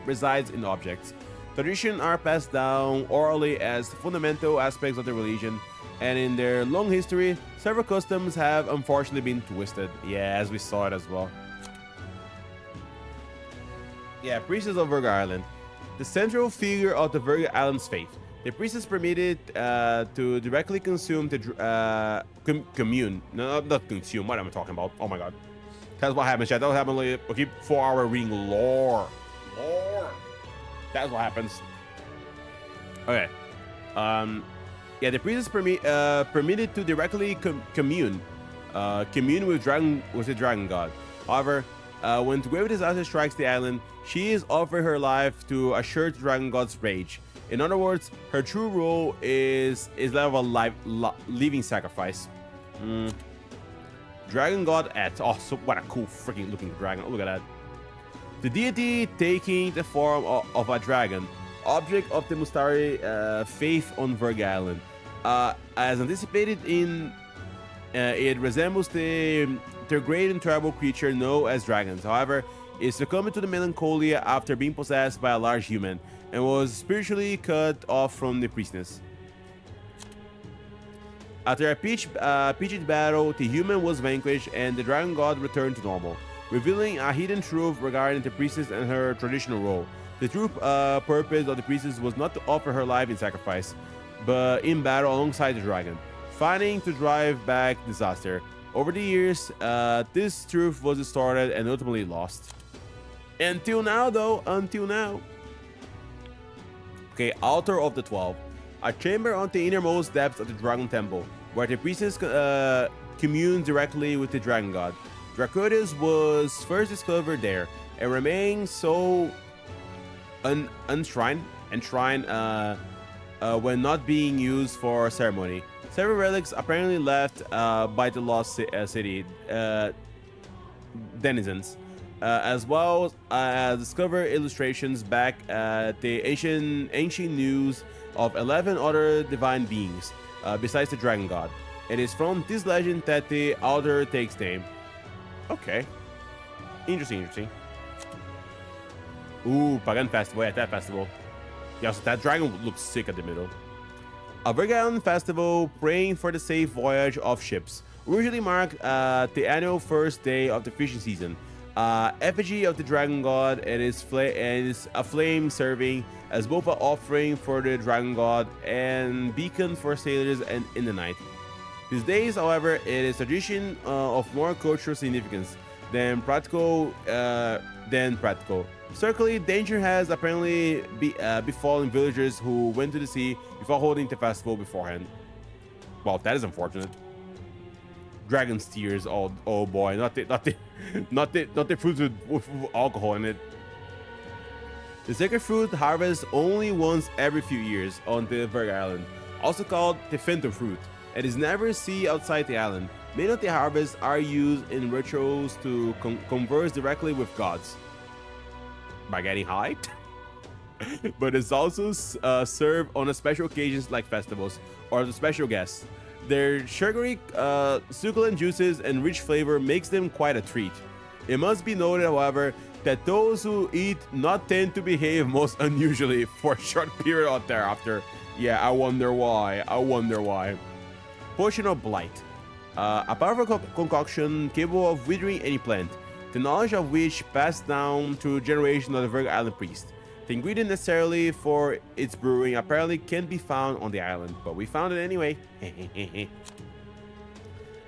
resides in objects. Traditions are passed down orally as fundamental aspects of the religion, and in their long history, several customs have unfortunately been twisted. Yeah, as we saw it as well. Yeah, priestess of Virgo Island. The central figure of the Virgo Island's faith. The priest is permitted to directly consume the commune. No, not consume. What am I talking about? Oh my god. That's what happens, chat. That happened like okay, 4 hour reading lore. That's what happens. Okay. Yeah, the priest is permitted to directly commune with the dragon god. However, when the grave disaster strikes the island, she is offered her life to assure the dragon god's rage. In other words, her true role is that of a living sacrifice. Dragon god at so what a cool freaking looking dragon! Look at that. The deity taking the form of a dragon, object of the Mustari faith on Virgo Island. As anticipated it resembles their great and terrible creature known as dragons. However, it succumbed to the melancholia after being possessed by a large human and was spiritually cut off from the priestess. After a pitched battle, the human was vanquished and the dragon god returned to normal, revealing a hidden truth regarding the priestess and her traditional role. The true purpose of the priestess was not to offer her life in sacrifice, but in battle alongside the dragon, fighting to drive back disaster. Over the years, this truth was distorted and ultimately lost. Until now, though, until now. Okay, Altar of the 12. A chamber on the innermost depths of the Dragon Temple, where the priestess communes directly with the Dragon God. Dracoides was first discovered there, and remains so enshrined when not being used for ceremony. Several relics apparently left by the lost city denizens, as well as discover illustrations back at the ancient news of 11 other divine beings besides the Dragon God. It is from this legend that the altar takes name. Okay. Interesting. Ooh, Pagan Festival. Yeah, that festival. Yeah, so that dragon looks sick at the middle. A Virg Island festival praying for the safe voyage of ships. Usually mark the annual first day of the fishing season. Effigy of the Dragon God and is a flame serving as both an offering for the Dragon God and beacon for sailors and in the night. These days, however, it is tradition of more cultural significance than practical. Certainly, danger has apparently befallen villagers who went to the sea before holding the festival beforehand. Well, that is unfortunate. Dragon steers, oh boy, not the fruits with alcohol in it. The sacred fruit harvests only once every few years on the Virg Island, also called the phantom fruit. It is never seen outside the island. Many of the harvests are used in rituals to converse directly with gods by getting high, but it's also served on special occasions like festivals or the special guests. Their sugary, succulent juices and rich flavor makes them quite a treat. It must be noted, however, that those who eat not tend to behave most unusually for a short period out thereafter. Yeah, I wonder why. Potion of Blight. A powerful concoction capable of withering any plant, the knowledge of which passed down through generations of the Virg Island priest. The ingredient necessarily for its brewing apparently can't be found on the island, but we found it anyway.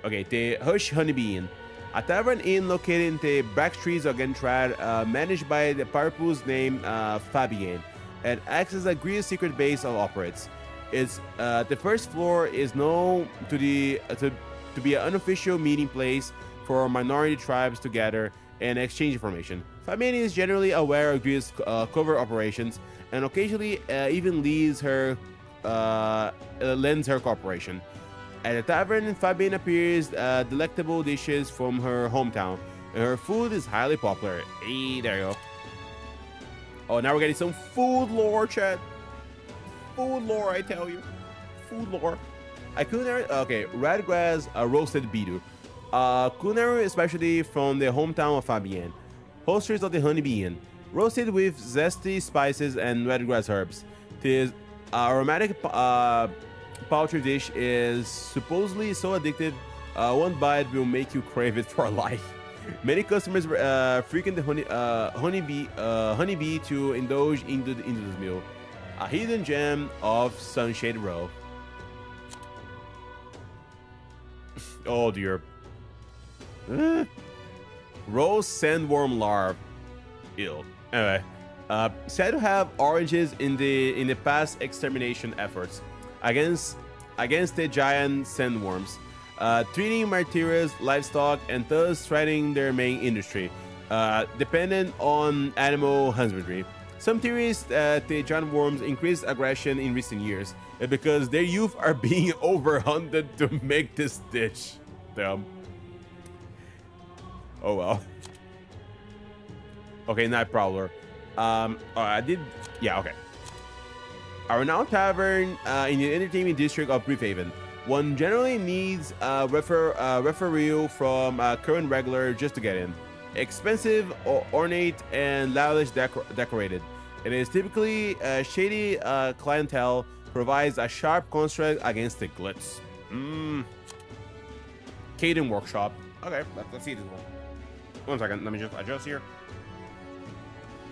Okay, the Hush Honeybee Inn. A tavern inn located in the back streets of Gentrad, managed by the purpose named Fabienne, and acts as a greedy secret base of operates. It's the first floor is known to be an unofficial meeting place for minority tribes to gather and exchange information. Fabienne is generally aware of Greece's covert operations and occasionally even lends her cooperation. At the tavern, Fabienne appears delectable dishes from her hometown, and her food is highly popular. Hey, there you go. Oh, now we're getting some food lore, chat. Food lore, I tell you. Food lore. A culinary, okay, Radgrass roasted bidu. Culinary especially from the hometown of Fabienne. Hostess of the Honeybee Inn. Roasted with zesty spices and redgrass herbs. This aromatic poultry dish is supposedly so addictive, one bite will make you crave it for life. Many customers frequent the honeybee to indulge into this meal. A hidden gem of Sunshade Row. Oh dear. Rose sandworm larvae. Ew. Anyway, said to have oranges in the past extermination efforts against the giant sandworms, treating martyrs, livestock, and thus threatening their main industry, dependent on animal husbandry. Some theories that the giant worms increased aggression in recent years because their youth are being overhunted to make this dish. Damn. Oh well. Okay, Night Prowler. I did. Yeah, okay. A renowned tavern in the entertainment district of Briefhaven. One generally needs a referee from a current regular just to get in. Expensive, ornate, and lavish decorated. It is typically shady clientele, provides a sharp contrast against the glitz. Caden Workshop. Okay, let's see this one. 1 second, let me just adjust here.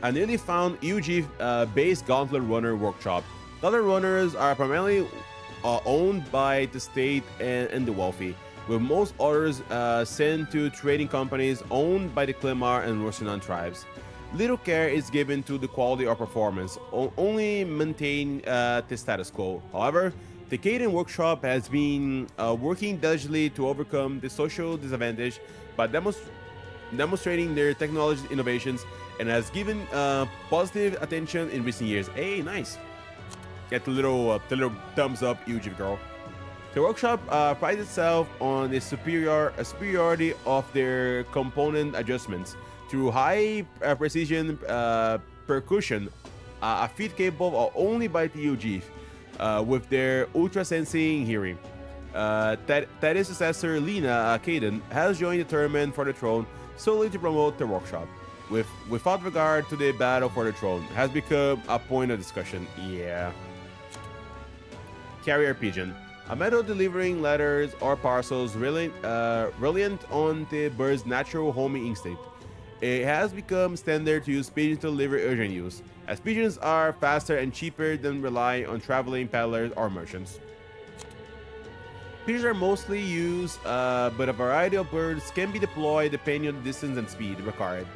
A newly found UG based Gauntlet Runner Workshop. Gauntlet Runners are primarily owned by the state and the wealthy. with most orders sent to trading companies owned by the Klimar and Russian tribes. Little care is given to the quality or performance, only maintain the status quo. However, the Kaden workshop has been working diligently to overcome the social disadvantage by demonstrating their technology innovations and has given positive attention in recent years. Hey, nice. Get the little thumbs up, Yuji girl. The workshop prides itself on the superiority of their component adjustments through high precision percussion, a feat capable of only by the UG with their ultra sensing hearing. Teddy's successor Lena Kaden has joined the tournament for the throne solely to promote the workshop. Without regard to the battle for the throne, has become a point of discussion. Yeah. Carrier pigeon. A method delivering letters or parcels reliant on the bird's natural homing instinct. It has become standard to use pigeons to deliver urgent news, as pigeons are faster and cheaper than relying on traveling peddlers or merchants. Pigeons are mostly used, but a variety of birds can be deployed depending on the distance and speed required.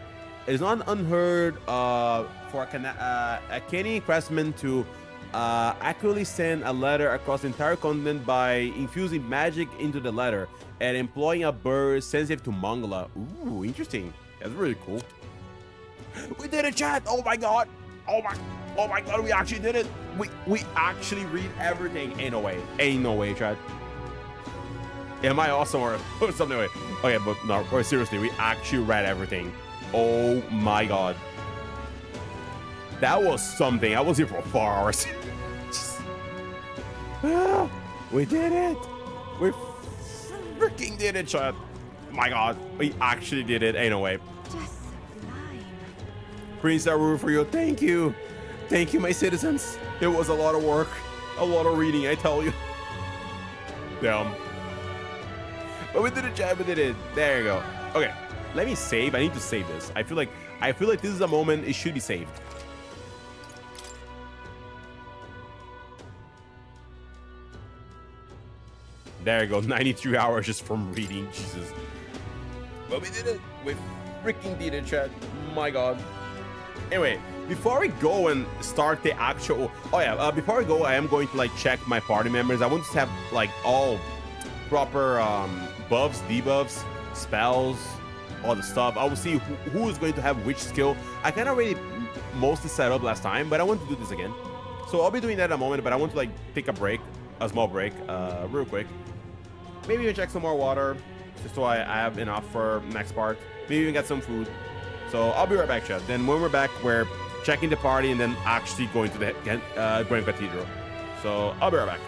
It is not unheard for a Kenyan craftsman to accurately send a letter across the entire continent by infusing magic into the letter and employing a bird sensitive to Mangala. Ooh, interesting. That's really cool. We did it, chat! Oh my god! Oh my god, we actually did it! We actually read everything. Ain't no way, chat. Am I awesome or something? Wait. Okay, but no, or seriously, we actually read everything. Oh my god. That was something. I was here for 4 hours. We did it! We freaking did it, chat. My god, we actually did it. Ain't no way. Just sublime. Prince, I root for you. Thank you. Thank you, my citizens. It was a lot of work. A lot of reading, I tell you. Damn. But we did it, chat. We did it. There you go. Okay. Let me save. I need to save this. I feel like this is a moment it should be saved. There you go. 93 hours just from reading. Jesus. But we did it. We freaking did it, chat. My god. Anyway, before we go and start the actual... Oh yeah, before I go, I am going to like check my party members. I want to have like all proper buffs, debuffs, spells, all the stuff. I will see who is going to have which skill. I kind of already mostly set up last time, but I want to do this again. So I'll be doing that in a moment, but I want to like take a break, a small break, real quick. Maybe even check some more water, just so I have enough for next part. Maybe even get some food. So I'll be right back, chat. Then when we're back, we're checking the party and then actually going to the Grand Cathedral. So I'll be right back.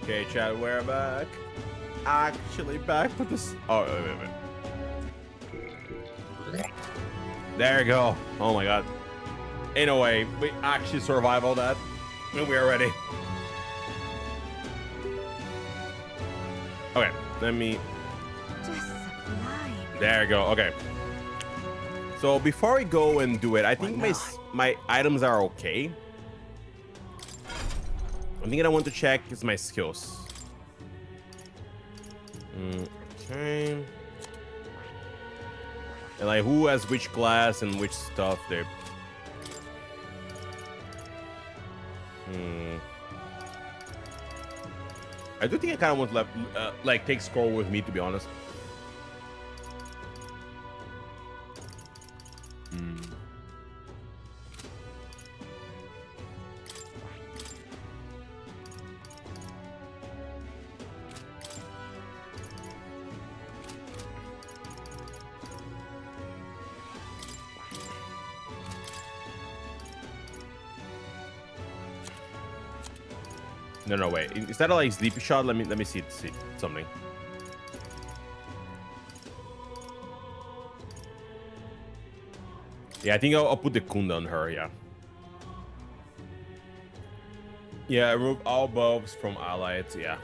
Okay, Chad, we're back. Actually back with this. Oh, wait. There you go. Oh my god. In a way, we actually survived all that. And we are ready. Okay, let me. Just sublime. There you go. Okay. So before we go and do it, I think my items are okay. I think I want to check is my skills. Okay. And like who has which class and which stuff there. I do think I kind of want to like take scroll with me, to be honest. No, wait. Is that a like sleepy shot? Let me see something. Yeah, I think I'll put the Kunda on her. Yeah. Yeah, remove all buffs from allies. Yeah.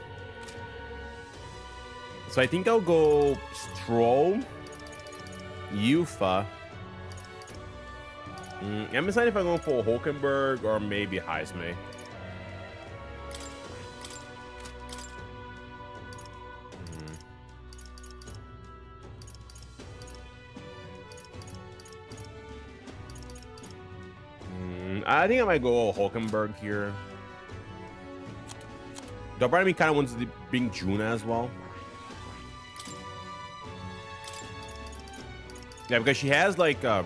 So I think I'll go Stroll, Yufa. I'm deciding if I'm going for Hulkenberg or maybe Heismay. I think I might go Hulkenberg here. The part of me kind of wants to bring Juna as well. Yeah, because she has like a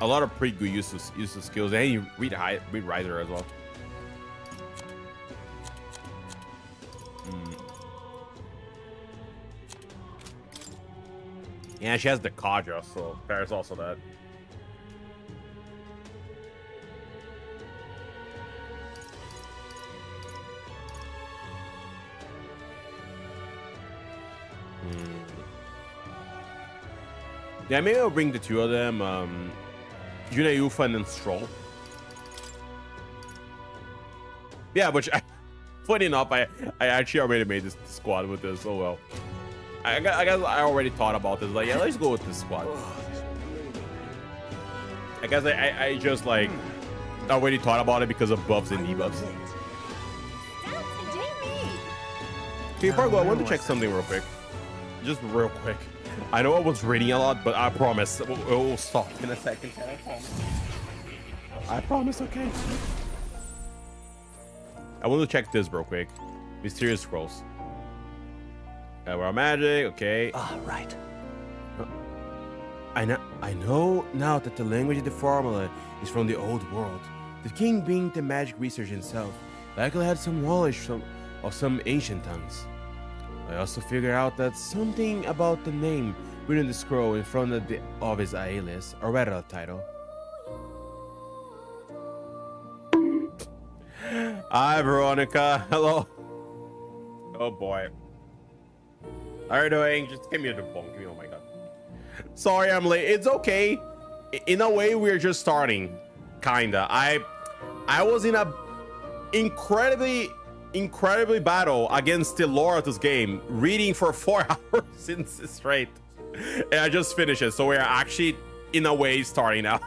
lot of pretty good useless skills, and you read Riser as well. Yeah, she has the Kaja, so there's also that. Yeah, maybe I'll bring the two of them, Juna, Yufa, and then Stroll. Yeah, but funny enough, I actually already made this squad with this. Oh well. I guess I already thought about this. Like, yeah, let's go with this squad. I guess I just like already thought about it because of buffs and debuffs. Okay, Fargo, I want to check something real quick. Just real quick. I know I was reading a lot, but I promise it will stop in a second. I promise, okay? I want to check this real quick. Mysterious scrolls. World magic, okay. Right. I know now that the language of the formula is from the old world. The king, being the magic researcher himself, likely had some knowledge of some ancient tongues. I also figured out that something about the name written in the scroll in front of his alias, or rather a title. Hi, Veronica. Hello. Oh boy. How are you doing? Just give me a bonk. Oh my god. Sorry I'm late. It's okay. In a way, we're just starting. Kinda. I was in a incredibly battle against the lore of this game, reading for 4 hours since straight, and I just finished it. So we're actually in a way starting now,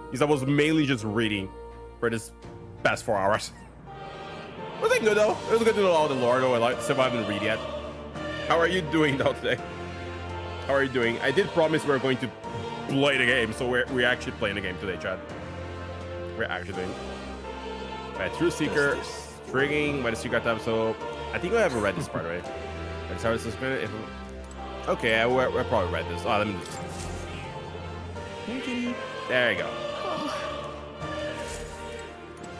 because I was mainly just reading for this past 4 hours. Was it good though? It was good to know all the lore though. I like stuff I haven't read yet. How are you doing though today? How are you doing? I did promise we were going to play the game, so we're actually playing the game today, Chad. We're actually doing. Right, True Seeker. Frigging by the secret tab, so I think I haven't read this part, right? Okay, I probably read this. Oh, let me do this. There you go.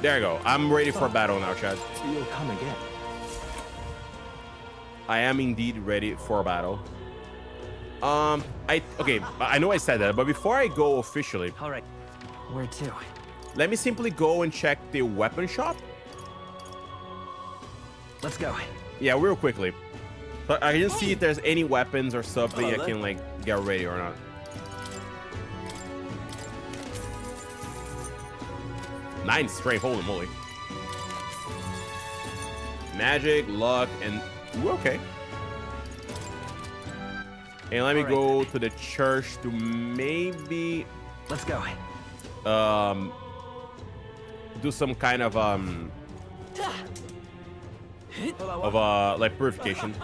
There you go. I'm ready for battle now, Chad. You'll come again. I am indeed ready for battle. Okay, I know I said that, but before I go officially, All right. Where to? let me simply go and check the weapon shop. Let's go. Yeah, real quickly. But I can see if there's any weapons or something I look. can like get ready or not. Nine strength, holy moly. Magic, luck, and ooh, okay. And let me go to the church to maybe Let's go. do some kind of like purification.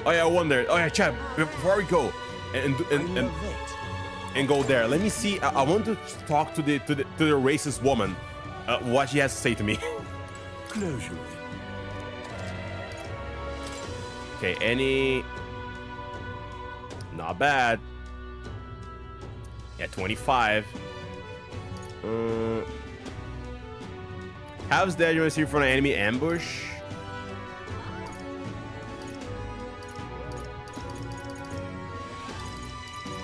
Oh yeah, I wonder. Oh yeah, chat. Before we go and go there, let me see. I want to talk to the racist woman. What she has to say to me. Closure. Okay, any. Not bad. Yeah, 25. How's that? You want to see from an enemy ambush?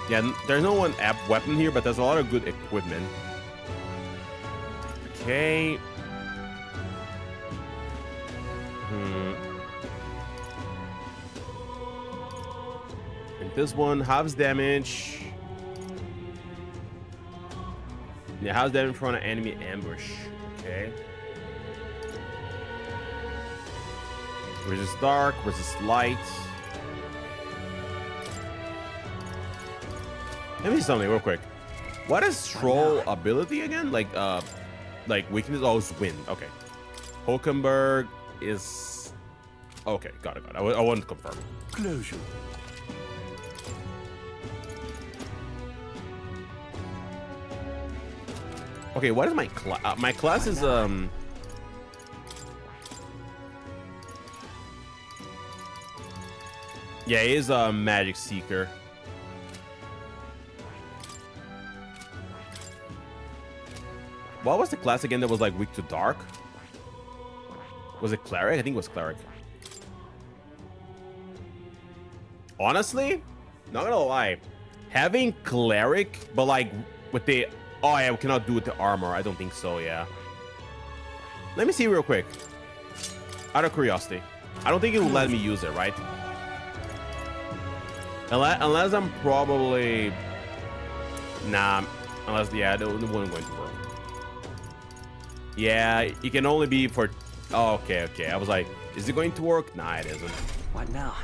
Yeah, there's no one app weapon here, but there's a lot of good equipment. Okay. And this one, halves damage. Yeah, halves damage from an enemy ambush. Okay. Resist dark, resist light. Let me see something real quick. What is troll ability again? Like weakness? Oh, it's wind. Okay. Hulkenberg is okay. Got it. I want to confirm. Closure. Okay, what is my class? My class is yeah, he is a magic seeker. What was the class again that was like weak to dark? Was it cleric? I think it was cleric. Honestly, not gonna lie, having cleric, but like with the oh yeah, we cannot do with the armor. I don't think so. Yeah. Let me see real quick. Out of curiosity, I don't think it will let me use it, right? Unless I'm probably nah. Unless yeah, it wasn't going to work. Yeah, it can only be for. Oh, okay. I was like, is it going to work? Nah, it isn't. What now?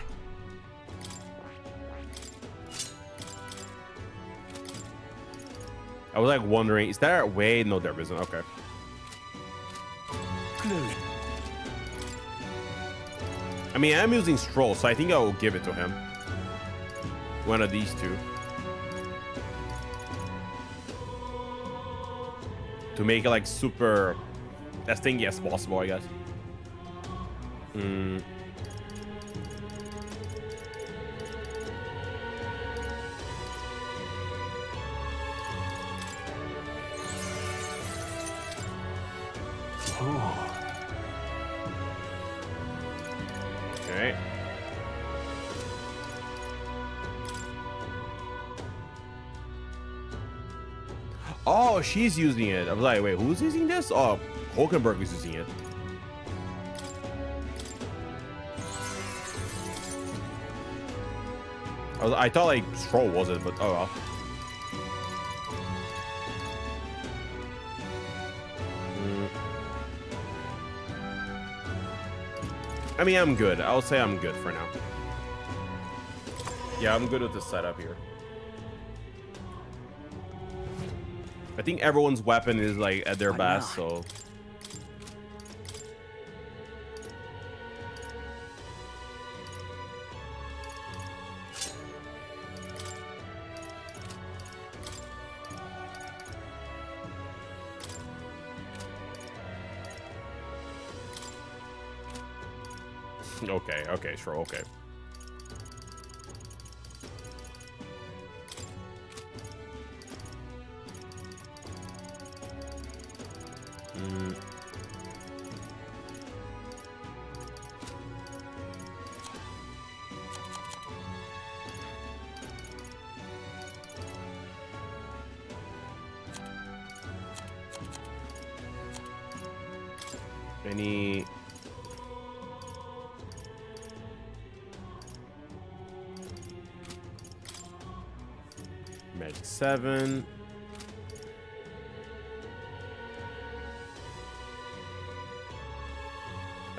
I was like wondering, is there a way? No, there isn't. Okay. Closure. I mean, I'm using Stroll, so I think I will give it to him. One of these two. To make it like super as stingy as possible, I guess. Okay. Oh, she's using it. I was like, wait, who's using this? Oh, Hulkenberg is using it. I thought like Stroll was it, but oh well. I mean, I'm good. I'll say I'm good for now. Yeah, I'm good with the setup here. I think everyone's weapon is like at their best, so. Okay, sure, okay. Any... Magic 7.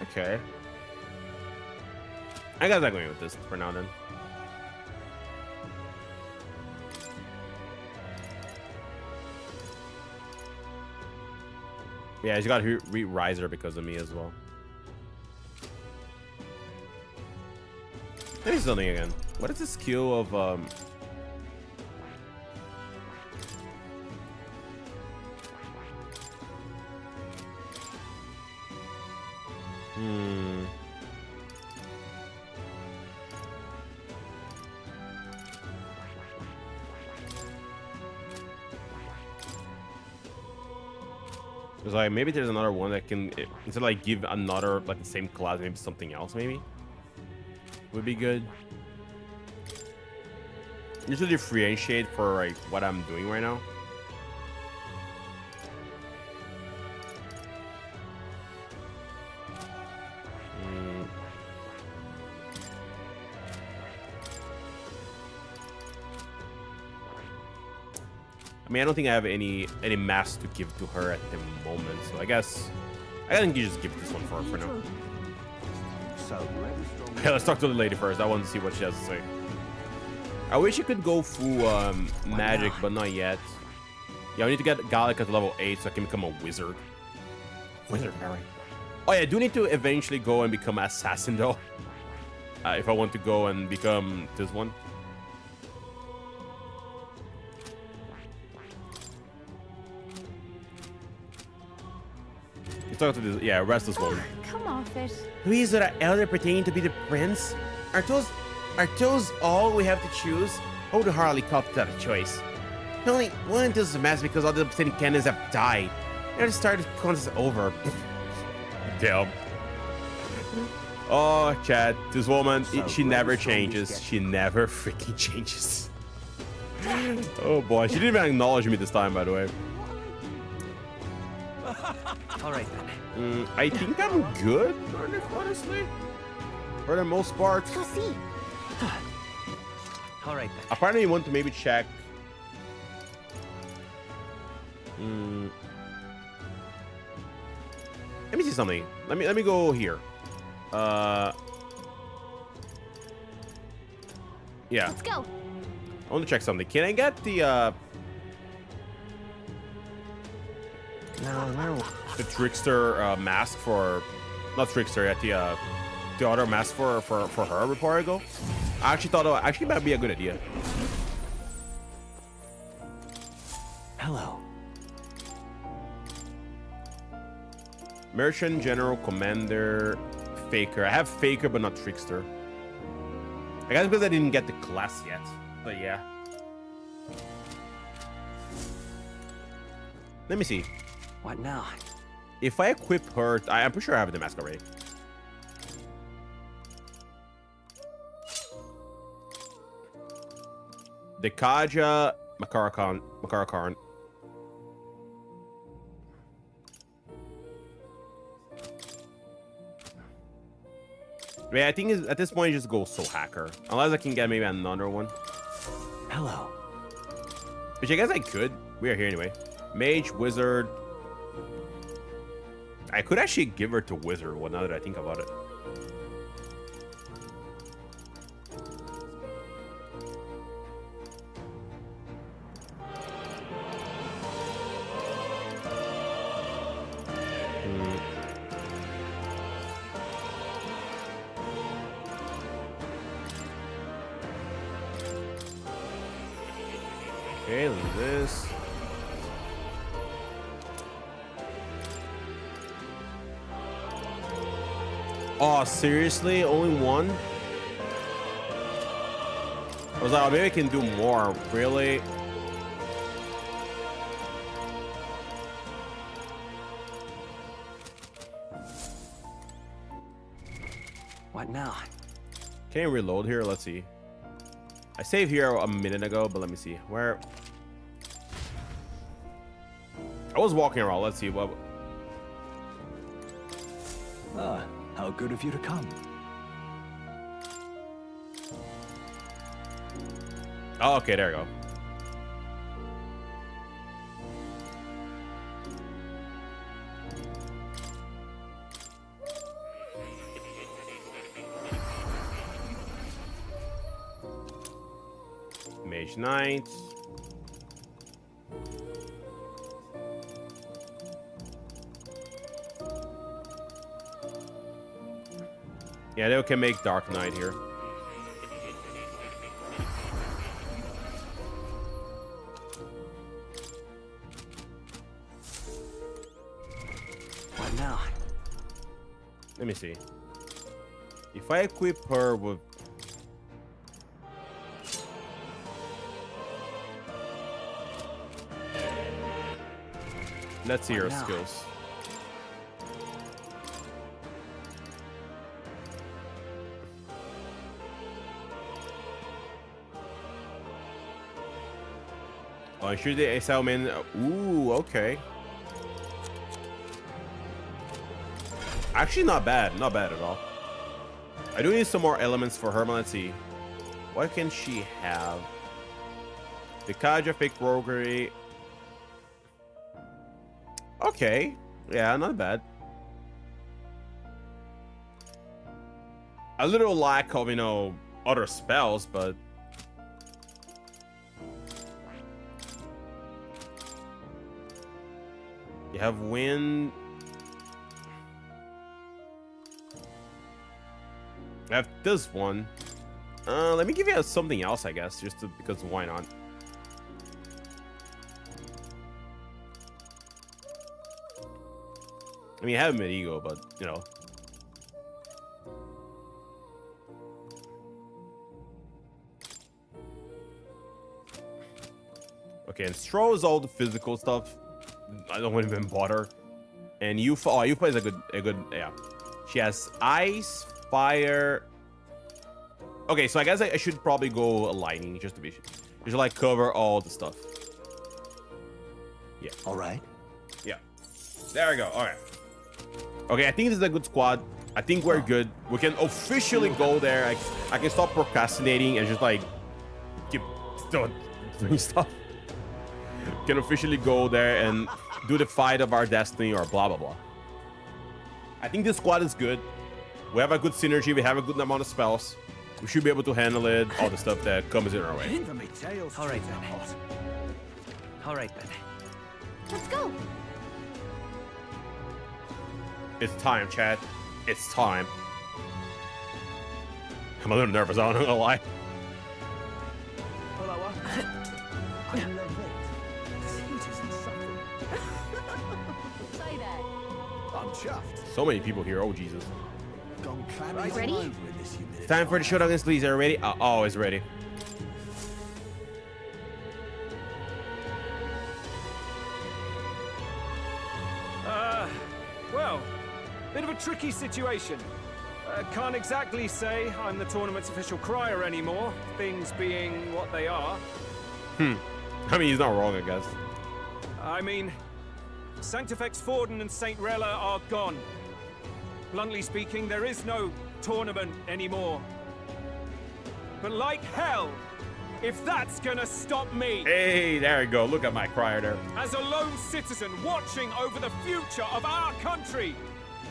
Okay. I guess I'm going with this for now then. Yeah, he's got Riser because of me as well. Maybe something again. What is the skill of It's like maybe there's another one that can instead of like give another like the same class, maybe something else maybe would be good. Just to differentiate for like what I'm doing right now. I mean, I don't think I have any mass to give to her at the moment, so I think you just give this one for her for now. So, Yeah, let's talk to the lady first. I want to see what she has to say. I wish you could go full magic, but not yet. Yeah, I need to get Gallic at level 8 so I can become a wizard. Wizard, Harry. Oh yeah, I do need to eventually go and become an assassin though. If I want to go and become this one. Let's talk to this, yeah, restless woman. Come off it. Please, that are elder pertaining to be the prince? Are those all we have to choose? I would hardly call that a choice. Only one does a mess because all the pretending cannons have died. I just started contest over. Damn. Oh, Chad, this woman, she never changes. She never freaking changes. Oh boy, she didn't even acknowledge me this time, by the way. all right then. I think I'm good, honestly. For the most part. We'll see. All right then. Apparently, you want to maybe check. Let me see something. Let me go here. Yeah. Let's go. I want to check something. Can I get the No. the trickster mask for, not trickster yet, the other mask for her before I go? I actually thought it actually might be a good idea. Hello. Merchant, General, Commander, Faker. I have Faker, but not Trickster. I guess because I didn't get the class yet. But yeah. Let me see. What now? If I equip her, I'm pretty sure I have the mask already. The Kaja, Makarakan. Yeah, I think at this point, just go Soul Hacker. Unless I can get maybe another one. Hello. Which I guess I could. We are here anyway. Mage, Wizard. I could actually give her to Wizard one now that I think about it. Okay, look at this. Oh, seriously? Only one? I was like, oh, maybe I can do more. Really? What now? Can I reload here? Let's see. I saved here a minute ago, but let me see. Where? I was walking around. Let's see what. How good of you to come. Oh, okay, there you go. Mage Knight. Yeah, they can make Dark Knight here. What now? Let me see. If I equip her with... Let's see her now? skills. Oh, shoot the Salmon. Ooh, okay. Actually, not bad. Not bad at all. I do need some more elements for her, but let's see. What can she have? The Kaja Fake Roguery. Okay. Yeah, not bad. A little lack of, you know, other spells, but... You have Wind. I have this one. Let me give you something else, I guess, just to, because why not? I mean, I have Medigo, but you know. Okay, and Stro is all the physical stuff. I don't even bother. And Yufa, oh, Yufa is a good, yeah. She has ice, fire. Okay, so I guess I should probably go lightning just to be, just like cover all the stuff. Yeah. All right. Yeah. There we go. All right. Okay, I think this is a good squad. I think we're good. We can officially go there. I can stop procrastinating and just like keep doing stuff. Can officially go there and do the fight of our destiny or blah blah blah. I think this squad is good. We have a good synergy. We have a good amount of spells. We should be able to handle it. All the stuff that comes in our way. All right then. All right then. Let's go. It's time, Chad. It's time. I'm a little nervous. I'm not gonna lie. Say that. I'm chuffed. So many people here. Oh Jesus. Gone clammy Ready? all over in this humidity. Time for the showdown against Lee. Are you ready? Always ready. Well, bit of a tricky situation. Can't exactly say I'm the tournament's official crier anymore, things being what they are. I mean, he's not wrong, I guess. I mean, Sanctifex Forden and St. Rella are gone. Bluntly speaking, there is no tournament anymore. But like hell, if that's gonna stop me, Hey, there you go. Look at my crier there. as a lone citizen watching over the future of our country,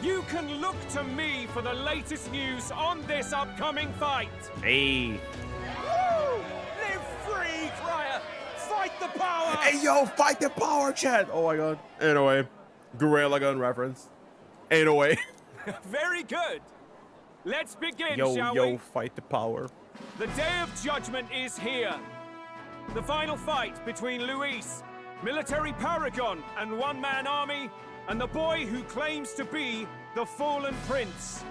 you can look to me for the latest news on this upcoming fight. Hey. Woo! Live free, crier! Fight the power! Hey, yo, fight the power, Chad. Oh my God. Anyway, Gorilla Gun reference. Anyway. Very good. Let's begin, Yo, shall yo, we? fight the power. The day of judgment is here. The final fight between Luis, military paragon and one-man army, and the boy who claims to be the fallen prince.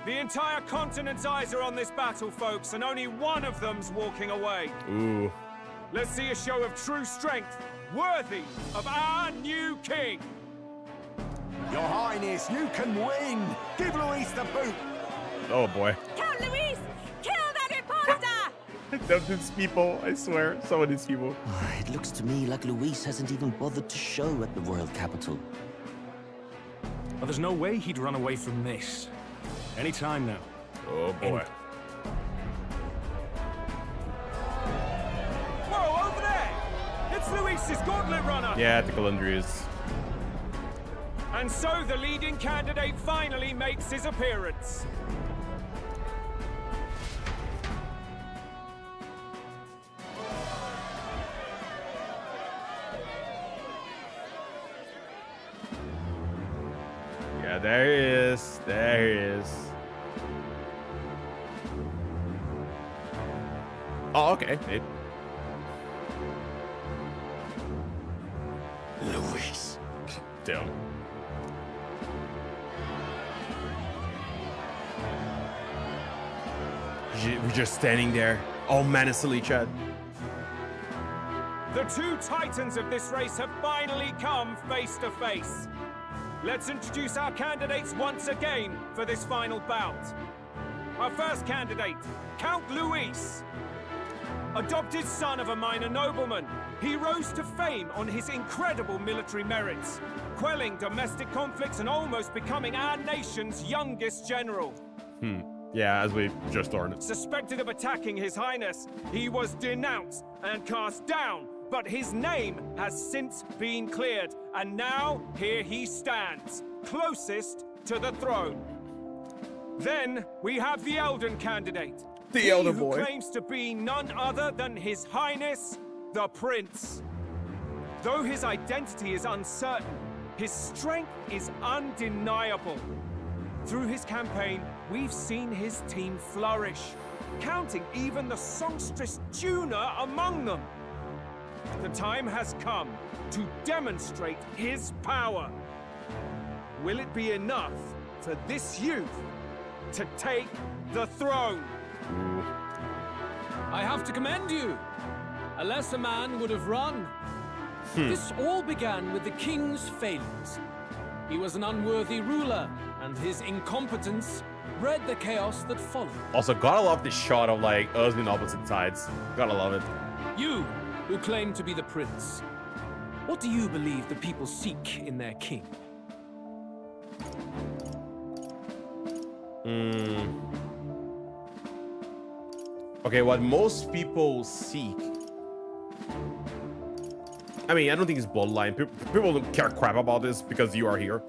The entire continent's eyes are on this battle, folks, and only one of them's walking away. Ooh. Let's see a show of true strength, worthy of our new king. Your Highness, you can win. Give Luis the boot. Oh boy. Count Luis! Kill that imposter! Some of these people, I swear, some of these people. It looks to me like Luis hasn't even bothered to show at the royal capital. Well, there's no way he'd run away from this. Any time now. Oh boy. Whoa, over there! It's Luis's gauntlet runner! Yeah, the Calandrius. And so the leading candidate finally makes his appearance. Yeah, there he is. There he is. Oh, okay. Luis. Damn. We're just standing there, all menacingly, Chad. The two titans of this race have finally come face to face. Let's introduce our candidates once again for this final bout. Our first candidate, Count Luis. Adopted son of a minor nobleman, he rose to fame on his incredible military merits, quelling domestic conflicts and almost becoming our nation's youngest general. Yeah, as we just learned. Suspected of attacking His Highness, he was denounced and cast down, but his name has since been cleared, and now here he stands, closest to the throne. Then we have the Elden candidate. The elder who boy. claims to be none other than His Highness, the Prince. Though his identity is uncertain, his strength is undeniable. Through his campaign, we've seen his team flourish, counting even the songstress Juna among them. The time has come to demonstrate his power. Will it be enough for this youth to take the throne? I have to commend you. A lesser man would have run. This all began with the king's failings. He was an unworthy ruler, and his incompetence bred the chaos that followed. Also, gotta love this shot of like us being opposite sides. Gotta love it. You, who claim to be the prince, what do you believe the people seek in their king? Okay, what most people seek. I mean, I don't think it's bloodline. People don't care crap about this because you are here.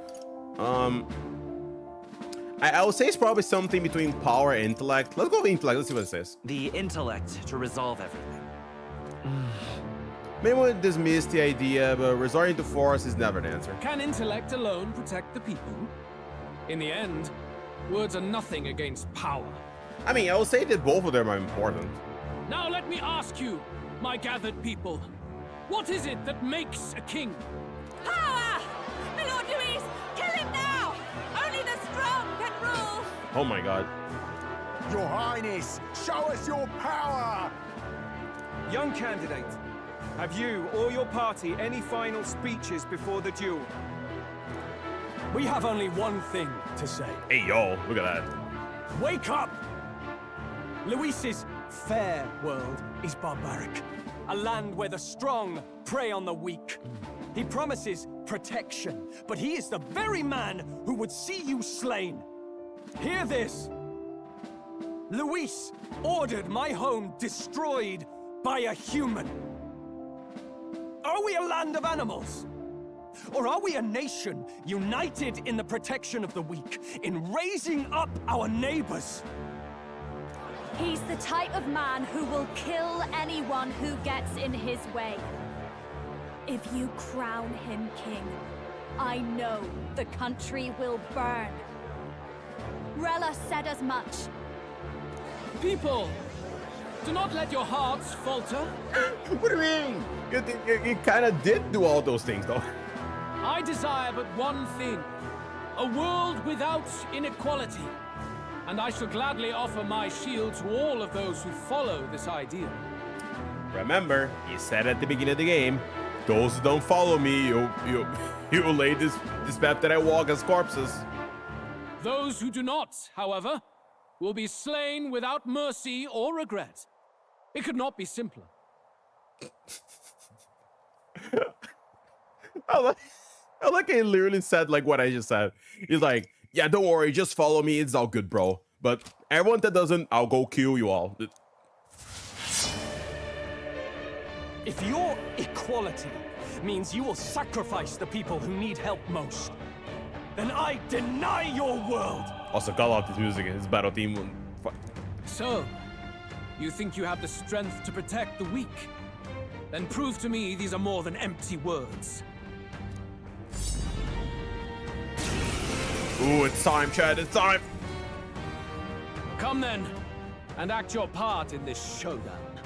I would say it's probably something between power and intellect. Let's go with intellect. Let's see what it says. The intellect to resolve everything. Many would dismiss the idea, but resorting to force is never an answer. Can intellect alone protect the people? In the end, words are nothing against power. I mean, I would say that both of them are important. Now let me ask you, my gathered people, what is it that makes a king? Power! My Lord Luis, kill him now! Only the strong can rule! Oh my god. Your Highness, show us your power! Young candidate, have you or your party any final speeches before the duel? We have only one thing to say. Hey, yo, look at that. Wake up! Luis's fair world is barbaric. A land where the strong prey on the weak. He promises protection, but he is the very man who would see you slain. Hear this. Luis ordered my home destroyed by a human. Are we a land of animals? Or are we a nation united in the protection of the weak, in raising up our neighbors? He's the type of man who will kill anyone who gets in his way. If you crown him king, I know the country will burn. Rella said as much. People, do not let your hearts falter. What do you mean? You kind of did do all those things, though. I desire but one thing, a world without inequality. And I shall gladly offer my shield to all of those who follow this ideal. Remember, he said at the beginning of the game, those who don't follow me, you lay this path that I walk as corpses. Those who do not, however, will be slain without mercy or regret. It could not be simpler. I like he literally said like what I just said. He's like, yeah, don't worry, just follow me. It's all good, bro. But everyone that doesn't, I'll go kill you all. If your equality means you will sacrifice the people who need help most, then I deny your world. Also, call out this music and his battle theme. So, you think you have the strength to protect the weak? Then prove to me these are more than empty words. Ooh, it's time, Chad. It's time. Come then, and act your part in this showdown.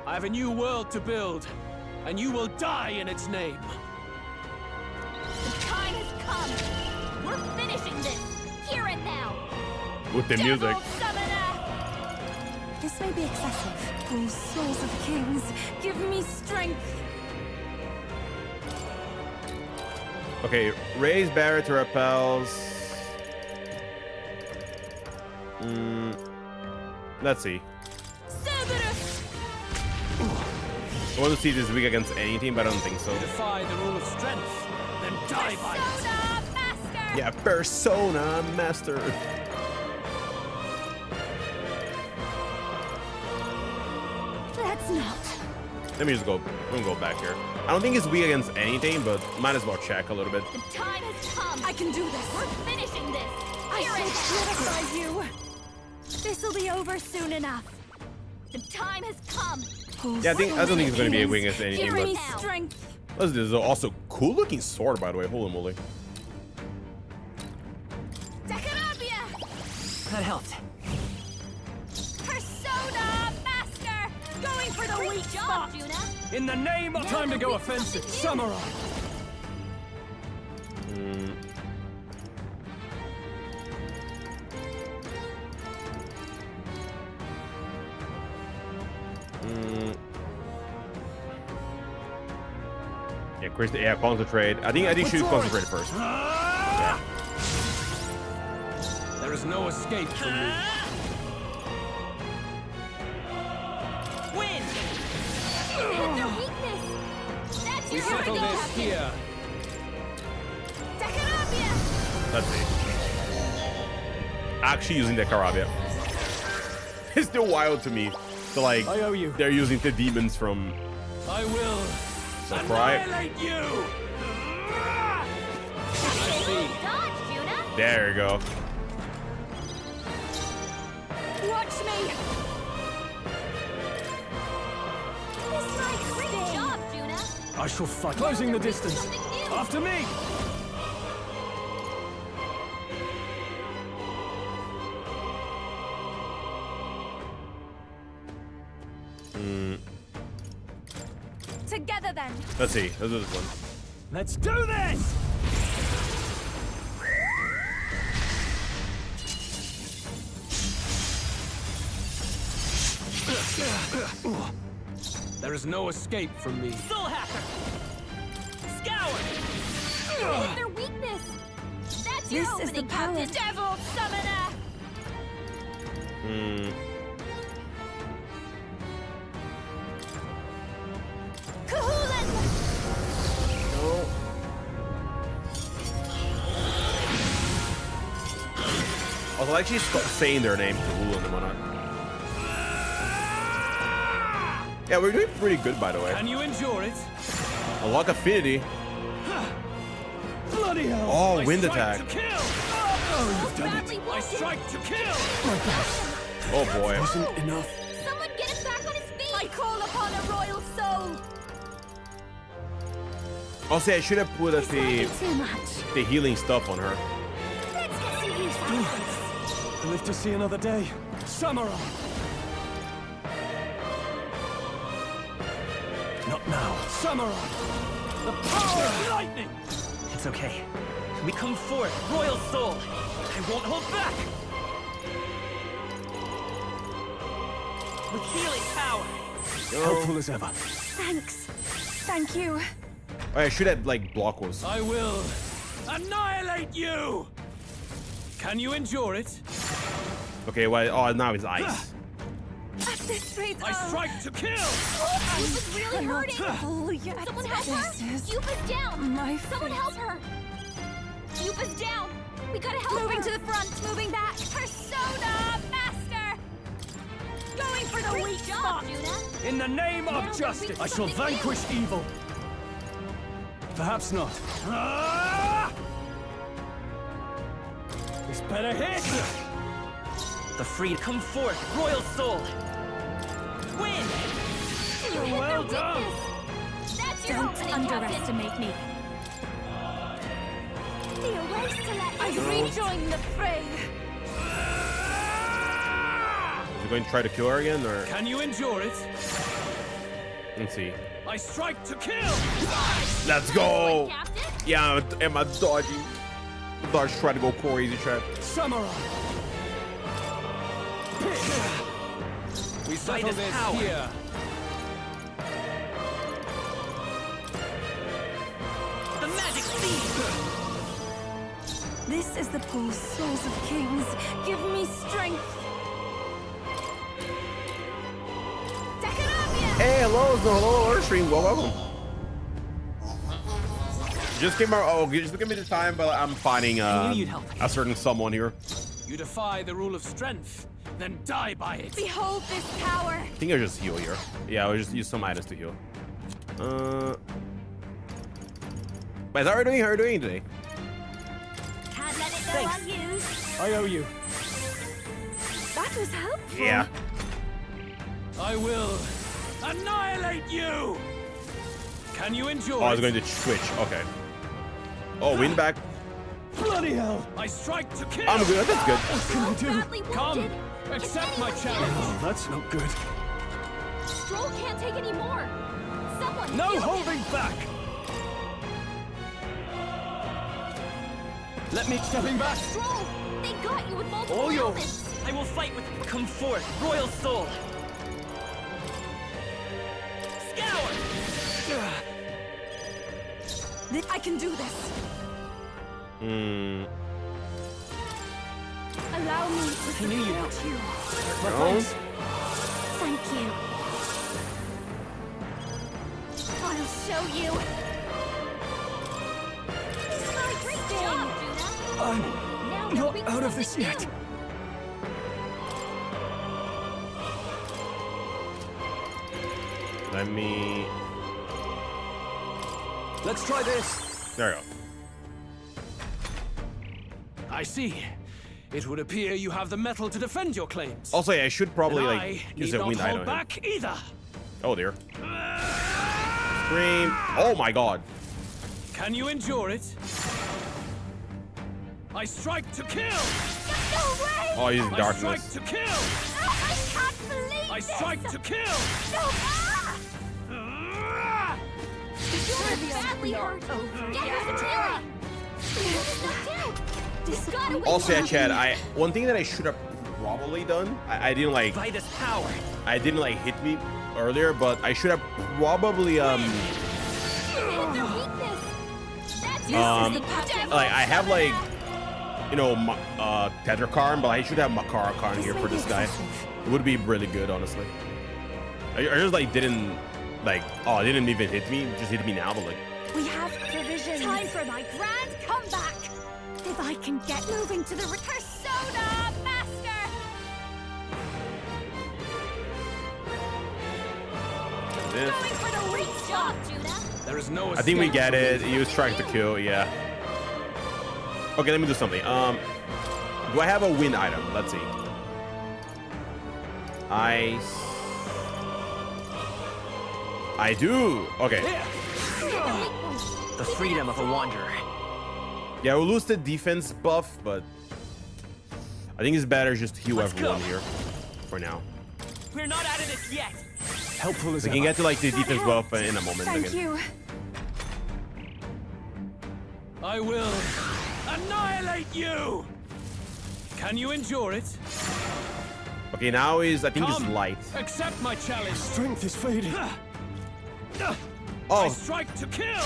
I have a new world to build, and you will die in its name. The time has come. We're finishing this, here and now. With the music. Devil Summoner! This may be excessive. Oh, souls of kings, give me strength. Okay, raise barrier to repels. Let's see. Cerberus! I want to see if this weak against any team, but I don't think so. Defy the rule of strength, then die by it. Persona Master! Yeah, Persona Master. Let's not. Let me just go. I'm gonna go back here. I don't think it's weak against anything, but might as well check a little bit. The time has come. I can do this. We're finishing this. I Here and shall now. purify you. This'll be over soon enough. The time has come. Oh, Yeah, I don't think it's gonna be a kings, weak against anything, give but me strength. this is also cool looking sword, by the way. Holy moly. Decarabia! That helped. Persona Master! Going for the weak spot! Juna. In the name of time to go offensive, Samurai. Yeah, Chris. Yeah, concentrate. I think you should concentrate first. Yeah. There is no escape from me. Win! Hit their weakness! That's We your settle order, this Captain! here. Decarabia! Let's see. Actually using the Karabia. It's still wild to me. So like, I owe you. they're using the demons from I will Sakurai. annihilate you! Dodge, Juna! There you go. Watch me. Great job, Juna! I shall fight. Closing the distance. Something new! After me. Together then. Let's see. Let's do this one. Let's do this. There is no escape from me. Soul Hacker! Scour! Hit their weakness! That's your This is the opening, power. Captain! Devil Summoner! Kahulan! Also, I actually stop saying their name, Kahul and whatnot. Yeah, we're doing pretty good, by the way. Can you endure it? Unlock affinity. Bloody hell. Oh, I wind strike attack. to kill! Badly I wounded! strike to kill! Oh boy. Wasn't enough. Someone get him back on his feet! I call upon a royal soul! Also, I should have put This might be too much. the healing stuff on her. Let's get some refocus! Live to see another day. Samurai. Not now. Samurai. The power of lightning. It's okay. We come forth, Royal Soul. I won't hold back. With healing power. Helpful as ever. Thanks. Thank you. Oh, I should have like block was. I will annihilate you! Can you endure it? Okay, well, oh, now it's ice. This raid's I strike to kill! Yuba's really hurting! full yet. Someone help her! Yuba's down! Someone help her! Yuba's down! We gotta help her! Moving to the front, moving back. Persona Master! Going for the weak spot. Juna! In the name Now of justice, reach I shall something vanquish evil. Perhaps not. This better hit! The free come forth, royal soul! Win! Well done! That's your Don't opening, underestimate me. Captain! Be a waste to let I rejoin the fray. Is he going to try to kill her again, or Can you endure it? let's see. I strike to kill! Let's go. Captain? Yeah, am I dodging? Dodge try to go crazy, trap. Samurai! We settle his this power. here. The magic seed! This is the pool, souls of kings. Give me strength. Hey, hello, stream. Welcome. Just came out. Oh, just give me the time, but I'm finding you'd help. a certain someone here. You defy the rule of strength, then die by it. Behold this power. I think I'll just heal here. Yeah, I'll just use some items to heal. Wait, how are you doing today? Can't let it go unused. I owe you. That was helpful. Yeah. I will annihilate you! Can you endure Oh, I was it? going to switch. Okay. Oh, win back. Bloody hell! I strike to kill! I'm good. That's good. What can I do? Badly Come, wounded. accept my If challenge. anyone Oh, that's not good. Stroll can't take any more. Someone No heal him. holding back! Let me stepping back. Stroll, they got you with multiple All yours. elements. I will fight with you. Come forth, royal soul! Scour! I can do this. Hmm. Allow me to knew you'd support you. No. Thank you. I'll show you. Great job, Juna. I'm Now not we're out of this something yet. new. Let me. Let's try this. There you go. I see. It would appear you have the metal to defend your claims. Also, yeah, I should probably And like I use need a not wind item. hold back either. Oh dear. Scream. Oh my god. Can you endure it? I strike to kill. No way! Oh, he's in I darkness. strike to kill. I can't believe I this! strike to kill. No! Ah! You're badly hurt. Get her to Tilly! He's knocked out. He's got away Also, yeah, from Chad. him. One thing that I should have probably done. I didn't like. By this power! I didn't like hit me earlier, but I should have probably Hit their weakness. That's like I have like Tetrakarn, but I should have Makarakarn here for this guy. It would be really good, honestly. I just like didn't didn't even hit me. Just hit me now, but like. We have provisions. time for my grand comeback. If I can get moving to the Persona Master. This. Going for the weak job, Juna. There is no I think we escape get from it. this. He was trying to kill, yeah. Okay, let me do something. Do I have a win item? Let's see. I do. Okay. The freedom of a wanderer. Yeah, we'll lose the defense buff, but I think it's better just to heal Let's everyone go. here for now. We're not out of this yet! Helpful as We can ever. get to like the defense buff in a moment Thank again. you. I will annihilate you. Can you endure it? Okay, now is I think it's Come, light. accept my challenge. Strength is fading. I Oh, strike to kill.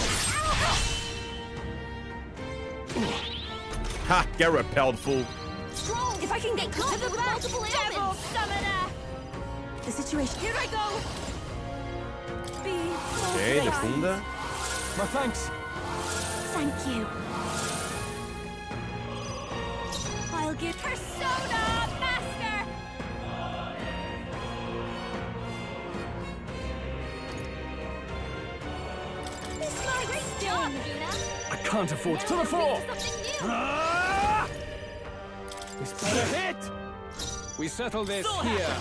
ha! Get repelled, fool. Stroll, if I can get close to the multiple Devil elements. summoner. The situation. Here I go! Be Okay, de funda. My thanks. Thank you. I'll give Persona Master! This might Great sting! job, Yuna. I can't afford to the floor. Something new. Ah! This better hit. We settle this here.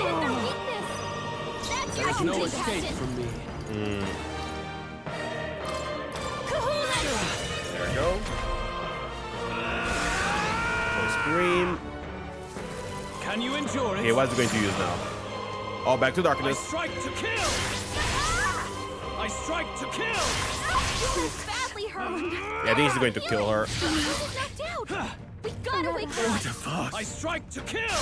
No weakness. That's There's your no big escape action. from me. There we go. Scream. Can you endure it? Okay, what's it going to use now? Oh, back to I darkness. strike to kill! I strike to kill! You're badly hurt. Yeah, I think he's going to kill her. She's knocked out. We gotta wake her up. I strike to kill!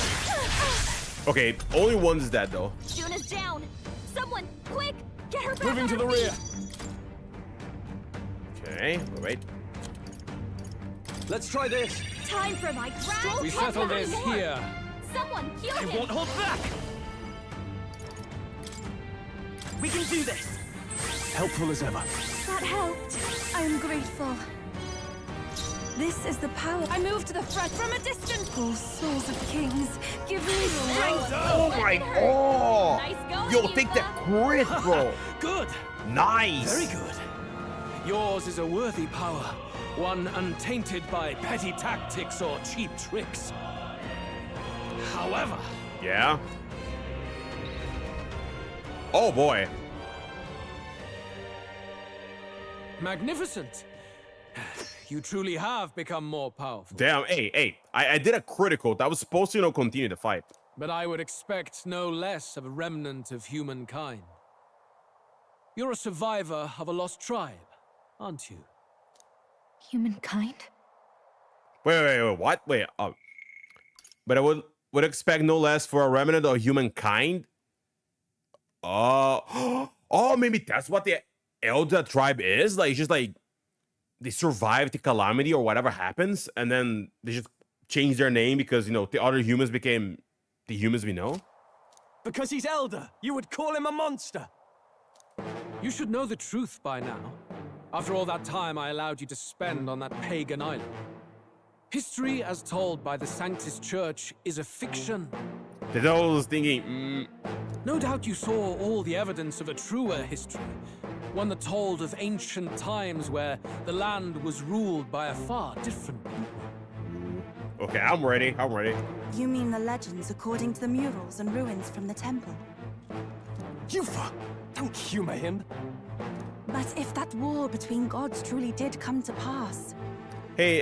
Okay, only one's dead though. Yuna's down. Someone, quick, get her back Moving on to her the rear. Okay, wait. Let's try this. Time for my grand We settle comeback. this here. Someone, heal I him. won't hold back! We can do this! Helpful as ever. That helped. I am grateful. This is the power. I move to the front from a distance. Oh, souls of kings, give me strength. Oh my god! Nice going, Yo, take Yuka. that crit, bro. Good! Nice. Very good. Yours is a worthy power, one untainted by petty tactics or cheap tricks. However, Yeah. Oh boy. magnificent. You truly have become more powerful. Damn. Hey. I did a critical. That was supposed to, continue the fight. But I would expect no less of a remnant of humankind. You're a survivor of a lost tribe, aren't you? Humankind? Wait. What? Wait. But I would expect no less for a remnant of humankind. Oh, maybe that's what the Elder tribe is. Like, it's just like they survived the calamity or whatever happens, and then they just change their name because the other humans became the humans we know. Because he's elder, you would call him a monster. You should know the truth by now. After all that time I allowed you to spend on that pagan island. History as told by the Sanctus Church is a fiction. That I was thinking, No doubt you saw all the evidence of a truer history. One that told of ancient times where the land was ruled by a far different people. okay, I'm ready. You mean the legends according to the murals and ruins from the temple? Yufa, don't humor him. But if that war between gods truly did come to pass, Hey,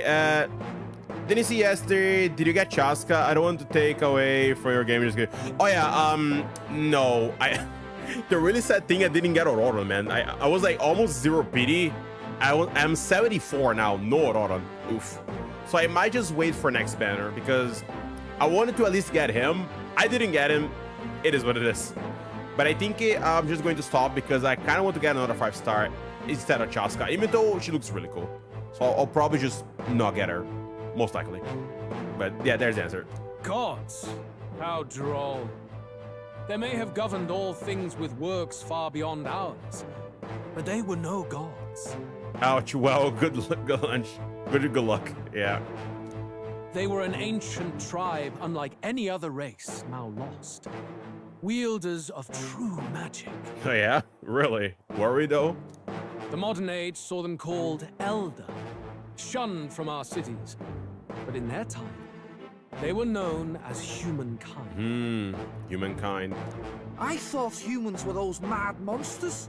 didn't you see yesterday? Did you get Chaska? I don't want to take away from your game. Just kidding. Oh yeah, no. The really sad thing, I didn't get Aurora, man. I was like almost 0 pity. I'm 74 now, no Aurora. Oof. So I might just wait for next banner because I wanted to at least get him. I didn't get him. It is what it is. But I think I'm just going to stop because I kind of want to get another 5-star instead of Chaska, even though she looks really cool. So I'll probably just not get her, most likely. But yeah, there's the answer. Gods? How droll. They may have governed all things with works far beyond ours, but they were no gods. Ouch. Well, good lunch. Good luck. Yeah. They were an ancient tribe unlike any other race now lost. Wielders of true magic. Oh yeah? Really? Were we though? The modern age saw them called Elder, shunned from our cities. But in their time, they were known as humankind. Humankind. I thought humans were those mad monsters.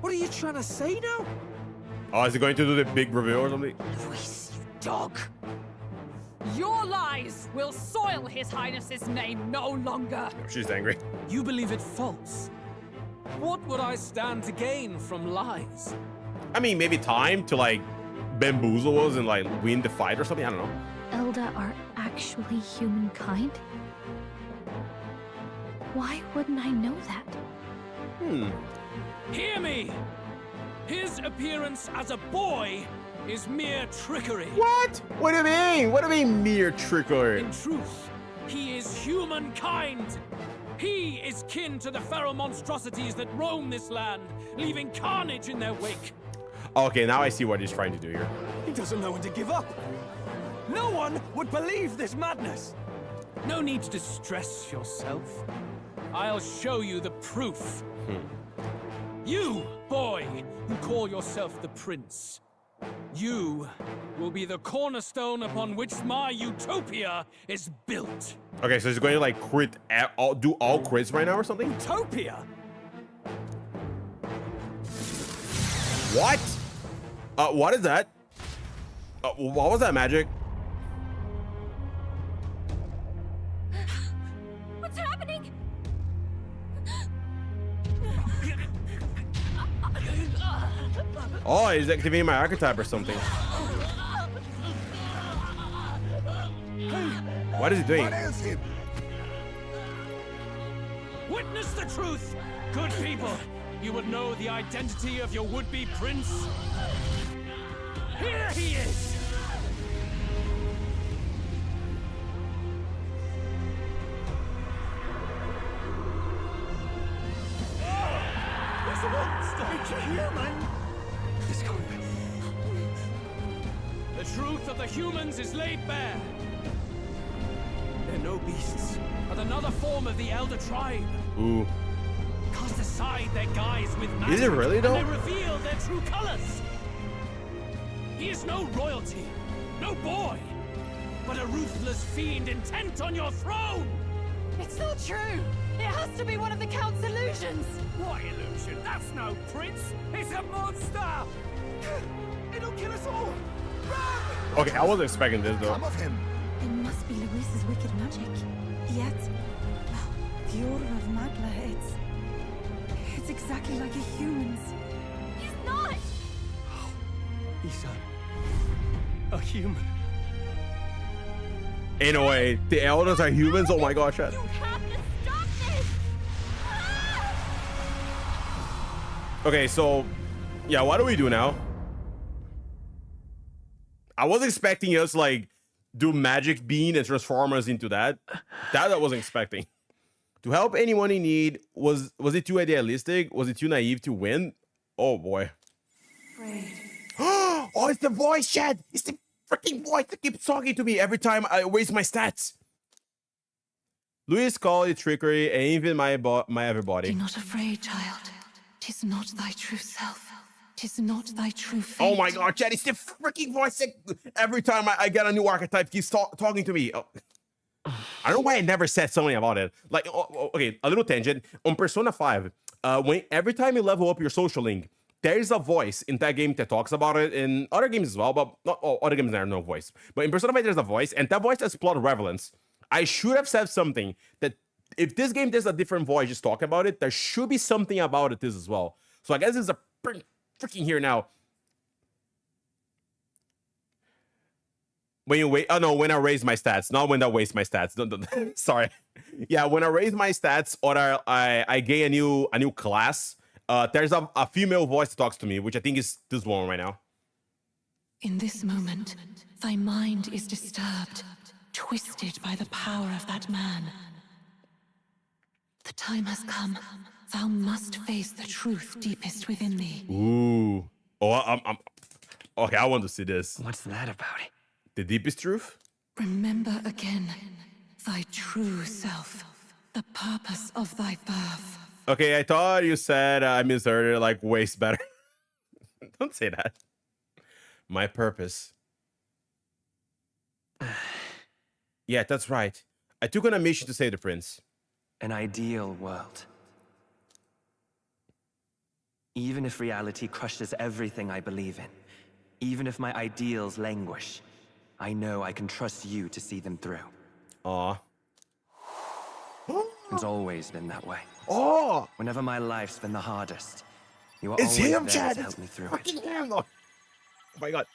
What are you trying to say now? Oh, is he going to do the big reveal or something? Luis, you dog. your lies will soil His Highness's name no longer. She's angry. You believe it false? What would I stand to gain from lies? I mean, maybe time to like bamboozle us and like win the fight or something. I don't know. Elda are actually humankind? Why wouldn't I know that? Hear me! His appearance as a boy is mere trickery. What? What do you mean? What do you mean mere trickery? In truth, he is humankind. He is kin to the feral monstrosities that roam this land, leaving carnage in their wake. Okay, now I see what he's trying to do here. He doesn't know when to give up. No one would believe this madness. No need to distress yourself. I'll show you the proof. You, boy, who call yourself the prince. You will be the cornerstone upon which my utopia is built. Okay, so he's going to like do all crits right now or something? Utopia? What? What is that? What was that magic? What's happening? Oh, he's activating my archetype or something. What is he doing? What is him? Witness the truth, good people. You would know the identity of your would-be prince. Here he is. It's a monster! It's a human! It's gone. The truth of the humans is laid bare. They're no beasts, but another form of the Elder Tribe. Ooh. Cast aside their guise with magic. Is it really though? And they reveal their true colors. He is no royalty, no boy, but a ruthless fiend intent on your throne. It's not true! It has to be one of the Count's illusions! What illusion? That's no prince. It's a monster. It'll kill us all! Run! Okay, I wasn't expecting this though. Come of him. It must be Luis's wicked magic. Yet, the Order of Magla, it's exactly like a human's. He's not! He's a human. In a way, the elders are humans. Oh my gosh. You have to stop this! Okay, so yeah, what do we do now? I was expecting us like do magic bean and transform us into that. That I wasn't expecting. To help anyone in need, was it too idealistic? Was it too naive to win? Oh boy. Oh, it's the voice chat. It's the freaking voice that keeps talking to me every time I waste my stats. Luis called it trickery and even my everybody. Be not afraid, child. 'Tis not thy true self. 'Tis not thy true fate. Oh my god, Chad, it's the freaking voice that every time I get a new archetype keeps talking to me. Oh. I don't know why I never said something about it. Like, okay, a little tangent. On Persona 5, every time you level up your social link, there's a voice in that game that talks about it. In other games as well, but not all other games there are no voice. But in Persona 5, there's a voice, and that voice has plot relevance. I should have said something that if this game there's a different voice just talking about it, there should be something about it this as well. So I guess it's a freaking here now. When you wait, oh no, when I raise my stats, not when I waste my stats. Sorry. Yeah, when I raise my stats or I gain a new class, there's a female voice that talks to me, which I think is this one right now. In this moment, thy mind is disturbed, twisted by the power of that man. The time has come. Thou must face the truth deepest within thee. Ooh. Oh, I'm okay. I want to see this. What's that about? The deepest truth? Remember again thy true self, the purpose of thy birth. Okay, I thought you said I misheard it, like waste better. Don't say that. My purpose. Yeah, that's right. I took on a mission to save the prince. An ideal world. Even if reality crushes everything I believe in, even if my ideals languish, I know I can trust you to see them through. Aw. It's always been that way. Oh! Whenever my life's been the hardest, you are It's always him, there Chad! to It's help me through it. fucking him! Oh my god.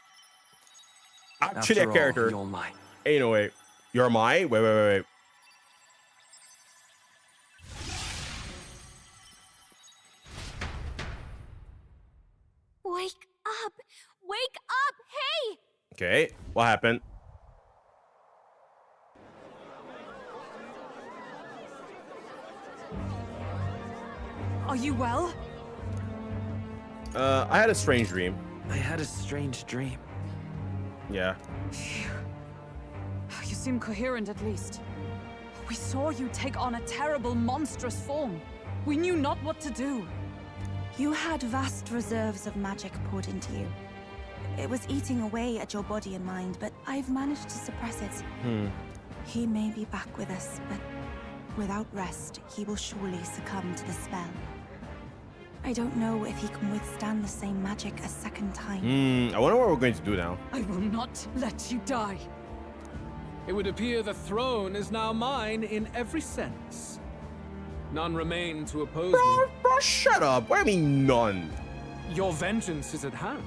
Actually, After a character. all, you're mine. Hey, no, wait. You're my? Wait. Wake up! Wake up! Okay, what happened? Are you well? I had a strange dream. I had a strange dream. Yeah. You seem coherent at least. We saw you take on a terrible, monstrous form. We knew not what to do. You had vast reserves of magic poured into you. It was eating away at your body and mind, but I've managed to suppress it. He may be back with us, but without rest, he will surely succumb to the spell. I don't know if he can withstand the same magic a second time. I wonder what we're going to do now. I will not let you die. It would appear the throne is now mine in every sense. None remain to oppose me. Bro, shut up. What do you mean, none? Your vengeance is at hand.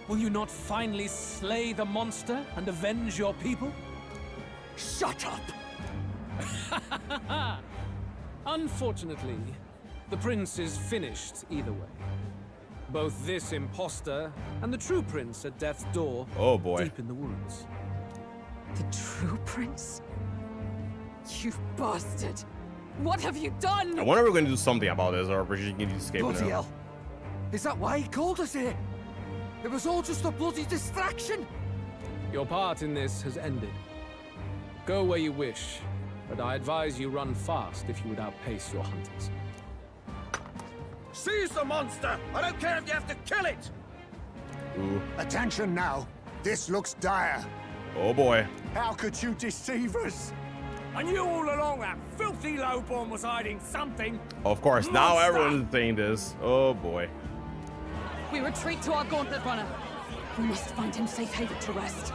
Will you not finally slay the monster and avenge your people? Shut up! Unfortunately, the prince is finished either way. Both this imposter and the true prince at death's door, Oh boy. deep in the woods. The true prince? You bastard! What have you done? I wonder if we're going to do something about this, or we're just going to escape Bloody now. hell. Is that why he called us here? It was all just a bloody distraction. Your part in this has ended. Go where you wish, but I advise you run fast if you would outpace your hunters. Seize the monster! I don't care if you have to kill it! Ooh. Attention now. This looks dire. Oh boy. How could you deceive us? I knew all along that filthy lowborn was hiding something. Of course, now Monster! everyone's saying this. Oh boy. We retreat to our gauntlet runner. We must find him safe haven to rest.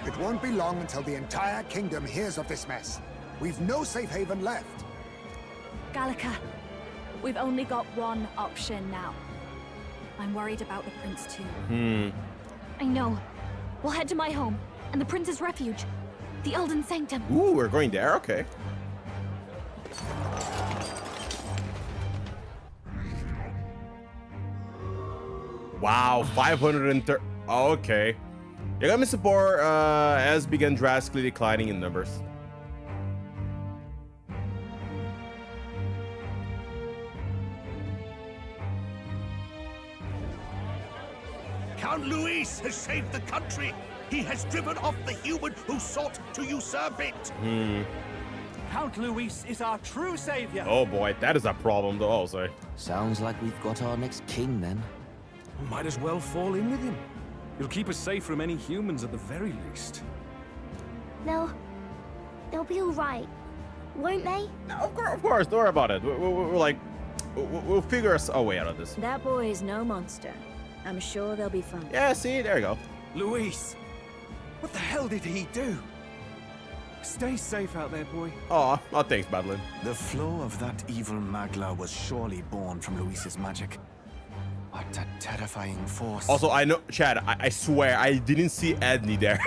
It won't be long until the entire kingdom hears of this mess. We've no safe haven left. Gallica, we've only got one option now. I'm worried about the prince too. I know. We'll head to my home and the prince's refuge, the Elden Sanctum. Ooh, we're going there? Okay. Wow, 530. Oh, okay. Yagami support has begun drastically declining in numbers. Count Luis has saved the country. He has driven off the human who sought to usurp it. Count Luis is our true savior. Oh boy, that is a problem though, I'll say. Sounds like we've got our next king then. Might as well fall in with him. He'll keep us safe from any humans at the very least. They'll be all right, won't they? No, of course, don't worry about it. We're like, we'll figure our way out of this. That boy is no monster. I'm sure they'll be fine. Yeah, see, there you go. Luis, what the hell did he do? Stay safe out there, boy. Oh, thanks, Badlin. The flow of that evil Magla was surely born from Luis's magic. What a terrifying force. Also, I know, Chad, I swear, I didn't see Edney there.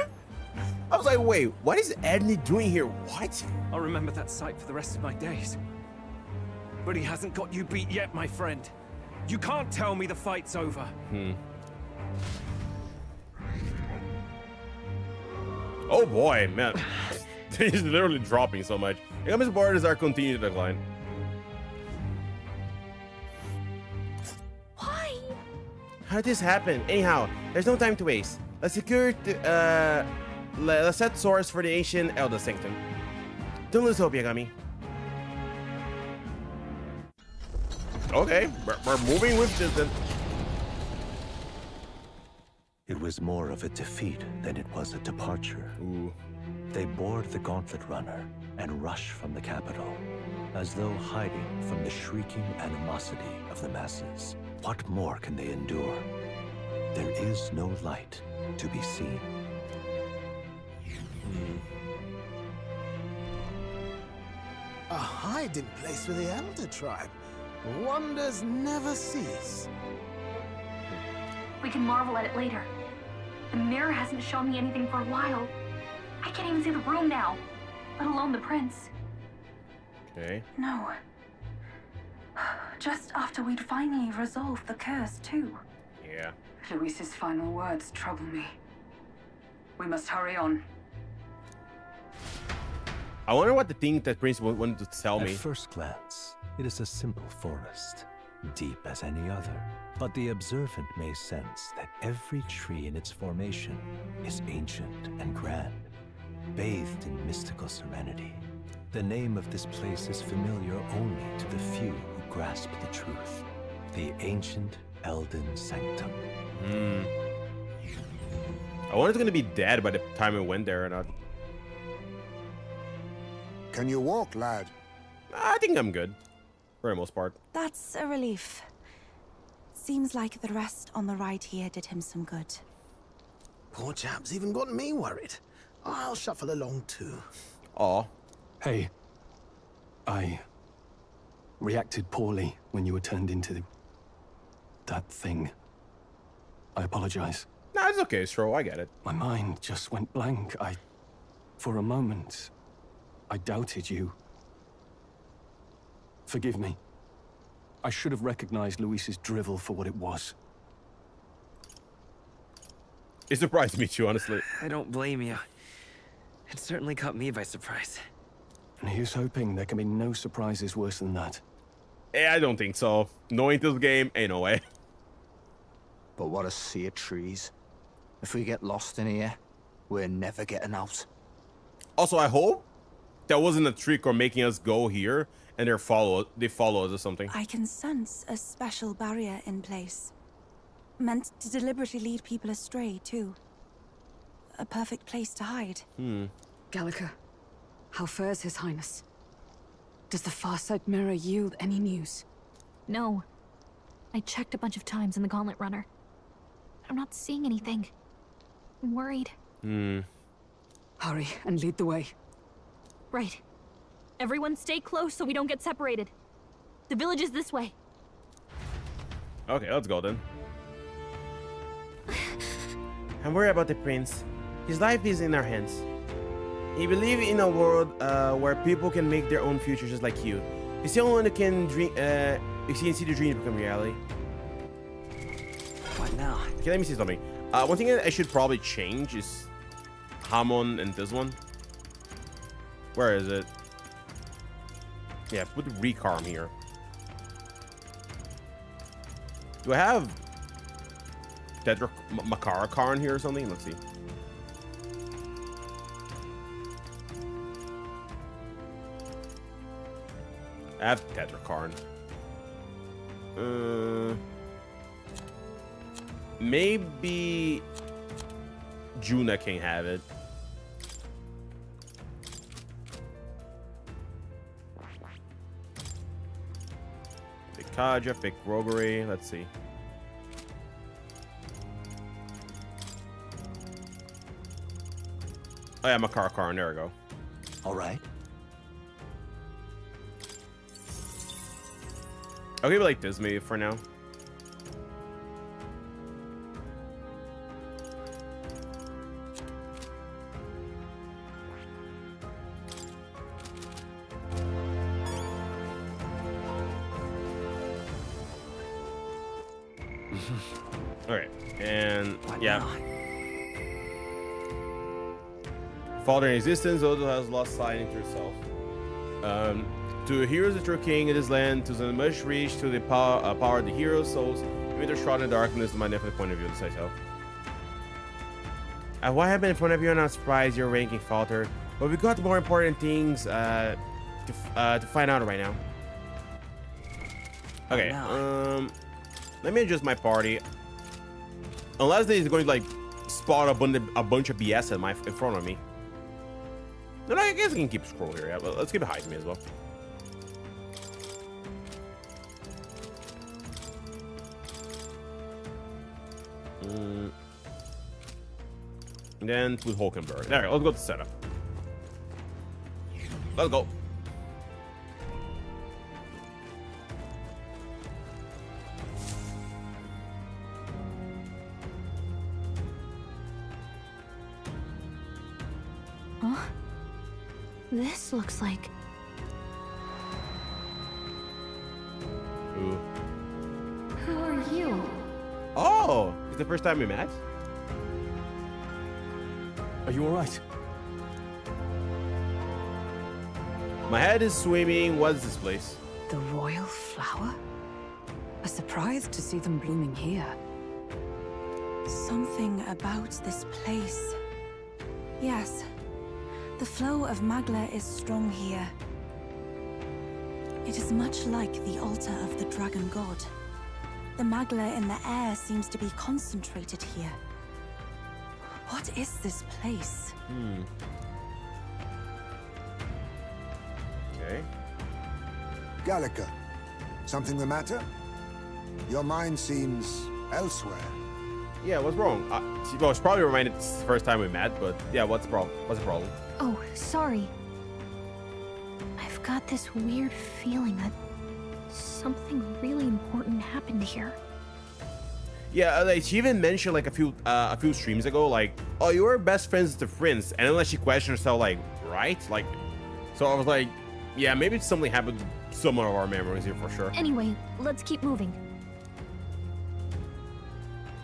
I was like, wait, what is Edney doing here? What? I'll remember that sight for the rest of my days. But he hasn't got you beat yet, my friend. You can't tell me the fight's over. Oh boy, man. He's literally dropping so much. Yagami's borders are continuing to decline. Why? How did this happen? Anyhow, there's no time to waste. Let's secure let's set source for the ancient Elder Sanctum. Don't lose hope, Yagami. Okay, we're moving with this then. It was more of a defeat than it was a departure. Ooh. They board the gauntlet runner and rush from the capital, as though hiding from the shrieking animosity of the masses. What more can they endure? There is no light to be seen. A hiding place for the Elder Tribe. Wonders never cease. We can marvel at it later. The mirror hasn't shown me anything for a while. I can't even see the room now, let alone the prince. Okay. No. Just after we'd finally resolved the curse, too. Yeah. Luis's final words trouble me. We must hurry on. I wonder what the thing that Prince wanted to tell me. At first glance, it is a simple forest, deep as any other. But the observant may sense that every tree in its formation is ancient and grand, bathed in mystical serenity. The name of this place is familiar only to the few who grasp the truth. The ancient Elden Sanctum. I wonder if it's gonna be dead by the time we went there or not. Can you walk, lad? I think I'm good, for the most part. That's a relief. Seems like the rest on the ride here did him some good. Poor chap's even got me worried. I'll shuffle along too. Aw. Hey, I reacted poorly when you were turned into that thing. I apologize. Nah, it's okay, Stro, I get it. My mind just went blank. For a moment, I doubted you. Forgive me. I should have recognized Luis's drivel for what it was. It surprised me too, honestly. I don't blame you. It certainly caught me by surprise. And here's hoping there can be no surprises worse than that. I don't think so. Knowing this game, ain't no way. But what a sea of trees. If we get lost in here, we're never getting out. Also, I hope that wasn't a trick or making us go here and they follow us or something. I can sense a special barrier in place. Meant to deliberately lead people astray, too. A perfect place to hide. Gallica, how fares His Highness? Does the Farsight mirror yield any news? No. I checked a bunch of times in the Gauntlet Runner. I'm not seeing anything. I'm worried. Hurry and lead the way. Right. Everyone stay close so we don't get separated. The village is this way. Okay, let's go then. I'm worried about the prince. His life is in our hands. He believes in a world where people can make their own future just like you. He's the only one who can dream. You can see the dreams become reality. What now? Okay, let me see something. One thing that I should probably change is Hamon and this one. Where is it? Yeah, put Recarm here. Do I have Makara Karn here or something? Let's see. I have Tetrakarn. Maybe Juna can have it. Pick Kaja, pick Roguery. Let's see. Oh yeah, Makara Karn. There we go. All right. I'll give it like this maybe for now. Alright, and yeah. Fallen in existence, also has lost sight into herself. To the heroes of your king in this land, to the much reach, to the power of the heroes' souls, with their shroud in darkness, is my definite point of view to say so. What happened in front of you? I'm not surprised your ranking faltered, but we got more important things to find out right now. Okay, let me adjust my party. Unless he's going to like spot a bunch of BS in front of me. No, I guess I can keep scroll here. Yeah, but let's keep it high to me as well. And then with Hulkenberg. There, let's go to setup. Let's go. Huh? This looks like... Ooh. Who are you? Oh, it's the first time we met? Are you alright? My head is swimming. What is this place? The royal flower? A surprise to see them blooming here. Something about this place. Yes. The flow of Magla is strong here. It is much like the altar of the dragon god. The Magla in the air seems to be concentrated here. What is this place? Okay. Gallica, something the matter? Your mind seems elsewhere. Yeah, what's wrong? Well, it's probably reminded it's the first time we met, but yeah, what's the problem? What's the problem? Oh, sorry. I've got this weird feeling that something really important happened here. Yeah, like she even mentioned like a few streams ago, like, oh, you were best friends with the prince, and then like she questioned herself, like, right? Like, so I was like, yeah, maybe something happened to some of our memories here for sure. Anyway, let's keep moving.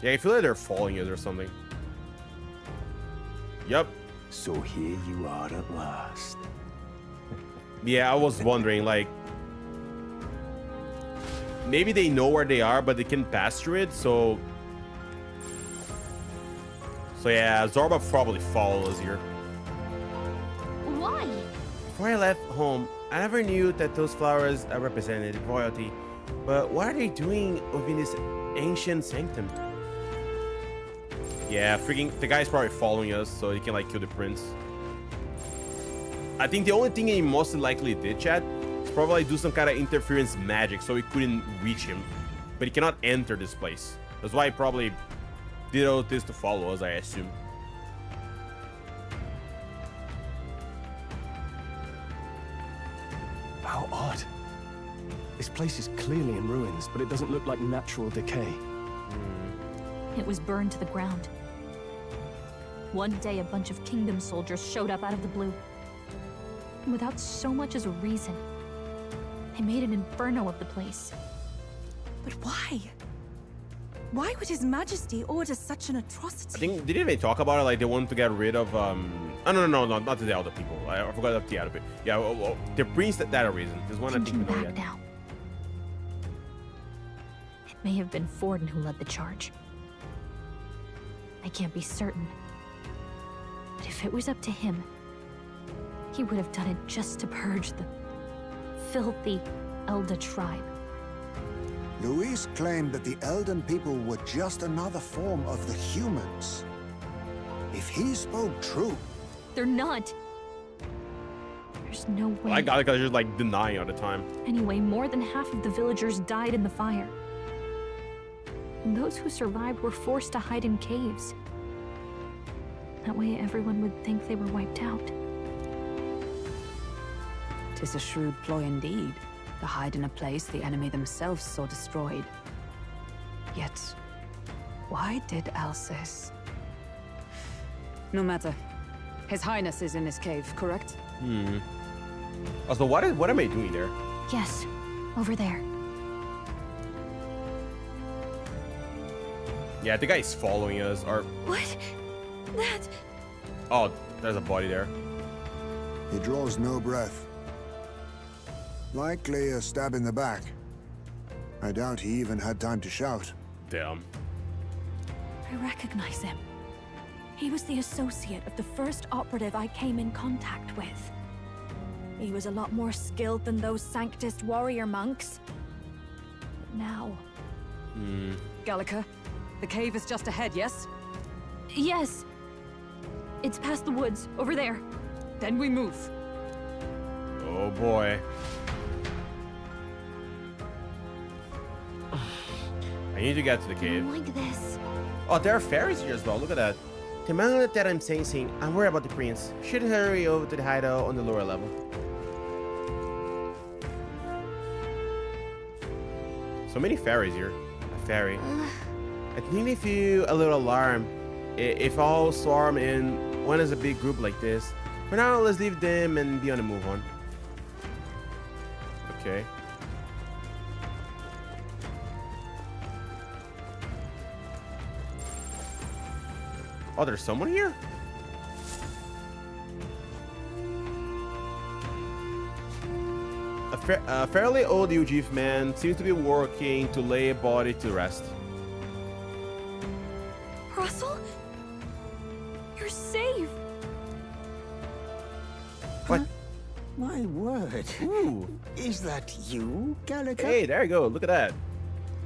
Yeah, I feel like they're following us or something. Yep. So here you are at last. Yeah, I was wondering, like, maybe they know where they are, but they can pass through it, so yeah, Zorba probably followed us here. Why? Before I left home, I never knew that those flowers represented royalty, but what are they doing within this ancient sanctum? Yeah, freaking, the guy's probably following us, so he can like kill the prince. I think the only thing he most likely did, chat, is probably do some kind of interference magic so we couldn't reach him. But he cannot enter this place. That's why he probably did all this to follow us, I assume. How odd. This place is clearly in ruins, but it doesn't look like natural decay. It was burned to the ground. One day, a bunch of kingdom soldiers showed up out of the blue. And without so much as a reason, they made an inferno of the place. But why? Why would His Majesty order such an atrocity? I think, did they talk about it? Like they wanted to get rid of, oh, no, not the other people. I forgot about the other people. Yeah, the prince, that a reason. There's one I think we know yet. Now. It may have been Forden who led the charge. I can't be certain. But if it was up to him, he would have done it just to purge the filthy Elda tribe. Luis claimed that the Elden people were just another form of the humans. If he spoke true... They're not. There's no way. I got it, just like denying all the time. Anyway, more than half of the villagers died in the fire. And those who survived were forced to hide in caves. That way everyone would think they were wiped out. 'Tis a shrewd ploy indeed, to hide in a place the enemy themselves saw destroyed. Yet, why did Alcest? No matter. His Highness is in his cave, correct? Also, what am I doing there? Yes, over there. Yeah, the guy's following us, or... What? That... Oh, there's a body there. He draws no breath. Likely a stab in the back. I doubt he even had time to shout. Damn. I recognize him. He was the associate of the first operative I came in contact with. He was a lot more skilled than those Sanctist warrior monks. But now... Gallica, the cave is just ahead, yes? Yes. It's past the woods, over there. Then we move. Oh boy. I need to get to the cave. Like this. Oh, there are fairies here as well. Look at that. The moment that I'm sensing, I'm worried about the prince. Should hurry over to the hideout on the lower level. So many fairies here. A fairy. It made me feel a little alarmed. If all swarm in one is a big group like this. For now, let's leave them and be on the move on. Okay. Oh, there's someone here? A fairly old Ujif man seems to be working to lay a body to rest. Russell? You're safe! What? My word. Ooh. Is that you, Gallica? Hey, there you go. Look at that.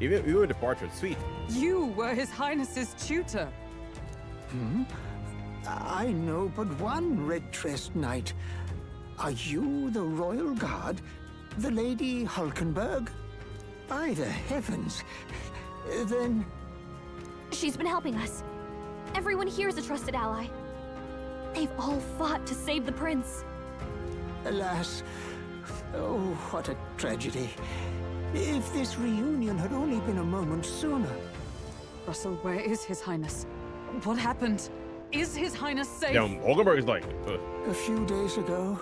You were the portrait. Sweet. You were His Highness's tutor. I know but one red-dressed knight. Are you the royal guard? The Lady Hulkenberg? By the heavens. Then... She's been helping us. Everyone here is a trusted ally. They've all fought to save the prince. Alas. Oh, what a tragedy. If this reunion had only been a moment sooner. Russell, where is His Highness? What happened? Is His Highness safe? Damn, Hulkenberg is like... A few days ago,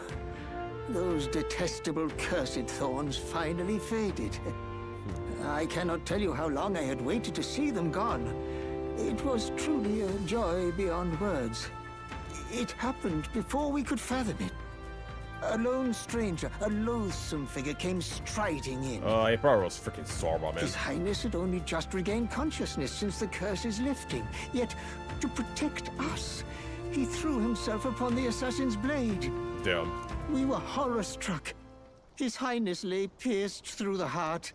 those detestable cursed thorns finally faded. I cannot tell you how long I had waited to see them gone. It was truly a joy beyond words. It happened before we could fathom it. A lone stranger, a loathsome figure came striding in. He probably was freaking Sorba, man. His Highness had only just regained consciousness since the curse's lifting. Yet, to protect us, he threw himself upon the assassin's blade. Damn. We were horror-struck. His Highness lay pierced through the heart,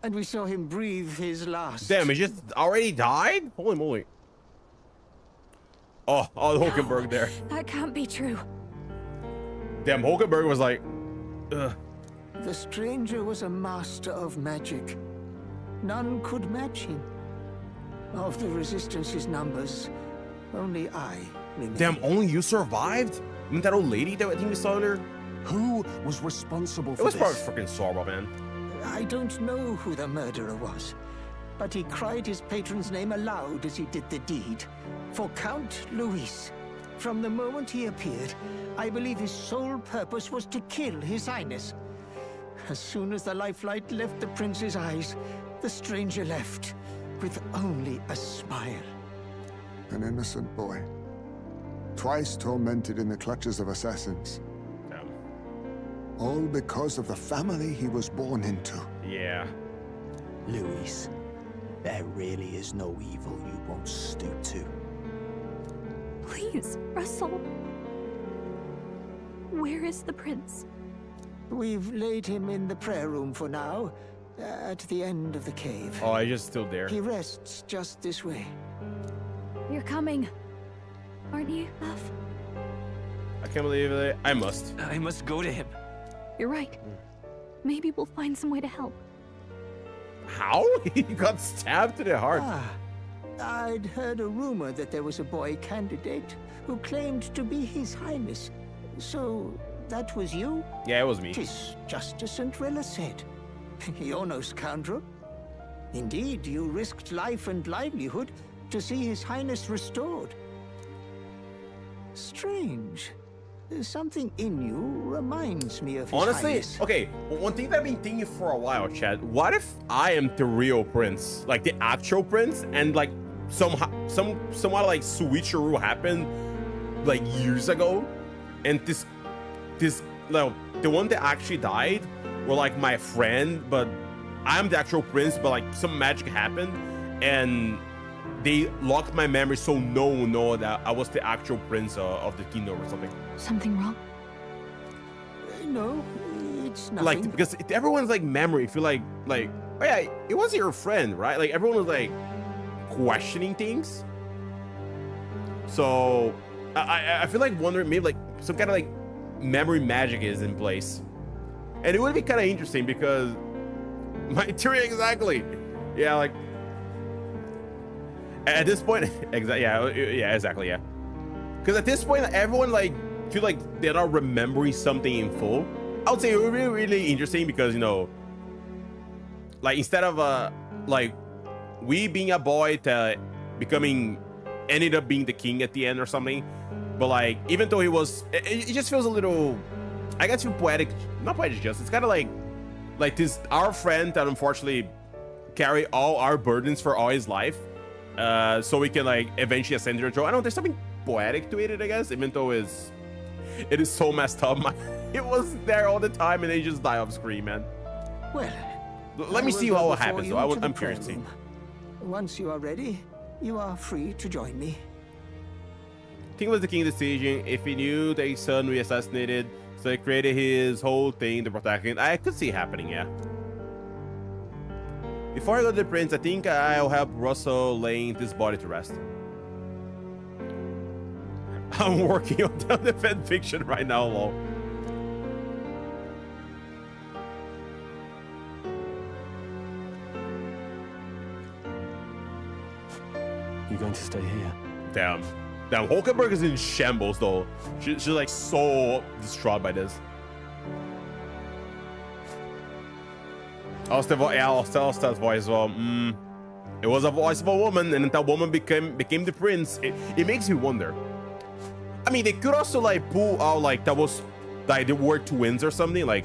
and we saw him breathe his last. Damn, he just already died? Holy moly. Oh, Hulkenberg there. That can't be true. Damn, Hulkenberg was like, ugh. The stranger was a master of magic. None could match him. Of the Resistance's numbers, only I remain. Damn, only you survived? Isn't that old lady that I think we saw there? Who was responsible for this? It was this? probably freaking Sorba, man. I don't know who the murderer was, but he cried his patron's name aloud as he did the deed. For Count Luis. From the moment he appeared, I believe his sole purpose was to kill His Highness. As soon as the lifelight left the prince's eyes, the stranger left, with only a smile. An innocent boy. Twice tormented in the clutches of assassins. Damn. All because of the family he was born into. Yeah. Luis, there really is no evil you won't stoop to. Please, Russell. Where is the prince? We've laid him in the prayer room for now, at the end of the cave. Oh, he's just still there. He rests just this way. You're coming, aren't you, love? I can't believe it. I must go to him. You're right. Maybe we'll find some way to help. How? He got stabbed to the heart. I'd heard a rumor that there was a boy candidate who claimed to be His Highness. So, that was you? Yeah, it was me. 'Tis just as St. Rilla said. You're no scoundrel. Indeed, you risked life and livelihood to see His Highness restored. Strange. Something in you reminds me of His Honestly, Highness. okay, one thing that I've been thinking for a while, Chad, what if I am the real prince? Like the actual prince, and like somewhat like switcheroo happened like years ago, and this no, the one that actually died were like my friend, but I'm the actual prince, but like some magic happened and they locked my memory, so no one know that I was the actual prince of the kingdom or something. Something wrong? No, it's nothing. Like, because everyone's like memory feel like oh yeah, it was your friend, right? Like everyone was like questioning things. So I feel like wondering maybe like some kind of like memory magic is in place, and it would be kind of interesting because my theory exactly, yeah, like at this point, exactly, yeah. Because at this point, everyone like feel like they're not remembering something in full. I would say it would be really interesting because, you know, like instead of like we being a boy to ended up being the king at the end or something, but like even though he was, it just feels a little, I guess, too poetic, not poetic justice. It's kind of like this our friend that unfortunately carry all our burdens for all his life, so we can like eventually ascend to the throne. I don't know, there's something poetic to it, I guess, even though it is so messed up. He was there all the time and they just die off screen, man. Well, let me see what happens, though. I'm curious to see. Once you are ready, you are free to join me. I think it was the king's decision. If he knew that his son would be assassinated, so he created his whole thing to protect him. I could see it happening, yeah. Before I go to the prince, I think I'll help Russell laying this body to rest. I'm working on the fan fiction right now, lol. You going to stay here? Damn. Damn, Hulkenberg is in shambles, though. She's like so distraught by this. Alsta's voice as well. It was a voice of a woman, and that woman became the prince. It makes me wonder. I mean, they could also like pull out like that was like they were twins or something. Like,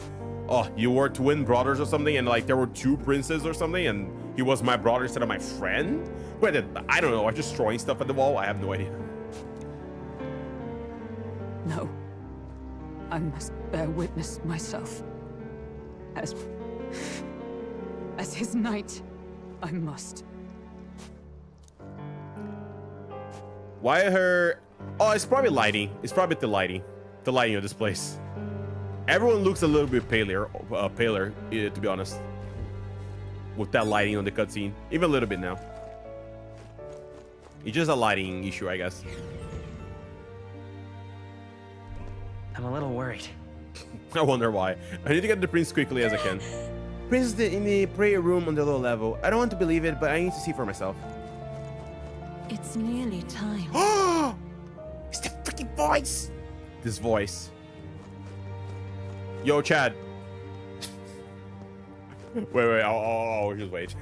oh, you were twin brothers or something, and like there were two princes or something, and he was my brother instead of my friend. But I don't know. I'm just throwing stuff at the wall. I have no idea. No. I must bear witness myself. As his knight, I must. Why her? Oh, it's probably lighting. It's probably the lighting. The lighting of this place. Everyone looks a little bit paler, to be honest. With that lighting on the cutscene. Even a little bit now. It's just a lighting issue, I guess. I'm a little worried. I wonder why. I need to get the prince quickly as I can. Prince is in the prayer room on the low level. I don't want to believe it, but I need to see for myself. It's nearly time. It's the freaking voice! This voice. Yo, Chad. wait, I'll just wait.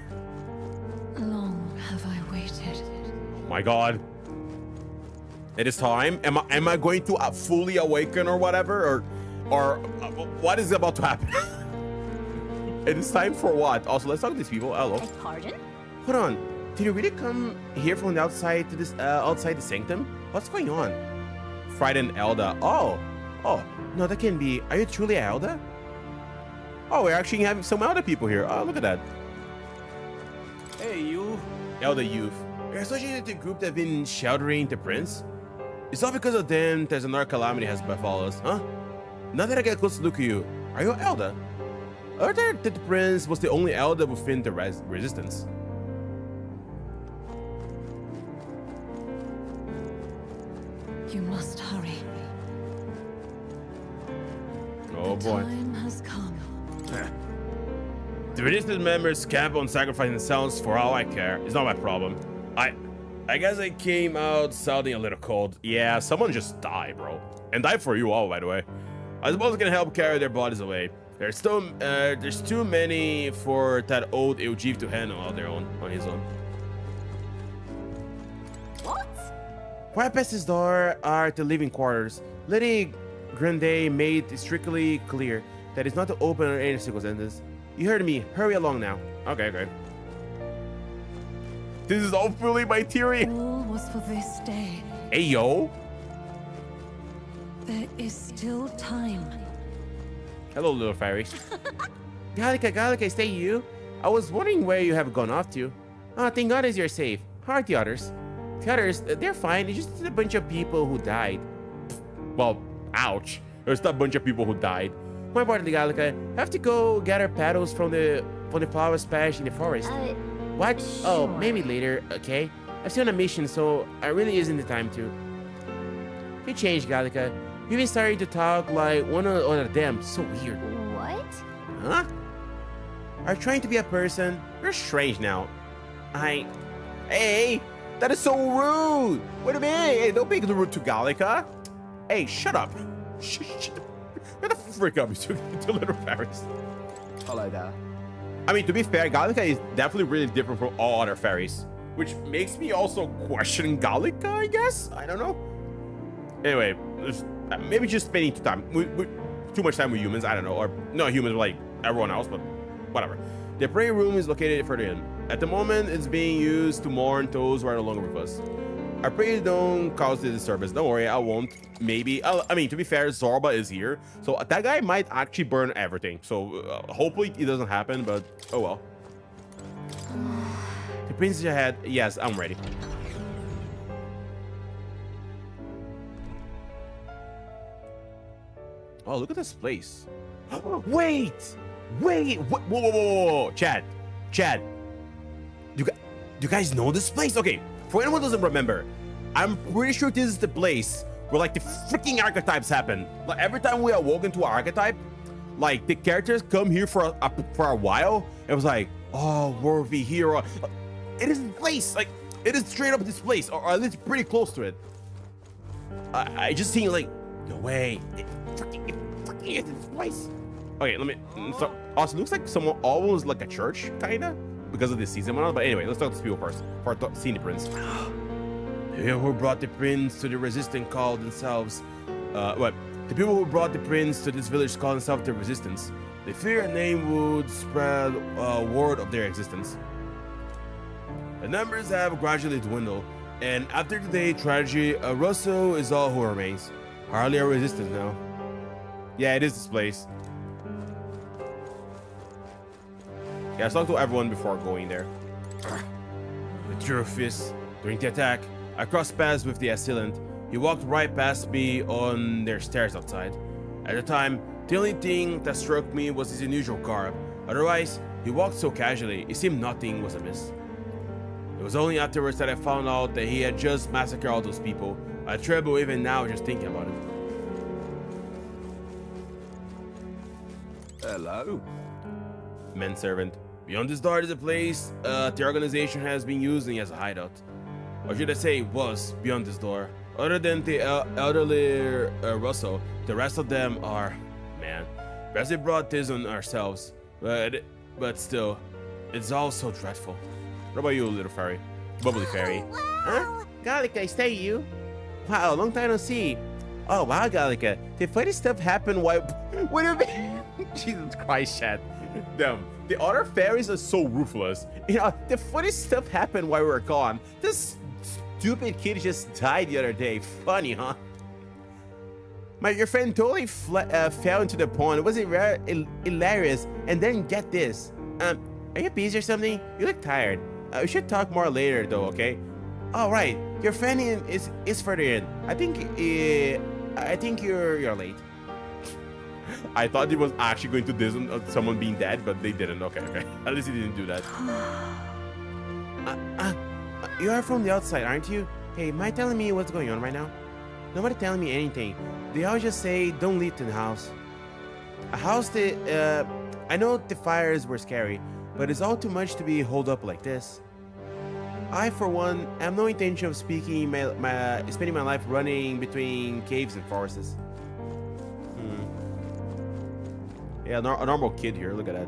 Long have I waited. Oh my god. It is time. Am I going to fully awaken or whatever? Or what is about to happen? It is time for what? Also, let's talk to these people. Hello. Pardon? Hold on. Did you really come here from the outside to this outside the sanctum? What's going on? Frightened Elda. Oh, no, that can be. Are you truly Elda? Oh, we're actually having some Elda people here. Oh, look at that. Hey, you. Elda youth. You're associated with the group that have been sheltering the prince? It's not because of them there's another calamity has befallen us, huh? Now that I get close to look at you, are you Elda? I heard that the prince was the only Elda within the resistance. You must hurry. Oh boy. The time has come. The resistance members camp on sacrificing themselves for all I care. It's not my problem. I guess I came out sounding a little cold. Yeah, someone just died, bro. And died for you all, by the way. I suppose I can help carry their bodies away. There's too many for that old Eugene to handle on his own. What? Right past his door are the living quarters. Lady Grande made it strictly clear that it's not to open under any circumstances. You heard me. Hurry along now. Okay. This is all fully my theory. All was for this day. Hey, yo. There is still time. Hello, little fairies. Gallica, is that you? I was wondering where you have gone off to. Oh, thank goodness you're safe. How are the others? The others, they're fine. It's just a bunch of people who died. Well, ouch. There's a bunch of people who died. More importantly, Gallica, I have to go gather petals from the flower patch in the forest. What? Sure. Oh, maybe later, okay? I'm still on a mission, so I really isn't the time to. You changed, Gallica. You even started to talk like one of them. So weird. What? Huh? Are you trying to be a person? You're strange now. Hey, that is so rude. Wait a minute. Hey, don't be rude to Gallica. Hey, shut up. Get the frick up, you two little fairies. Hello there. I mean, to be fair, Gallica is definitely really different from all other fairies, which makes me also question Gallica, I guess? I don't know. Anyway, maybe just spending too much time with humans, I don't know. Or not humans, like everyone else, but whatever. The prayer room is located further in. At the moment, it's being used to mourn those who are no longer with us. I pray you don't cause the disturbance. Don't worry, I won't. Maybe. I mean, to be fair, Zorba is here, so that guy might actually burn everything. So hopefully it doesn't happen, but oh well. The princess ahead. Yes, I'm ready. Oh, look at this place. Wait! Whoa, whoa, whoa, whoa. Chad. Do you guys know this place? Okay, for anyone who doesn't remember, I'm pretty sure this is the place where like the freaking archetypes happen. Like every time we awoke into an archetype, like the characters come here for a while. It was like, oh, worthy hero. It is the place. Like it is straight up this place, or at least pretty close to it. I just seen like, no way. It freaking is this place. Okay, let me. So, also, looks like someone almost like a church, kinda, because of this season went on. But anyway, let's talk to people first. For seeing the prince. The people who brought the prince to the resistance called themselves. The people who brought the prince to this village called themselves the resistance. They feared a name would spread word of their existence. The numbers have gradually dwindled, and after today's tragedy, Russell is all who remains. Hardly a resistance now. Yeah, it is this place. Yeah, I talked to everyone before going there. The truth is, during the attack, I crossed paths with the assailant. He walked right past me on their stairs outside. At the time, the only thing that struck me was his unusual garb. Otherwise, he walked so casually, it seemed nothing was amiss. It was only afterwards that I found out that he had just massacred all those people. I tremble even now just thinking about it. Hello. Manservant. Beyond this door is a place the organization has been using as a hideout. Or should I say was beyond this door. Other than the elderly Russell, the rest of them are, man, perhaps we brought this on ourselves. But still, it's all so dreadful. What about you, little fairy? Bubbly fairy. Huh? Gallica, is that you? Wow, long time no see. Oh wow, Gallica. The funny stuff happened while... What do you mean? Jesus Christ, chat. Damn. The other fairies are so ruthless. You know, the funny stuff happened while we were gone. This stupid kid just died the other day. Funny, huh? Your friend totally fell into the pond. It was hilarious. And then get this. Are you busy or something? You look tired. We should talk more later, though. Okay? All right. Your friend is further in. I think you're late. I thought he was actually going to diss on someone being dead, but they didn't. Okay. At least he didn't do that. You are from the outside, aren't you? Hey, mind telling me what's going on right now? Nobody telling me anything. They always just say, don't leave to the house. A house that, I know the fires were scary, but it's all too much to be holed up like this. I, for one, have no intention of spending my life running between caves and forests. Yeah, a normal kid here. Look at that.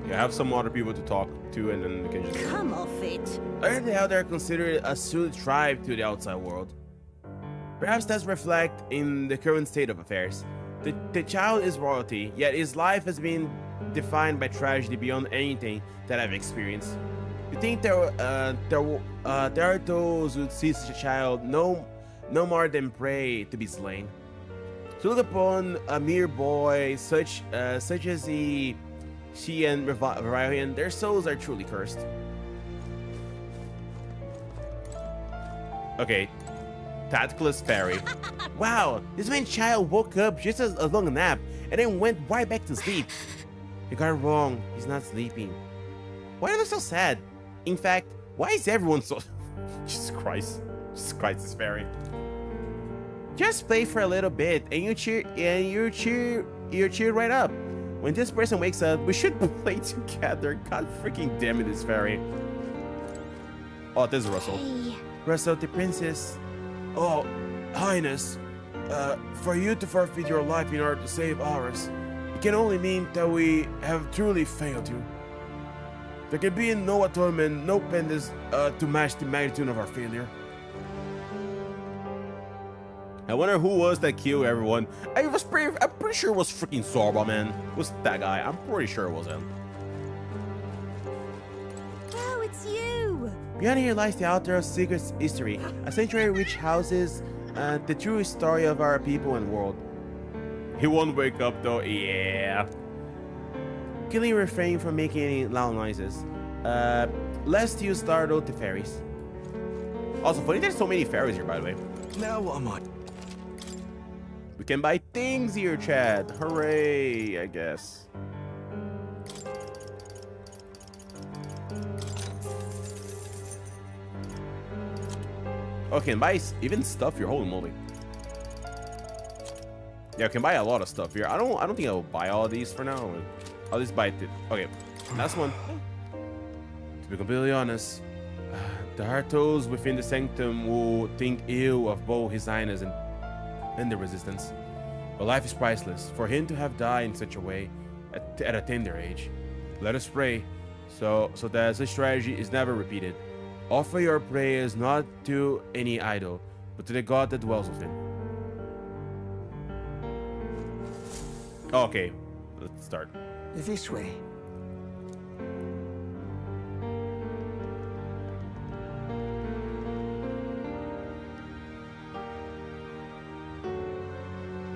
Yeah, have some other people to talk to, and then we can just... Come off it. I heard how they're considered a suited tribe to the outside world. Perhaps that's reflect in the current state of affairs. The child is royalty, yet his life has been defined by tragedy beyond anything that I've experienced. You think there are those who see such a child no more than prey to be slain. To look upon a mere boy such as she and Varian, their souls are truly cursed. Okay, tactless fairy. Wow, this man's child woke up just as a long nap and then went right back to sleep. You got it wrong. He's not sleeping. Why are they so sad? In fact, why is everyone so... Jesus Christ, this fairy. Just play for a little bit, and you cheer right up. When this person wakes up, we should play together. God freaking damn it, this fairy. Oh, this is Russell. Hey. Russell, the princess. Oh, Highness. For you to forfeit your life in order to save ours, it can only mean that we have truly failed you. There can be no atonement, no penance to match the magnitude of our failure. I wonder who was that killed everyone. I'm pretty sure it was freaking Zorba, man. It was that guy. I'm pretty sure it was him. Oh, it's you! Beyond here lies the altar of secret history, a sanctuary which houses the true story of our people and world. He won't wake up though, yeah. Can you refrain from making any loud noises? Lest you startle the fairies. Also, funny there's so many fairies here, by the way. Now what am I? We can buy things here, Chad. Hooray, I guess. Oh, can buy even stuff here. Holy moly. Yeah, I can buy a lot of stuff here. I don't think I'll buy all of these for now. I'll just buy it. Okay, last one. To be completely honest, the Hartos within the sanctum will think ill of both His Highness and the Resistance. But life is priceless. For him to have died in such a way at a tender age, let us pray so that such tragedy is never repeated. Offer your prayers not to any idol, but to the God that dwells within. Okay, let's start. This way.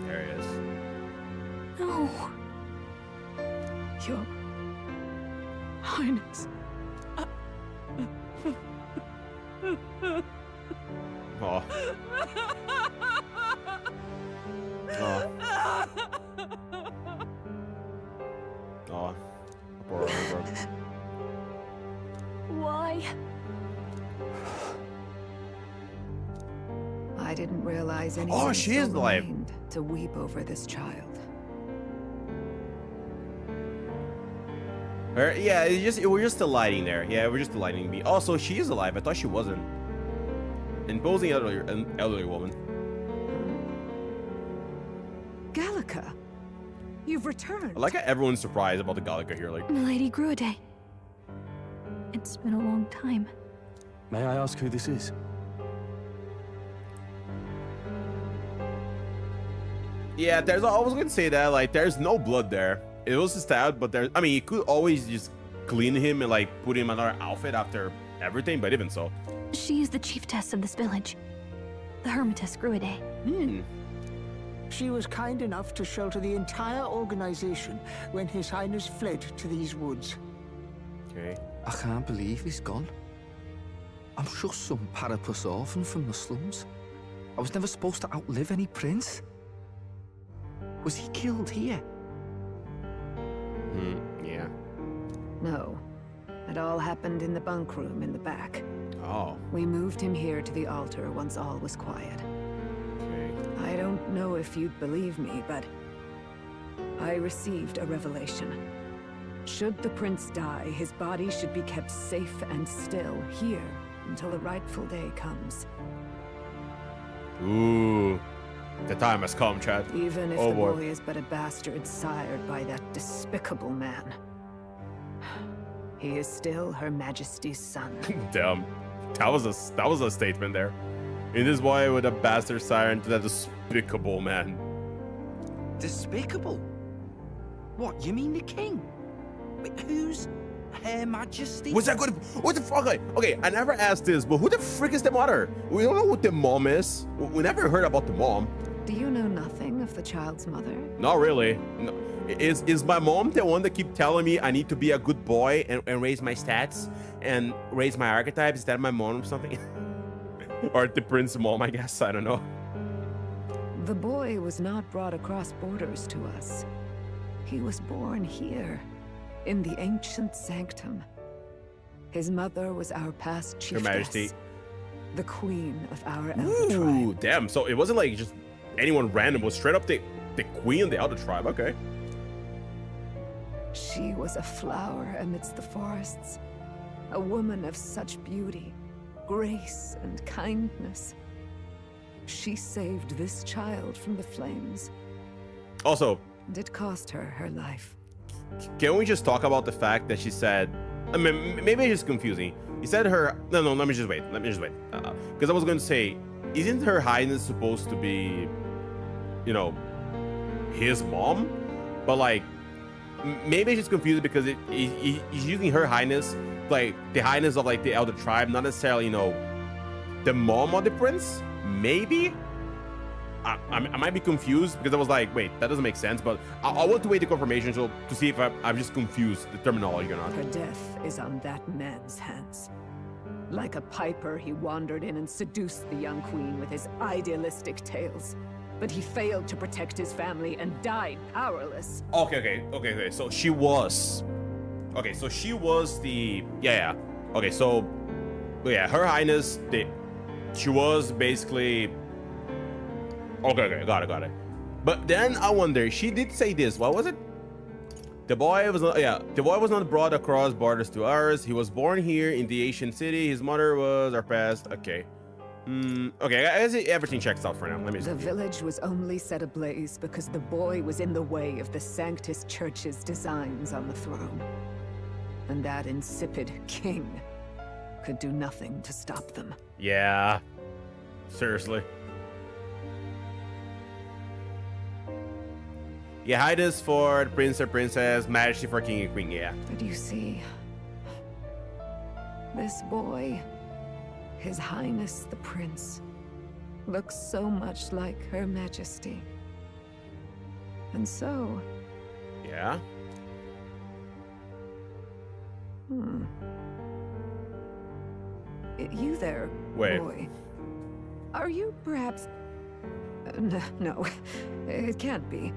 There it is. No. Your Highness. Oh. Oh. Oh. Poor Robert. Why? I didn't realize anyone Oh, she is still alive. remained to weep over this child. Yeah, we're just the lighting there. Yeah, we're just the lighting me. Also, she is alive. I thought she wasn't. Imposing an elderly woman. Gallica, you've returned. I like how everyone's surprised about the Gallica here. Like, Milady Gruade. It's been a long time. May I ask who this is? yeah, I was going to say that. Like, there's no blood there. It was stabbed, but I mean, you could always just clean him and like put him another outfit after everything. But even so, She is the chiefess of this village. The Hermitess Gruade. She was kind enough to shelter the entire organization when His Highness fled to these woods. Okay. I can't believe he's gone. I'm just some parapus orphan from the slums. I was never supposed to outlive any prince. Was he killed here? Yeah. No. It all happened in the bunk room in the back. Oh. We moved him here to the altar once all was quiet. Okay. I don't know if you'd believe me, but I received a revelation. Should the prince die, his body should be kept safe and still here until the rightful day comes. Ooh. The time has come, Chad. Even if Oh, the boy. boy is but a bastard sired by that despicable man. He is still Her Majesty's son. Damn. That was a statement there. In this boy with a bastard siren to that despicable man. Despicable? What, you mean the king? Wait, who's Her Majesty? Was that good? What the fuck? Okay, I never asked this, but who the frick is the mother? We don't know what the mom is. We never heard about the mom. Do you know nothing of the child's mother? Not really. No. Is my mom the one that keep telling me I need to be a good boy and raise my stats and raise my archetypes? Is that my mom or something? Or the prince's mom, I guess. I don't know. The boy was not brought across borders to us. He was born here, in the ancient sanctum. His mother was our past chiefess. Her Majesty. The queen of our elder Ooh, tribe. damn. So it wasn't like just anyone random. It was straight up the queen of the elder tribe. Okay. She was a flower amidst the forests. A woman of such beauty, grace, and kindness. She saved this child from the flames. Also, And it cost her her life. can we just talk about the fact that she said, I mean, maybe it's just confusing. You said her, no, let me just wait. Because I was going to say, isn't Her Highness supposed to be, you know, his mom? But like, maybe she's confused because he's using Her Highness, like the highness of like the elder tribe, not necessarily, you know, the mom of the prince. Maybe. I might be confused because I was like, wait, that doesn't make sense. But I want to wait the confirmation to see if I'm just confused the terminology or not. Her death is on that man's hands. Like a piper, he wandered in and seduced the young queen with his idealistic tales. But he failed to protect his family and died powerless. Okay. So she was. Okay, so she was the. Yeah. Okay, so. Yeah, Her Highness. She was basically. Okay, got it. But then I wonder, she did say this. What was it? The boy was not. Yeah, the boy was not brought across borders to ours. He was born here in the ancient city. His mother was our past. Okay. Okay, I guess everything checks out for now. Let me. The village was only set ablaze because the boy was in the way of the Sanctus Church's designs on the throne. And that insipid king could do nothing to stop them. Yeah. Seriously. Yeah, Highness for the prince or princess, majesty for king and queen, yeah. But you see, this boy, His Highness the Prince, looks so much like Her Majesty. And so... Yeah? You there, Wait. boy. Are you perhaps... No, it can't be.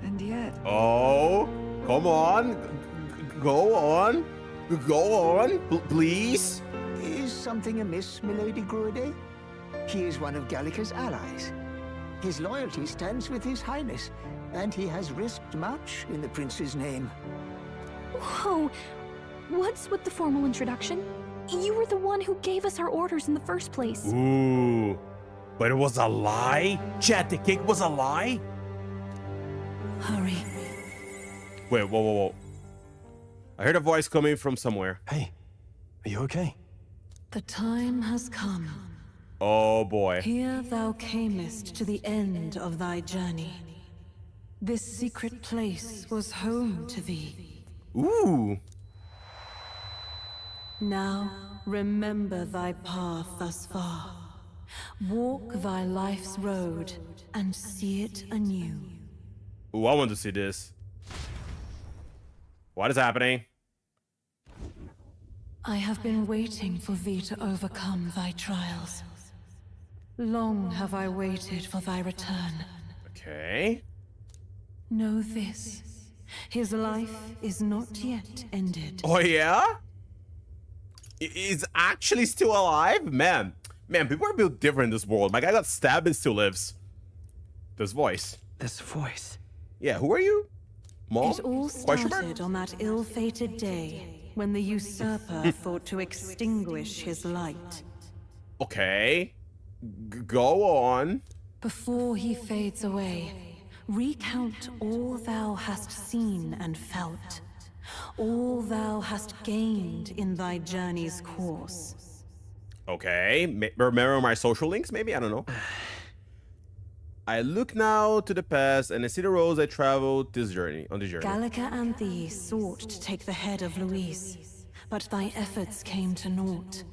And yet... Oh, come on. Go on. Please. Is something amiss, Milady Gruede? He is one of Gallica's allies. His loyalty stands with His Highness, and he has risked much in the prince's name. Whoa! What's with the formal introduction? You were the one who gave us our orders in the first place. Ooh. But it was a lie? Chat, the cake was a lie? Hurry. Wait, whoa. I heard a voice coming from somewhere. Hey, are you okay? The time has come. Oh boy. Here thou camest to the end of thy journey. This secret place was home to thee. Ooh. Now remember thy path thus far. Walk thy life's road and see it anew. Ooh, I want to see this. What is happening? I have been waiting for thee to overcome thy trials. Long have I waited for thy return. Okay. Know this. His life is not yet ended. Oh yeah? He's actually still alive? Man, people are built different in this world. My guy got stabbed and still lives. This voice. Yeah, who are you? Mom? It all started on that ill-fated day when the usurper thought to extinguish his light. Okay. Go on. Before he fades away, recount all thou hast seen and felt. All thou hast gained in thy journey's course. Okay. Remember my social links, maybe? I don't know. I look now to the past and I see the roads I traveled on this journey. Gallica and thee sought to take the head of Luis, but thy efforts came to naught.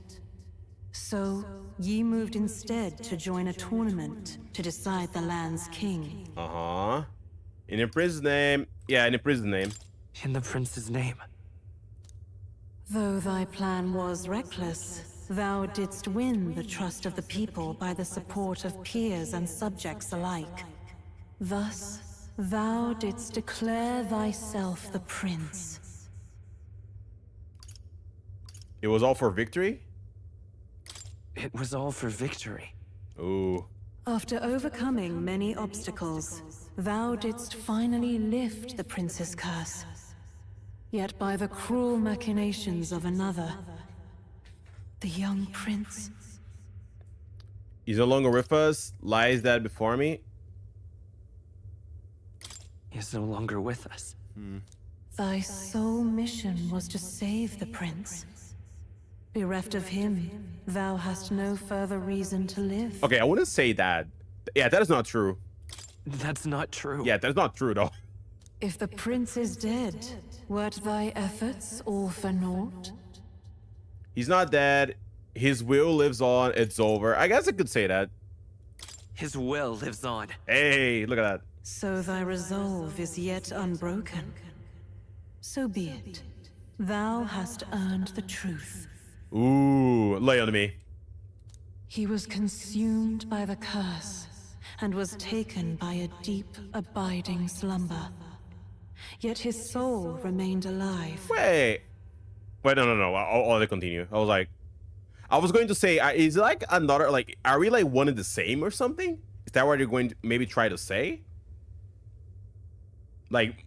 So, ye moved instead to join a tournament to decide the land's king. Uh-huh. In the prince's name. Yeah, in the prince's name. In the prince's name. Though thy plan was reckless, thou didst win the trust of the people by the support of peers and subjects alike. Thus, thou didst declare thyself the prince. It was all for victory? It was all for victory. Ooh. After overcoming many obstacles, thou didst finally lift the prince's curse. Yet by the cruel machinations of another, the young prince... He's no longer with us. Lies that before me. He's no longer with us. Thy sole mission was to save the prince. Bereft of him, thou hast no further reason to live. Okay, I wouldn't say that. Yeah, that is not true. That's not true. Yeah, that's not true, though. If the prince is dead, wert thy efforts all for naught? He's not dead. His will lives on. It's over. I guess I could say that. His will lives on. Hey, look at that. So thy resolve is yet unbroken. So be it. Thou hast earned the truth. Ooh, lay on me. He was consumed by the curse, and was taken by a deep, abiding slumber. Yet his soul remained alive. Wait, no. I'll let it continue. I was going to say, is it like another, like, are we like one and the same or something? Is that what you're going to maybe try to say? Like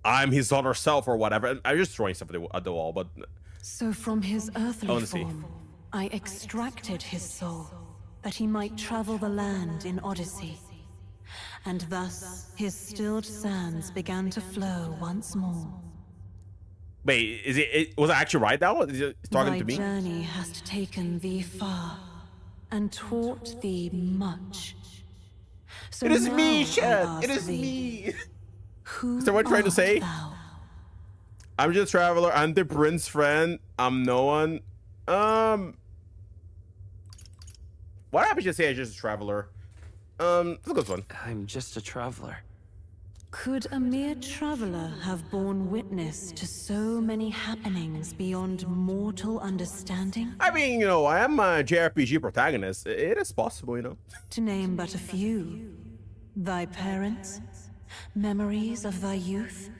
I'm his other self or whatever. I'm just throwing stuff at the wall, but. So from his earthly form, I extracted his soul, that he might travel the land in Odyssey. And thus, his stilled sands began to flow once more. Wait, was I actually right now? Is it talking to me? Thy journey hast taken thee far, and taught thee much. So it is me, now Chad! It is thee, me! Who is that what you're trying to say? Thou? I'm just a traveler. I'm the prince friend. I'm no one. What happens to say I'm just a traveler? That's a good one. I'm just a traveler. Could a mere traveler have borne witness to so many happenings beyond mortal understanding? I mean, you know, I am a JRPG protagonist. It is possible, you know. To name but a few. Thy parents? Memories of thy youth?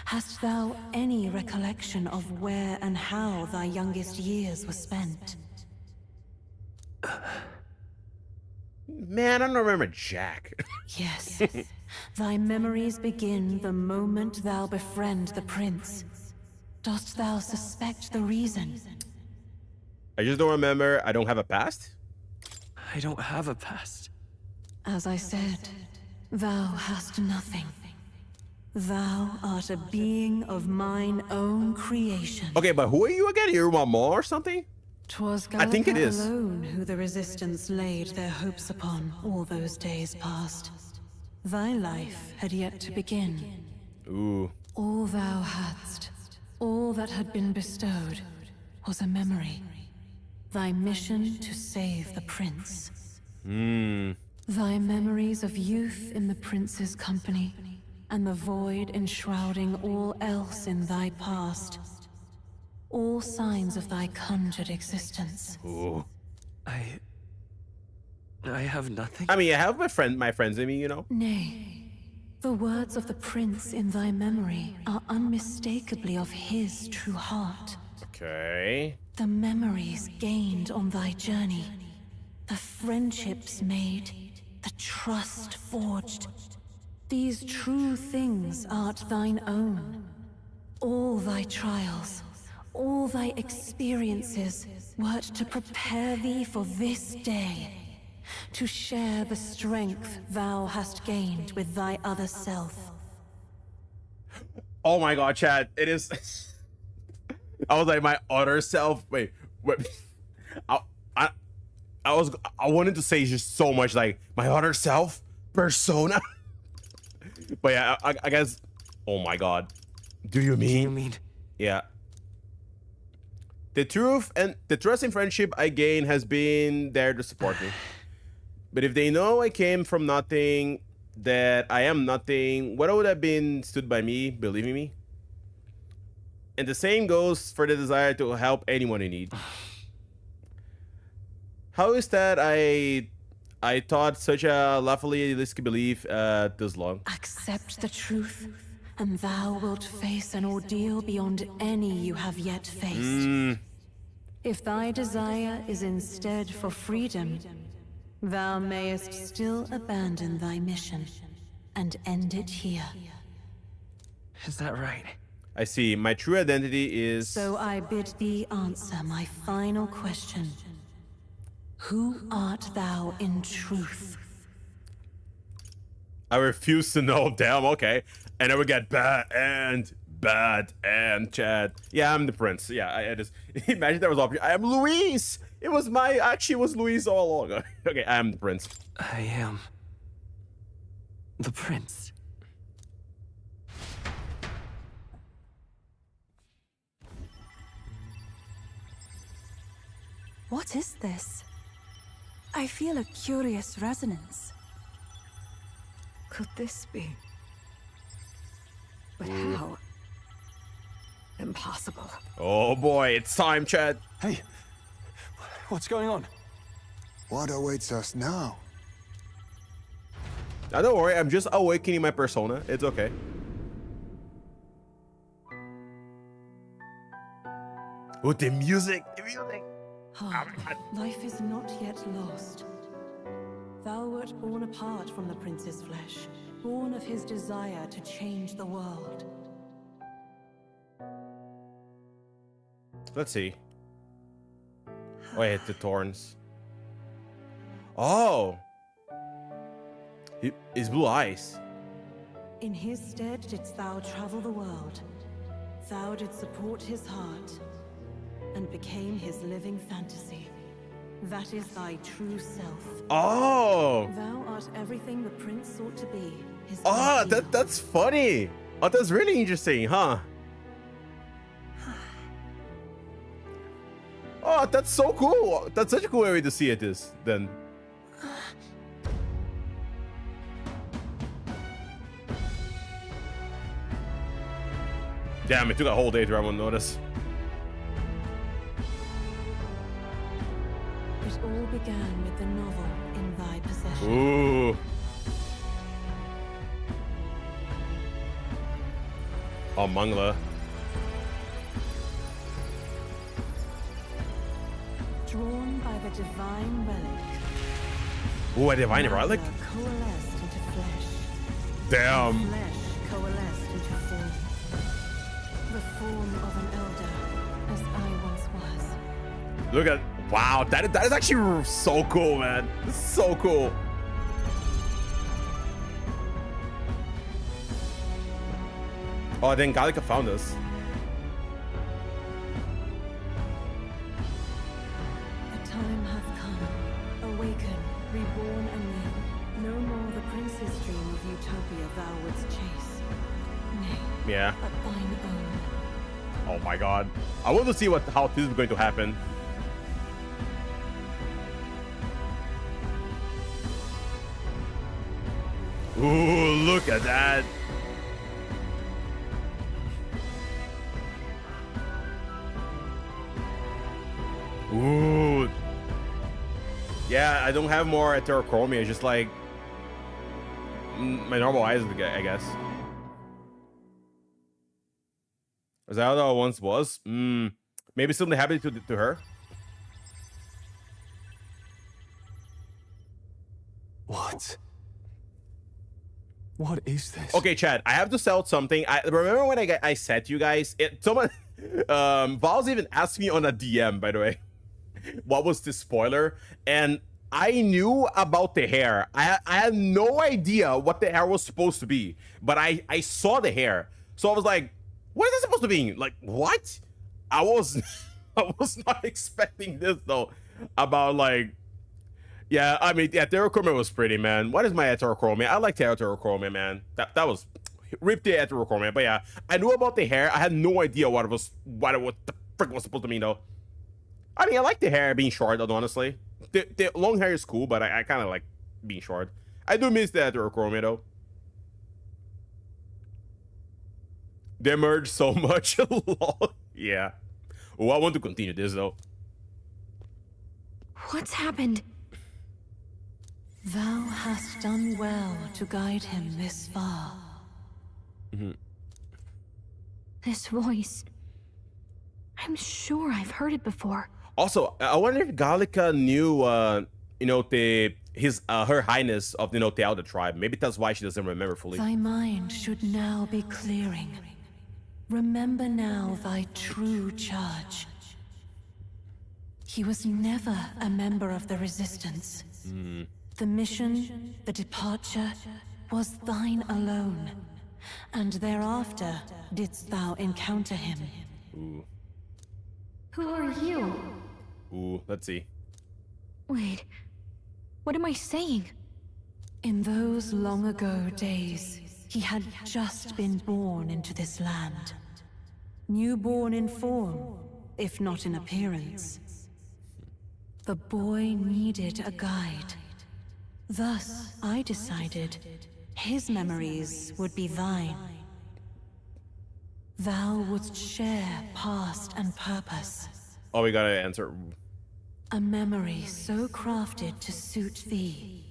Hast thou any recollection of where and how thy youngest years were spent? Man, I don't remember Jack. Yes. Thy memories begin the moment thou befriend the prince. Dost thou suspect the reason? I just don't remember. I don't have a past? I don't have a past. As I said, thou hast nothing. Thou art a being of mine own creation. Okay, but who are you again? You're Mama or something? 'Twas I think it is. alone who the resistance laid their hopes upon all those days past. Thy life had yet to begin. Ooh. All thou hadst, all that had been bestowed, was a memory. Thy mission to save the prince. Thy memories of youth in the prince's company, and the void enshrouding all else in thy past. All signs of thy conjured existence. Ooh. I have nothing? I mean, I have my friends in me, you know? Nay. The words of the prince in thy memory are unmistakably of his true heart. Okay. The memories gained on thy journey, the friendships made, the trust forged. These true things art thine own. All thy trials, all thy experiences wert to prepare thee for this day, to share the strength thou hast gained with thy other self. Oh my god, Chad, it is... I was like, my other self. Wait. I wanted to say just so much, like my other self, persona. But yeah, I guess. Oh my god. Do you mean? Yeah. The truth and the trust and friendship I gain has been there to support me. But if they know I came from nothing, that I am nothing, what would have been stood by me, believing me? And the same goes for the desire to help anyone in need. How is that I thought such a laughably risky belief this long? Accept the truth, and thou wilt face an ordeal beyond any you have yet faced. If thy desire is instead for freedom, thou mayest still abandon thy mission and end it here. Is that right? I see. My true identity is... So I bid thee answer my final question. Who art thou in truth? I refuse to know. Damn, okay. And then we get banned. bad and Chad. Yeah, I'm the prince. Yeah, I just imagine there was option. I am Luis. It was actually was Luis all along. Okay, I am the prince. I am the prince. What is this? I feel a curious resonance. Could this be? But how? Impossible. Oh boy, it's time, Chad. Hey, what's going on? What awaits us now? Now, don't worry, I'm just awakening my persona. It's okay. Oh, the music! The music! Life is not yet lost. Thou wert born apart from the prince's flesh, born of his desire to change the world. Let's see. Oh, I hit the thorns. Oh! His blue eyes. In his stead didst thou travel the world. Thou didst support his heart, and became his living fantasy. That is thy true self. Oh! Thou art everything the prince sought to be. His Oh, ideal. that's funny. Oh, that's really interesting, huh? Oh, that's so cool. That's such a cool way to see it is, then. Damn, it took a whole day to everyone notice. It all began with the novel in thy possession. Ooh. Oh, Mangla. Drawn by the divine relic. Ooh, a divine relic? Coalesced into flesh. Damn. Flesh coalesced into form. The form of an elder, as I once was. Look at, wow, that is actually so cool, man. This is so cool. Oh, then Gallica found us. The time hath come. Awaken, reborn anew. No more the prince's dream of utopia thou wouldst chase. Nay, Yeah. but thine own. Oh my god. I want to see how this is going to happen. Ooh, look at that. Ooh. Yeah, I don't have more heterochromia. It's just like my normal eyes, I guess. Is that how it once was? Maybe something happened to her? What? What is this? Okay, Chad, I have to sell something. I remember when I said to you guys, someone Val's even asked me on a DM, by the way, what was the spoiler? And I knew about the hair. I had no idea what the hair was supposed to be, but I saw the hair. So I was like, what is it supposed to be? Like, what? I was not expecting this though. About like, yeah, I mean, yeah, heterochromia was pretty, man. What is my heterochromia? I like the heterochromia, man. That was rip the heterochromia. But yeah, I knew about the hair. I had no idea what the frick was supposed to mean though. I mean, I like the hair being short, honestly. The long hair is cool, but I kind of like being short. I do miss the heterochromia though. They merged so much. Yeah. Oh, I want to continue this though. What's happened? Thou hast done well to guide him this far. This voice. I'm sure I've heard it before. Also, I wonder if Gallica knew, you know, her highness of, you know, the Elder tribe. Maybe that's why she doesn't remember fully. Thy mind should now be clearing. Remember now thy true charge. He was never a member of the Resistance. The mission, the departure, was thine alone. and thereafter didst thou encounter him. Ooh. Who are you? Ooh, let's see. Wait, what am I saying? In those long ago days, he had just been born into this land. Newborn in form, if not in appearance. The boy needed a guide. Thus, I decided his memories would be thine. Thou wouldst share past and purpose. Oh, we gotta answer. A memory so crafted to suit thee.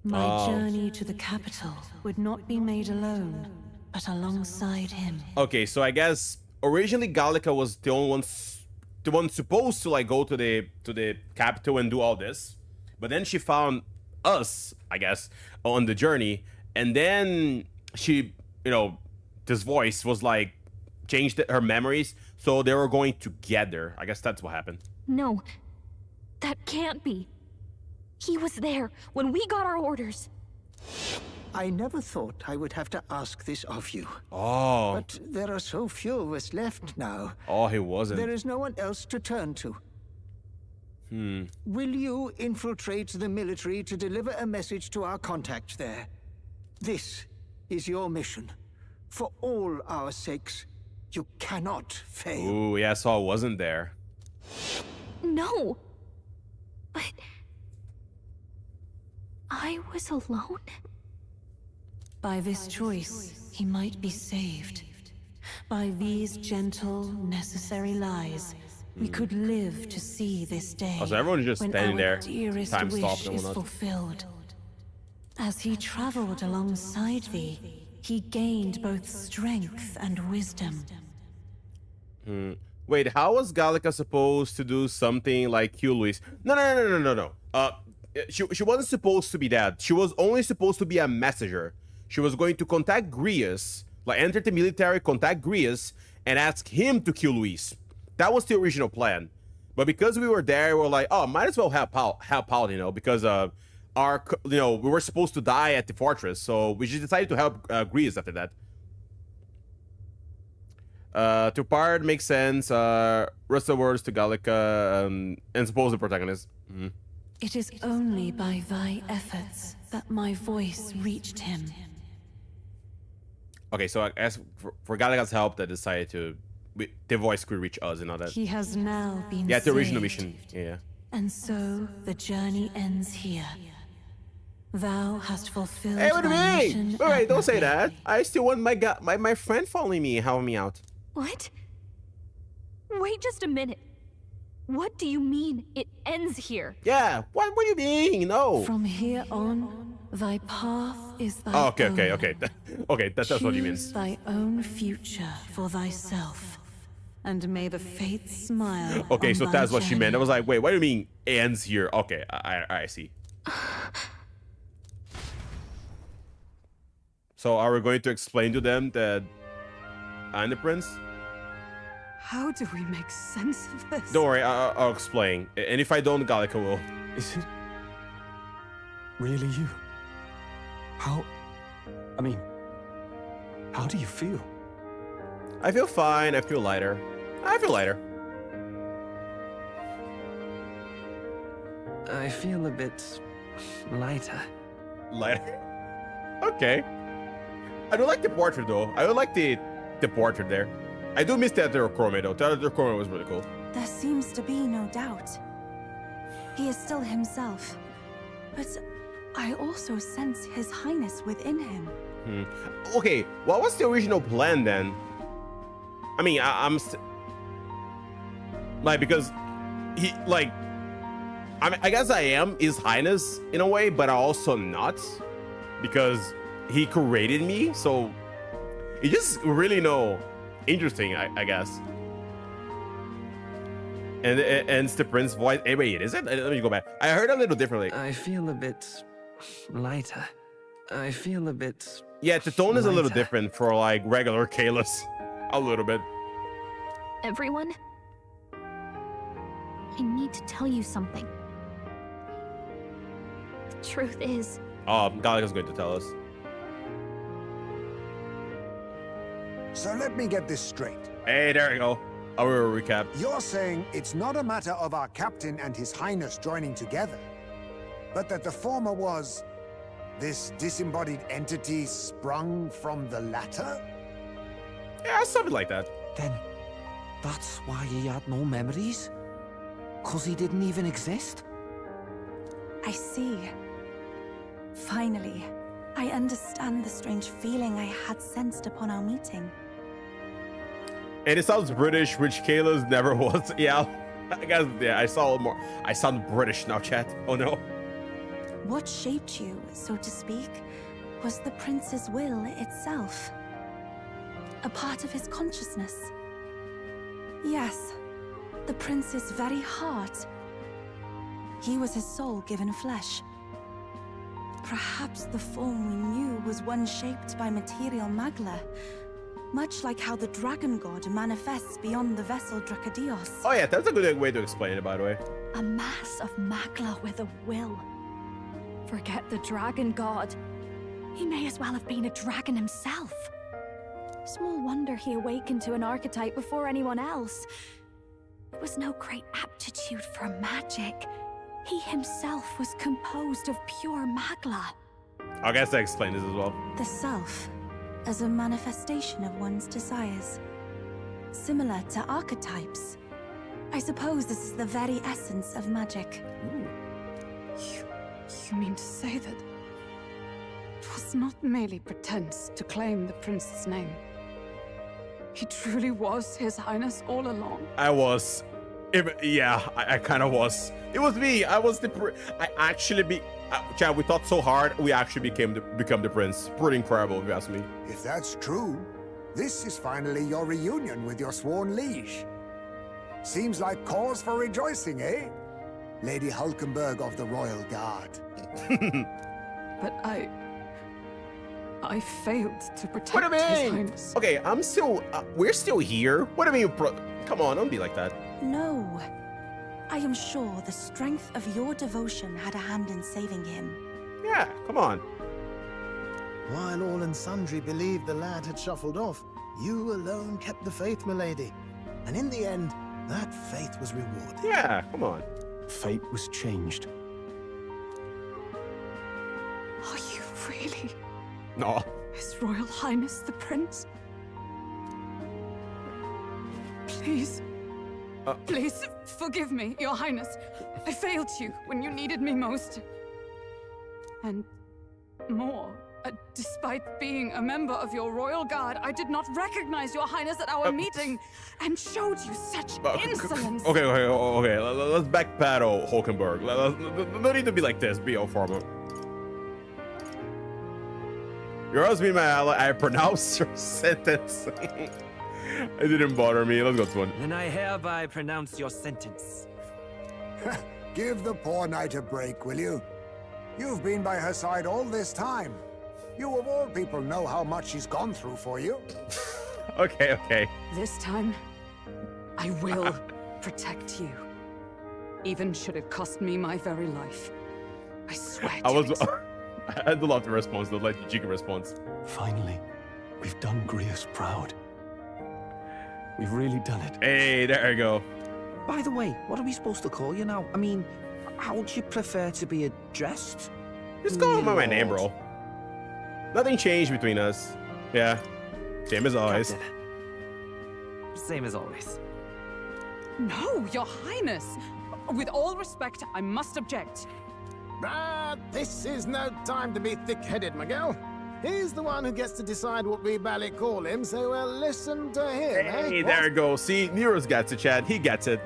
My journey to the capital would not be made alone, but alongside him. Okay, so I guess originally Gallica was the one supposed to like go to the capital and do all this, but then she found us, I guess, on the journey, and then she, you know, this voice was like changed her memories, so they were going together. I guess that's what happened. No, that can't be. He was there when we got our orders. I never thought I would have to ask this of you. Oh. But there are so few of us left now. Oh, he wasn't. There is no one else to turn to. Will you infiltrate the military to deliver a message to our contact there? This is your mission. For all our sakes, you cannot fail. Ooh, yeah, so I wasn't there. No. But I was alone? By this choice, he might be saved. By these gentle, necessary lies, we could live to see this day. Oh, so everyone's just when standing our there, dearest time wish stopped and is whatnot. fulfilled. As he traveled alongside thee, he gained both strength and wisdom. Wait, how was Gallica supposed to do something like kill Luis? No. She wasn't supposed to be that. She was only supposed to be a messenger. She was going to contact Grius, like enter the military, contact Grius, and ask him to kill Luis. That was the original plan. But because we were there, we were like, oh, might as well help out, you know, because we were supposed to die at the fortress, so we just decided to help Grius after that. To part makes sense. Rest of words to Gallica and suppose the protagonist. It is only by thy efforts that my voice reached him. Okay, so I guess for Gallica's help, they decided the voice could reach us and all that. He has now been the original saved. mission. Yeah. And so the journey ends here. Thou hast fulfilled. Hey, what do you thy mean? mission Wait, don't say admirably. that. I still want my friend following me and helping me out. What? Wait just a minute. What do you mean it ends here? Yeah, what do you mean? No. From here on, thy path is thy Oh, okay, own. okay, that's what he means. Choose thy own future for thyself, and may the fates smile. Okay, on so thy that's what she meant. I journey. was like, wait, what do you mean ends here? Okay, I see. So are we going to explain to them that I'm the prince? How do we make sense of this? Don't worry, I'll explain. And if I don't, Gallica will. Is it really you? How do you feel? I feel fine. I feel lighter. I feel lighter. I feel a bit lighter. Lighter? Okay. I do like the portrait, though. I would like the portrait there. I do miss that Chroma, though. That Chroma was really cool. There seems to be no doubt. He is still himself. But I also sense his highness within him. Okay, what was the original plan then? I mean, because he, like, I guess I am His Highness in a way, but I also not, because he created me, so it just really interesting, I guess. And it's the prince voice. Hey, wait, is it? Let me go back. I heard a little differently. I feel a bit lighter. I feel a bit. Yeah, the tone is a little lighter. different for like regular Kalis. A little bit. Everyone? I need to tell you something. The truth is, Oh, Gallica's going to tell us. So let me get this straight. Hey, there you go. Our recap. You're saying it's not a matter of our captain and his highness joining together, but that the former was this disembodied entity sprung from the latter? Yeah, something like that. Then that's why he had no memories? 'Cause he didn't even exist? I see. Finally, I understand the strange feeling I had sensed upon our meeting. And it sounds British, which Kayla's never was. Yeah, I guess, yeah, I saw it more. I sound British now, chat. Oh no. What shaped you, so to speak, was the prince's will itself. A part of his consciousness. Yes, the prince's very heart. He was his soul given flesh. Perhaps the form we knew was one shaped by material magla, much like how the dragon god manifests beyond the vessel Drakadios. Oh yeah, that's a good way to explain it, by the way. A mass of magla with a will. Forget the dragon god. He may as well have been a dragon himself. Small wonder he awakened to an archetype before anyone else. It was no great aptitude for magic. He himself was composed of pure magla. I guess I explained this as well. The self, as a manifestation of one's desires. Similar to archetypes. I suppose this is the very essence of magic. You mean to say that it was not merely pretense to claim the prince's name? He truly was His Highness all along? I was. Yeah, I kind of was. It was me. I was the I actually Chad, we thought so hard, we actually become the prince. Pretty incredible, if you ask me. If that's true, this is finally your reunion with your sworn liege. Seems like cause for rejoicing, eh? Lady Hulkenberg of the Royal Guard. But I failed to protect What do you His mean? Highness. Okay, I'm still. We're still here. What do you mean? Come on, don't be like that. No. I am sure the strength of your devotion had a hand in saving him. Yeah, come on. While all and sundry believed the lad had shuffled off, you alone kept the faith, milady. And in the end, that faith was rewarded. Yeah, come on. Fate was changed. Are you really No. His Royal Highness the Prince? Please. Please, forgive me, Your Highness. I failed you when you needed me most. And more, despite being a member of your Royal Guard, I did not recognize Your Highness at our meeting and showed you such insolence. Okay. Let's backpedal, Hulkenberg. No need to be like this, be all formal. You're always being my ally. I pronounced your sentence. It didn't bother me. Let's go to one. Then I hereby pronounce your sentence. Give the poor knight a break, will you? You've been by her side all this time. You of all people know how much she's gone through for you. Okay. This time, I will protect you. Even should it cost me my very life. I swear to it. I'd love the response, though, like the cheeky response. Finally, we've done Grius proud. We've really done it. Hey, there you go. By the way, what are we supposed to call you now? I mean, how would you prefer to be addressed? Just call him by my name, bro. Nothing changed between us. Yeah. Same as always. Captain. Same as always. No, Your Highness. With all respect, I must object. This is no time to be thick-headed, Miguel. He's the one who gets to decide what we ballet call him, so we'll listen to him, Hey, eh? there you go. See, Nero's gets it, Chad. He gets it.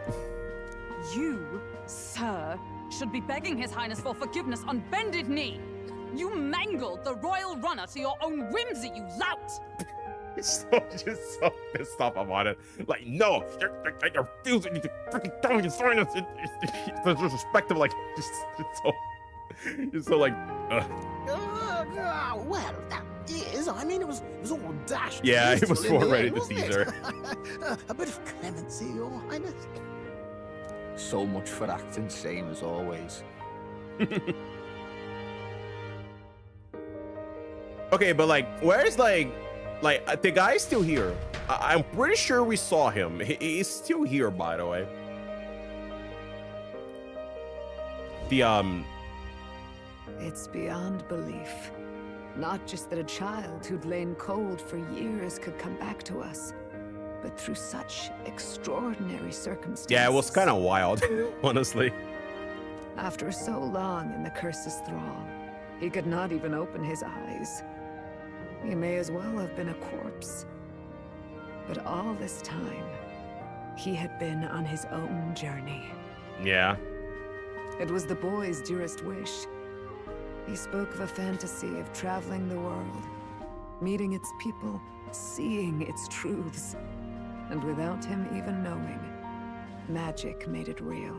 You, sir, should be begging His Highness for forgiveness on bended knee. You mangled the royal runner to your own whimsy, you lout! Just so pissed off about it. Like, no, you're refusing to freaking tell me to sign us. It's disrespectful, like, you're so like, Well, that is. I mean, it was all dashed. Yeah, he was peaceful in the ready end, to wasn't tease it? her. A bit of clemency, Your Highness. So much for acting same as always. Okay, but like, where's like Like, the guy's still here. I'm pretty sure we saw him. He's still here, by the way. It's beyond belief. Not just that a child who'd lain cold for years could come back to us, but through such extraordinary circumstances. Yeah, it was kind of wild, honestly. After so long in the curse's thrall, he could not even open his eyes. He may as well have been a corpse. But all this time, he had been on his own journey. Yeah. It was the boy's dearest wish. He spoke of a fantasy of traveling the world, meeting its people, seeing its truths. And without him even knowing, magic made it real.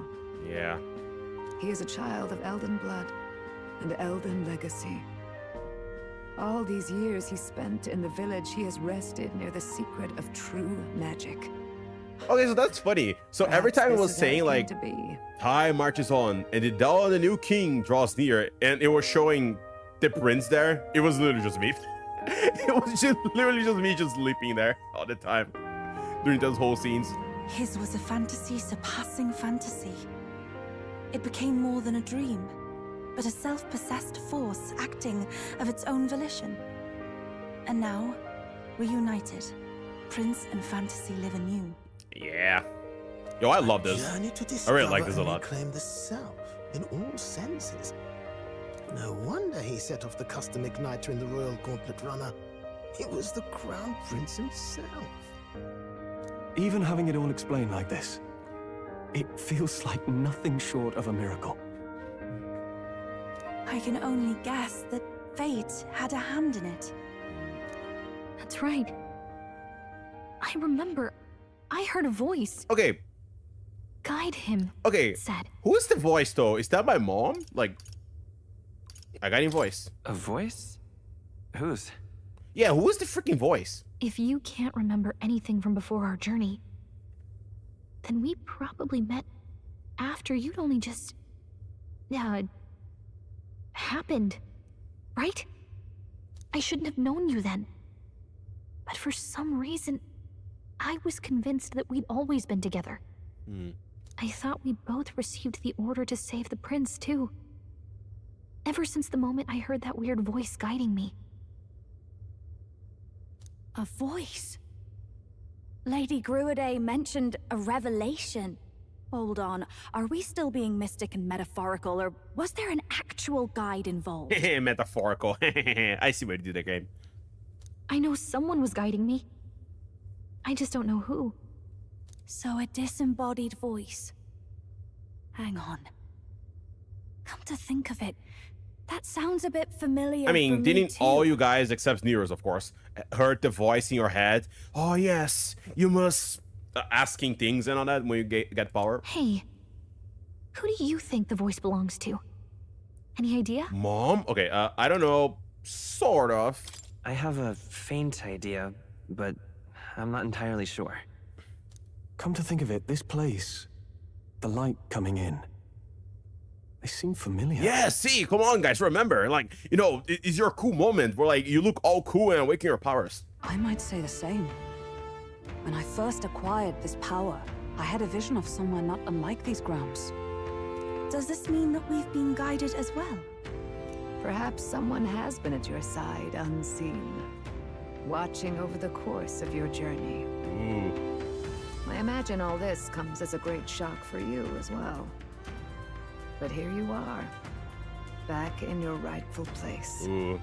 Yeah. He is a child of Elden blood and Elden legacy. All these years he spent in the village, he has rested near the secret of true magic. Okay, so that's funny. So every time it was saying like, time marches on, and the dawn of the new king draws near, and it was showing the prince there, it was literally just me. It was just literally just me just sleeping there all the time during those whole scenes. His was a fantasy surpassing fantasy. It became more than a dream, but a self-possessed force acting of its own volition. And now, reunited, Prince and fantasy live anew. Yeah. Yo, I love this. I really like this a lot. Reclaim the self in all senses. No wonder he set off the custom igniter in the Royal Gauntlet Runner. It was the Crown Prince himself. Even having it all explained like this, it feels like nothing short of a miracle. I can only guess that fate had a hand in it. That's right. I remember, I heard a voice. Okay. Guide him. Okay. Said. Who is the voice though? Is that my mom? Like, I got any voice. A voice? Whose? Yeah, who is the freaking voice? If you can't remember anything from before our journey, then we probably met after you'd only just... happened, right? I shouldn't have known you then. But for some reason, I was convinced that we'd always been together. I thought we both received the order to save the prince, too. Ever since the moment I heard that weird voice guiding me. A voice? Lady Gruade mentioned a revelation. Hold on, are we still being mystic and metaphorical, or was there an actual guide involved? Metaphorical. I see what you did again. I know someone was guiding me. I just don't know who. So a disembodied voice. Hang on. Come to think of it, that sounds a bit familiar. I mean, didn't too. all you guys, except Neros, of course, heard the voice in your head? Oh yes, you must... asking things and all that when you get power. Hey, who do you think the voice belongs to? Any idea? Mom? Okay, I don't know. Sort of. I have a faint idea, but I'm not entirely sure. Come to think of it, this place, the light coming in, they seem familiar. Yeah, see, come on, guys, remember, like, you know, it's your cool moment where, like, you look all cool and awaken your powers. I might say the same. When I first acquired this power, I had a vision of somewhere not unlike these grounds. Does this mean that we've been guided as well? Perhaps someone has been at your side unseen, watching over the course of your journey. Ooh. I imagine all this comes as a great shock for you as well. But here you are, back in your rightful place. Ooh.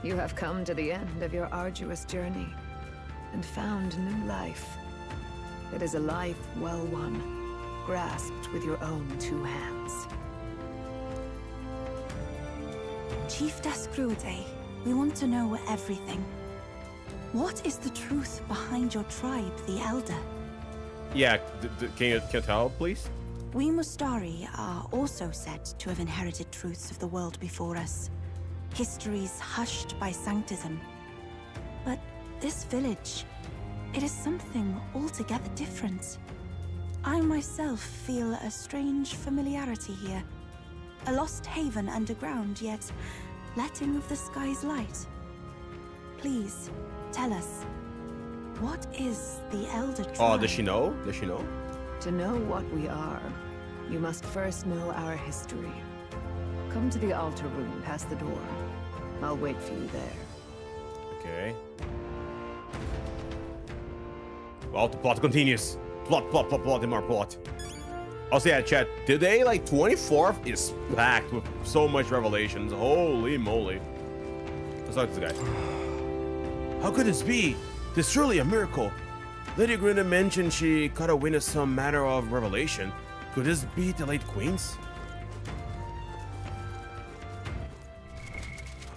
You have come to the end of your arduous journey and found new life. It is a life well won, grasped with your own two hands. Chiefess Gruade, we want to know everything. What is the truth behind your tribe, the Elder? Yeah, can you tell, please? We Mustari are also said to have inherited truths of the world before us. Histories hushed by sanctism. But this village, it is something altogether different. I myself feel a strange familiarity here. A lost haven underground, yet letting of the sky's light. Please, Tell us, what is the Elder Tribe? Oh, does she know? Does she know? To know what we are, you must first know our history. Come to the altar room past the door. I'll wait for you there. Okay. Well, the plot continues. Plot, and more plot. Also, yeah, chat. Today, like 24th, is packed with so much revelations. Holy moly. Let's talk to this guy. How could this be? This is surely a miracle. Lady Grinda mentioned she caught a wind of some matter of revelation. Could this be the late Queen's?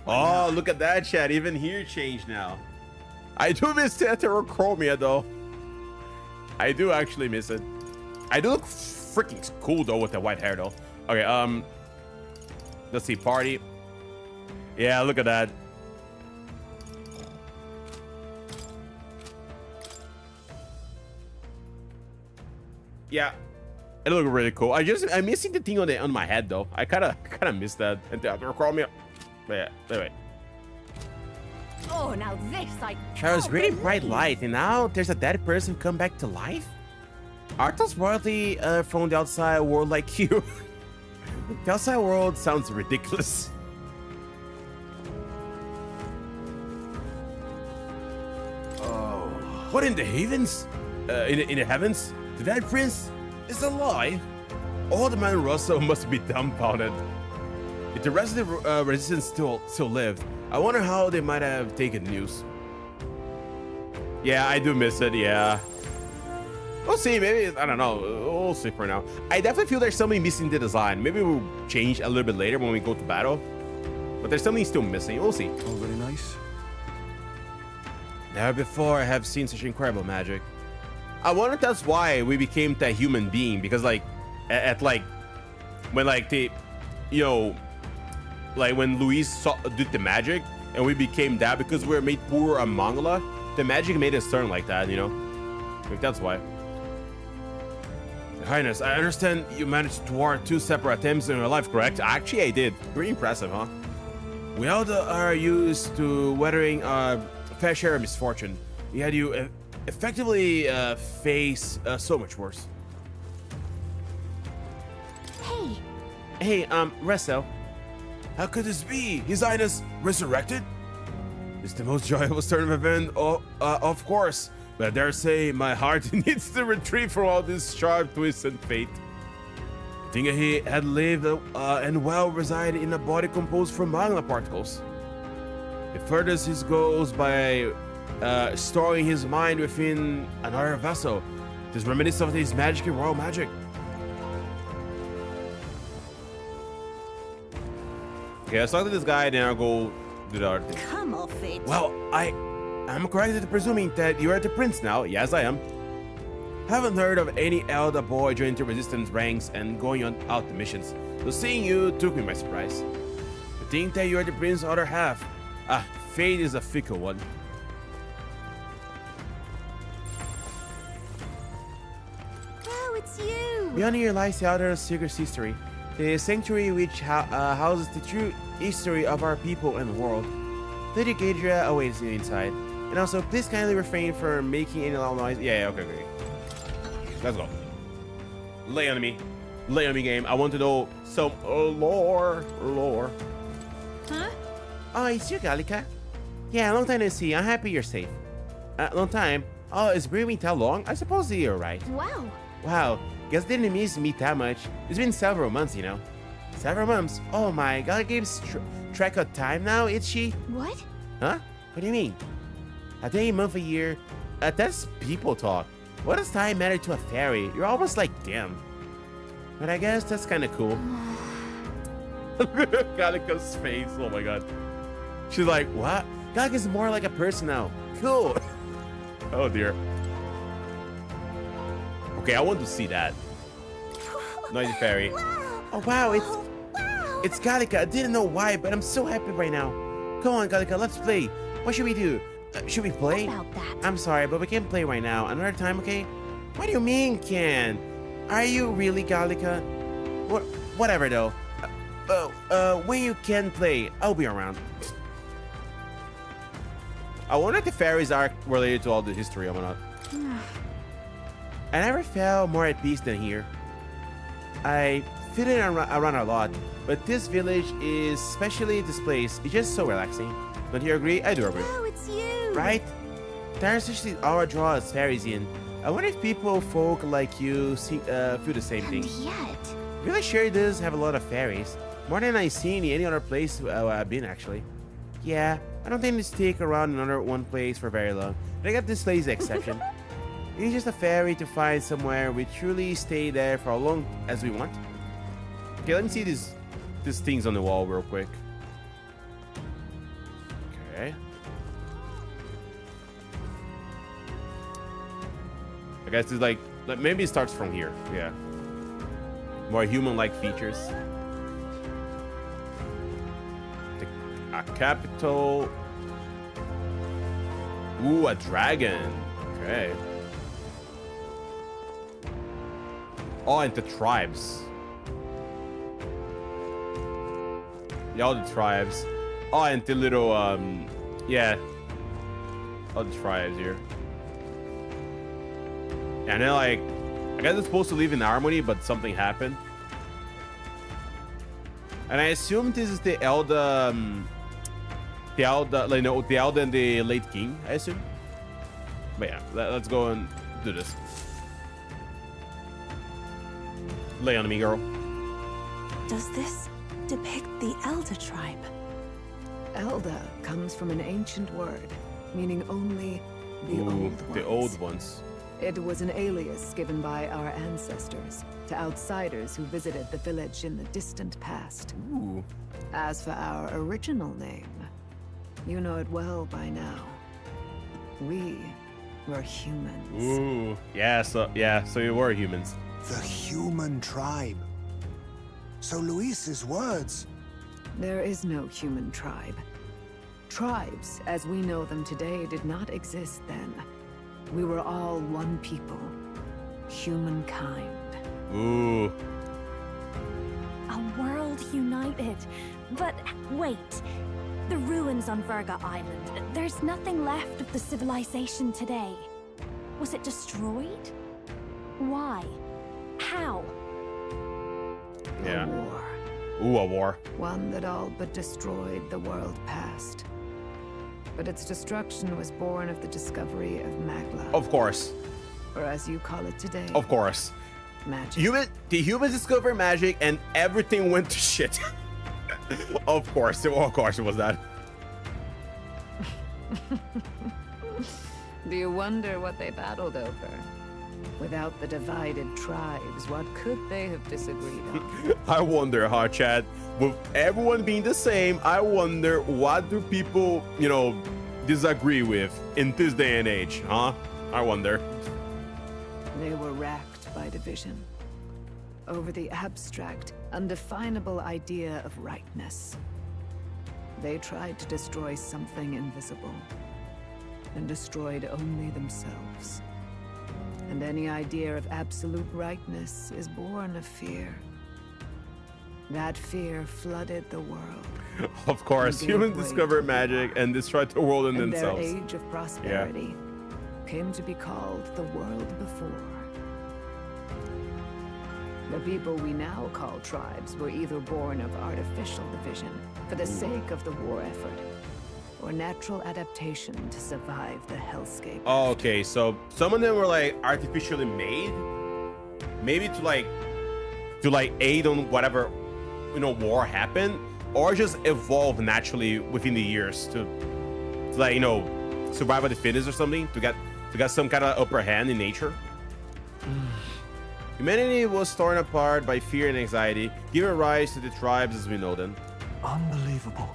Oh, look at that, chat. Even here changed now. I do miss Heterochromia, though. I do actually miss it. I do look freaking cool, though, with the white hair, though. Okay, let's see. Party. Yeah, look at that. Yeah, it looked really cool. I'm missing the thing on my head, though. I kind of missed that. And Heterochromia. But yeah, anyway. Oh, now this I There was really bright light, and now there's a dead person come back to life? Aren't those royalty from the outside world like you? The outside world sounds ridiculous. Oh. What in the heavens? In the heavens? The dead prince is alive? Old man Russell must be dumbfounded. If the rest of the resistance still lived, I wonder how they might have taken news. Yeah, I do miss it, yeah. We'll see, maybe, I don't know. We'll see for now. I definitely feel there's something missing in the design. Maybe we'll change a little bit later when we go to battle. But there's something still missing. We'll see. Oh, very nice. Never before I have seen such incredible magic. I wonder if that's why we became that human being. Because, like, when, like, they, you know, like when Luis did the magic and we became that because we were made poor a Mangala, the magic made us turn like that, you know? Like, that's why. Your Highness, I understand you managed to thwart 2 separate attempts in your life, correct? Actually, I did. Pretty impressive, huh? We all are used to weathering a fair share of misfortune. We had you effectively face so much worse. Hey! Hey, Resto. How could this be? His Highness resurrected? It's the most joyful turn of event, of course. But I dare say my heart needs to retrieve from all this sharp twists and fate. I think he had lived and well resided in a body composed from magma particles. He furthers his goals by storing his mind within another vessel. It is reminiscent of his magic and royal magic. Okay, let's talk to this guy, then I'll go do the other thing. Come off it. Well, I'm correct in presuming that you are the prince now. Yes, I am. Haven't heard of any elder boy joining the resistance ranks and going out to missions. So seeing you took me by surprise. To think that you are the prince's other half. Fate is a fickle one. Oh, it's you. Beyond here lies the other secret history. The sanctuary which houses the true history of our people and world. Lady Gadria awaits you inside. And also, please kindly refrain from making any loud noise. Yeah, okay. Let's go. Lay on me. Lay on me, game. I want to know some lore. Huh? Oh, it's you, Gallica. Yeah, long time no see. I'm happy you're safe. Long time. Oh, it's been that long? I suppose you're right. Wow. Wow. Guess they didn't miss me that much. It's been several months, you know. Several months? Oh my, Gallica keeps track of time now, is she? What? Huh? What do you mean? A day, month, a year? That's people talk. What does time matter to a fairy? You're almost like them. But I guess that's kind of cool. Gallica's face, oh my god. She's like, what? Gallica's more like a person now. Cool. Oh dear. Okay, I want to see that. Noisy fairy. Oh wow, it's Gallica. I didn't know why, but I'm so happy right now. Come on, Gallica, let's play. What should we do? Should we play? What about that? I'm sorry, but we can't play right now. Another time, okay? What do you mean, can? Are you really, Gallica? Whatever, though. When you can play, I'll be around. I wonder if the fairies are related to all the history or not. I never felt more at peace than here. I feel it around a lot, but this village is, especially this place, it's just so relaxing. Don't you agree? I do agree. Oh, it's you! Right? There's actually our draw as fairies in. I wonder if folk like you feel the same thing. And yet... Village sure does have a lot of fairies. More than I've seen in any other place I've been, actually. Yeah, I don't think they stick around in another one place for very long. But I got this place exception. It's just a fairy to find somewhere we truly stay there for as long as we want. Okay, let me see these things on the wall real quick. Okay. I guess it's like maybe it starts from here. Yeah. More human-like features. A capital. Ooh, a dragon. Okay. Oh, and the tribes. Yeah, all the tribes. Oh, and the little, yeah. All the tribes here. And then, like, I guess it's supposed to live in harmony, but something happened. And I assume this is the elder, like, no, the elder and the late king, I assume. But yeah, let's go and do this. Lay on me, girl. Does this depict the Elder tribe? Elder comes from an ancient word, meaning only the old ones. The old ones. It was an alias given by our ancestors to outsiders who visited the village in the distant past. Ooh. As for our original name, you know it well by now. We were humans. Ooh. Yeah, so you were humans. The human tribe. So Luis's words. There is no human tribe. Tribes, as we know them today, did not exist then. We were all one people. Humankind. Ooh. A world united. But wait. The ruins on Virga Island. There's nothing left of the civilization today. Was it destroyed? Why? How? Yeah. A war. Ooh, a war. One that all but destroyed the world past. But its destruction was born of the discovery of Magla. Of course. Or as you call it today. Of course. Magic. The humans discovered magic and everything went to shit. Of course it was that. Do you wonder what they battled over? Without the divided tribes, what could they have disagreed on? I wonder, huh, Chad? With everyone being the same, I wonder what do people, disagree with in this day and age, huh? I wonder. They were racked by division over the abstract, undefinable idea of rightness. They tried to destroy something invisible and destroyed only themselves. And any idea of absolute rightness is born of fear. That fear flooded the world. Of course, humans discovered magic and destroyed the world in and themselves. Their age of prosperity came to be called the world before. The people we now call tribes were either born of artificial division for the sake of the war effort, or natural adaptation to survive the hellscape. Oh, okay, so some of them were like artificially made, maybe to aid on whatever war happened, or just evolve naturally within the years to survive the fittest or something, to get some kind of upper hand in nature. Humanity was torn apart by fear and anxiety, giving rise to the tribes as we know them. Unbelievable.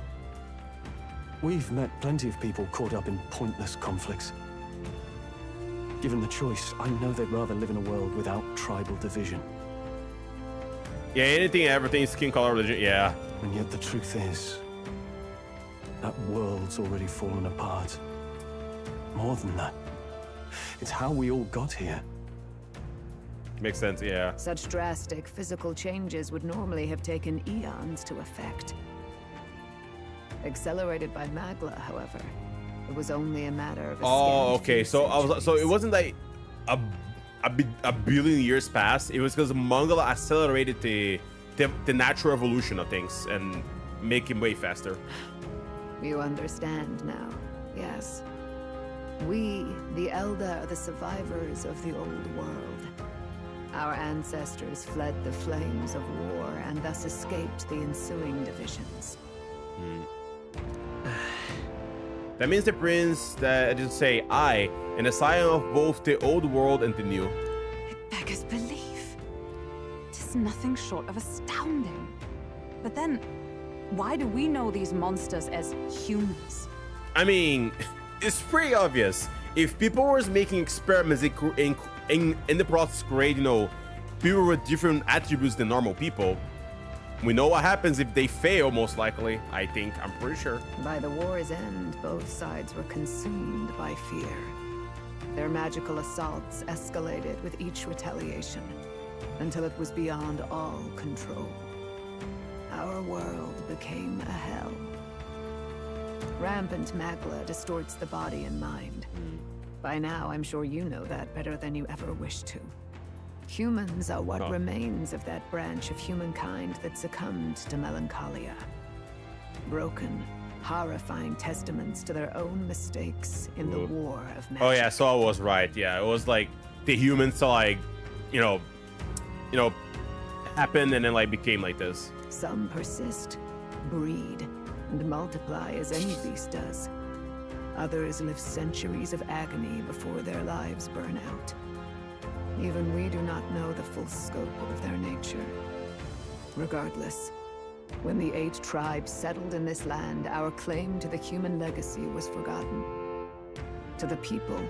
We've met plenty of people caught up in pointless conflicts. Given the choice, I know they'd rather live in a world without tribal division. Yeah, anything, everything, skin color, religion, yeah. And yet the truth is, that world's already fallen apart. More than that, it's how we all got here. Makes sense, yeah. Such drastic physical changes would normally have taken eons to effect. Accelerated by Magla, however, It was only a matter of. Okay. So it wasn't like a billion years passed. It was because Mongol accelerated the natural evolution of things and make him way faster. You understand now, yes. We, the Elder, are the survivors of the old world. Our ancestors fled the flames of war and thus escaped the ensuing divisions. That means the prince that didn't say I, and a scion of both the old world and the new. It beggars belief. Tis nothing short of astounding. But then, why do we know these monsters as humans? I mean, it's pretty obvious. If people were making experiments in the process, create, people with different attributes than normal people, we know what happens if they fail, most likely. I'm pretty sure. By the war's end, both sides were consumed by fear. Their magical assaults escalated with each retaliation, until it was beyond all control. Our world became a hell. Rampant magla distorts the body and mind. By now, I'm sure you know that better than you ever wished to. Humans are what remains of that branch of humankind that succumbed to melancholia. Broken, horrifying testaments to their own mistakes in the war of magic. Oh yeah, so I was right. Yeah, it was like the humans to happened and then became like this. Some persist, breed, and multiply as any beast does. Others live centuries of agony before their lives burn out. Even we do not know the full scope of their nature. Regardless, when the 8 tribes settled in this land, our claim to the human legacy was forgotten. To the people,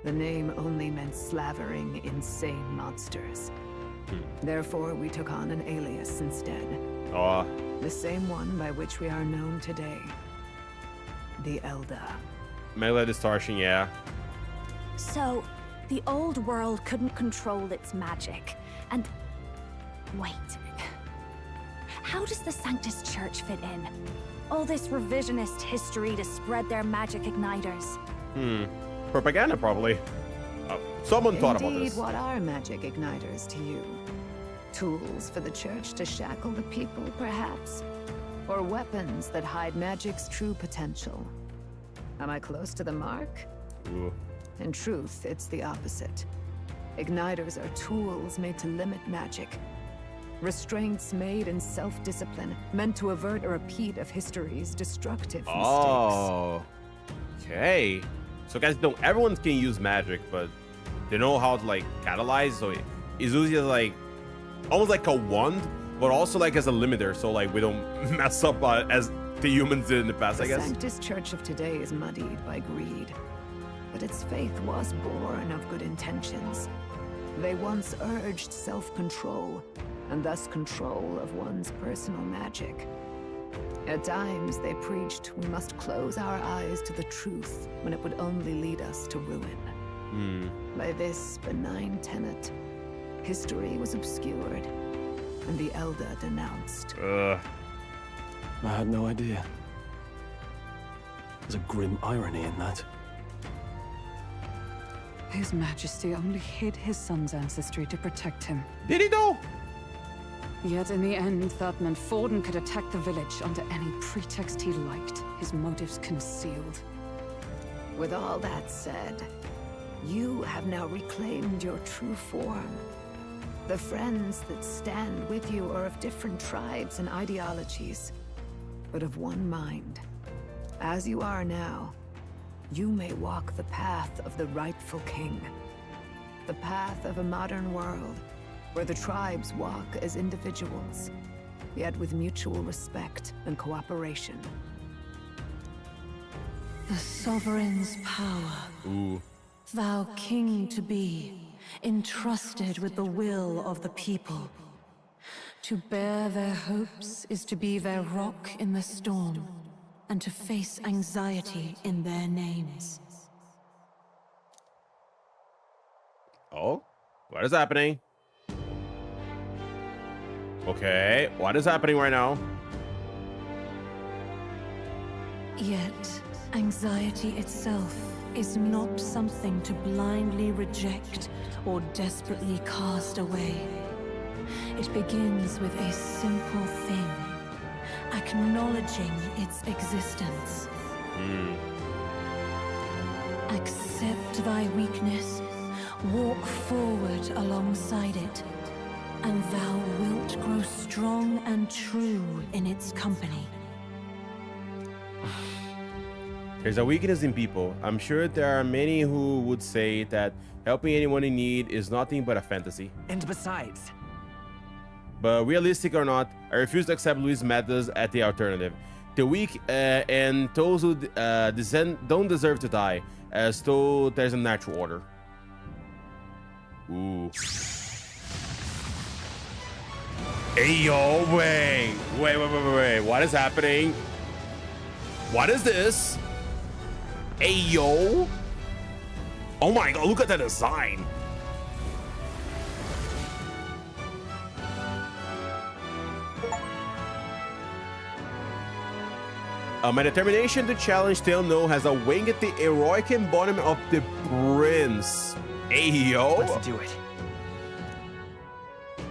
the name only meant slavering, insane monsters. Therefore, we took on an alias instead. The same one by which we are known today. The Elder. Melee distortion, yeah. So, the old world couldn't control its magic, and... Wait. How does the Sanctus Church fit in? All this revisionist history to spread their magic igniters. Propaganda, probably. Someone thought about this. Indeed, what are magic igniters to you? Tools for the Church to shackle the people, perhaps? Or weapons that hide magic's true potential? Am I close to the mark? Ooh. In truth, it's the opposite. Igniters are tools made to limit magic. Restraints made in self-discipline, meant to avert a repeat of history's destructive mistakes. Okay. So guys, everyone can use magic, but they know how to catalyze, so it's usually almost like a wand, but also as a limiter, so we don't mess up as the humans did in the past, I guess. The Sanctus Church of today is muddied by greed. But its faith was born of good intentions. They once urged self-control, and thus control of one's personal magic. At times, they preached we must close our eyes to the truth when it would only lead us to ruin. By this benign tenet, history was obscured, and the Elder denounced. I had no idea. There's a grim irony in that. His Majesty only hid his son's ancestry to protect him. Did he though? Yet in the end, that meant Forden could attack the village under any pretext he liked, his motives concealed. With all that said, you have now reclaimed your true form. The friends that stand with you are of different tribes and ideologies, but of one mind. As you are now, you may walk the path of the rightful king. The path of a modern world, where the tribes walk as individuals, yet with mutual respect and cooperation. The sovereign's power. Ooh. Thou king to be, entrusted with the will of the people. To bear their hopes is to be their rock in the storm, and to face anxiety in their names. Oh, what is happening? Okay, what is happening right now? Yet, Anxiety itself is not something to blindly reject or desperately cast away. It begins with a simple thing, acknowledging its existence. Accept thy weakness, walk forward alongside it, and thou wilt grow strong and true in its company. There's a weakness in people. I'm sure there are many who would say that helping anyone in need is nothing but a fantasy. And besides... But realistic or not, I refuse to accept Luis' methods as the alternative. The weak and those who don't deserve to die, as though there's a natural order. Ooh. Hey, yo, wait. What is happening? What is this? Hey, yo. Oh my god, look at that design. My determination to challenge Tail No has awakened the heroic embodiment of the prince. Hey, yo. Let's do it.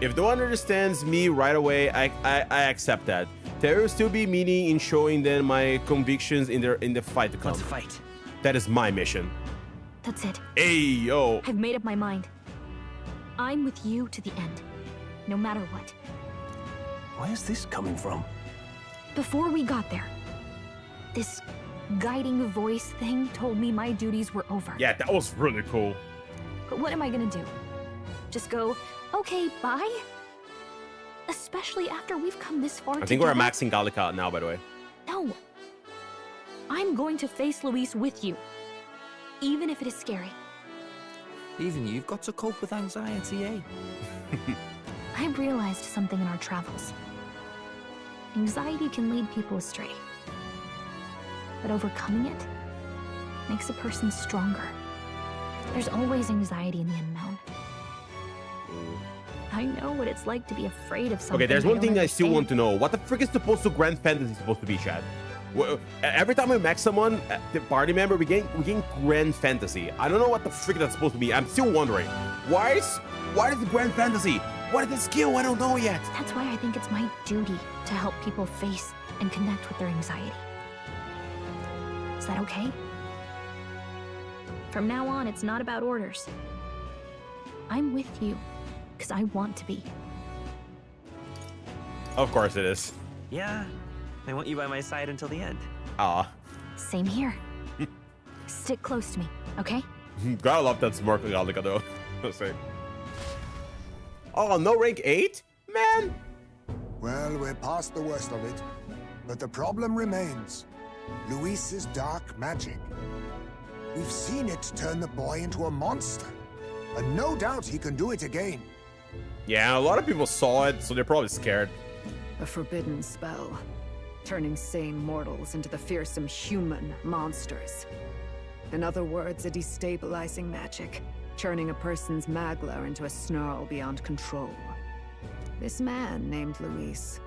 If no one understands me right away, I accept that. There will still be meaning in showing them my convictions in the fight to come. Let's fight. That is my mission. That's it. Hey, yo. I've made up my mind. I'm with you to the end, no matter what. Where's this coming from? Before we got there, this guiding voice thing told me my duties were over. Yeah, that was really cool. But what am I gonna do? Just go, okay, bye? Especially after we've come this far I think together? we're maxing Gallica now, by the way. No. I'm going to face Luis with you, even if it is scary. Even you've got to cope with anxiety, eh? I realized something in our travels. Anxiety can lead people astray. But overcoming it makes a person stronger. There's always anxiety in the unknown. I know what it's like to be afraid of something. Okay, there's one thing I still want to know. know. What the frick is Grand Fantasy supposed to be, Chad? Every time we max someone, the party member, we gain Grand Fantasy. I don't know what the frick that's supposed to be. I'm still wondering. Why is the Grand Fantasy? What is the skill? I don't know yet. That's why I think it's my duty to help people face and connect with their anxiety. Is that okay? From now on, it's not about orders. I'm with you, because I want to be. Of course it is. Yeah, I want you by my side until the end. Ah. Same here. Stick close to me, okay? Gotta love that smirk on Gallica, though. Let's say. Oh, no rank 8? Man! Well, we're past the worst of it. But the problem remains. Luis's dark magic. We've seen it turn the boy into a monster. And no doubt he can do it again. Yeah, a lot of people saw it, so they're probably scared. A forbidden spell, turning sane mortals into the fearsome human monsters. In other words, a destabilizing magic, turning a person's magla into a snarl beyond control. This man named Luis,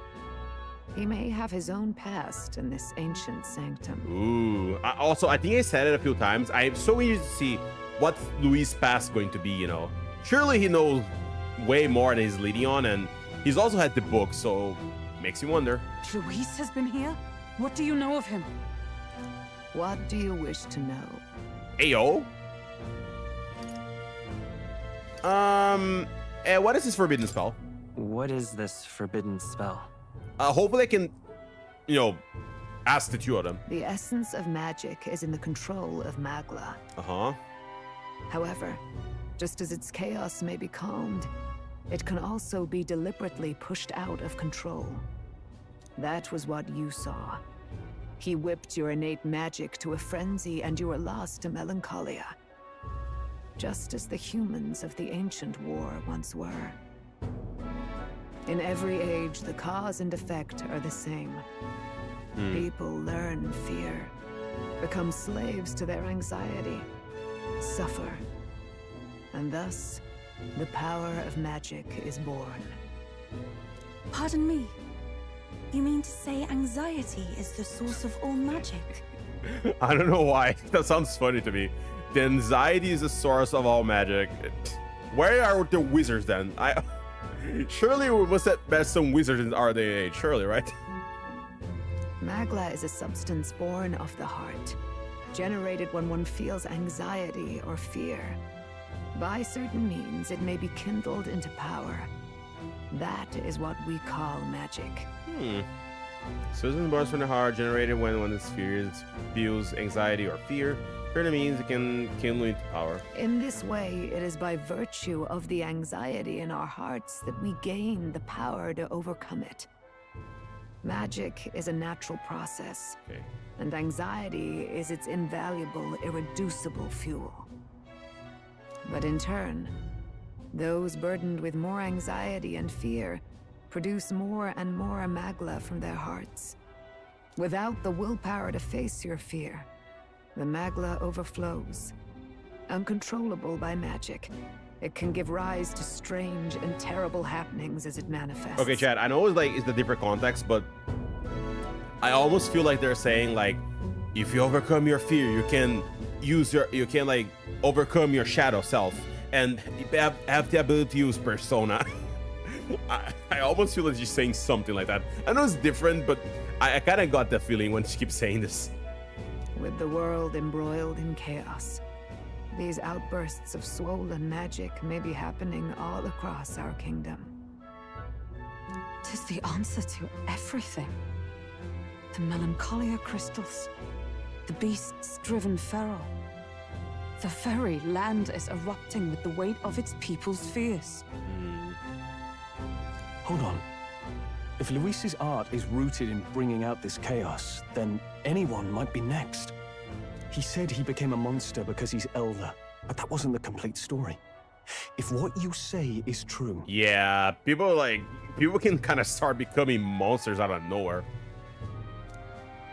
he may have his own past in this ancient sanctum. Ooh. Also, I think I said it a few times. I'm so eager to see what Luis' past is going to be, you know. Surely he knows way more than he's leading on, and he's also had the book, so makes you wonder. Luis has been here? What do you know of him? What do you wish to know? Ayo. What is this forbidden spell? What is this forbidden spell? Hopefully I can, you know, ask the two of them. The essence of magic is in the control of magla. Uh-huh. However, just as its chaos may be calmed, it can also be deliberately pushed out of control. That was what you saw. He whipped your innate magic to a frenzy and you were lost to melancholia. Just as the humans of the ancient war once were. In every age, the cause and effect are the same. People learn fear, become slaves to their anxiety, suffer. And thus, the power of magic is born. Pardon me. You mean to say anxiety is the source of all magic? I don't know why. That sounds funny to me. The anxiety is the source of all magic. Where are the wizards then? Surely we must have met some wizards in our day and age. Surely, right? Magla is a substance born of the heart, generated when one feels anxiety or fear. By certain means, it may be kindled into power. That is what we call magic. Substance born from the heart, generated when one feels anxiety or fear. Certain means it can kindle into power. In this way, it is by virtue of the anxiety in our hearts that we gain the power to overcome it. Magic is a natural process, and anxiety is its invaluable, irreducible fuel. But in turn, those burdened with more anxiety and fear produce more and more Magla from their hearts. Without the willpower to face your fear, the Magla overflows. Uncontrollable by magic, it can give rise to strange and terrible happenings as it manifests. Okay, Chad, I know it's the different context, but I almost feel like they're saying like, if you overcome your fear, you can overcome your shadow self and have the ability to use persona. I almost feel like she's saying something like that. I know it's different, but I kind of got that feeling when she keeps saying this. With the world embroiled in chaos, these outbursts of swollen magic may be happening all across our kingdom. 'Tis the answer to everything. The melancholia crystals, the beasts driven feral. The very land is erupting with the weight of its people's fears. Hold on. If Luis's art is rooted in bringing out this chaos, then anyone might be next. He said he became a monster because he's elder, but that wasn't the complete story. If what you say is true... Yeah, people can kind of start becoming monsters out of nowhere.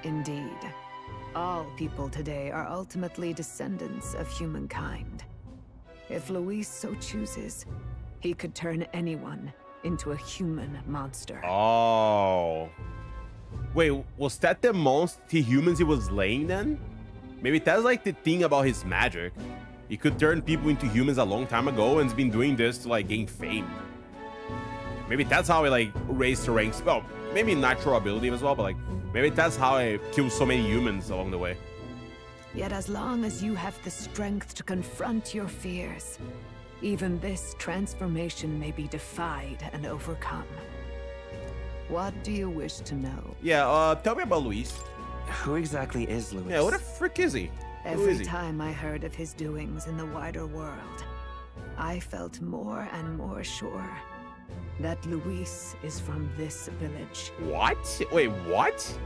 Indeed. All people today are ultimately descendants of humankind. If Luis so chooses, he could turn anyone into a human monster. Oh. Wait, was that the humans he was laying then? Maybe that's like the thing about his magic. He could turn people into humans a long time ago and has been doing this to like gain fame. Maybe that's how he like raised the ranks. Well, maybe natural ability as well, but like maybe that's how he killed so many humans along the way. Yet as long as you have the strength to confront your fears, even this transformation may be defied and overcome. What do you wish to know? Yeah, tell me about Luis. Who exactly is Luis? Yeah, what the frick is he? Every time I heard of his doings in the wider world, I felt more and more sure that Luis is from this village. What? Wait, what?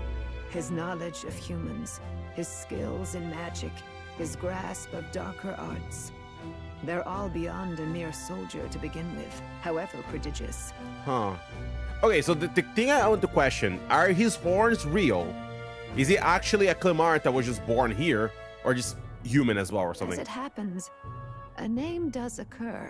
His knowledge of humans, his skills in magic, his grasp of darker arts. They're all beyond a mere soldier to begin with, however prodigious. Huh. Okay, so the thing I want to question, are his horns real? Is he actually a Clemart that was just born here, or just human as well or something? As it happens, a name does occur.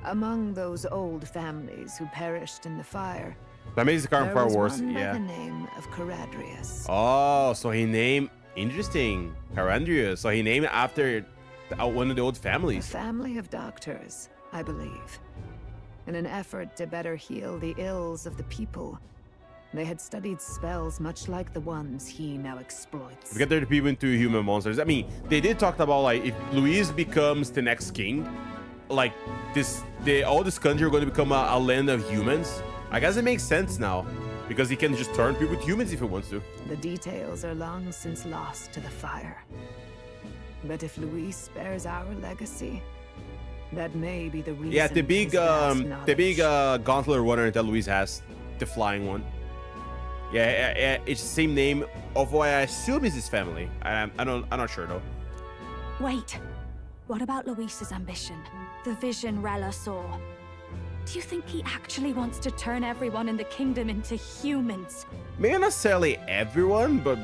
Among those old families who perished in the fire, That makes the current far worse, one yeah. by the name of Caradrius. Oh, so he named... Interesting. Carandrius. So he named it after one of the old families. A family of doctors, I believe. In an effort to better heal the ills of the people, they had studied spells much like the ones he now exploits. We get the people into human monsters. I mean, they did talk about like if Luis becomes the next king, like all this country are going to become a land of humans. I guess it makes sense now because he can just turn people to humans if he wants to. The details are long since lost to the fire. But if Luis spares our legacy, that may be the reason. Yeah, the big gauntlet runner that Luis has, the flying one. Yeah, it's the same name of what I assume is his family. I'm not sure though. Wait, what about Luis's ambition? The vision Rella saw. Do you think he actually wants to turn everyone in the kingdom into humans? Maybe not necessarily everyone, but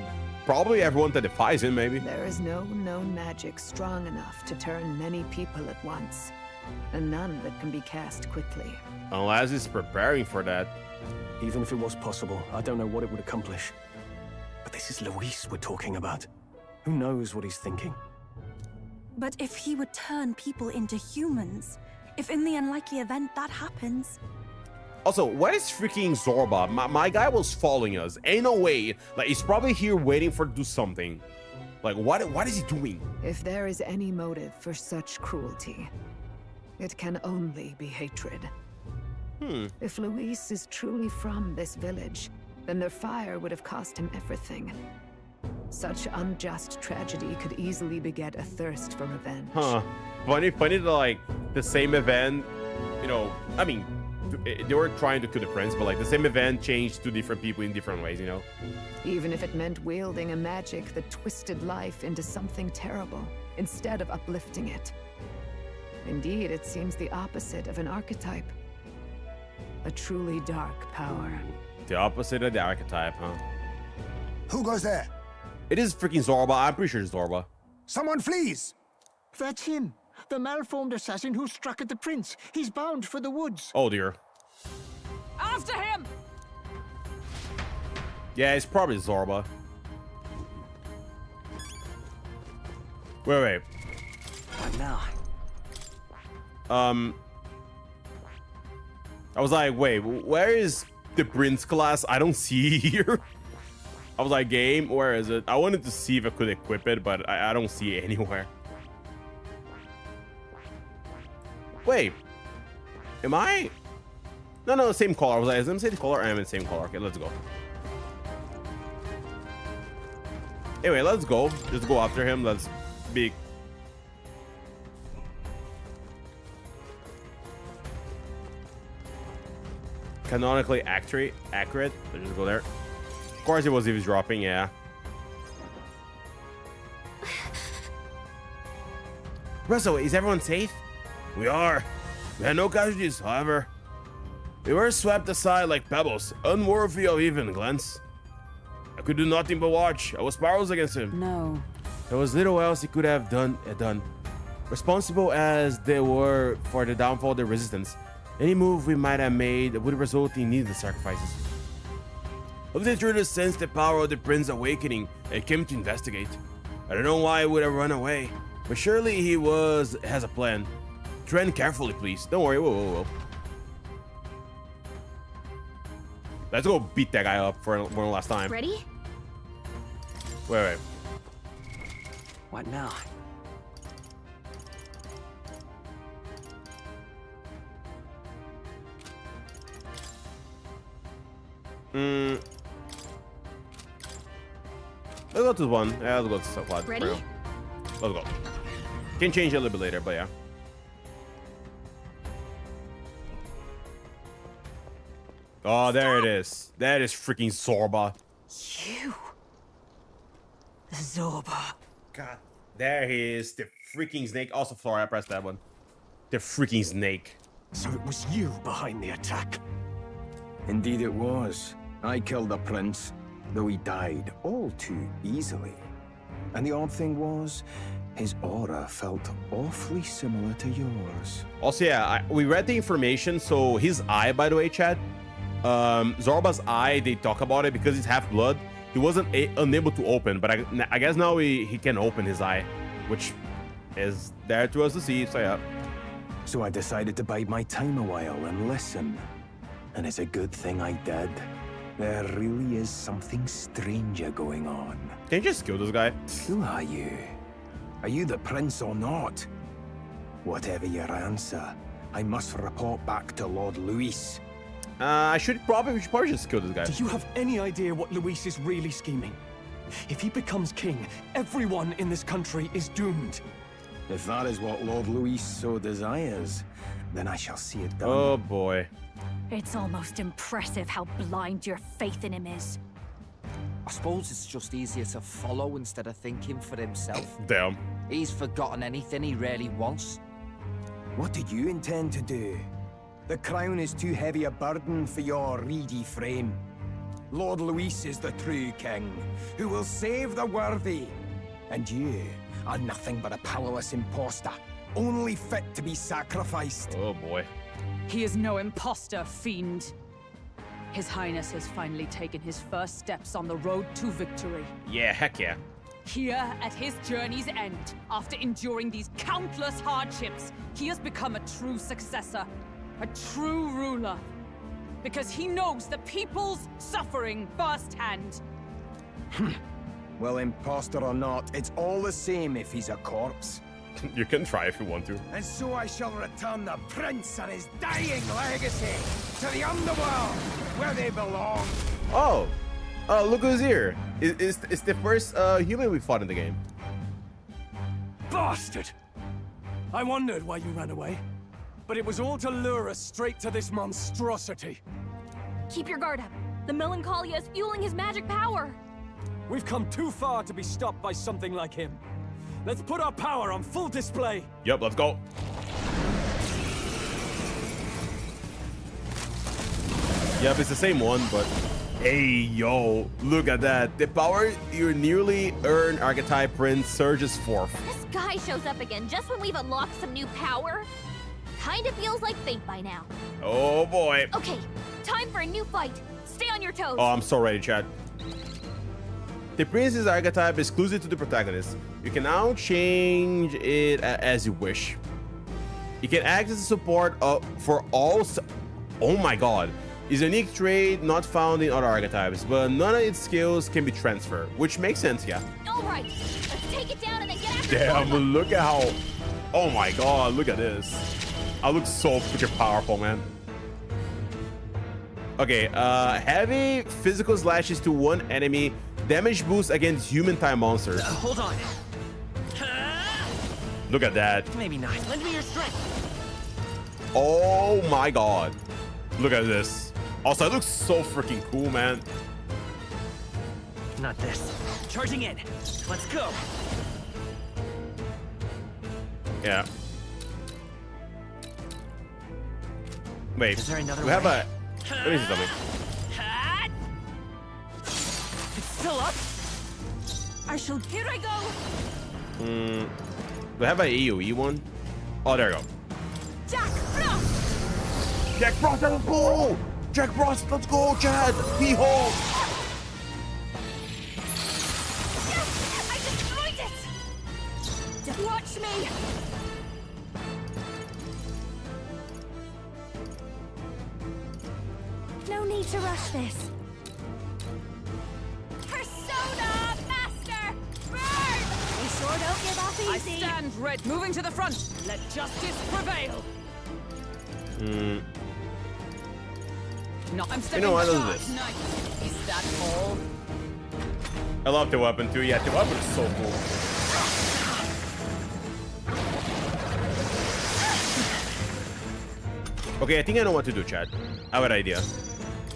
probably everyone that defies him, maybe. There is no known magic strong enough to turn many people at once, and none that can be cast quickly. Unless he's preparing for that. Even if it was possible, I don't know what it would accomplish. But this is Luis we're talking about. Who knows what he's thinking? But if he would turn people into humans, if in the unlikely event that happens... Also, what is freaking Zorba? My guy was following us. Ain't no way. Like, he's probably here waiting for to do something. Like, what is he doing? If there is any motive for such cruelty, it can only be hatred. If Luis is truly from this village, then their fire would have cost him everything. Such unjust tragedy could easily beget a thirst for revenge. Huh. Funny that, like, the same event, you know, I mean, they were trying to kill the prince, but, like, the same event changed to different people in different ways, you know? Even if it meant wielding a magic that twisted life into something terrible, instead of uplifting it. Indeed, it seems the opposite of an archetype. A truly dark power. The opposite of the archetype, huh? Who goes there? It is freaking Zorba. I'm pretty sure it's Zorba. Someone flees! That's him. The malformed assassin who struck at the prince. He's bound for the woods. Oh, dear. After him! Yeah, it's probably Zorba. Wait. What now? I was like, wait, where is the prince class? I don't see here. I was like, game, where is it? I wanted to see if I could equip it, but I don't see it anywhere. Wait, am I? No, same color. I was like, is it the same color? I am in the same color. Okay, let's go. Anyway, let's go. Just go after him. Let's be. Canonically accurate. Let's just go there. Of course, it was eavesdropping. Yeah. Russell, is everyone safe? We are. We had no casualties, however. We were swept aside like pebbles, unworthy of even a glance. I could do nothing but watch. I was powerless against him. No. There was little else he could have done. Responsible as they were for the downfall of the resistance, any move we might have made would result in needless sacrifices. Of the intruder sensed the power of the prince awakening and came to investigate. I don't know why he would have run away, but surely he has a plan. Tread carefully, please. Don't worry. Whoa. Let's go beat that guy up for one last time. Ready? Wait. What now? Let's go to the one. Yeah, let's go to the subplot. Ready? Let's go. Can change it a little bit later, but yeah. Oh, there it is. That is freaking Zorba. You. Zorba. God, there he is. The freaking snake. Also, Flora, I pressed that one. The freaking snake. So it was you behind the attack? Indeed it was. I killed the prince, though he died all too easily. And the odd thing was, his aura felt awfully similar to yours. Also, yeah, we read the information. So his eye, by the way, Chad, Zorba's eye, they talk about it because he's half blood. He wasn't unable to open, but I guess now he can open his eye, which is there to us to see. So yeah. So I decided to bide my time a while and listen. And it's a good thing I did. There really is something stranger going on. Can you just kill this guy? Who are you? Are you the prince or not? Whatever your answer, I must report back to Lord Luis. We should probably just kill this guy. Do you have any idea what Luis is really scheming? If he becomes king, everyone in this country is doomed. If that is what Lord Luis so desires, then I shall see it done. Oh boy. It's almost impressive how blind your faith in him is. I suppose it's just easier to follow instead of thinking for himself. Damn. He's forgotten anything he really wants. What do you intend to do? The crown is too heavy a burden for your reedy frame. Lord Luis is the true king, who will save the worthy. And you are nothing but a powerless imposter, only fit to be sacrificed. Oh boy. He is no imposter, fiend. His Highness has finally taken his first steps on the road to victory. Yeah, heck yeah. Here, at his journey's end, after enduring these countless hardships, he has become a true successor, a true ruler. Because he knows the people's suffering firsthand. Well, imposter or not, it's all the same if he's a corpse. You can try if you want to. And so I shall return the prince and his dying legacy to the underworld, where they belong. Oh, look who's here. It's the first human we fought in the game. Bastard! I wondered why you ran away, but it was all to lure us straight to this monstrosity. Keep your guard up. The Melancholia is fueling his magic power. We've come too far to be stopped by something like him. Let's put our power on full display. Yep, let's go. Yep, it's the same one, but hey, yo, look at that. The power your nearly earned archetype prince surges forth. This guy shows up again just when we've unlocked some new power. Kinda feels like fate by now. Oh boy. Okay, time for a new fight. Stay on your toes. Oh, I'm so ready, chat. The prince's archetype is exclusive to the protagonist. You can now change it as you wish. You can act as a support for all. Oh my god. Is a unique trait not found in other archetypes, but none of its skills can be transferred, which makes sense, yeah. All right, let's take it down and then get after Damn, look at how. Oh my god, look at this. I look so freaking powerful, man. Okay, heavy physical slashes to one enemy, damage boost against human-type monsters. Hold on. Look at that. Maybe not. Lend me your strength. Oh my god. Look at this. Also, it looks so freaking cool, man. Not this. Charging in. Let's go. Yeah. Wait. Is there another we have way? Let me see something. It's still up. Here I go. Do we have an AoE one? Oh, there we go. Jack Frost. Jack Frost, let's go! Jack Frost, let's go, Chad! Behold! Yes! I destroyed it! Watch me! No need to rush this. Persona Master! Burn! We sure don't give up I easy. stand red. Moving to the front. Let justice prevail. No, I'm stepping You know, I love aside this. tonight. Is that all? I love the weapon too. Yeah, the weapon is so cool. Okay, I think I know what to do, Chad. I have an idea.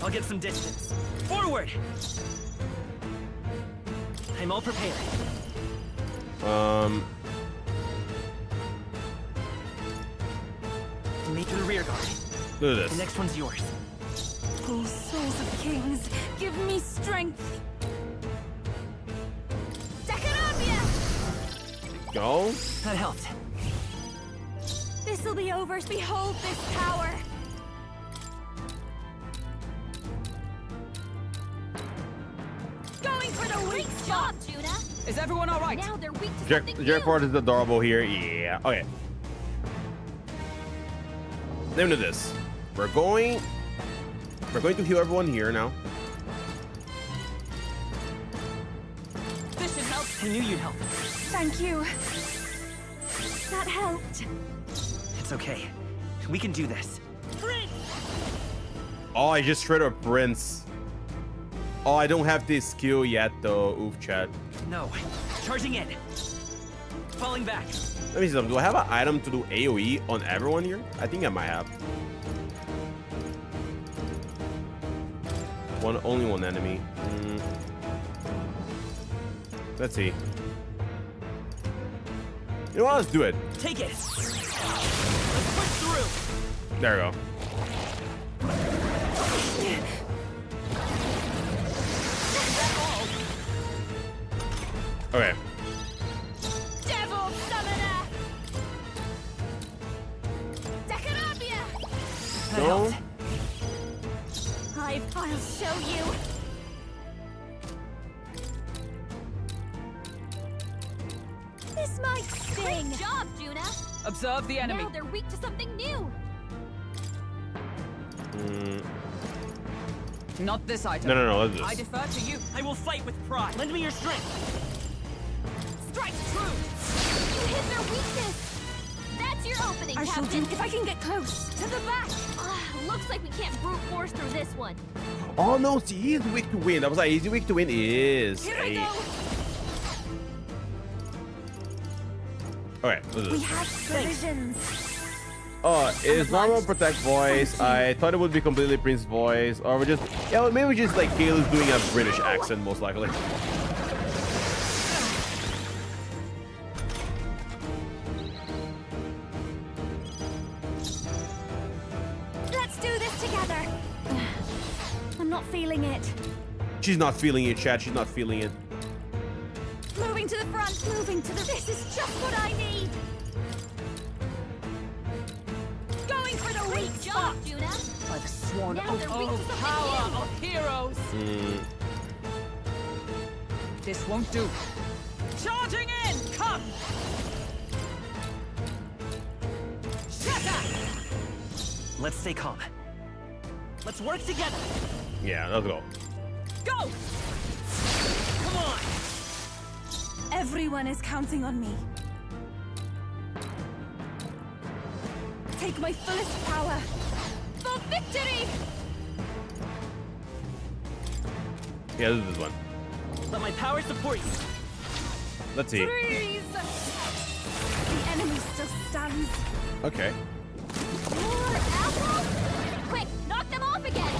I'll get some distance. Forward! I'm all prepared. Make the rear guard. Look at this. The next one's yours. Oh, souls of kings, give me strength. Go. That helped. This'll be over. Behold this power. Going for the weak spot, Tuna. Is everyone all right? Now they're weak to Jack something Frost is adorable here. Yeah. Okay. Let me do this. We're going to heal everyone here now. This should help. I knew you'd help. Thank you. That helped. It's okay. We can do this. Oh, I just shredded a prince. Oh, I don't have this skill yet though. Oof, chat. No. Charging in. Falling back. Let me see something. Do I have an item to do AoE on everyone here? I think I might have. Only one enemy. Let's see. You know what? Let's do it. Take it. Let's push through. There we go. Okay. Devil Summoner! No. I'll show you. might sting. Great job, Juna. Observe the enemy. Now they're weak to something new. Not this item. No, let's do I this. defer to you. I will fight with pride. Lend me your strength. Strike true. You hit their weakness. That's your opening, I shall Captain. do if I can get close. To the back. Looks like we can't brute force through this one. Oh no, see, he's weak to win. I was like, easy weak to win is. Here I go. Okay, let's do We this. have provisions. Is normal protect voice? I thought it would be completely Prince voice, or we just maybe just like Kayla's doing a British accent most likely. Let's do this together. I'm not feeling it. She's not feeling it, Chad. She's not feeling it. Moving to the front. Moving to the. This is just what I need. Going for the weak spot, Juna. By the sworn Now they're weak to something power new. of heroes. This won't do. Charging in! Come! Shatter! Let's stay calm. Let's work together. Yeah, let's go. Go! Come on! Everyone is counting on me. Take my fullest power. For victory! Yeah, this is this one. Let my power support you. Let's see. Freeze! The enemy still stands. Okay. More apples! Quick, knock them off again!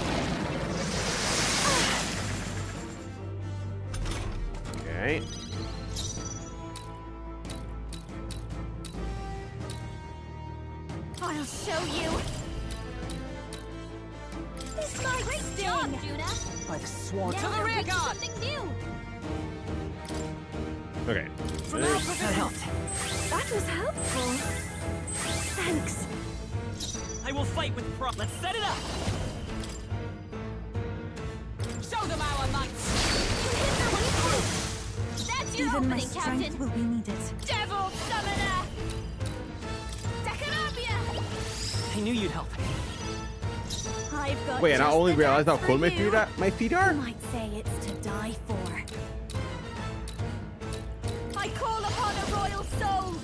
Okay. I'll show you. This might great sting. Job, Juna. By the sworn Now to the they're rear weak to guard! something new. Okay. That helped. That was helpful. Thanks. I will fight with pride. Let's set it up. Show them our might! That's your Even my opening, strength Captain. will be needed. Devil Summoner! Decanopia! I knew you'd help. I've got Wait, and I just only the realized how dance cool for you. my feet are. You might say it's to die for. I call upon a royal soul.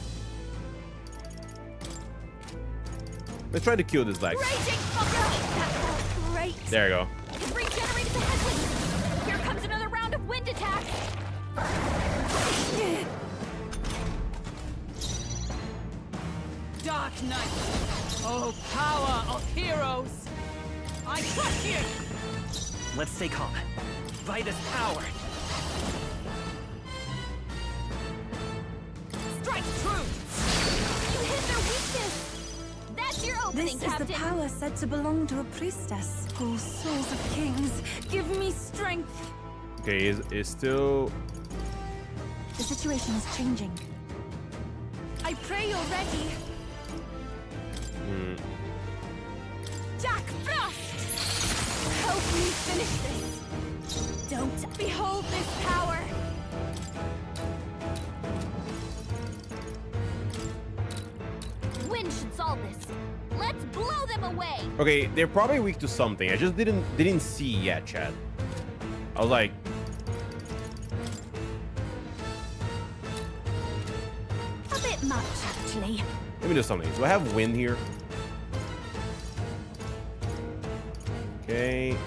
Let's try to kill this leg. Raging fucker! That felt great. There you go. It regenerated the headwind. Here comes another round of wind attacks. Dark Knight! Oh, power of heroes! I trust you! Let's stay calm. By this power. Strike true. You hit their weakness. That's your opening, This is Captain. the power said to belong to a priestess. Oh, souls of kings, give me strength. Okay, is still. The situation is changing. I pray you're ready. Jack Frost! Help me finish this. Don't behold this power. Wind should solve this. Let's blow them away. Okay, they're probably weak to something. I just didn't see yet, Chad. I was like, A bit much, actually. let me do something. So I have wind here. Okay.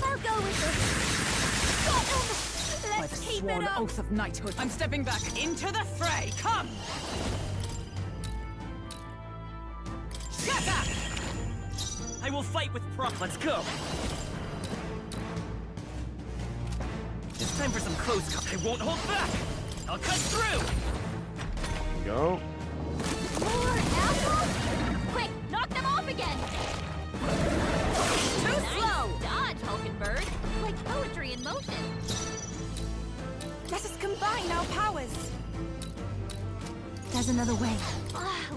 I'll go with this. Got him. By Let's the keep sworn it up. oath of knighthood, I'm stepping back into the fray. Come! Shatter! I will fight with pride. Let's go. It's time for some close cut. I won't hold back. I'll cut through. Go. More apples? Quick, knock them off again. Too slow! Dodge, Hulkenberg. Like poetry in motion. Let us combine our powers. There's another way.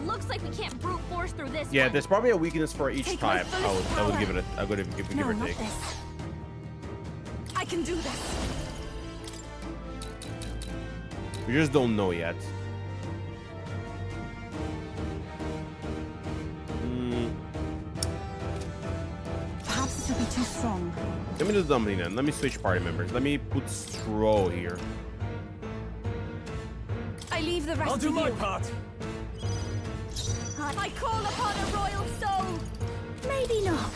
Looks like we can't brute force through this Yeah, one. there's probably a weakness for each Take my type. fullest I would power. give it a. I would give No, or not take. this. I can do this. We just don't know yet. Perhaps this will be too strong. Let me do something then. Let me switch party members. Let me put Stro here. I leave the rest I'll do to my you. part. I call upon a royal soul. Maybe not.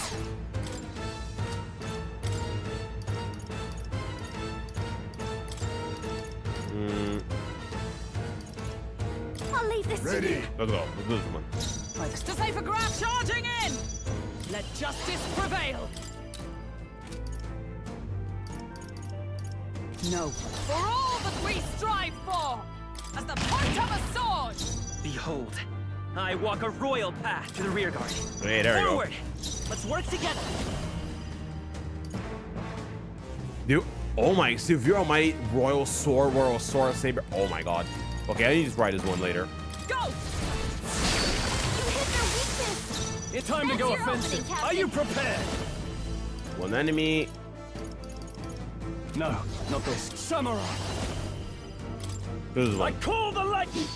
I'll leave this to you. Let's go. Let's do this one. To say for grab, charging in! Let justice prevail! No. For all that we strive for! As the point of a sword! Behold, I walk a royal path to the rear guard. Hey, there you go. Forward! Let's work together! Dude, oh my, Severe Almighty Royal Sword Saber. Oh my god. Okay, I need to try this one later. Go! It's time to go offensive. Are you prepared? One enemy. No, not this. Samurai. This is I one. call the lightning.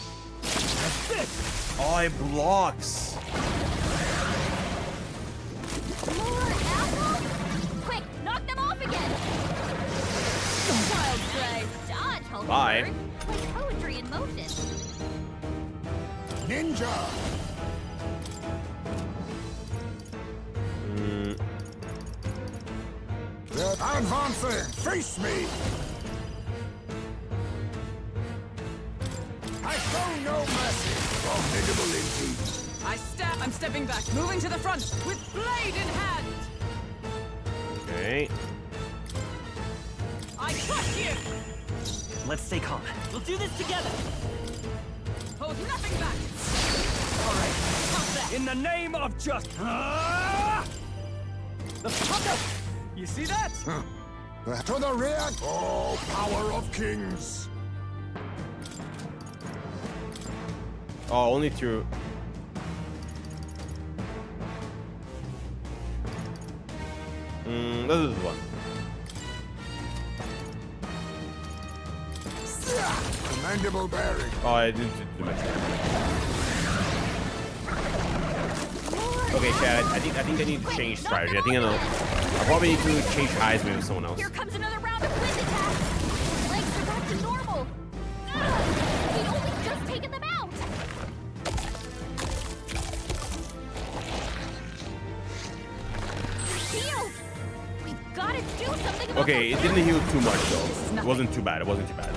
This. Oh, it blocks. More apples? Quick, knock them off again! Wild play. Dodge, Hulk. Bye. Like poetry in motion. Ninja! They're advancing! Face me! I show no mercy! Formidable indeed! I'm stepping back, moving to the front, with blade in hand! Okay. I crush you! Let's stay calm. We'll do this together! Hold nothing back! All right. In the name of justice. The pucker! You see that? To the rear! Oh, power of kings! Oh, only two. This is one. Commendable bearing. Oh, I didn't do much. Okay, Chad. I think I need to change strategy. I think I probably need to change highs with someone else. Here comes another round of wind attacks. Legs are back to normal. We'd only just taken them out. Shield. We've got to do something about Okay, it didn't heal too much though. It wasn't too bad. It wasn't too bad.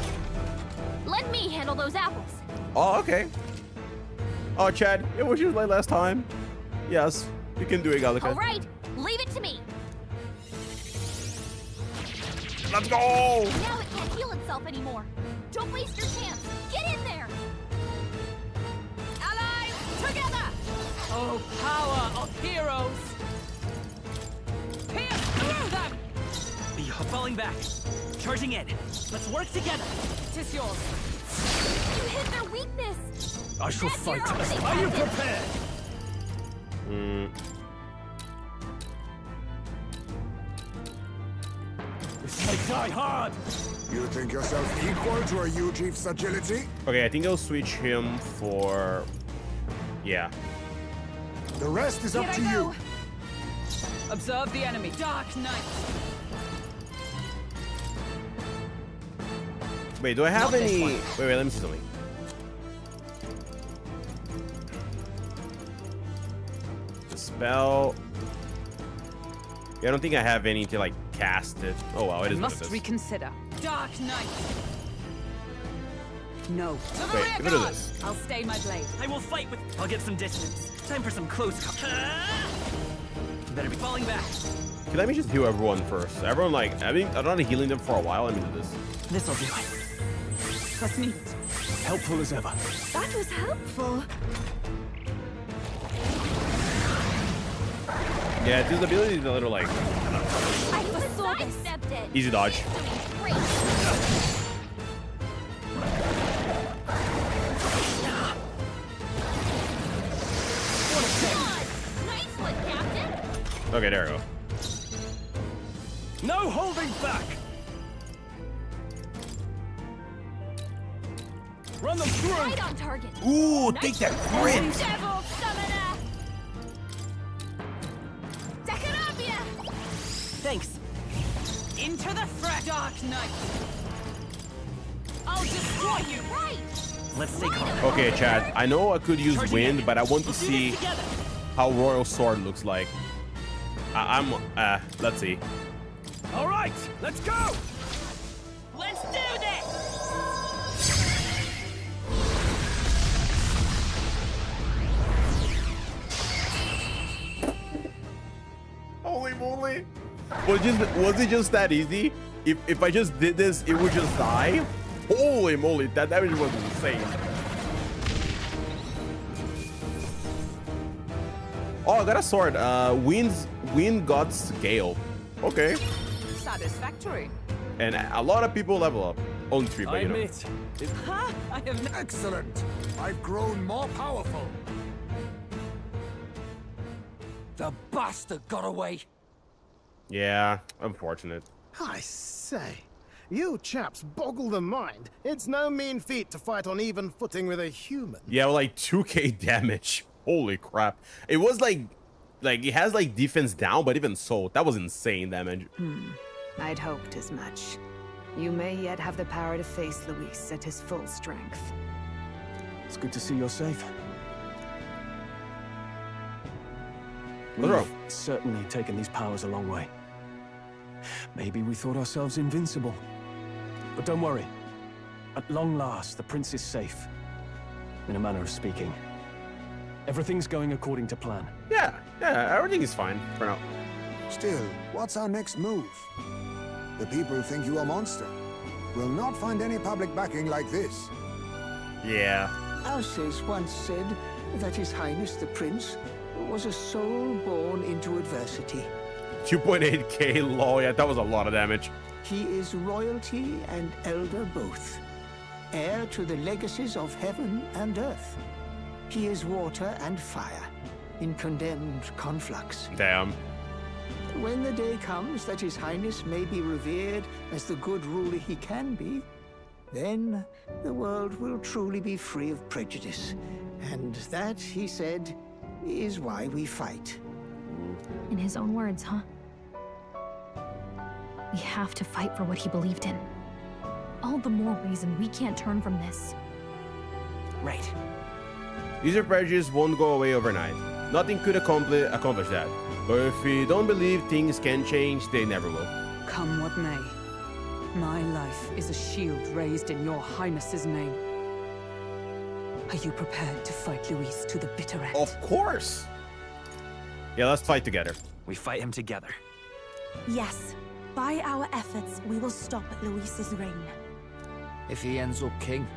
Let me handle those apples. Oh, okay. Oh, Chad, it was just like last time. Yes, you can do it, Gallica. All right, leave it to me. Let's go! Now it can't heal itself anymore. Don't waste your chance. Get in there. Allies, together! Oh, power of heroes! Pierce through them! Be falling back. Charging in. Let's work together. It is yours. You hit their weakness. I shall That's fight. your opening, Are you Captain. prepared? This may die hard. You think yourself equal to a U-Chief's agility? Okay, I think I'll switch him for... Yeah. The rest is Here up I to go. you. Observe the enemy. Dark Knight. Wait, do I have Not this any... one. Wait, let me see something. The spell... Yeah, I don't think I have any to, like, cast it. Oh, wow, it is what it Must is. reconsider. Dark Knight. No. To the Wait, rear get rid of guard. this. I'll stay my blade. I will fight with... I'll get some distance. Time for some close Better be falling back. Okay, let me just heal everyone first. Everyone, like, I'm not healing them for a while. Let me do this. This'll do it. Trust me. Helpful as ever. That was helpful. Yeah, this ability is a little, like, I sidestepped it. easy dodge. Great. Nice one, Captain. Okay, there we go. No holding back. Run them through! Right on target. Ooh, take that crit! Devil Summoner! Dekarabia! Thanks. Into the threat, Dark Knight! I'll destroy you! Right! Let's take heart. Okay, Chad. I know I could use wind, but I want to see how Royal Sword looks like. Let's see. All right, let's go! Let's do this! Holy moly! Was it just that easy? If I just did this, it would just die? Holy moly, that damage was insane. Oh, I got a sword. Wind got scale. Okay. Satisfactory. And a lot of people level up. On 3, but I you know. admit, I have Excellent! I've grown more powerful. The bastard got away. Yeah, unfortunate. I say, you chaps boggle the mind. It's no mean feat to fight on even footing with a human. Yeah, well, like 2k damage. Holy crap. It was like it has like defense down, but even so, that was insane damage. I'd hoped as much. You may yet have the power to face Luis at his full strength. it's good to see you're safe. What's wrong? We've certainly taken these powers a long way. Maybe we thought ourselves invincible. But don't worry. At long last, the prince is safe. In a manner of speaking. Everything's going according to plan. Yeah, everything is fine for now. Still, what's our next move? The people think you a monster. Will not find any public backing like this. Yeah. Alsace once said that His Highness the Prince was a soul born into adversity. 2.8k, lol, yeah, that was a lot of damage. He is royalty and elder both, heir to the legacies of heaven and earth. He is water and fire, in condemned conflux. Damn. When the day comes that His Highness may be revered as the good ruler he can be, then the world will truly be free of prejudice. And that, he said, is why we fight. In his own words, huh? We have to fight for what he believed in. All the more reason we can't turn from this. Right. User prejudice won't go away overnight. Nothing could accomplish that. But if we don't believe things can change, they never will. Come what may. My life is a shield raised in your highness's name. Are you prepared to fight Luis to the bitter end? Of course! Yeah, let's fight together. We fight him together. Yes. By our efforts, we will stop Luis's reign. If he ends up king,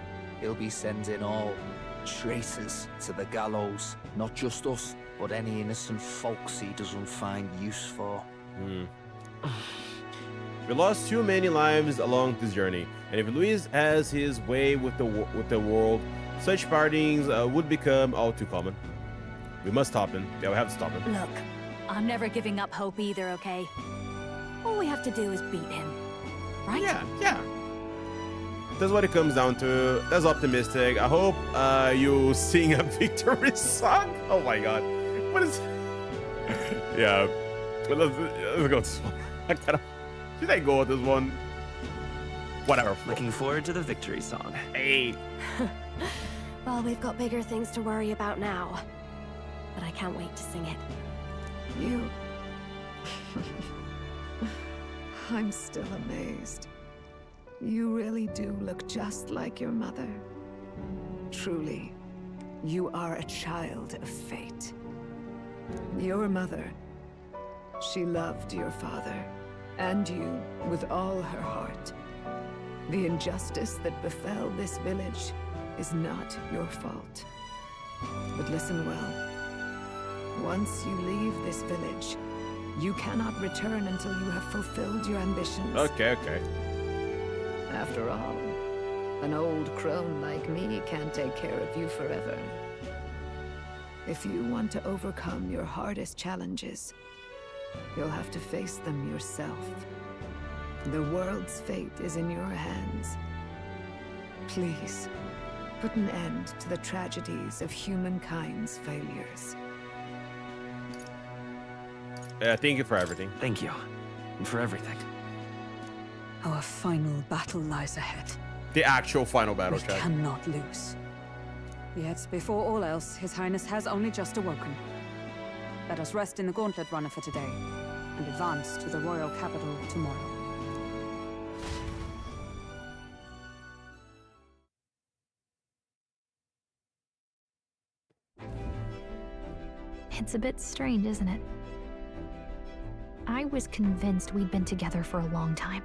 he'll be sending all traitors to the gallows. Not just us, but any innocent folks he doesn't find use for. We lost too many lives along this journey, and if Luis has his way with the world, such partings would become all too common. We must stop him. Yeah, we have to stop him. Look, I'm never giving up hope either, okay? All we have to do is beat him, right? Yeah. That's what it comes down to. That's optimistic. I hope you sing a victory song. Oh my god. What is... Yeah. But let's go with this one. Should I go with this one? Whatever. Looking forward to the victory song. Hey. Well, we've got bigger things to worry about now. But I can't wait to sing it. You... I'm still amazed. You really do look just like your mother. Truly, you are a child of fate. Your mother, she loved your father, and you with all her heart. The injustice that befell this village is not your fault. But listen well. Once you leave this village, you cannot return until you have fulfilled your ambitions. Okay. After all, an old crone like me can't take care of you forever. If you want to overcome your hardest challenges, you'll have to face them yourself. The world's fate is in your hands. Please, Put an end to the tragedies of humankind's failures. Thank you for everything. Thank you. And for everything. Our final battle lies ahead. The actual final battle, We chat. cannot lose. Yet, before all else, His Highness has only just awoken. Let us rest in the Gauntlet Runner for today, and advance to the royal capital tomorrow. It's a bit strange, isn't it? I was convinced we'd been together for a long time.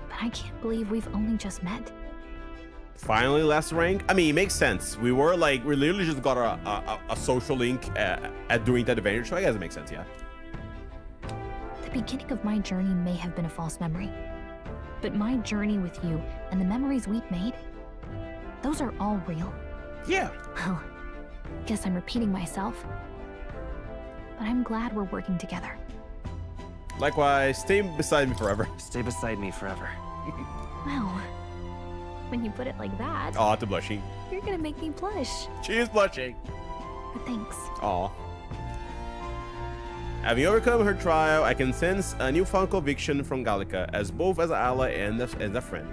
But I can't believe we've only just met. Finally, last rank. I mean, it makes sense. We literally just got a social link at doing that adventure, so I guess it makes sense, yeah. The beginning of my journey may have been a false memory. But my journey with you and the memories we've made, those are all real. Yeah. Well, guess I'm repeating myself. But I'm glad we're working together. Likewise, stay beside me forever. Stay beside me forever. Wow. When you put it like that, Aw, to blushing. you're gonna make me blush. She is blushing. But thanks. Aw. Having overcome her trial, I can sense a newfound conviction from Gallica, as both as an ally and as a friend.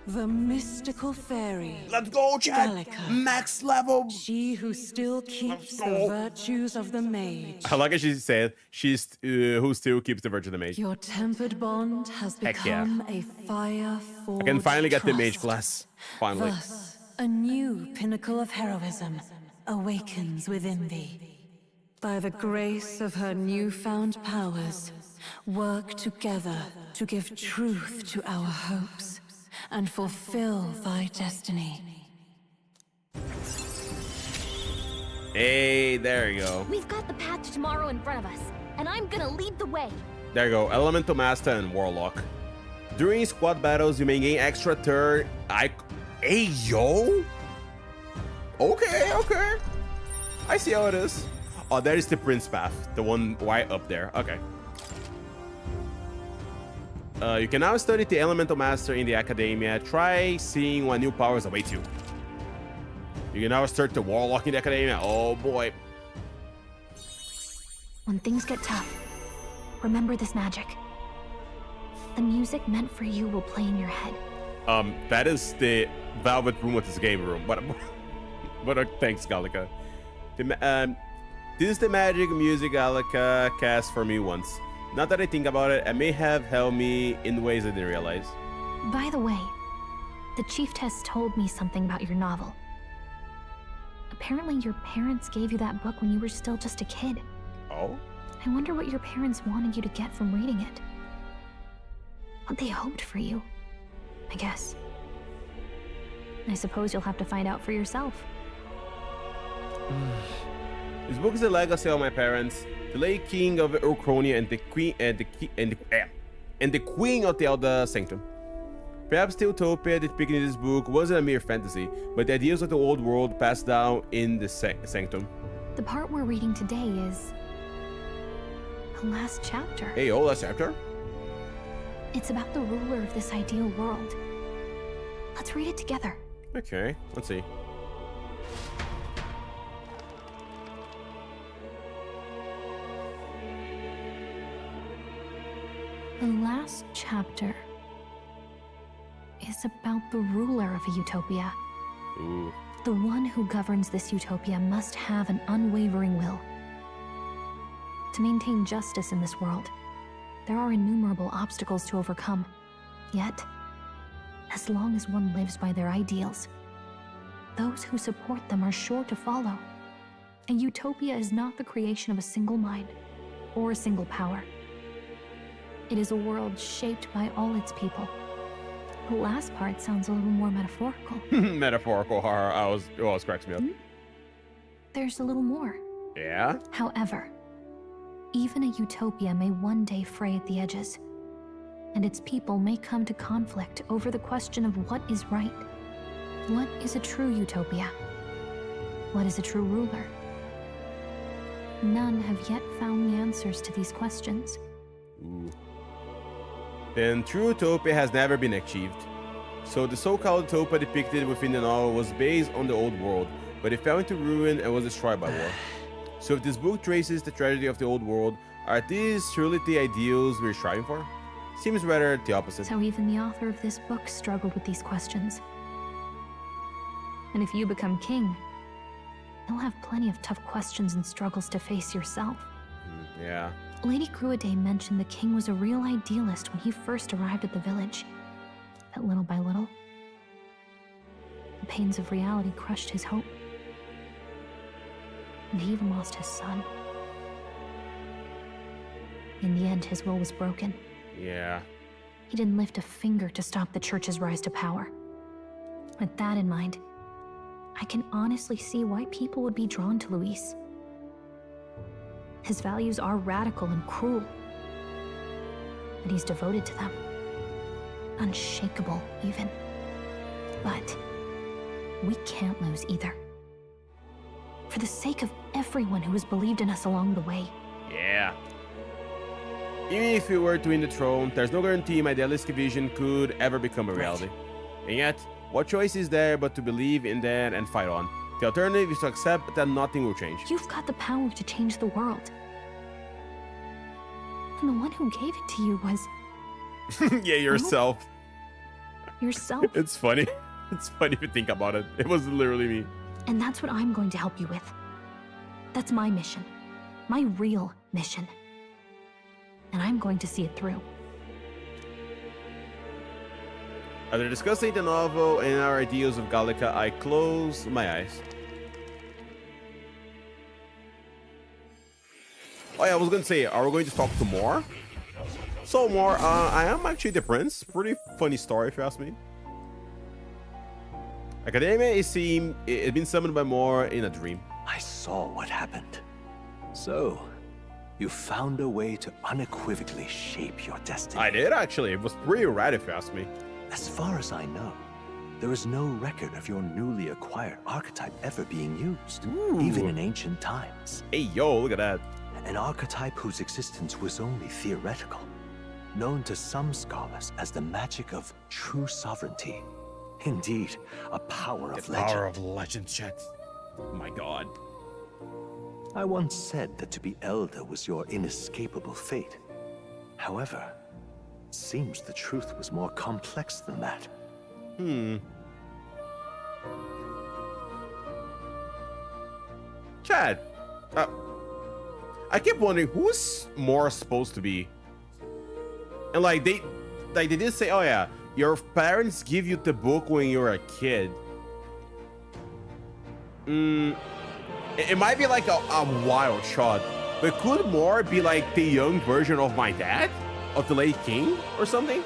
The mystical fairy. Let's go, chat! Gallica. Max level! She who still keeps the virtues of the mage. I like how she said, she's who still keeps the virtue of the mage. Your tempered bond has Heck yeah. become a fire forged I can finally get the mage trust. class. Finally. Thus, a new pinnacle of heroism awakens within thee. By the grace of her newfound powers, work together to give truth to our hopes and fulfill thy destiny. Hey, there you go. We've got the path to tomorrow in front of us, and I'm gonna lead the way. There you go. Elemental Master and Warlock. During squad battles, you may gain extra turn. Hey, yo! Okay, okay. I see how it is. Oh, that is the Prince path. The one right up there. Okay. You can now study the Elemental Master in the Academia. Try seeing what new powers await you. You can now start the Warlock in the Academia. Oh, boy. When things get tough, remember this magic. The music meant for you will play in your head. That is the Velvet Room with this game room. But thanks, Gallica. This is the magic music Gallica cast for me once. Now that I think about it, it may have helped me in ways I didn't realize. By the way, the Chieftess told me something about your novel. Apparently your parents gave you that book when you were still just a kid. Oh? I wonder what your parents wanted you to get from reading it. What they hoped for you, I guess. I suppose you'll have to find out for yourself. This book is a legacy of my parents, the late king of Urkronia and the queen of the Elder Sanctum. Perhaps the utopia depicted in this book wasn't a mere fantasy, but the ideas of the old world passed down in the Sanctum. The part we're reading today is the last chapter. Hey, oh, last chapter? It's about the ruler of this ideal world. Let's read it together. Okay, let's see. The last chapter is about the ruler of a utopia. Ooh. The one who governs this utopia must have an unwavering will. To maintain justice in this world, there are innumerable obstacles to overcome. Yet, as long as one lives by their ideals, those who support them are sure to follow. A utopia is not the creation of a single mind or a single power. It is a world shaped by all its people. The last part sounds a little more metaphorical. Metaphorical horror. It always cracks me up. There's a little more. Yeah? However, even a utopia may one day fray at the edges, and its people may come to conflict over the question of what is right. What is a true utopia? What is a true ruler? None have yet found the answers to these questions. Ooh. Then true utopia has never been achieved. So the so-called Utopia depicted within the novel was based on the old world, but it fell into ruin and was destroyed by war. So if this book traces the tragedy of the old world, are these truly the ideals we're striving for? Seems rather the opposite. So even the author of this book struggled with these questions. And if you become king, you'll have plenty of tough questions and struggles to face yourself. Yeah. Lady Gruaday mentioned the king was a real idealist when he first arrived at the village. But little by little, the pains of reality crushed his hope. And he even lost his son. In the end, his will was broken. Yeah. He didn't lift a finger to stop the church's rise to power. With that in mind, I can honestly see why people would be drawn to Luis. His values are radical and cruel, but he's devoted to them. Unshakable, even. But we can't lose either. For the sake of everyone who has believed in us along the way. Yeah. Even if we were to win the throne, there's no guarantee my idealistic vision could ever become a reality. And yet, what choice is there but to believe in that and fight on? The alternative is to accept that nothing will change. You've got the power to change the world. And the one who gave it to you was... Yeah, yourself. Yourself. It's funny. It's funny if you think about it. It was literally me. And that's what I'm going to help you with. That's my mission. My real mission. And I'm going to see it through. After discussing the novel and our ideals of Gallica, I closed my eyes. Oh yeah, I was gonna say, are we going to talk to Mor? So Mor, I am actually the prince. Pretty funny story if you ask me. Academia is seen, it's been summoned by Mor in a dream. I saw what happened. So, you found a way to unequivocally shape your destiny. I did actually. It was pretty rad if you ask me. As far as I know, there is no record of your newly acquired archetype ever being used, even in ancient times. Hey, yo, look at that. An archetype whose existence was only theoretical, known to some scholars as the magic of true sovereignty. Indeed, a power of legend. Power of legend, chat. Oh my god. I once said that to be elder was your inescapable fate. However, it seems the truth was more complex than that. Chad, I kept wondering who's Mor supposed to be. And like they did say, oh yeah, your parents give you the book when you were a kid. It might be like a wild shot, but could Mor be like the young version of my dad? Of the late king or something?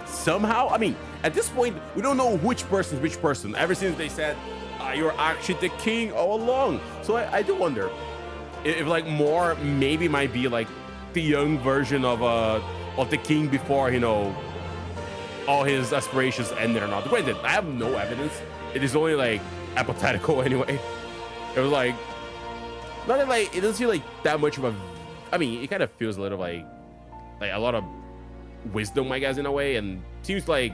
Somehow? I mean, at this point, we don't know which person's which person. Ever since they said, you're actually the king all along. So I do wonder if like Mor maybe might be like the young version of the king before, you know, all his aspirations ended or not. Granted, I have no evidence. It is only like hypothetical anyway. It was like, not that like, it doesn't feel like that much of a, I mean, it kind of feels a little like a lot of wisdom, I guess, in a way, and seems like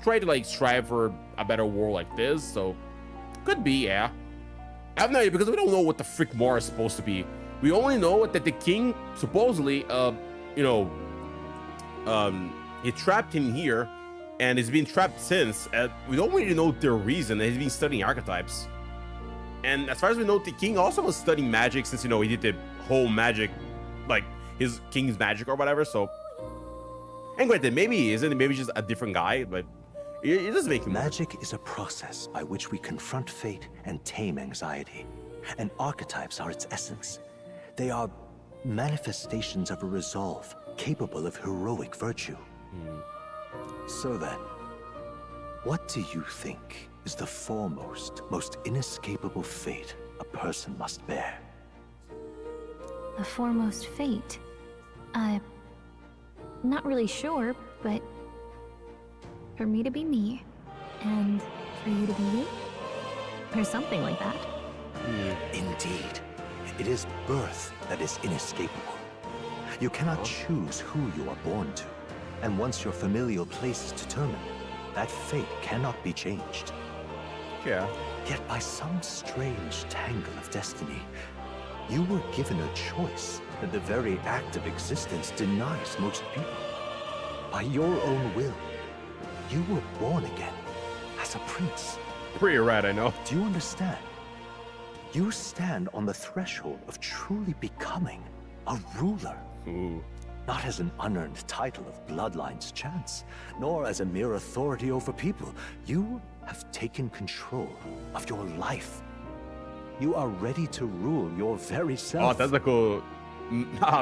try to like strive for a better world like this. So could be, yeah. I have no idea because we don't know what the frick Mor is supposed to be. We only know that the king supposedly, you know, he trapped him here, and he's been trapped since. We don't really know the reason. He's been studying archetypes, and as far as we know, the king also was studying magic since, you know, he did the whole magic, like his king's magic or whatever. So, and granted, maybe he isn't. Maybe just a different guy, but it doesn't make magic is a process by which we confront fate and tame anxiety, and archetypes are its essence. They are manifestations of a resolve capable of heroic virtue. So then, what do you think is the foremost, most inescapable fate a person must bear? The foremost fate? Not really sure, but for me to be me, and for you to be you, or something like that. Indeed. It is birth that is inescapable. You cannot choose who you are born to, and once your familial place is determined, That fate cannot be changed. Yeah. Yet by some strange tangle of destiny, you were given a choice that the very act of existence denies most people. By your own will, you were born again as a prince. Pretty rad, I know. Do you understand? You stand on the threshold of truly becoming a ruler. Ooh. Not as an unearned title of bloodline's chance, nor as a mere authority over people. You have taken control of your life. You are ready to rule your very self. Oh, that's a cool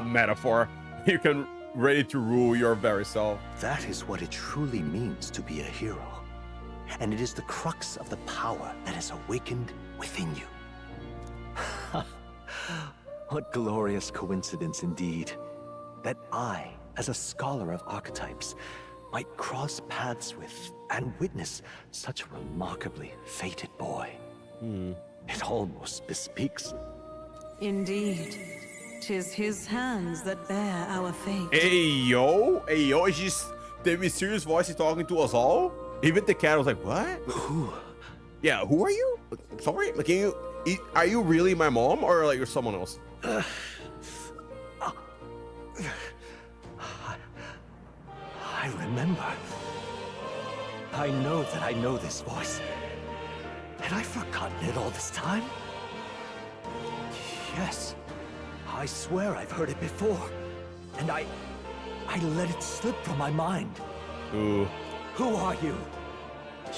metaphor. You can ready to rule your very self. That is what it truly means to be a hero. And it is the crux of the power that is awakened within you. What glorious coincidence indeed, that I, as a scholar of archetypes, might cross paths with and witness such a remarkably fated boy. It almost bespeaks. Indeed. 'Tis his hands that bear our fate. Hey yo, is just the mysterious voice is talking to us all? Even the cat was like, what? Who? Yeah, who are you? Sorry, like, are you really my mom or like you're someone else? I remember. I know that I know this voice. Had I forgotten it all this time? Yes. I swear I've heard it before. And I let it slip from my mind. Ooh. Who are you?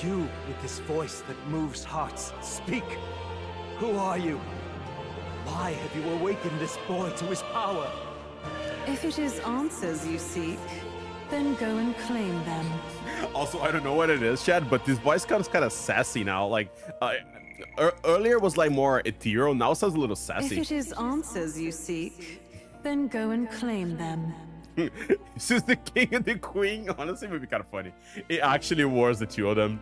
You with this voice that moves hearts. Speak. Who are you? Why have you awakened this boy to his power? If it is answers you seek, then go and claim them. Also, I don't know what it is, Chad, but this voice kind of sassy now. Like, earlier was like more ethereal, now it sounds a little sassy. If it is answers you seek, then go and claim them. This is the king and the queen. Honestly, it would be kind of funny. It actually was the two of them.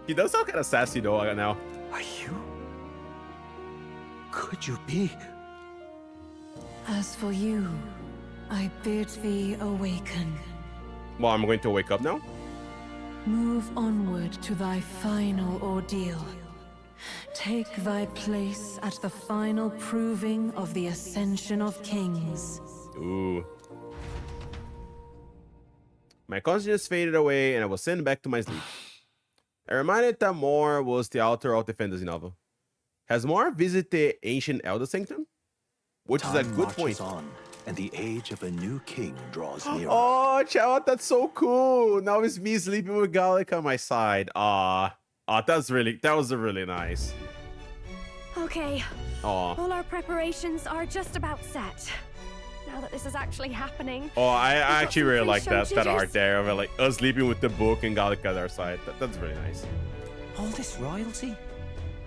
He does sound kind of sassy though now. Are you? Could you be? As for you, I bid thee awaken. Well, I'm going to wake up now. Move onward to thy final ordeal. Take thy place at the final proving of the ascension of kings. Ooh. My consciousness faded away and I was sent back to my sleep. I reminded that Moore was the author of the fantasy novel. Has Moore visited the ancient Elder Sanctum? Which is a good point. On, and the age of a new king draws near. Oh, Chad, that's so cool. Now it's me sleeping with Gallic on my side. That was really nice. Okay. Aw. All our preparations are just about set. Now that this is actually happening. Oh, I actually really like that jitters. art there of like us sleeping with the book and Gallic at our side. That's really nice. All this royalty?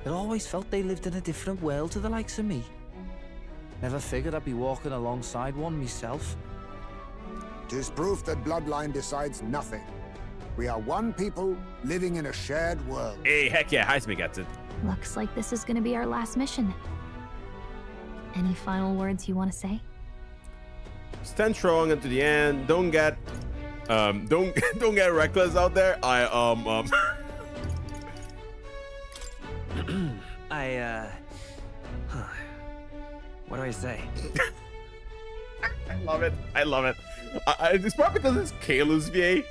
I always felt they lived in a different world to the likes of me. Never figured I'd be walking alongside one myself. 'Tis proof that bloodline decides nothing. We are one people living in a shared world. Hey, heck yeah, Heisman gets it. Looks like this is gonna be our last mission. Any final words you want to say? Stand strong and to the end. Don't get don't get reckless out there. What do I say? I love it. It's probably because it's Kalos VA,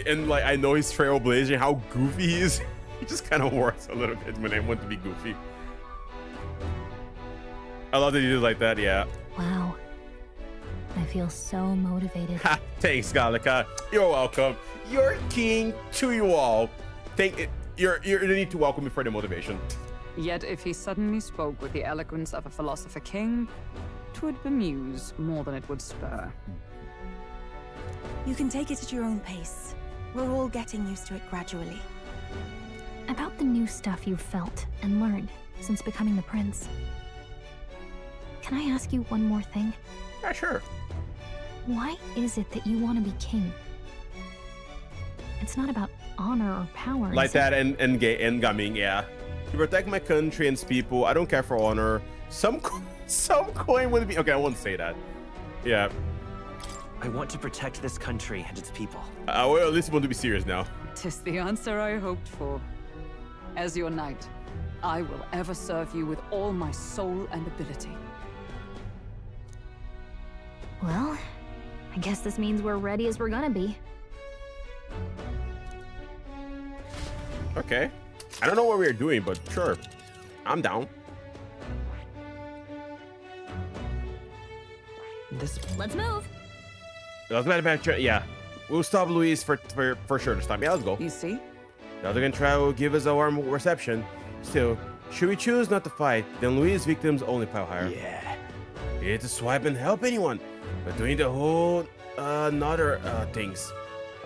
and like I know he's trailblazing, how goofy he is. He just kind of works a little bit when I want to be goofy. I love that he did like that. Yeah. Wow. I feel so motivated. Thanks, Gallica. You're welcome. You're king to you all. You need to welcome me for the motivation. Yet if he suddenly spoke with the eloquence of a philosopher king, 'twould bemuse more than it would spur. You can take it at your own pace. We're all getting used to it gradually. About the new stuff you've felt and learned since becoming the prince. Can I ask you one more thing? Yeah, sure. Why is it that you want to be king? It's not about honor or power. Like that and Gaming, yeah. To protect my country and its people, I don't care for honor. Some coin would be okay. I won't say that. Yeah. I want to protect this country and its people. Well, at least want to be serious now. 'Tis the answer I hoped for. As your knight, I will ever serve you with all my soul and ability. Well, I guess this means we're ready as we're gonna be. Okay. I don't know what we're doing, but sure. I'm down. Let's move. Let's go. Yeah. We'll stop Luis for sure this time. Yeah, let's go. You see? Now they're gonna try to give us a warm reception. Still, should we choose not to fight, then Luis' victims only pile higher. Yeah. You need to swipe and help anyone, but doing the whole another things.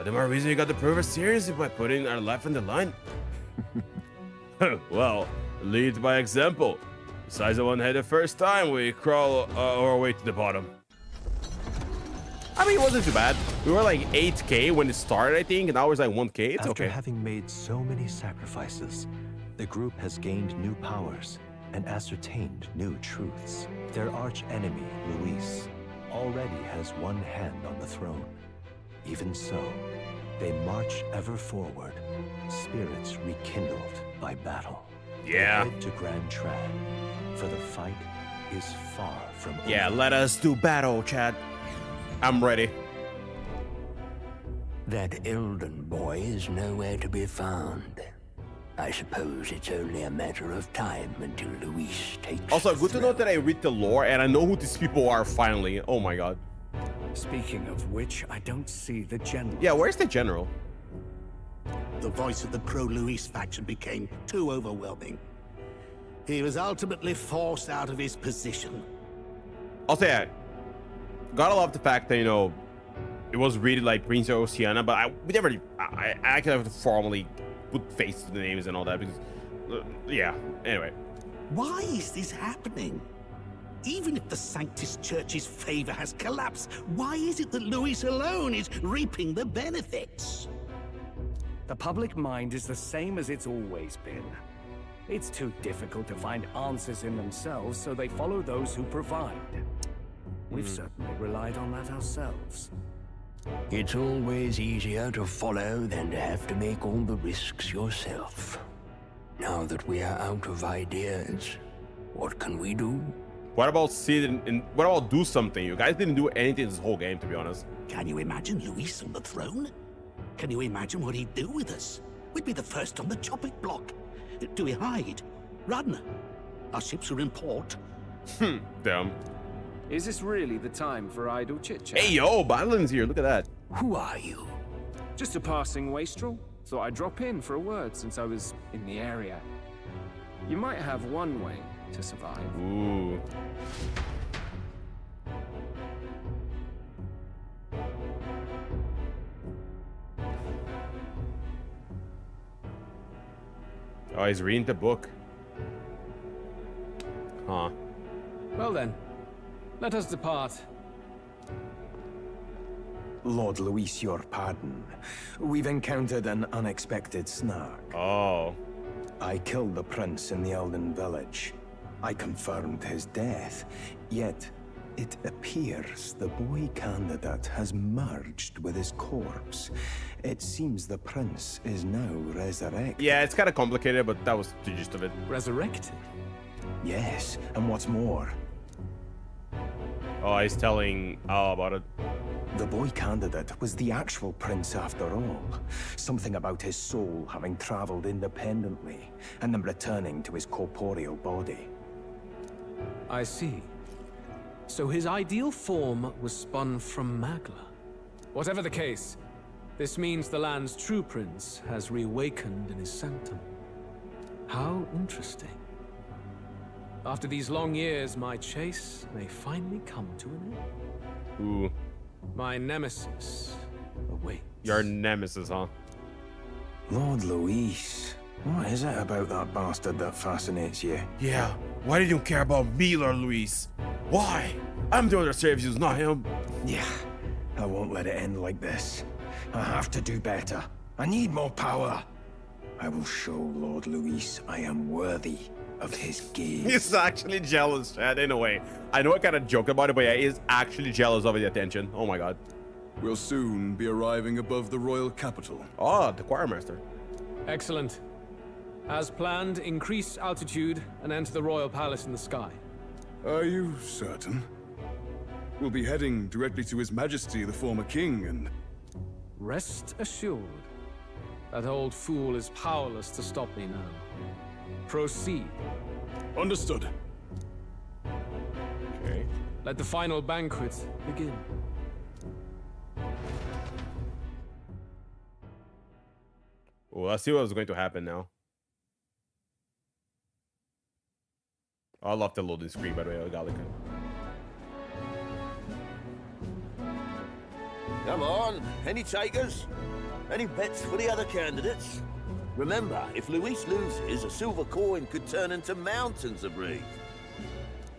The more reason you got to prove it seriously by putting our life on the line. Well, lead by example. Besides the one head the first time, we crawl our way to the bottom. I mean, it wasn't too bad. We were like 8k when it started, I think, and now it's like 1k. It's After okay. having made so many sacrifices, the group has gained new powers and ascertained new truths. Their arch-enemy, Luis, already has one hand on the throne. Even so, they march ever forward, spirits rekindled by battle. Yeah. They head to Grand Trad, for the fight is far from over. Yeah, let us do battle, Chad. I'm ready. That Elden boy is nowhere to be found. I suppose it's only a matter of time until Luis takes Also, the good to know that I read the lore and I know who these people are finally. Oh my god. Speaking of which, I don't see the general. Yeah, where's the general? The voice of the pro-Luis faction became too overwhelming. He was ultimately forced out of his position. Also, yeah, gotta love the fact that, you know, it was really like Prince of Oceania, but I actually have to formally put face to the names and all that because, yeah, anyway. Why is this happening? Even if the Sanctus Church's favor has collapsed, why is it that Luis alone is reaping the benefits? The public mind is the same as it's always been. It's too difficult to find answers in themselves, so they follow those who provide. We've certainly relied on that ourselves. It's always easier to follow than to have to make all the risks yourself. Now that we are out of ideas, what can we do? What about what about do something? You guys didn't do anything this whole game, to be honest. Can you imagine Luis on the throne? Can you imagine what he'd do with us? We'd be the first on the chopping block. Do we hide? Run? Our ships are in port. Damn. Is this really the time for idle chit-chat? Hey, yo, Battlin's here. Look at that. Who are you? Just a passing wastrel. Thought I'd drop in for a word since I was in the area. You might have one way to survive. Ooh. Oh, he's reading the book. Huh. Well then, let us depart. Lord Luis, your pardon. We've encountered an unexpected snag. Oh. I killed the prince in the Elden village. I confirmed his death, yet it appears the boy candidate has merged with his corpse. It seems the prince is now resurrected. Yeah, it's kind of complicated, but that was the gist of it. Resurrected? Yes, and what's more... Oh, he's telling all about it. The boy candidate was the actual prince after all. Something about his soul having traveled independently, and then returning to his corporeal body. I see. So his ideal form was spun from Magla. Whatever the case, this means the land's true prince has reawakened in his sanctum. How interesting. After these long years, my chase may finally come to an end. Ooh. My nemesis awaits. Your nemesis, huh? Lord Luis, what is it about that bastard that fascinates you? Yeah, why did you care about me, Lord Luis? Why? I'm the one that saves you, not him. Yeah, I won't let it end like this. I have to do better. I need more power. I will show Lord Luis I am worthy of his gaze. He's actually jealous, Chad, in a way. I know I kind of joke about it, but yeah, he's actually jealous of the attention. Oh my god. We'll soon be arriving above the royal capital. Oh, the choirmaster. Excellent. As planned, increase altitude and enter the royal palace in the sky. Are you certain? We'll be heading directly to His Majesty, the former king, and... Rest assured, that old fool is powerless to stop me now. Proceed. Understood. Okay. Let the final banquet begin. Well, let's see what's going to happen now. I love the loading screen, by the way, Yagami-kun. Come on, any takers? Any bets for the other candidates? Remember, if Luis loses, a silver coin could turn into mountains of Reeve.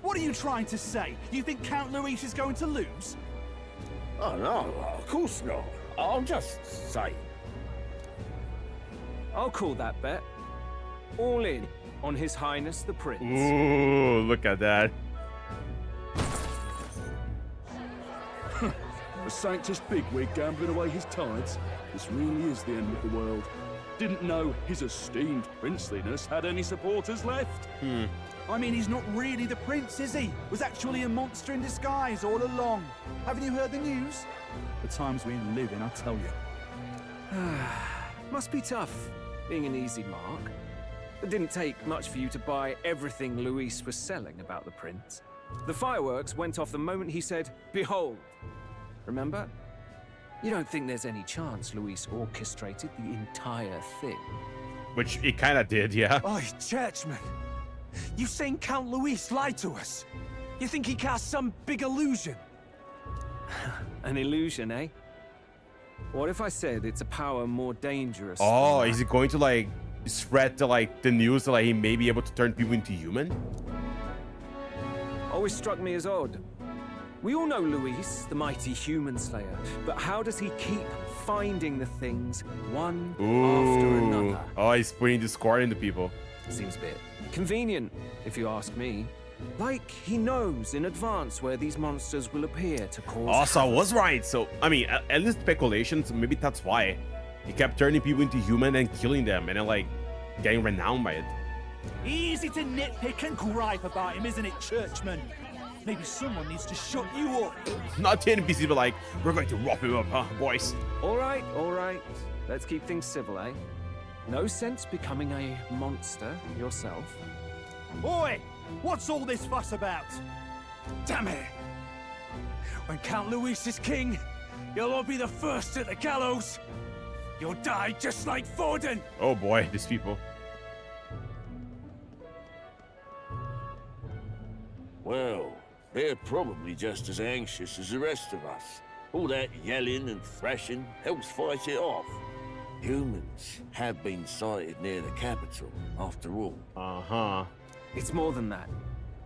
What are you trying to say? You think Count Luis is going to lose? Oh, no, of course not. I'm just saying. I'll call that bet. All in on His Highness the Prince. Ooh, look at that. A sanctus bigwig gambling away his tides? This really is the end of the world. Didn't know his esteemed princeliness had any supporters left. I mean, he's not really the prince, is he? Was actually a monster in disguise all along. Haven't you heard the news? The times we live in, I tell you. Must be tough, being an easy mark. It didn't take much for you to buy everything Luis was selling about the prince. The fireworks went off the moment he said, "Behold." Remember? You don't think there's any chance Luis orchestrated the entire thing? Which it kind of did, yeah. Oh, churchman. You saying Count Luis lied to us? You think he cast some big illusion? An illusion, eh? What if I said it's a power more dangerous? Oh, is it going to like spread to like the news that like he may be able to turn people into human? Always struck me as odd. We all know Luis, the mighty human slayer, but how does he keep finding the things one after another? Oh, he's putting discord into people. Seems a bit convenient, if you ask me. Like he knows in advance where these monsters will appear to cause. Also, I was right. So, I mean, at least speculations, maybe that's why. He kept turning people into human and killing them, and then like getting renowned by it. Easy to nitpick and gripe about him, isn't it, churchman? Maybe someone needs to shut you up. Not the NPC, but like, we're going to wrap him up, huh, boys? All right, all right. Let's keep things civil, eh? No sense becoming a monster yourself. Oi! What's all this fuss about? Damn it! When Count Luis is king, you'll all be the first at the gallows. You'll die just like Forden. Oh boy, these people. Well, they're probably just as anxious as the rest of us. All that yelling and thrashing helps fight it off. Humans have been sighted near the capital, after all. Uh-huh. It's more than that.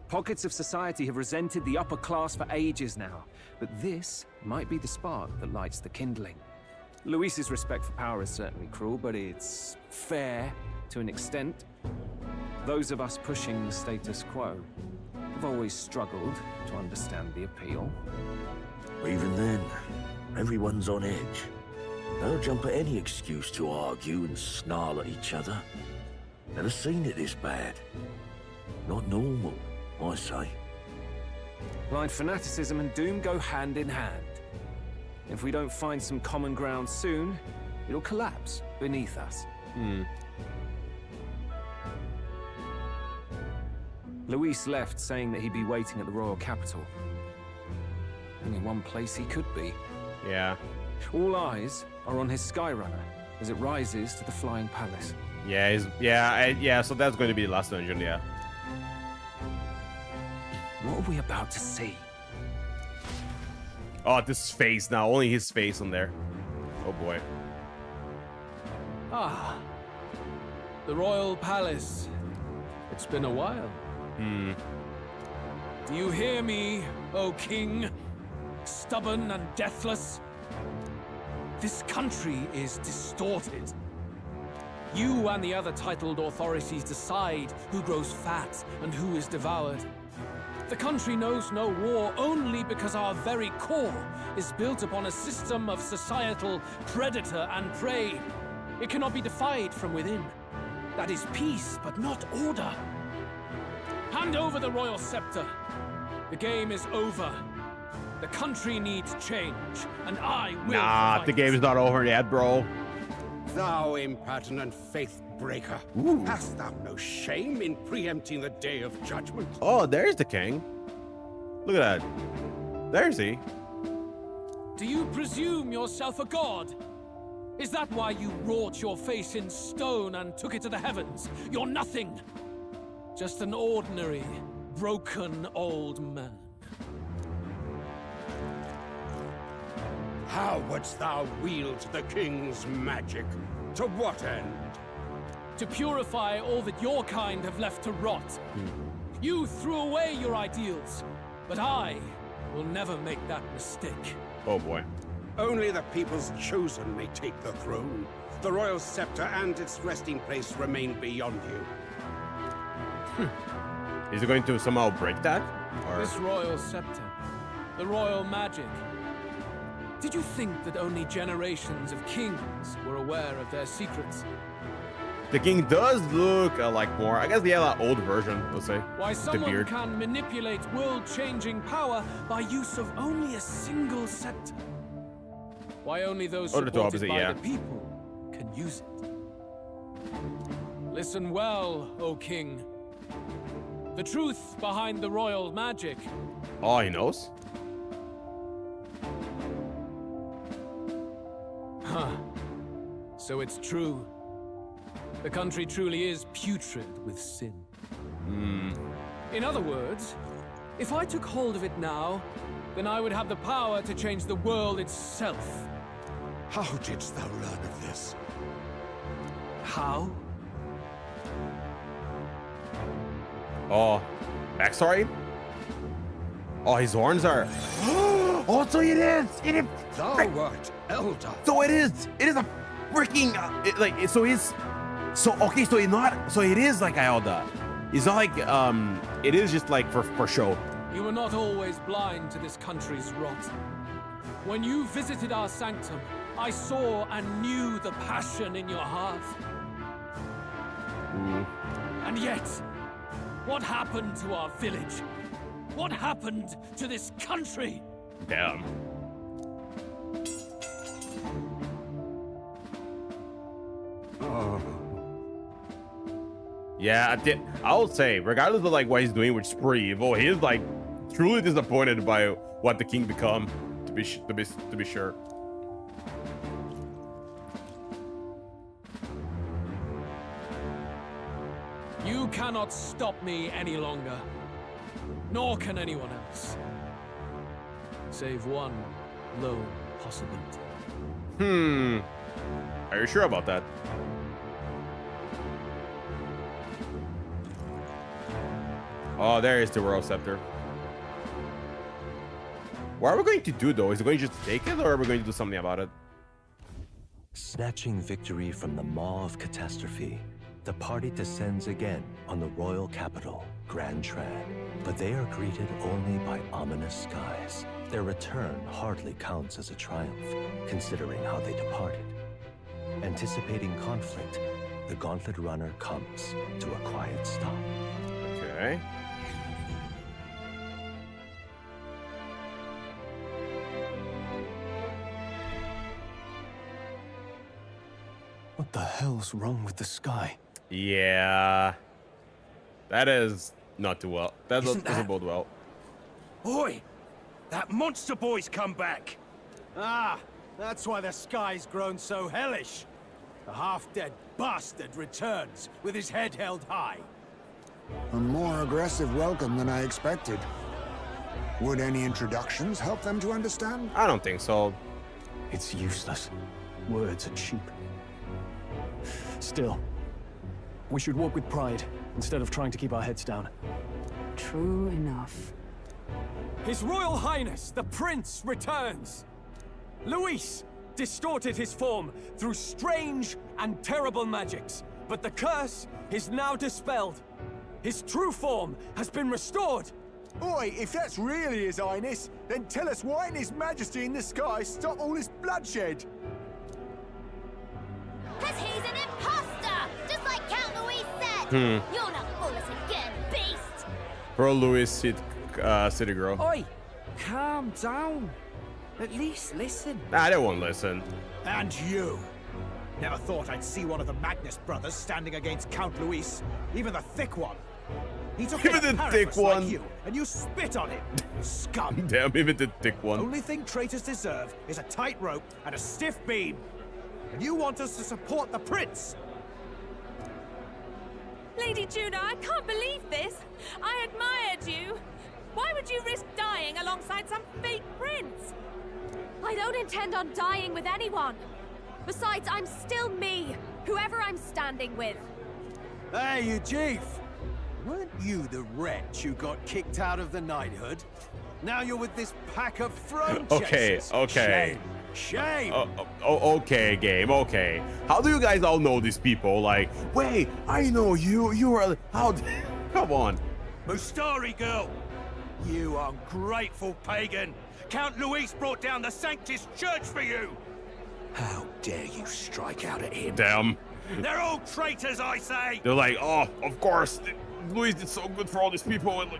Pockets of society have resented the upper class for ages now, but this might be the spark that lights the kindling. Luis's respect for power is certainly cruel, but it's fair to an extent. Those of us pushing the status quo have always struggled to understand the appeal. Even then, everyone's on edge. They'll jump at any excuse to argue and snarl at each other. Never seen it this bad. Not normal, I say. Blind fanaticism and doom go hand in hand. If we don't find some common ground soon, it'll collapse beneath us. Luis left saying that he'd be waiting at the royal capital. Only one place he could be. Yeah. All eyes are on his Skyrunner as it rises to the flying palace. Yeah, so that's going to be the last dungeon, yeah. What are we about to see? Oh, this face now. Only his face on there. Oh boy. Ah. The royal palace. It's been a while. Do you hear me, O king? Stubborn and deathless? This country is distorted. You and the other titled authorities decide who grows fat and who is devoured. The country knows no war only because our very core is built upon a system of societal predator and prey. It cannot be defied from within. That is peace, but not order. Hand over the royal scepter. The game is over. The country needs change, and I will Nah, the game is not over yet, bro. Thou impertinent faith breaker, hast thou no shame in preempting the day of judgment? Oh, there's the king. Look at that. There's he. Do you presume yourself a god? Is that why you wrought your face in stone and took it to the heavens? You're nothing. Just an ordinary, broken old man. How wouldst thou wield the king's magic? To what end? To purify all that your kind have left to rot. You threw away your ideals, but I will never make that mistake. Oh boy. Only the people's chosen may take the throne. The royal scepter and its resting place remain beyond you. Is he going to somehow break that? Or... This royal scepter, the royal magic. Did you think that only generations of kings were aware of their secrets? The king does look like more. I guess the old version, we'll say. Why the someone beard. can manipulate world-changing power by use of only a single scepter? Why only those supported by the people can use it? Listen well, O king. The truth behind the royal magic. Oh, he knows? Huh. So it's true. The country truly is putrid with sin. In other words, if I took hold of it now, then I would have the power to change the world itself. How didst thou learn of this? How? Oh, backstory? Oh, his horns are... Oh, so it is! It is... Thou wert elder. So it is! It is a freaking... So, okay, so it's not... So it is like Ielda. It's not like, it is just like for show. You were not always blind to this country's rot. When you visited our sanctum, I saw and knew the passion in your heart. And yet, what happened to our village? What happened to this country? Damn. Oh. Yeah, I would say, regardless of like what he's doing, which is pretty evil, he is like truly disappointed by what the king become. To be sure. You cannot stop me any longer, nor can anyone else, save one lone possibility. Are you sure about that? Oh, there is the royal scepter. What are we going to do, though? Is it going to just take it, or are we going to do something about it? Snatching victory from the maw of catastrophe, the party descends again on the royal capital, Grand Tran. But they are greeted only by ominous skies. Their return hardly counts as a triumph, considering how they departed. Anticipating conflict, the Gauntlet Runner comes to a quiet stop. Okay. What the hell's wrong with the sky? Yeah. That is not too well. That doesn't bode well. Oi! That monster boy's come back! Ah, that's why the sky's grown so hellish. The half-dead bastard returns with his head held high. A more aggressive welcome than I expected. Would any introductions help them to understand? I don't think so. It's useless. Words are cheap. Still, we should walk with pride instead of trying to keep our heads down. True enough. His Royal Highness, the Prince, returns! Luis distorted his form through strange and terrible magics, but the curse is now dispelled. His true form has been restored. Oi, if that's really His Highness, then tell us why in His Majesty in the sky stop all this bloodshed? Because he's an imposter! Just like Count Louis said! You're not fool us again, beast! Bro, Louis, city girl. Oi, calm down. At least listen. Nah, they won't listen. And you! Never thought I'd see one of the Magnus brothers standing against Count Louis, even the thick one. He took Even in a the thick Paragus one. like you, and you spit on him. Scum. Damn, even the thick one. Only thing traitors deserve is a tight rope and a stiff beam. And you want us to support the prince? Lady Juno, I can't believe this. I admired you. Why would you risk dying alongside some fake prince? I don't intend on dying with anyone. Besides, I'm still me, whoever I'm standing with. Hey, you chief! Weren't you the wretch who got kicked out of the knighthood? Now you're with this pack of throne chasers. Okay. Shame! Okay, game, okay. How do you guys all know these people? Like, wait, I know you. You are. How? Come on. Mustari girl! You ungrateful pagan! Count Louis brought down the Sanctus Church for you! How dare you strike out at him? Damn. They're all traitors, I say! They're like, oh, of course. Louis did so good for all these people. And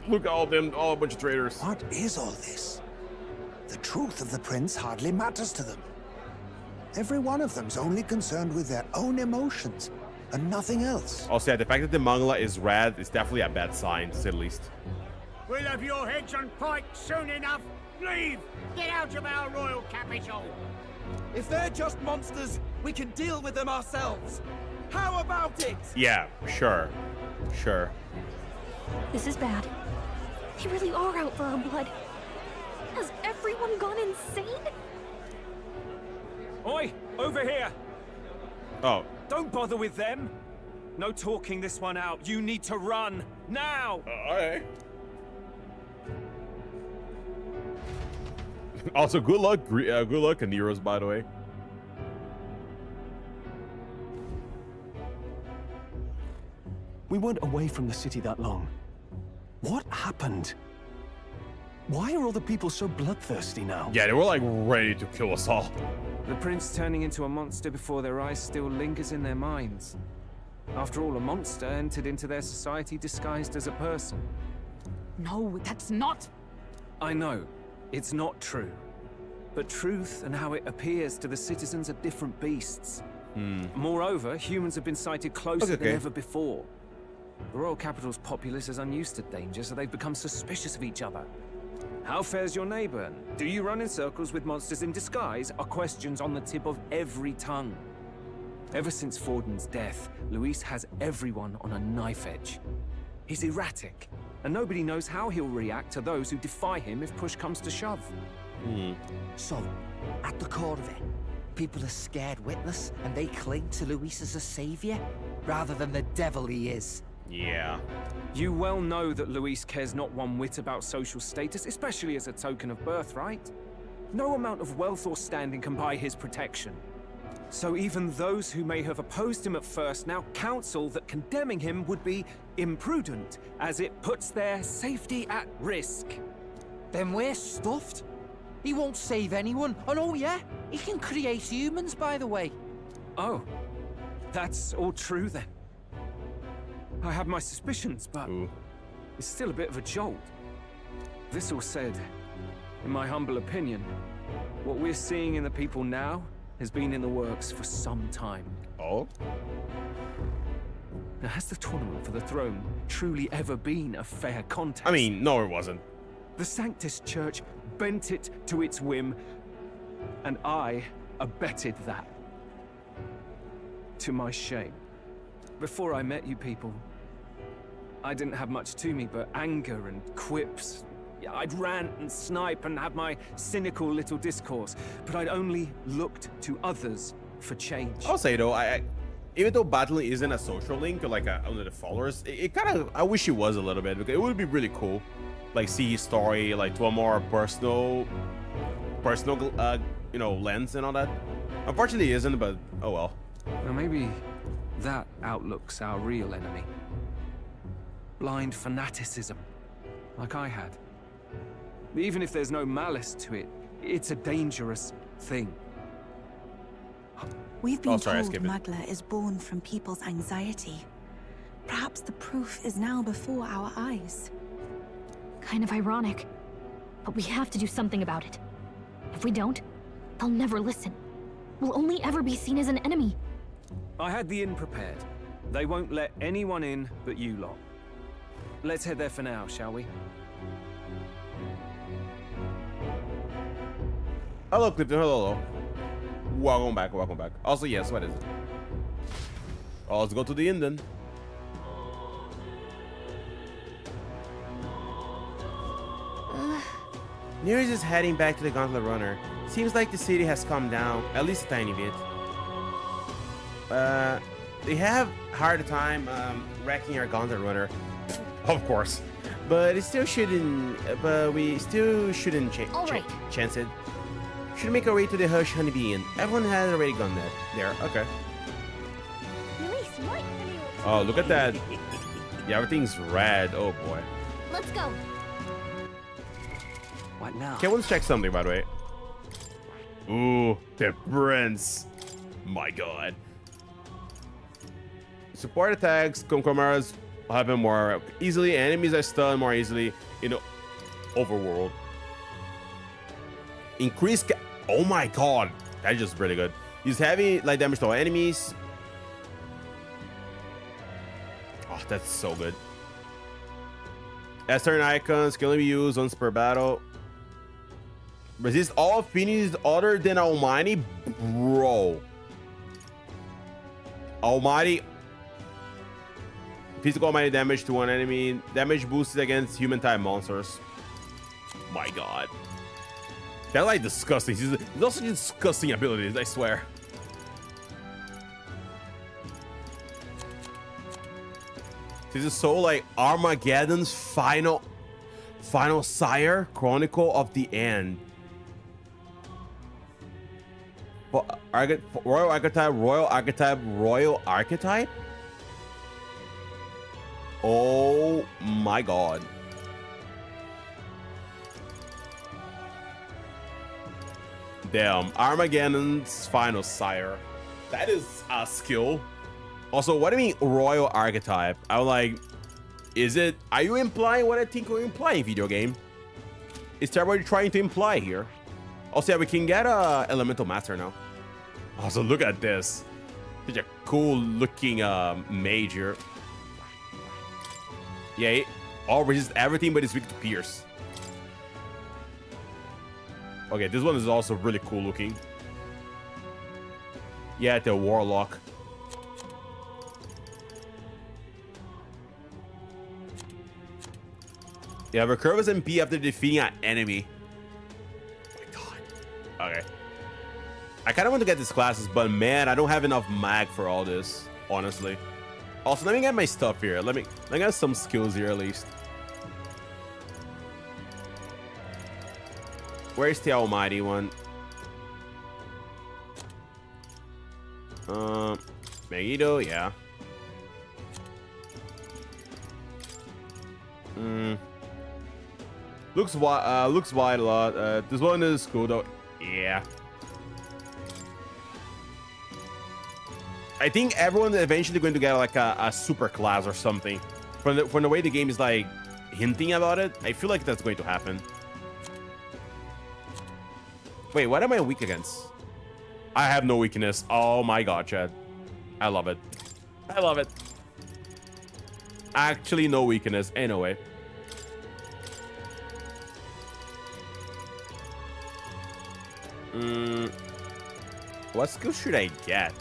look at all them, all a bunch of traitors. What is all this? The truth of the prince hardly matters to them. Every one of them's only concerned with their own emotions and nothing else. Also, yeah, the fact that the mangla is red is definitely a bad sign, to say the least. We'll have your heads on pike soon enough. Leave! Get out of our royal capital! If they're just monsters, we can deal with them ourselves. How about it? Yeah, sure. Sure. This is bad. They really are out for our blood. Has everyone gone insane? Oi, over here! Oh. Don't bother with them. No talking this one out. You need to run now. Alright. Also, good luck, and Nero's, by the way. We weren't away from the city that long. What happened? Why are all the people so bloodthirsty now? Yeah, they were like ready to kill us all. The prince turning into a monster before their eyes still lingers in their minds. After all, a monster entered into their society disguised as a person. No, that's not... I know, it's not true. But truth and how it appears to the citizens are different beasts. Moreover, humans have been sighted closer than ever before. The royal capital's populace is unused to danger, so they've become suspicious of each other. How fares your neighbor? Do you run in circles with monsters in disguise? Are questions on the tip of every tongue. Ever since Forden's death, Luis has everyone on a knife edge. He's erratic, and nobody knows how he'll react to those who defy him if push comes to shove. So, at the core of it, people are scared witless, and they cling to Luis as a savior, rather than the devil he is. Yeah. You well know that Luis cares not one whit about social status, especially as a token of birthright. No amount of wealth or standing can buy his protection. So even those who may have opposed him at first now counsel that condemning him would be imprudent, as it puts their safety at risk. Then we're stuffed. He won't save anyone, and oh yeah, he can create humans, by the way. Oh, that's all true then. I have my suspicions, but it's still a bit of a jolt. This all said, in my humble opinion, what we're seeing in the people now has been in the works for some time. Oh? Now, has the tournament for the throne truly ever been a fair contest? I mean, no, it wasn't. The Sanctus Church bent it to its whim, and I abetted that. To my shame. Before I met you people, I didn't have much to me but anger and quips. Yeah, I'd rant and snipe and have my cynical little discourse, but I'd only looked to others for change. I'll say though, I even though battling isn't a social link or like under the followers, it kind of, I wish it was a little bit, because it would be really cool, like see his story like to a more personal, you know, lens and all that. Unfortunately, it isn't, but oh well. Now maybe that outlook's our real enemy. Blind fanaticism. like I had. Even if there's no malice to it, it's a dangerous thing. We've been told Magla is born from people's anxiety. Perhaps the proof is now before our eyes. Kind of ironic. But we have to do something about it. If we don't, they'll never listen. We'll only ever be seen as an enemy. I had the inn prepared. They won't let anyone in but you lot. Let's head there for now, shall we? Hello, Clifton. Hello. Welcome back. Welcome back. Also, yes, what is it? Oh, let's go to the inn then. Nearest is heading back to the Gauntlet Runner. Seems like the city has calmed down, at least a tiny bit. They have hard time wrecking our Gauntlet Runner, of course. But it still shouldn't. But we still shouldn't chance it. Should make our way to the Hush Honeybee Inn. Everyone has already gone there. Okay. Oh, look at that. Yeah, everything's red. Oh boy. Let's go. What now? Okay, let's check something, by the way. Ooh, the prince. My god. Support attacks, Concomaras happen more easily. Enemies are stunned more easily in the overworld. Increase. Oh my god. That's just really good. Use heavy light damage to all enemies. Oh, that's so good. As turn icons can only be used once per battle. Resist all affinities other than Almighty. Bro. Almighty. Physical Almighty damage to one enemy. Damage boosted against human type monsters. My god. That's like disgusting. He's also disgusting abilities, I swear. This is so like Armageddon's final sire, Chronicle of the End. Royal Archetype. Oh my god. Damn, Armageddon's final sire. That is a skill. Also, what do you mean Royal Archetype? I'm like, are you implying what I think you're implying, video game? Is that what you're trying to imply here? Also, yeah, we can get a Elemental Master now. Also, look at this. Such a cool looking mage here. Yeah, all resists everything, but it's weak to pierce. Okay, this one is also really cool looking. Yeah, the Warlock. Yeah, recurves MP after defeating an enemy. Oh my god. Okay. I kind of want to get these classes, but man, I don't have enough mag for all this, honestly. Also, let me get my stuff here. Let me get some skills here at least. Where's the Almighty one? Magneto, yeah. Looks wide a lot. This one is cool though. Yeah. I think everyone's eventually going to get like a super class or something. From the way the game is like hinting about it, I feel like that's going to happen. Wait, what am I weak against? I have no weakness. Oh my god, Chad. I love it. I love it. Actually, no weakness. Anyway. What skill should I get?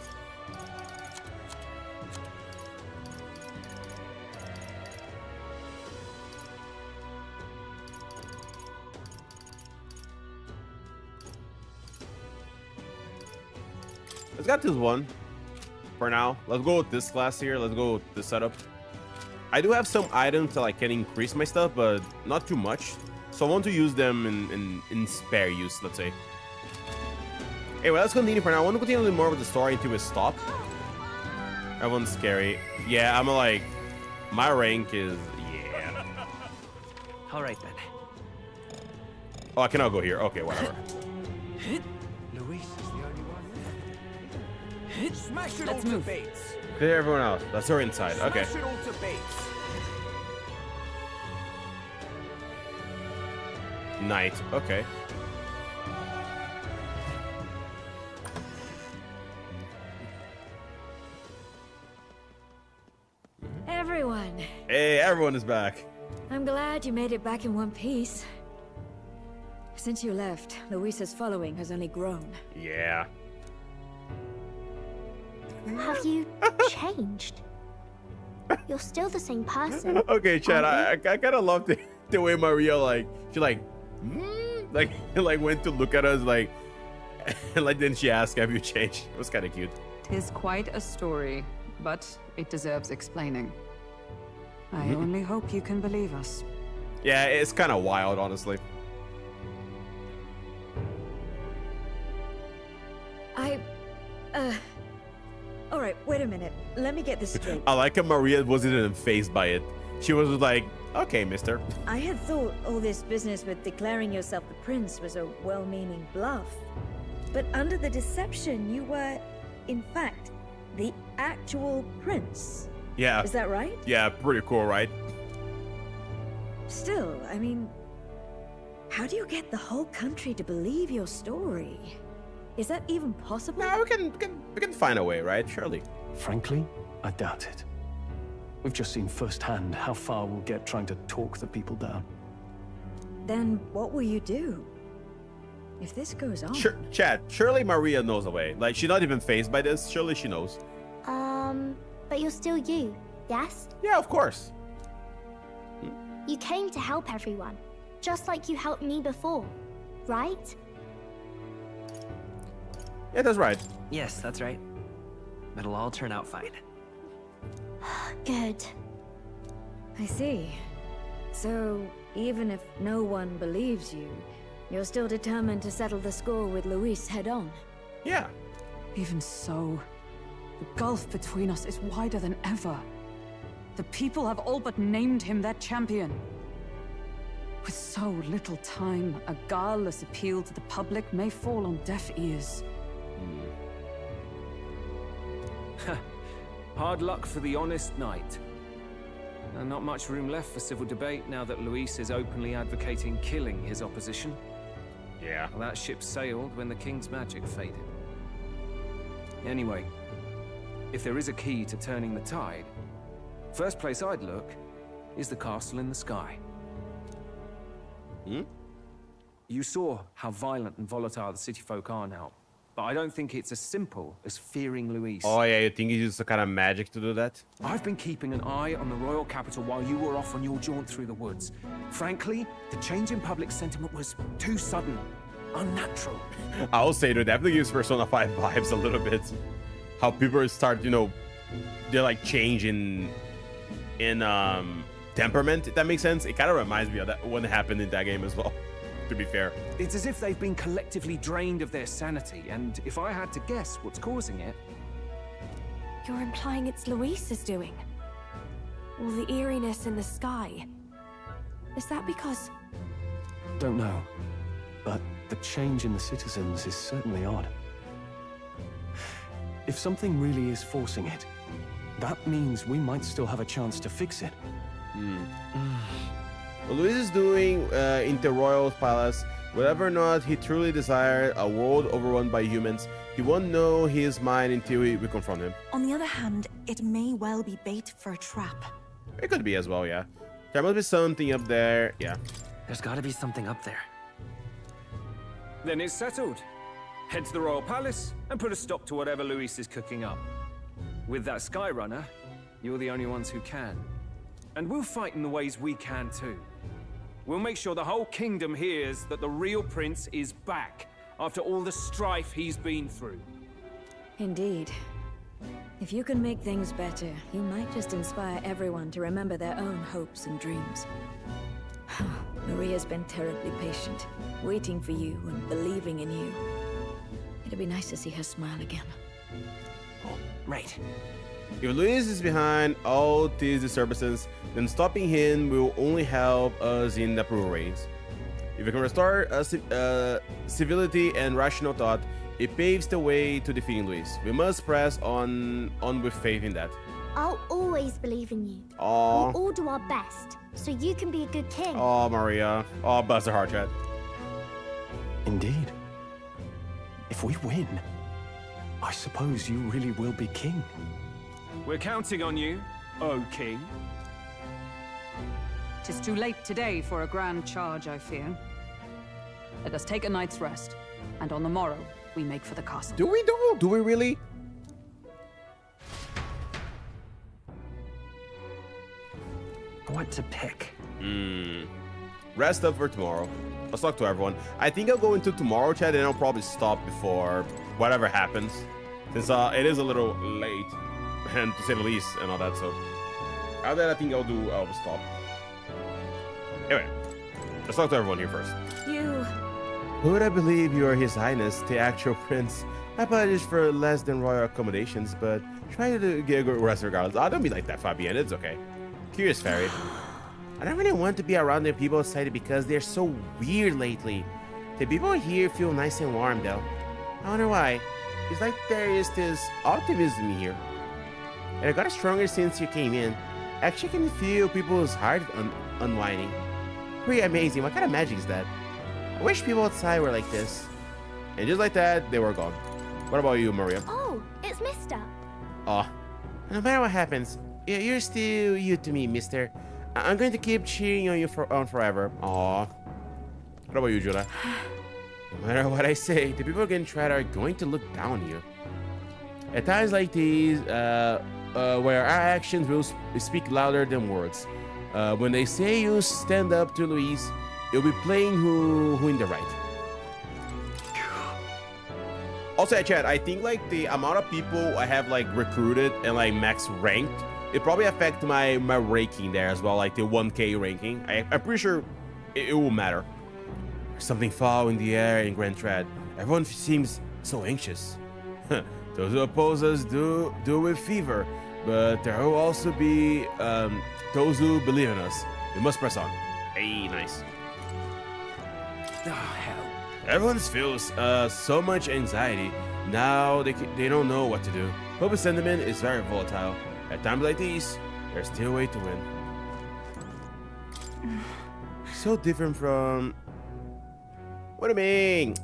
Let's get this one for now. Let's go with this class here. Let's go with this setup. I do have some items that I can increase my stuff, but not too much. So I want to use them in spare use, let's say. Anyway, let's continue for now. I want to continue a little more with the story until we stop. Everyone's scary. Yeah, I'm like, my rank is, yeah. All right then. Oh, I cannot go here. Okay, whatever. Luis is the only one. Smash it Let's all move. to bits. Clear everyone else. That's her inside. Okay. Smash it all to bits. Knight. Okay. Everyone, Hey, everyone is back. I'm glad you made it back in one piece. Since you left, Luis's following has only grown. Yeah. Have you changed? You're still the same person. Okay, Chad. aren't you? I kind of love the way Maria she like went to look at us like, and like then she asked, "Have you changed?" It was kind of cute. Tis quite a story, but it deserves explaining. I only hope you can believe us. Yeah, it's kind of wild, honestly. All right, wait a minute. Let me get this straight. I like how Maria wasn't even fazed by it. She was like, "Okay, mister." I had thought all this business with declaring yourself the prince was a well-meaning bluff. But under the deception, you were, in fact, the actual prince. Yeah. Is that right? Yeah, pretty cool, right? Still, I mean, how do you get the whole country to believe your story? Is that even possible? No, we can find a way, right? Surely. Frankly, I doubt it. We've just seen firsthand how far we'll get trying to talk the people down. Then what will you do? If this goes on... Sure, Chad, surely Maria knows a way. Like, she's not even fazed by this. Surely she knows. But you're still you, yes? Yeah, of course. You came to help everyone, just like you helped me before, right? Yeah, that's right. Yes, that's right. It'll all turn out fine. Good. I see. So, even if no one believes you, you're still determined to settle the score with Luis head-on? Yeah. Even so, the gulf between us is wider than ever. The people have all but named him their champion. With so little time, a guileless appeal to the public may fall on deaf ears. Hard luck for the honest knight. And not much room left for civil debate now that Luis is openly advocating killing his opposition. Yeah. Well, that ship sailed when the king's magic faded. Anyway, if there is a key to turning the tide, first place I'd look is the castle in the sky. You saw how violent and volatile the city folk are now, but I don't think it's as simple as fearing Luis. Oh yeah, you think he used the kind of magic to do that? I've been keeping an eye on the royal capital while you were off on your jaunt through the woods. Frankly, the change in public sentiment was too sudden, unnatural. I'll say it definitely gives Persona 5 vibes a little bit. How people start, you know, they're like changing in temperament, if that makes sense. It kind of reminds me of that when it happened in that game as well, to be fair. It's as if they've been collectively drained of their sanity, and if I had to guess what's causing it... You're implying it's Luis's doing? All the eeriness in the sky. Is that because... Don't know, but the change in the citizens is certainly odd. If something really is forcing it, that means we might still have a chance to fix it. What Luis is doing in the royal palace, whether or not he truly desired a world overrun by humans, he won't know his mind until we confront him. On the other hand, it may well be bait for a trap. It could be as well, yeah. There must be something up there, yeah. There's gotta be something up there. Then it's settled. Head to the royal palace and put a stop to whatever Luis is cooking up. With that Skyrunner, you're the only ones who can. And we'll fight in the ways we can too. We'll make sure the whole kingdom hears that the real prince is back after all the strife he's been through. Indeed. If you can make things better, you might just inspire everyone to remember their own hopes and dreams. Maria's been terribly patient, waiting for you and believing in you. It'd be nice to see her smile again. Oh, right. If Luis is behind all these disturbances, then stopping him will only help us in the approval race. If we can restore civility and rational thought, it paves the way to defeating Luis. We must press on with faith in that. I'll always believe in you. Aww. We'll all do our best, so you can be a good king. Oh, Maria. Oh, bless her heart, chat. Indeed. If we win, I suppose you really will be king. We're counting on you, O King. 'Tis too late today for a grand charge, I fear. Let us take a night's rest, and on the morrow, we make for the castle. Do we though? Do we really? What to pick? Rest up for tomorrow. Let's talk to everyone. I think I'll go into tomorrow, chat, and I'll probably stop before whatever happens, since it is a little late, and to say the least, and all that. So, after that, I think I'll stop. Anyway, let's talk to everyone here first. You. Would I believe you are His Highness, the actual prince? I apologize for less than royal accommodations, but try to get a good rest regardless. Oh, don't be like that, Fabienne. It's okay. Curious fairy. I don't really want to be around the people outside because they're so weird lately. The people here feel nice and warm, though. I wonder why. It's like there is this optimism here. And it got stronger since you came in. Actually, I can feel people's heart unwinding. Pretty amazing. What kind of magic is that? I wish people outside were like this. And just like that, they were gone. What about you, Maria? Oh, it's Mister. Oh, no matter what happens, you're still you to me, mister. I'm going to keep cheering on you forever. Aw. What about you, Judah? No matter what I say, the people against Trad are going to look down on you. At times like these, where our actions will speak louder than words. When they say you stand up to Luis, you'll be playing who in the right. Also, chat, I think like the amount of people I have like recruited and like max ranked, it probably affect my ranking there as well, like the 1K ranking. I'm pretty sure it will matter. Something foul in the air in Grand Trad. Everyone seems so anxious. Those who oppose us do with fever, but there will also be those who believe in us. We must press on. Hey, nice. Oh, hell. Everyone feels so much anxiety. Now they don't know what to do. Public sentiment is very volatile. At times like these, there's still a way to win. So different from... What do you mean?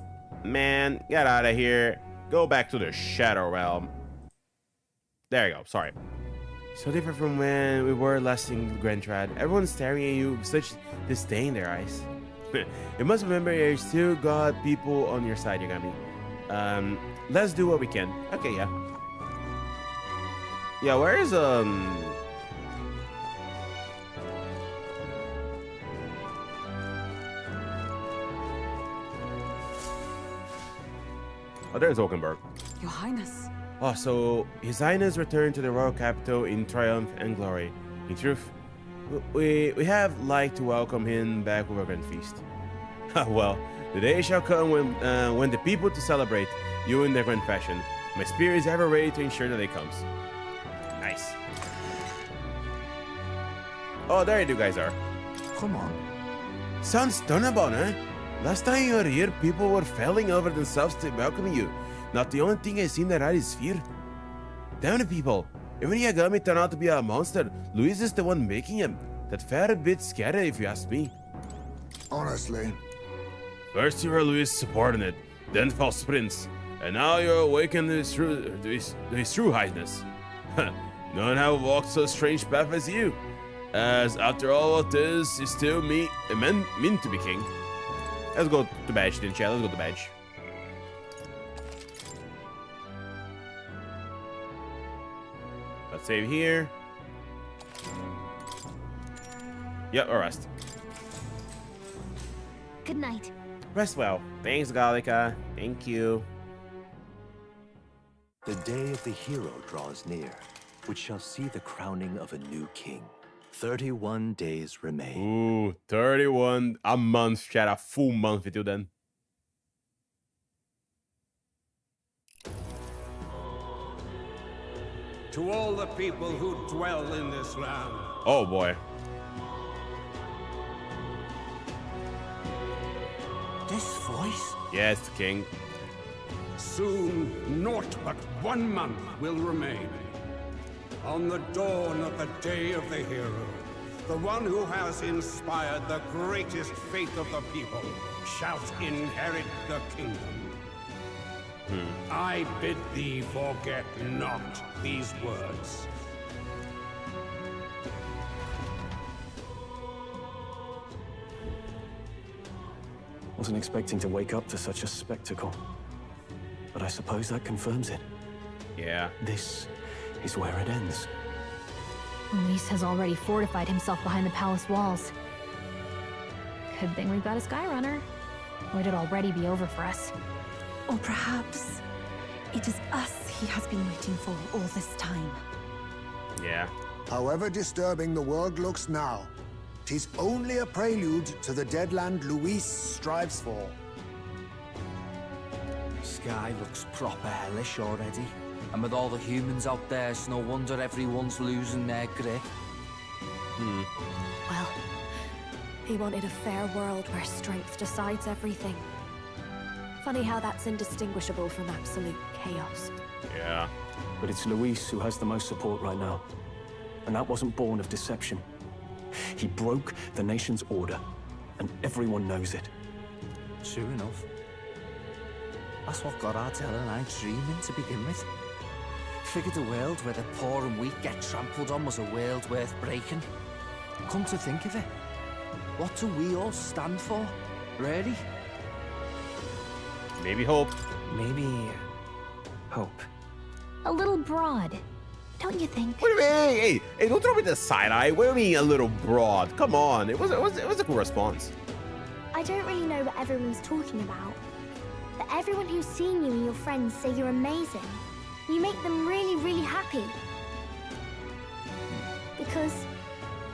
Man, get out of here. Go back to the Shadow Realm. There you go, sorry. So different from when we were last in Grand Trad. Everyone's staring at you with such disdain in their eyes. You must remember you still got people on your side, Yagami. Let's do what we can. Okay, yeah. Yeah, where is Oh, there's Oakenberg. Your Highness. Oh, so His Highness returned to the royal capital in triumph and glory. In truth, we have liked to welcome him back with a grand feast. Well, the day shall come when the people to celebrate you in their grand fashion. My spirit is ever ready to ensure that it comes. Nice. Oh, there you guys are. Come on. Sounds turnabout, eh? Last time you were here, people were falling over themselves to welcome you. Not the only thing I seen that right is fear. Damn the people. Even Yagami turned out to be a monster. Luis is the one making him. That fair a bit scary if you ask me. Honestly. First you were Luis' subordinate, then false prince, and now you're awakened to his true highness. None have walked so strange path as you. As after all of this, is still meant to be king. Let's go to badge then, chat. Let's go to badge. Let's save here. Yep, or rest. Good night. Rest well. Thanks, Gallica. Thank you. The day of the hero draws near, which shall see the crowning of a new king. 31 days remain. Ooh, 31. A month, chat. A full month until then. To all the people who dwell in this land. Oh boy. This voice? Yes, King. Soon, naught but 1 month will remain. On the dawn of the day of the hero, the one who has inspired the greatest faith of the people shall inherit the kingdom. I bid thee forget not these words. Wasn't expecting to wake up to such a spectacle. But I suppose that confirms it. Yeah. This is where it ends. Luis has already fortified himself behind the palace walls. Good thing we've got a Skyrunner, or it'd already be over for us. Or perhaps it is us he has been waiting for all this time. Yeah. However disturbing the world looks now, 'tis only a prelude to the deadland Luis strives for. Sky looks proper hellish already. And with all the humans out there, it's no wonder everyone's losing their grip. Well, he wanted a fair world where strength decides everything. Funny how that's indistinguishable from absolute chaos. Yeah. But it's Luis who has the most support right now. And that wasn't born of deception. He broke the nation's order, and everyone knows it. True enough. That's what got Ardell and I dreaming to begin with. Figured a world where the poor and weak get trampled on was a world worth breaking. Come to think of it, what do we all stand for, really? Maybe hope. Maybe hope. A little broad, don't you think? Wait a minute, hey, don't throw me the side eye. What do you mean a little broad? Come on, it was a cool response. I don't really know what everyone's talking about, but everyone who's seen you and your friends say you're amazing. You make them really, really happy. Because,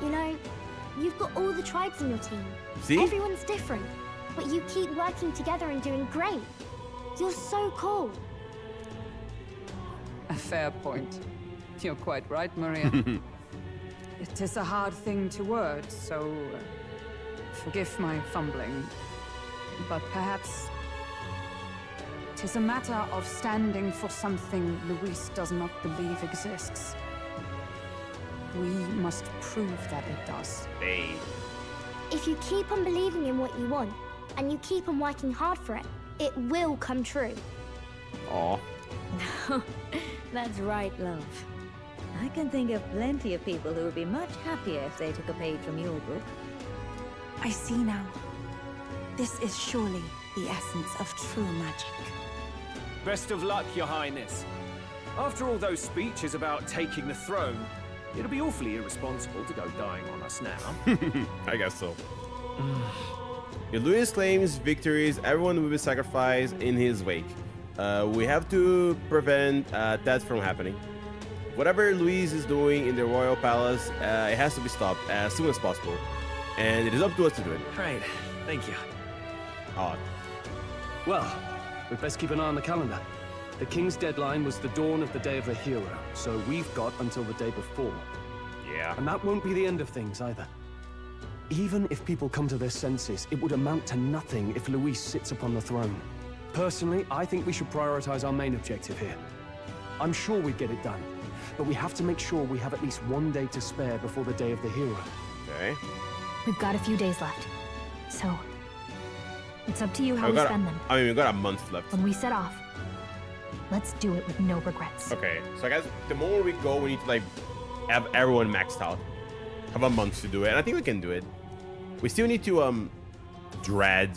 you know, you've got all the tribes in your team. See? Everyone's different, but you keep working together and doing great. You're so cool. A fair point. You're quite right, Maria. It is a hard thing to word, so forgive my fumbling. But perhaps it is a matter of standing for something Luis does not believe exists. We must prove that it does. Hey. If you keep on believing in what you want, and you keep on working hard for it, it will come true. Aw. That's right, love. I can think of plenty of people who would be much happier if they took a page from your book. I see now. This is surely the essence of true magic. Best of luck, Your Highness. After all those speeches about taking the throne, it'll be awfully irresponsible to go dying on us now. I guess so. If Luis claims victories, everyone will be sacrificed in his wake. We have to prevent that from happening. Whatever Luis is doing in the royal palace, it has to be stopped as soon as possible. And it is up to us to do it. Right, thank you. Well, we'd best keep an eye on the calendar. The king's deadline was the dawn of the day of the hero, so we've got until the day before. Yeah. And that won't be the end of things either. Even if people come to their senses, it would amount to nothing if Luis sits upon the throne. Personally, I think we should prioritize our main objective here. I'm sure we'd get it done, but we have to make sure we have at least 1 day to spare before the day of the hero. Okay. We've got a few days left, so it's up to you how we spend them. I mean, we've got a month left. When we set off, let's do it with no regrets. Okay, so I guess the more we go, we need to like have everyone maxed out. Have a month to do it, and I think we can do it. We still need to dread.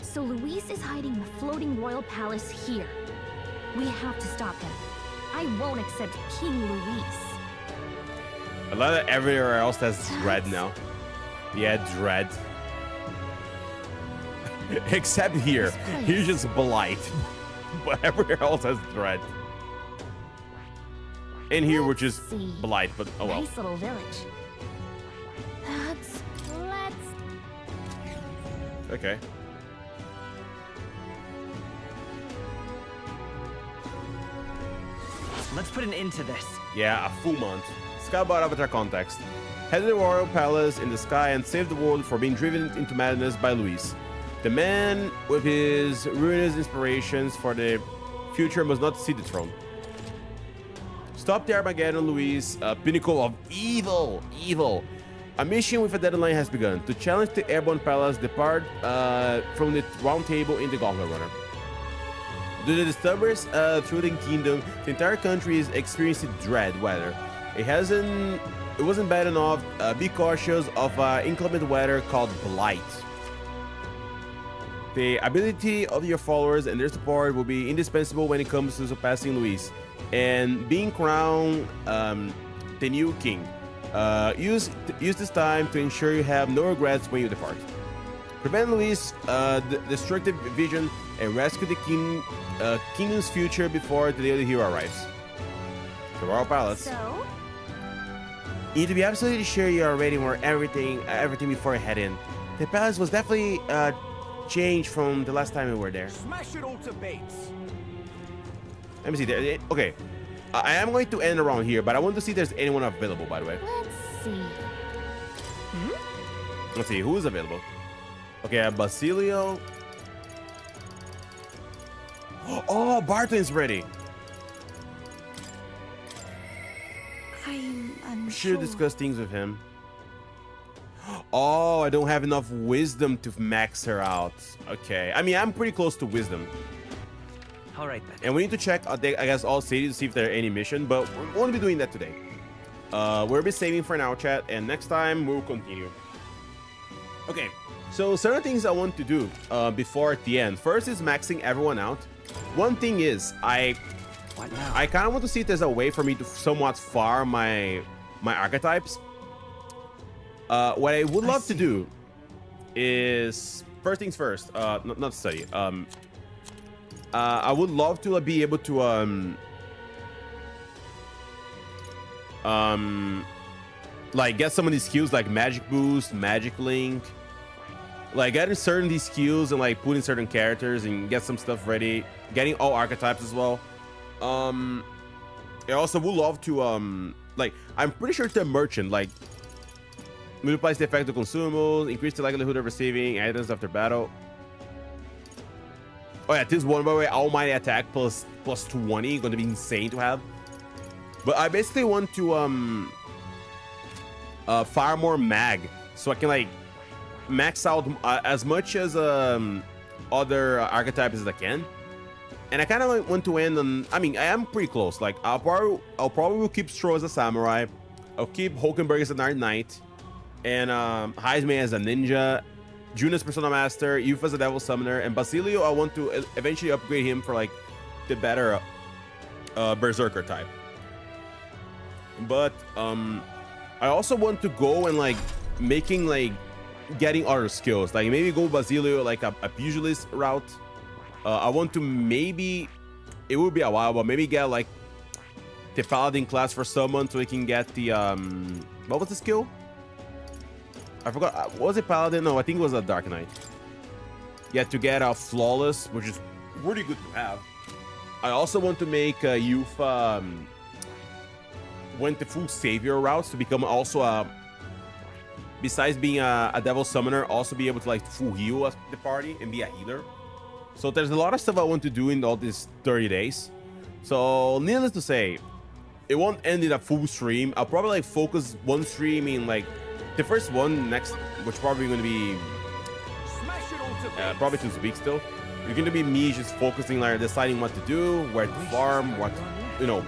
So Luis is hiding the floating royal palace here. We have to stop him. I won't accept King Luis. A lot of everywhere else has dread now. Yeah, dread. Except here. Here's just blight. But everywhere else has dread. In here, which is blight, but oh well. Nice little village. Let's... Okay. Let's put an end to this. Yeah, a full month. Skybound Avatar context. Head to the royal palace in the sky and save the world for being driven into madness by Luis. The man with his ruinous inspirations for the future must not see the throne. Stop the Armageddon, Luis, pinnacle of evil. A mission with a deadline has begun. To challenge the airborne palace, depart from the round table in the Gauntlet Runner. Due to the disturbance through the kingdom, the entire country is experiencing dread weather. It wasn't bad enough. Be cautious of inclement weather called blight. The ability of your followers and their support will be indispensable when it comes to surpassing Luis and being crowned the new king. Use this time to ensure you have no regrets when you depart. Prevent Luis' destructive vision and rescue the kingdom's future before the day of the hero arrives. The Royal Palace. So? You need to be absolutely sure you are ready for everything before you head in. The palace was definitely changed from the last time we were there. Smash it all to bits. Let me see. There. Okay. I am going to end around here, but I want to see if there's anyone available, by the way. Let's see. Let's see. Who is available? Okay, I have Basilio. Oh, Barton's ready. I'm Should discuss things with him. Oh, I don't have enough wisdom to max her out. Okay. I mean, I'm pretty close to wisdom. All right then. And we need to check, I guess, all cities to see if there are any mission, but we won't be doing that today. We'll be saving for now, chat, and next time we'll continue. Okay, so certain things I want to do before the end. First is maxing everyone out. One thing is, I kind of want to see if there's a way for me to somewhat farm my archetypes. What I would love to do is, first things first, not study. I would love to be able to like get some of these skills like Magic Boost, Magic Link, like getting certain these skills and like putting certain characters and get some stuff ready, getting all archetypes as well. I also would love to like, I'm pretty sure the merchant like multiplies the effect of consumables, increase the likelihood of receiving items after battle. Oh yeah, this one, by the way, Almighty Attack plus 20, gonna be insane to have. But I basically want to fire more mag, so I can like max out as much as other archetypes as I can. And I kind of like want to end on, I mean, I am pretty close. Like I'll probably will keep Stro as a samurai. I'll keep Hulkenberg as an Iron Knight, and Heisman as a ninja. June as Persona Master, Yuffie as a Devil Summoner, and Basilio, I want to eventually upgrade him for like the better Berserker type. But I also want to go and like making like getting other skills, like maybe go Basilio like a pugilist route. I want to maybe, it will be a while, but maybe get like the Paladin class for someone so we can get the what was the skill? I forgot. What was it, Paladin? No, I think it was a Dark Knight. Yeah, to get a Flawless, which is really good to have. I also want to make Yuffie went the full Savior routes to become also a, besides being a Devil Summoner, also be able to like full heal the party and be a healer. So there's a lot of stuff I want to do in all these 30 days. So needless to say, it won't end in a full stream. I'll probably like focus one stream in like the first one next, which probably going to be probably 2 weeks still. You're going to be me just focusing, like deciding what to do, where to farm, what, you know,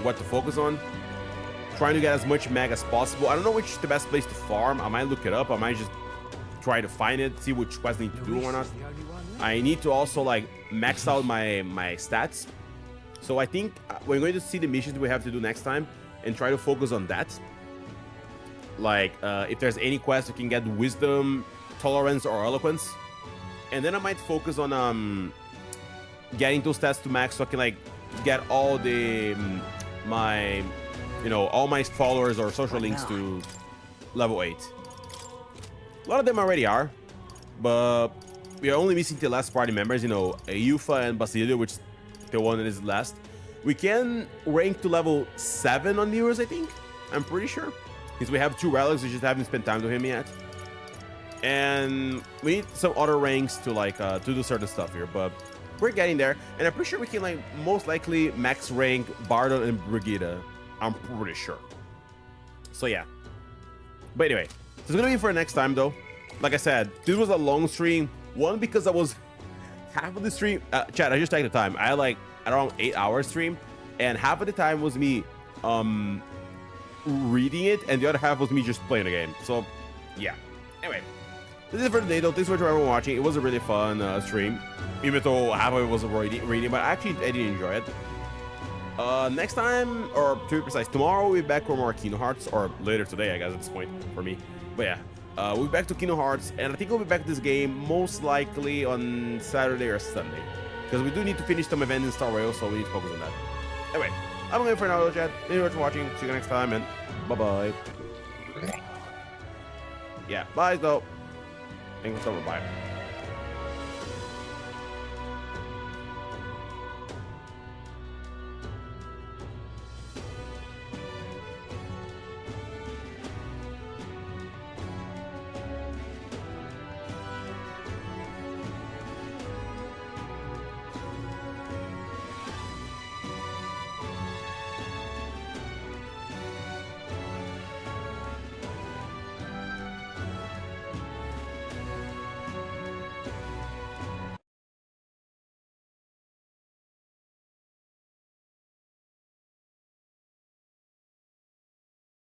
what to focus on. Trying to get as much mag as possible. I don't know which is the best place to farm. I might look it up. I might just try to find it, see which quest I need to do or not. I need to also like max out my stats. So I think we're going to see the missions we have to do next time and try to focus on that. Like if there's any quest we can get wisdom, tolerance, or eloquence. And then I might focus on getting those stats to max so I can like get all the my, you know, all my followers or social links to level 8. A lot of them already are, but we are only missing the last party members, you know, Yuffie and Basilio, which is the one that is last. We can rank to level 7 on Heroes, I think. I'm pretty sure. Because we have 2 relics, we just haven't spent time to him yet. And we need some other ranks to like to do certain stuff here, but we're getting there. And I'm pretty sure we can like most likely max rank Bardon and Brigida. I'm pretty sure. So yeah. But anyway, so it's gonna be for next time though. Like I said, this was a long stream. One, because I was half of the stream. Chat, I just checked the time. I had like around 8 hours stream, and half of the time was me reading it, and the other half was me just playing the game. So yeah. Anyway, this is it for today though. Thanks for everyone watching. It was a really fun stream, even though half of it was reading, but actually I did enjoy it. Next time, or to be precise, tomorrow we'll be back for more Kingdom Hearts, or later today, I guess at this point for me. But yeah, we'll be back to Kingdom Hearts, and I think we'll be back to this game most likely on Saturday or Sunday, because we do need to finish some events in Star Rail, so we need to focus on that. Anyway, I'm going for now, chat. Thank you for watching. See you next time, and bye bye. Yeah, bye though. Thanks for coming by.